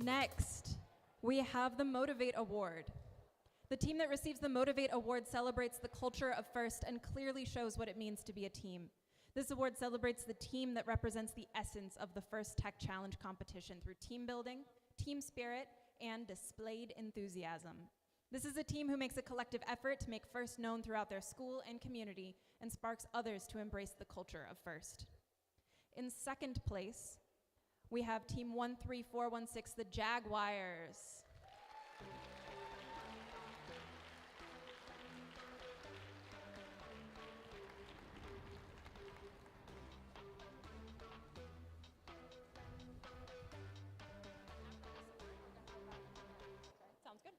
Next, we have the Motivate Award. The team that receives the Motivate Award celebrates the culture of FIRST and clearly shows what it means to be a team. This award celebrates the team that represents the essence of the FIRST Tech Challenge competition through team building, team spirit, and displayed enthusiasm. This is a team who makes a collective effort to make FIRST known throughout their school and community and sparks others to embrace the culture of FIRST. In second place, we have Team 13416, the Jaguars. Sounds good.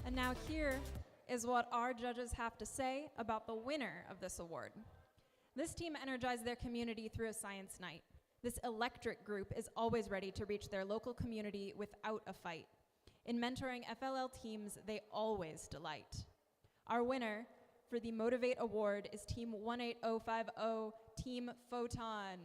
And now here is what our judges have to say about the winner of this award. This team energized their community through a science night. This electric group is always ready to reach their local community without a fight. In mentoring FLL teams, they always delight. Our winner for the Motivate Award is Team 18050, Team Photon.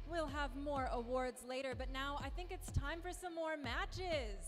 We'll have more awards later, but now I think it's time for some more matches.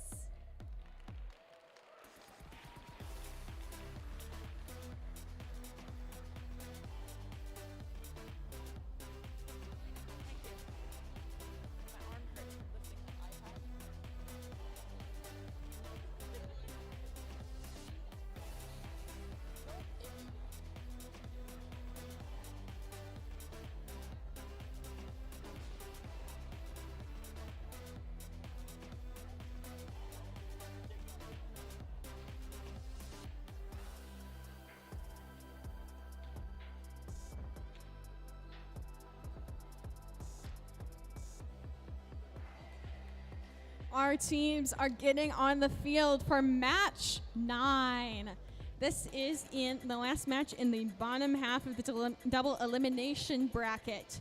Our teams are getting on the field for match 9. This is in the last match in the bottom half of the double elimination bracket.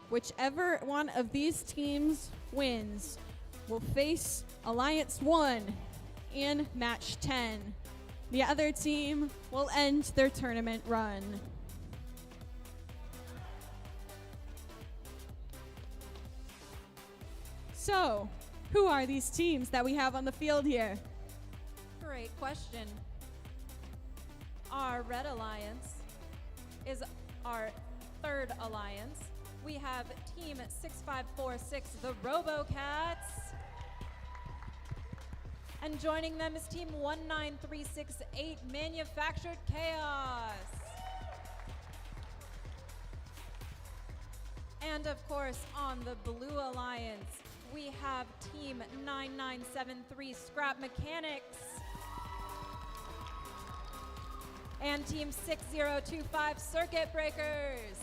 Whichever one of these teams wins will face Alliance 1 in match 10. The other team will end their tournament run. So, who are these teams that we have on the field here? Great question. Our Red Alliance is our third alliance. We have Team 6546, the RoboCats. And joining them is Team 19368, Manufactured Chaos. And of course, on the Blue Alliance, we have Team 9973, Scrap Mechanics. And Team 6025, Circuit Breakers.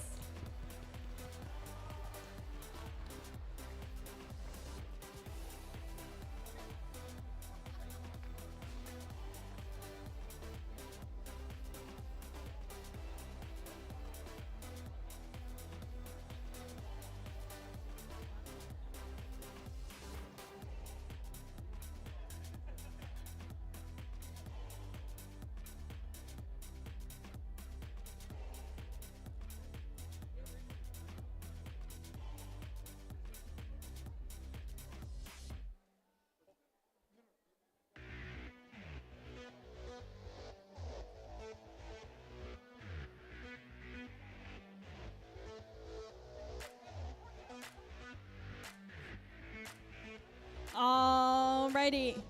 Alrighty.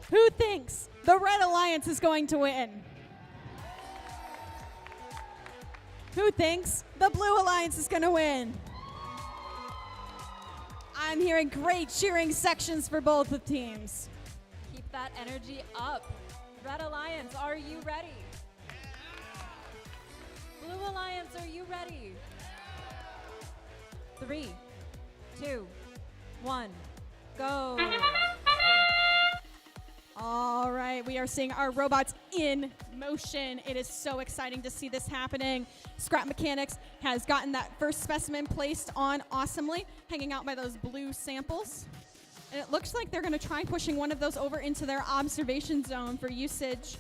Who thinks the Red Alliance is going to win? Who thinks the Blue Alliance is going to win? I'm hearing great cheering sections for both the teams. Keep that energy up. Red Alliance, are you ready? Blue Alliance, are you ready? 3, 2, 1, go. All right, we are seeing our robots in motion. It is so exciting to see this happening. Scrap Mechanics has gotten that first specimen placed on awesomely, hanging out by those blue samples. And it looks like they're going to try pushing one of those over into their observation zone for usage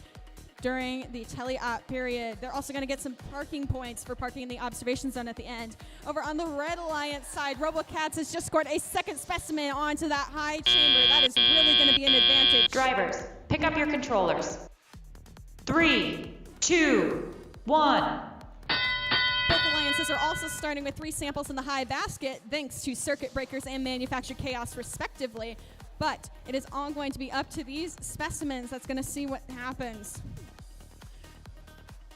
during the tele-op period. They're also going to get some parking points for parking in the observation zone at the end. Over on the Red Alliance side, RoboCats has just scored a second specimen onto that high chamber. That is really going to be an advantage. Drivers, pick up your controllers. 3, 2, 1. Both alliances are also starting with 3 samples in the high basket, thanks to Circuit Breakers and Manufactured Chaos, respectively. But it is all going to be up to these specimens that's going to see what happens.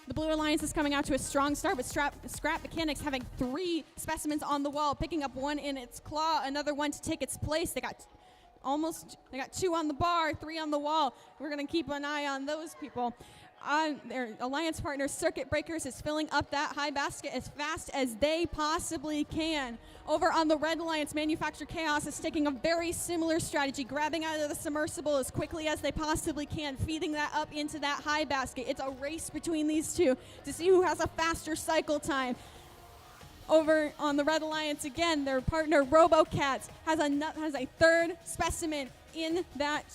The Blue Alliance is coming out to a strong start with Scrap Mechanics having 3 specimens on the wall, picking up one in its claw, another one to take its place. They got 2 on the bar, 3 on the wall. We're going to keep an eye on those people. Their alliance partner, Circuit Breakers, is filling up that high basket as fast as they possibly can. Over on the Red Alliance, Manufactured Chaos is taking a very similar strategy, grabbing out of the submersible as quickly as they possibly can, feeding that up into that high basket. It's a race between these two to see who has a faster cycle time. Over on the Red Alliance again, their partner RoboCats has a third specimen in that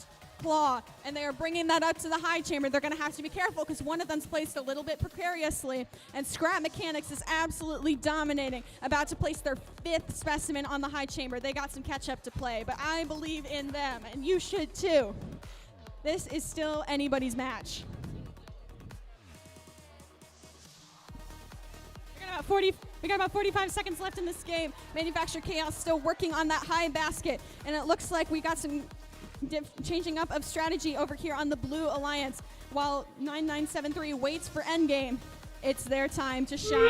claw, and they are bringing that up to the high chamber. They're going to have to be careful because one of them's placed a little bit precariously, and Scrap Mechanics is absolutely dominating, about to place their 5th specimen on the high chamber. They got some catch-up to play, but I believe in them, and you should too. This is still anybody's match. We got about 45 seconds left in this game. Manufactured Chaos still working on that high basket, and it looks like we got some changing up of strategy over here on the Blue Alliance. While 9973 waits for endgame, it's their time to shine.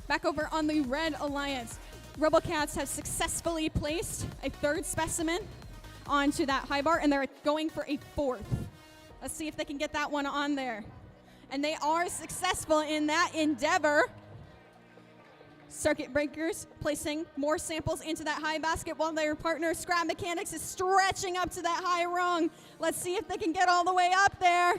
Back over on the Red Alliance, RoboCats have successfully placed a 3rd specimen onto that high bar, and they're going for a 4th. Let's see if they can get that one on there. And they are successful in that endeavor. Circuit breakers placing more samples into that high basket while their partner Scrap Mechanics is stretching up to that high rung. Let's see if they can get all the way up there.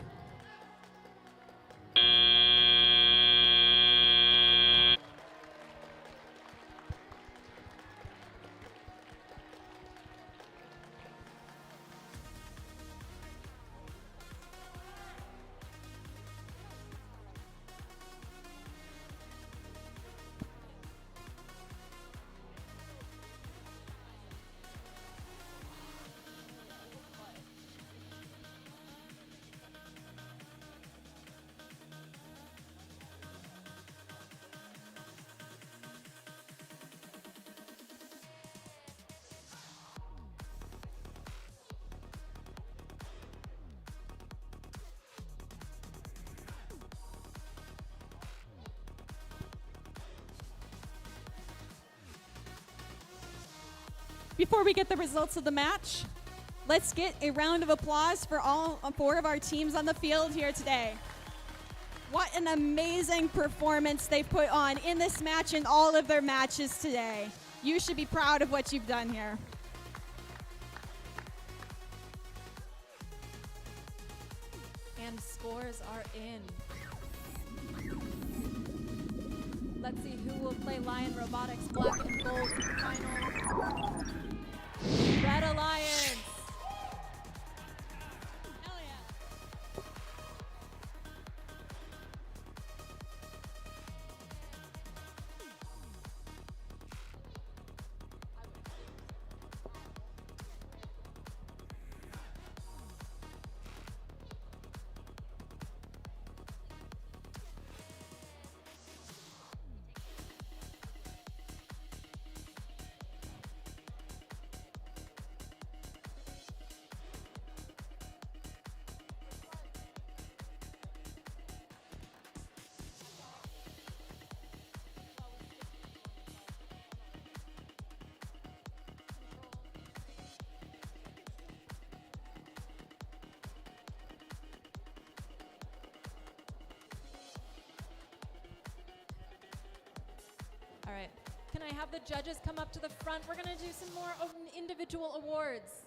Before we get the results of the match, let's get a round of applause for all four of our teams on the field here today. What an amazing performance they've put on in this match and all of their matches today. You should be proud of what you've done here. And scores are in. Let's see who will play Lion Robotics Black and Gold in the finals. Red Alliance. Hell yeah. All right. Can I have the judges come up to the front? We're going to do some more individual awards.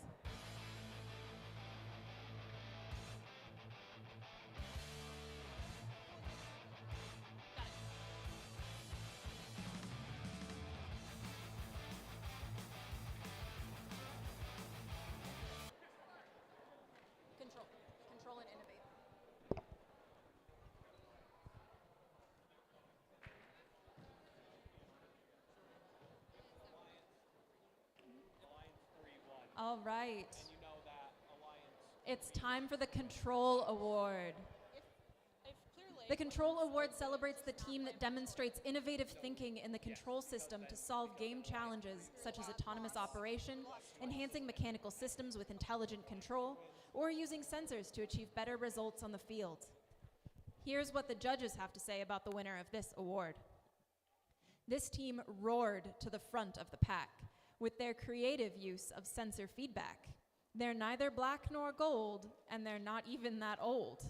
Control and innovate. All right. It's time for the Control Award. The Control Award celebrates the team that demonstrates innovative thinking in the control system to solve game challenges such as autonomous operation, enhancing mechanical systems with intelligent control, or using sensors to achieve better results on the field. Here's what the judges have to say about the winner of this award. This team roared to the front of the pack with their creative use of sensor feedback. They're neither black nor gold, and they're not even that old.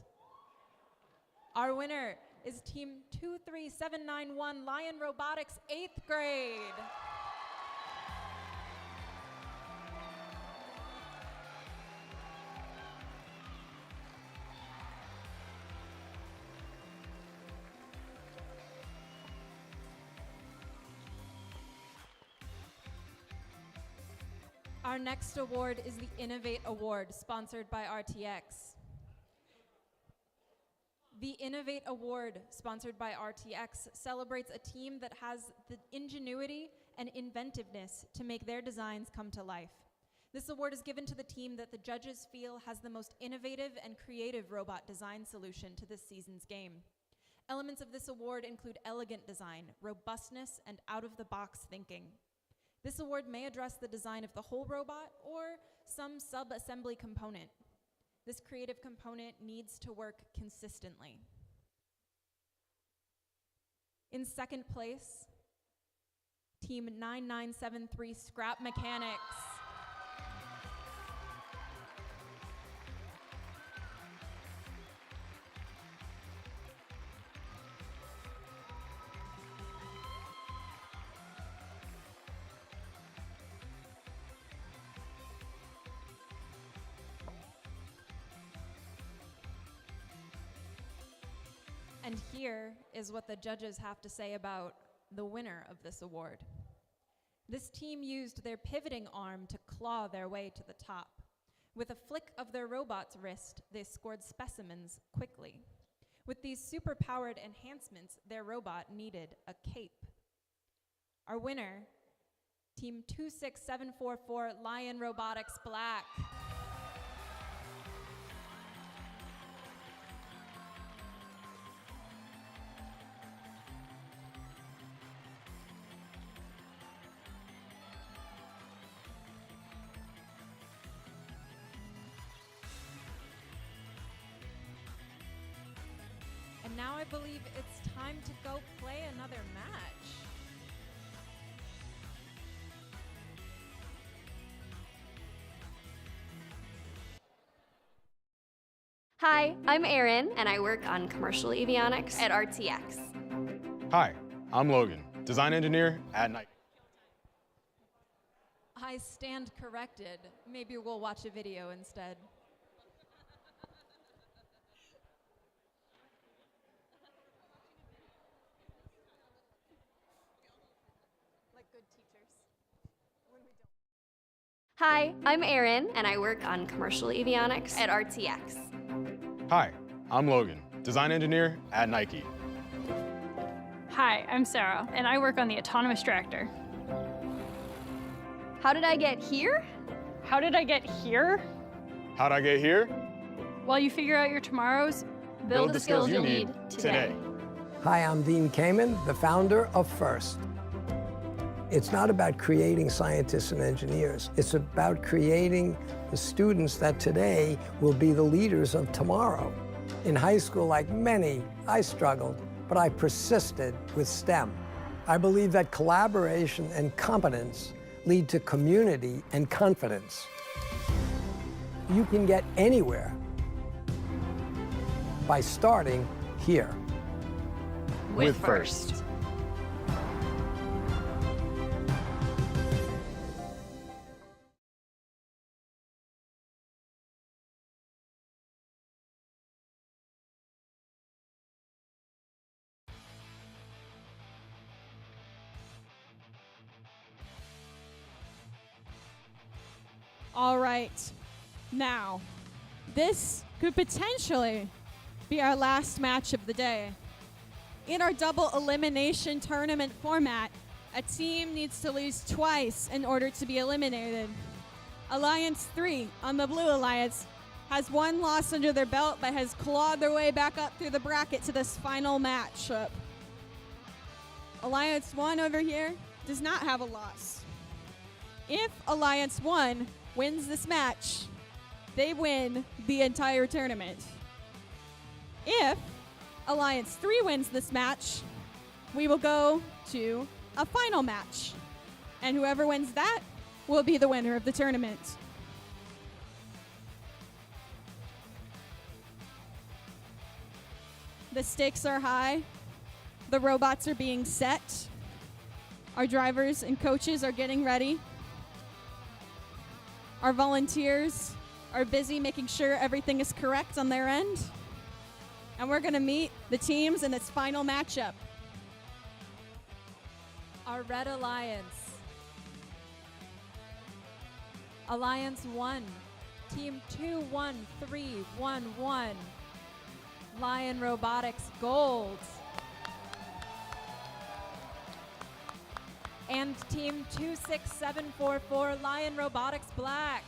Our winner is Team 23791 Lion Robotics 8th grade. Our next award is the Innovate Award, sponsored by RTX. The Innovate Award, sponsored by RTX, celebrates a team that has the ingenuity and inventiveness to make their designs come to life. This award is given to the team that the judges feel has the most innovative and creative robot design solution to this season's game. Elements of this award include elegant design, robustness, and out-of-the-box thinking. This award may address the design of the whole robot or some sub-assembly component. This creative component needs to work consistently. In second place, Team 9973 Scrap Mechanics. And here is what the judges have to say about the winner of this award. This team used their pivoting arm to claw their way to the top. With a flick of their robot's wrist, they scored specimens quickly. With these super-powered enhancements, their robot needed a cape. Our winner, Team 26744 Lion Robotics Black. And now I believe it's time to go play another match. Hi, I'm Erin, and I work on commercial avionics at RTX. Hi, I'm Logan, design engineer at Nike. I stand corrected. Maybe we'll watch a video instead. Like good teachers. Hi, I'm Erin, and I work on commercial avionics at RTX. Hi, I'm Logan, design engineer at Nike. Hi, I'm Sarah, and I work on the autonomous tractor. How did I get here? How did I get here? How'd I get here? While you figure out your tomorrows, build the skills you'll need today. Hi, I'm Dean Kamen, the founder of FIRST. It's not about creating scientists and engineers. It's about creating the students that today will be the leaders of tomorrow. In high school, like many, I struggled, but I persisted with STEM. I believe that collaboration and competence lead to community and confidence. You can get anywhere by starting here. With FIRST. All right. Now, this could potentially be our last match of the day. In our double elimination tournament format, a team needs to lose twice in order to be eliminated. Alliance 3 on the Blue Alliance has one loss under their belt but has clawed their way back up through the bracket to this final matchup. Alliance 1 over here does not have a loss. If Alliance 1 wins this match, they win the entire tournament. If Alliance 3 wins this match, we will go to a final match. And whoever wins that will be the winner of the tournament. The stakes are high. The robots are being set. Our drivers and coaches are getting ready. Our volunteers are busy making sure everything is correct on their end. And we're going to meet the teams in this final matchup. Our Red Alliance. Alliance 1, Team 21311. Lion Robotics Gold. And Team 26744 Lion Robotics Black.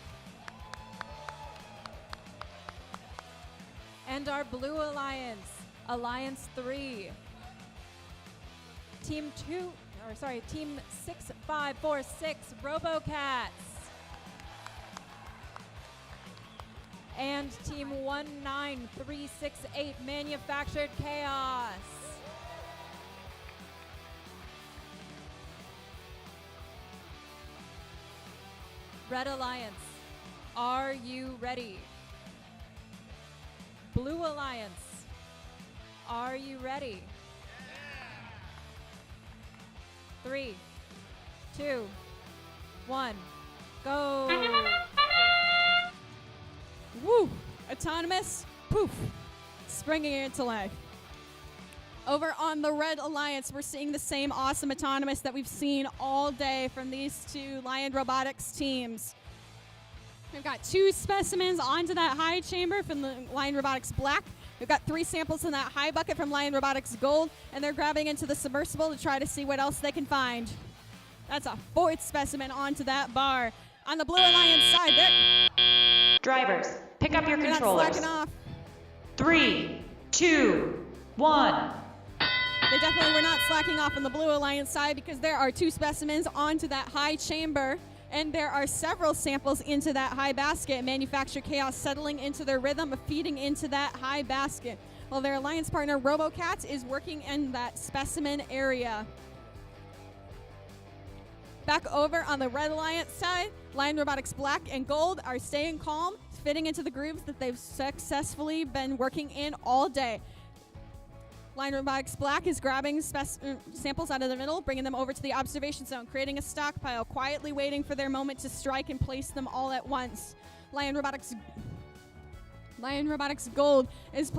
And our Blue Alliance, Alliance 3. Team 6546 RoboCats. And Team 19368 Manufactured Chaos. Red Alliance, are you ready? Blue Alliance, are you ready? 3, 2, 1, go. Woo! Autonomous, poof, springing into life. Over on the Red Alliance, we're seeing the same awesome autonomous that we've seen all day from these two Lion Robotics teams. We've got 2 specimens onto that high chamber from the Lion Robotics Black. We've got 3 samples in that high bucket from Lion Robotics Gold, and they're grabbing into the submersible to try to see what else they can find. That's a 4th specimen onto that bar. On the Blue Alliance side, they're... Drivers, pick up your they're not controllers. slacking off. 3, 2, 1. They definitely were not slacking off on the Blue Alliance side because there are 2 specimens onto that high chamber, and there are several samples into that high basket. Manufacturer Chaos settling into their rhythm of feeding into that high basket, while their alliance partner RoboCat is working in that specimen area. Back over on the Red Alliance side, Lion Robotics Black and Gold are staying calm, fitting into the grooves that they've successfully been working in all day. Lion Robotics Black is grabbing samples out of the middle, bringing them over to the observation zone, creating a stockpile, quietly waiting for their moment to strike and place them all at once. Lion Robotics Gold is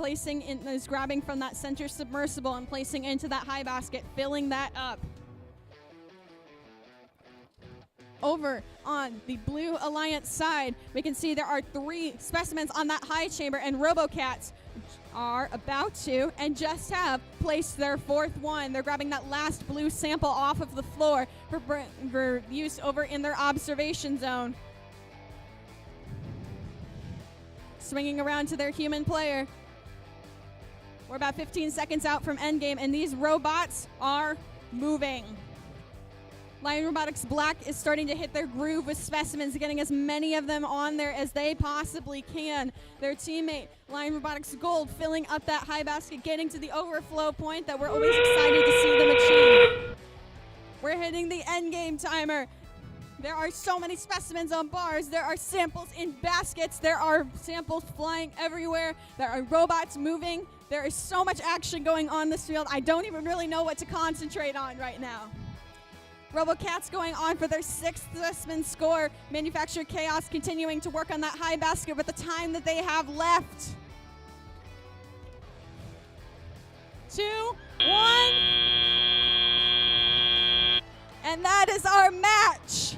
grabbing from that center submersible and placing into that high basket, filling that up. Over on the Blue Alliance side, we can see there are 3 specimens on that high chamber, and RoboCats are about to and just have placed their 4th one. They're grabbing that last blue sample off of the floor for use over in their observation zone. Swinging around to their human player. We're about 15 seconds out from endgame, and these robots are moving. Lion Robotics Black is starting to hit their groove with specimens, getting as many of them on there as they possibly can. Their teammate, Lion Robotics Gold, filling up that high basket, getting to the overflow point that we're always excited to see them achieve. We're hitting the end game timer. There are so many specimens on bars. There are samples in baskets. There are samples flying everywhere. There are robots moving. There is so much action going on this field. I don't even really know what to concentrate on right now. RoboCats going on for their 6th specimen score. Manufacturer Chaos continuing to work on that high basket with the time that they have left. 2, 1. And that is our match.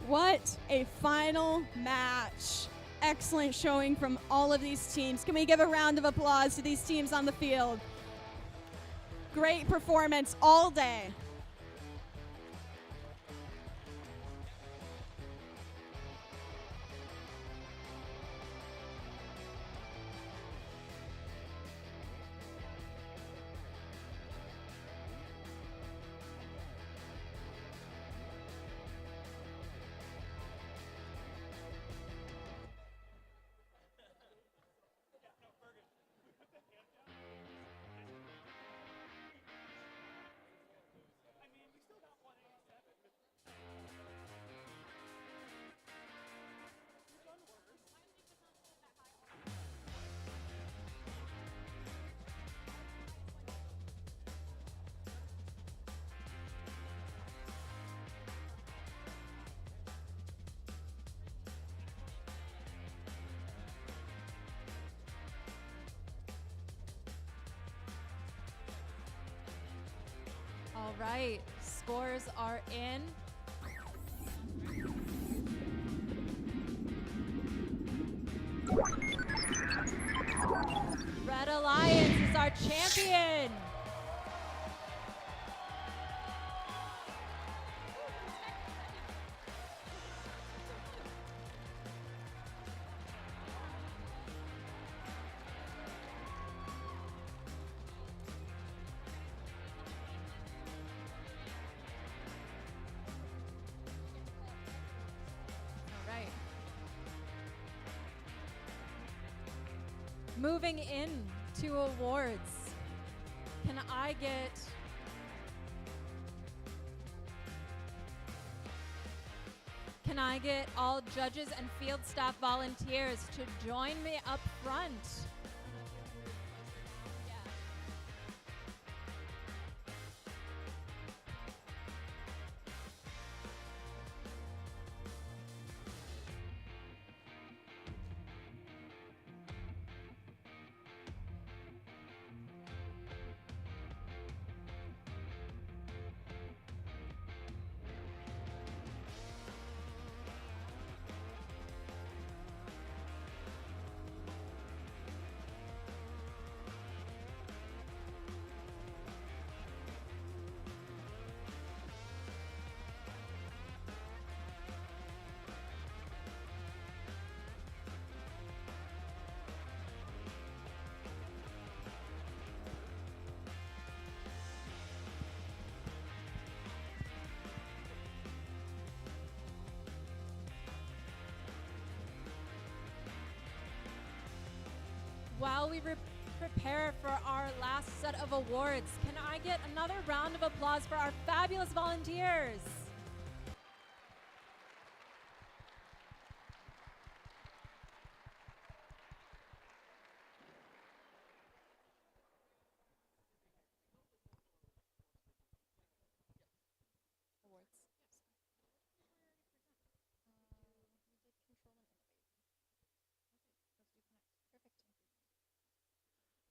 What a final match. Excellent showing from all of these teams. Can we give a round of applause to these teams on the field? Great performance all day. All right, scores are in. Red Alliance is our champion. Moving in to awards, can I get all judges and field staff volunteers to join me up front? While we prepare for our last set of awards, can I get another round of applause for our fabulous volunteers?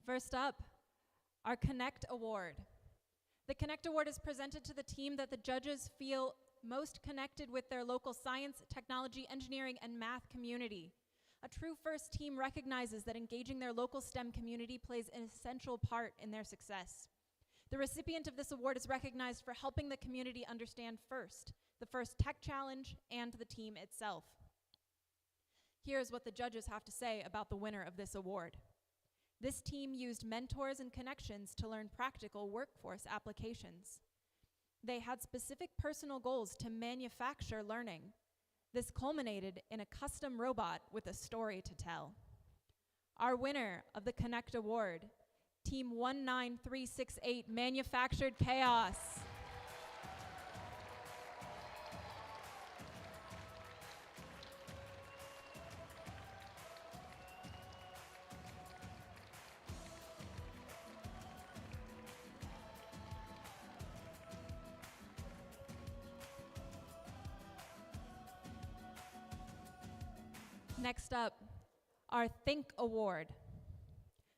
First up, our Connect Award. The Connect Award is presented to the team that the judges feel most connected with their local science, technology, engineering, and math community. A true FIRST team recognizes that engaging their local STEM community plays an essential part in their success. The recipient of this award is recognized for helping the community understand FIRST, the FIRST Tech Challenge, and the team itself. Here's what the judges have to say about the winner of this award. This team used mentors and connections to learn practical workforce applications. They had specific personal goals to manufacture learning. This culminated in a custom robot with a story to tell. Our winner of the Connect Award, Team 19368 Manufactured Chaos. Next up, our Think Award.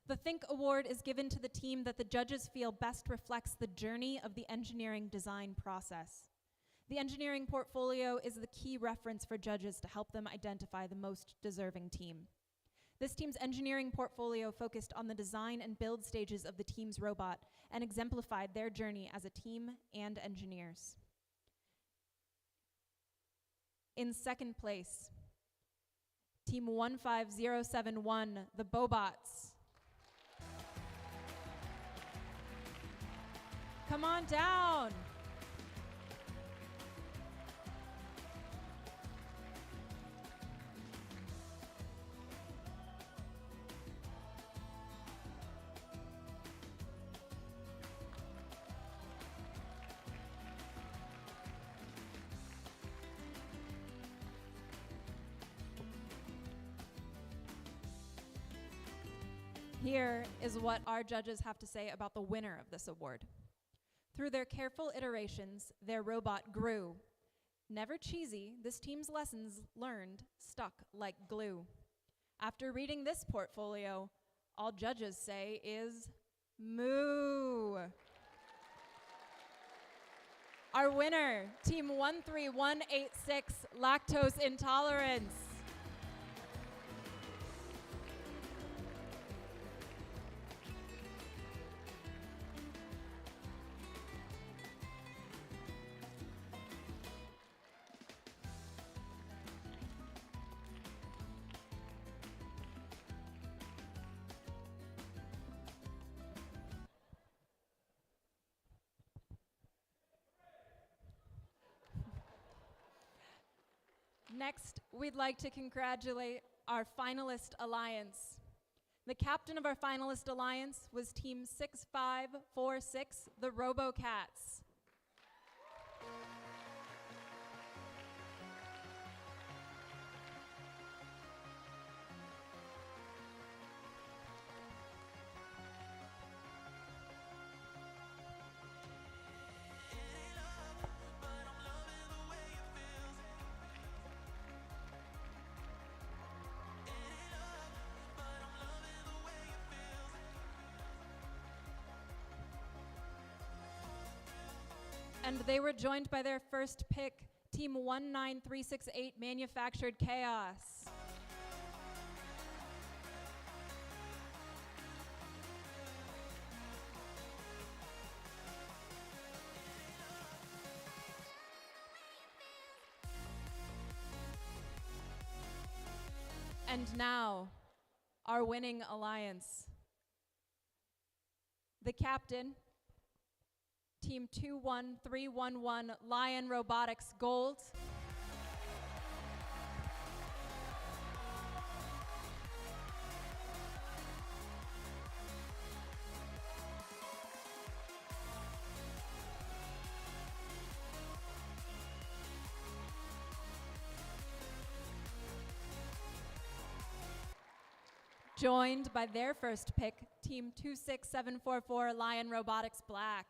The Think Award is given to the team that the judges feel best reflects the journey of the engineering design process. The engineering portfolio is the key reference for judges to help them identify the most deserving team. This team's engineering portfolio focused on the design and build stages of the team's robot and exemplified their journey as a team and engineers. In second place, Team 15071, the Bobots. Come on down. Here is what our judges have to say about the winner of this award. Through their careful iterations, their robot grew. Never cheesy, this team's lessons learned stuck like glue. After reading this portfolio, all judges say is moo. Our winner, Team 13186, Lactose Intolerance. Next, we'd like to congratulate our finalist alliance. The captain of our finalist alliance was Team 6546, the RoboCats. And they were joined by their first pick, Team 19368, Manufactured Chaos. And now, our winning alliance. The captain, Team 21311, Lion Robotics Gold. joined by their first pick, Team 26744 Lion Robotics Black.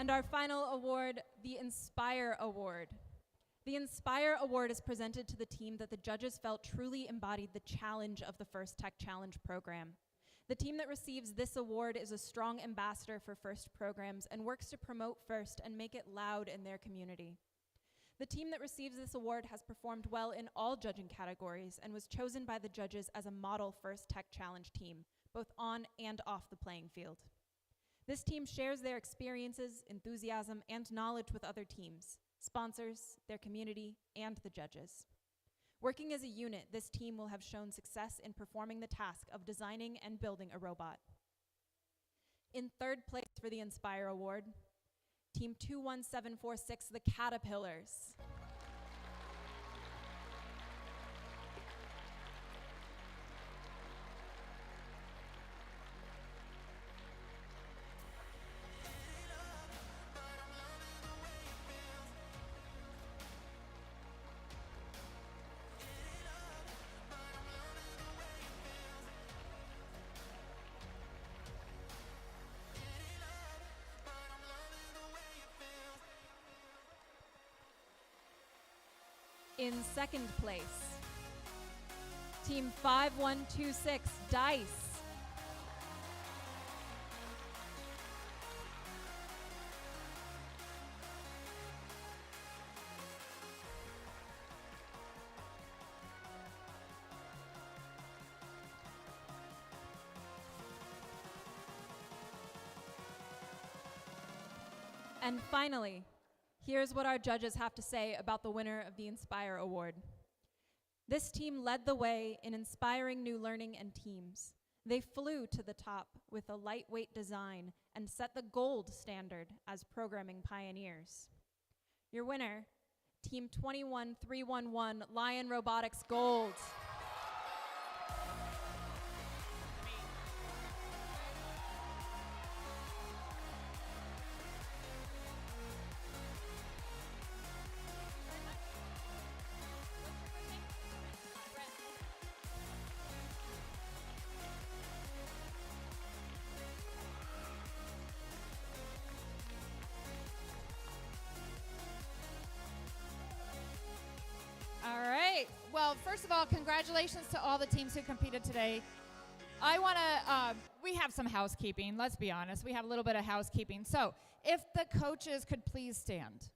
And our final award, the Inspire Award. The Inspire Award is presented to the team that the judges felt truly embodied the challenge of the First Tech Challenge program. The team that receives this award is a strong ambassador for FIRST programs and works to promote FIRST and make it loud in their community. The team that receives this award has performed well in all judging categories and was chosen by the judges as a model First Tech Challenge team, both on and off the playing field. This team shares their experiences, enthusiasm, and knowledge with other teams, sponsors, their community, and the judges. Working as a unit, this team will have shown success in performing the task of designing and building a robot. In third place for the Inspire Award, Team 21746, the Caterpillars. In second place, Team 5126, Dice. And finally, here's what our judges have to say about the winner of the Inspire Award. This team led the way in inspiring new learning and teams. They flew to the top with a lightweight design and set the gold standard as programming pioneers. Your winner, Team 21311, Lion Robotics Gold. All right. Well, first of all, congratulations to all the teams who competed today. I want to, we have some housekeeping. Let's be honest. We have a little bit of housekeeping. So if the coaches could please stand.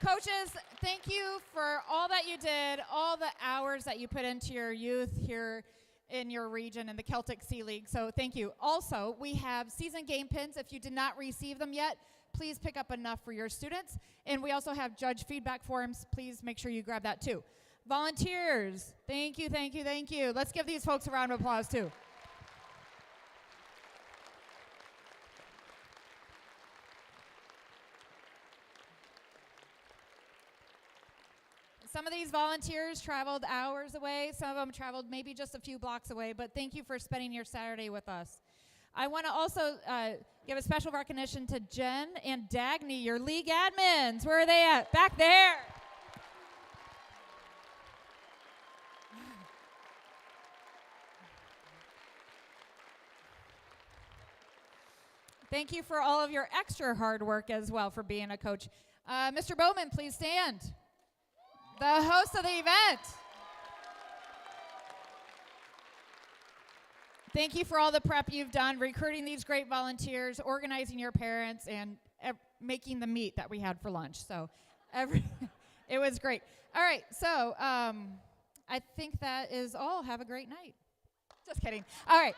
Coaches, thank you for all that you did, all the hours that you put into your youth here in your region in the Celtic Sea League. So thank you. Also, we have season game pins. If you did not receive them yet, please pick up enough for your students. And we also have judge feedback forms. Please make sure you grab that too. Volunteers, thank you, thank you, thank you. Let's give these folks a round of applause too. Some of these volunteers traveled hours away. Some of them traveled maybe just a few blocks away, but thank you for spending your Saturday with us. I want to also give a special recognition to Jen and Dagny, your league admins. Where are they at? Back there. Thank you for all of your extra hard work as well for being a coach. Mr. Bowman, please stand. The host of the event. Thank you for all the prep you've done, recruiting these great volunteers, organizing your parents, and making the meat that we had for lunch. So it was great. All right, so I think that is all. Have a great night. Just kidding. All right.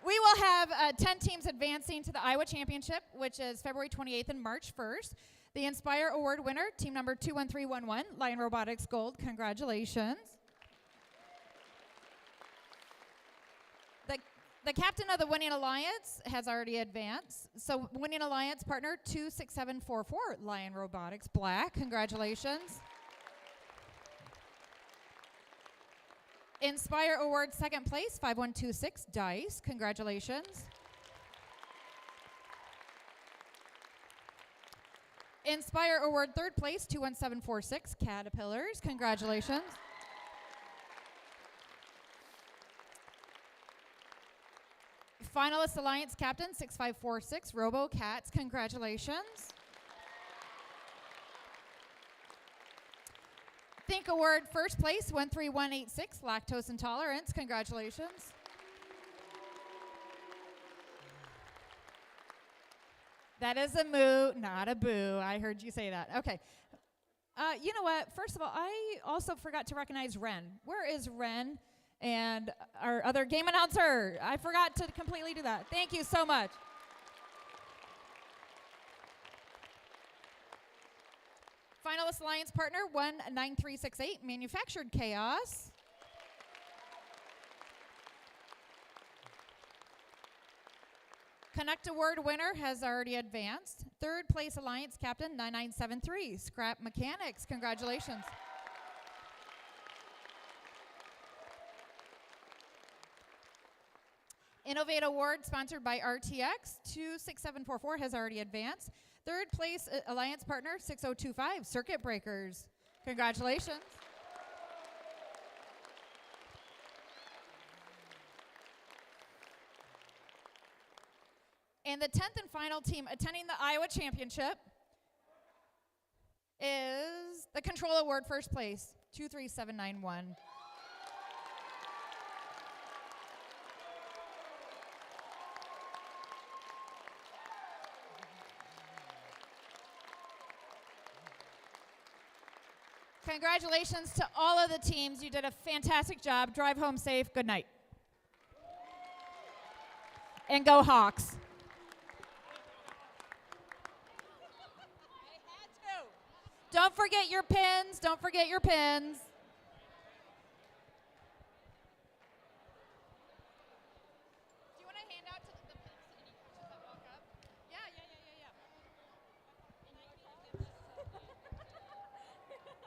We will have 10 teams advancing to the Iowa Championship, which is February 28th and March 1st. The Inspire Award winner, team number 21311, Lion Robotics Gold. Congratulations. The captain of the Winning Alliance has already advanced. So Winning Alliance partner 26744, Lion Robotics Black. Congratulations. Inspire Award second place, 5126 Dice. Congratulations. Inspire Award third place, 21746 Caterpillars. Congratulations. Finalist Alliance Captain 6546 Robo Cats. Congratulations. Think Award first place 13186 Lactose Intolerance. Congratulations. That is a moo, not a boo. I heard you say that. Okay. You know what? First of all, I also forgot to recognize Ren. Where is Ren and our other game announcer? I forgot to completely do that. Thank you so much. Finalist Alliance partner 19368 Manufactured Chaos. Connect Award winner has already advanced. Third place Alliance Captain 9973 Scrap Mechanics. Congratulations. Innovate Award sponsored by RTX 26744 has already advanced. Third place Alliance partner 6025 Circuit Breakers. Congratulations. And the 10th and final team attending the Iowa Championship is the Control Award first place 23791. Congratulations to all of the teams. You did a fantastic job. Drive home safe. Good night. And go Hawks. Don't forget your pins. Don't forget your pins.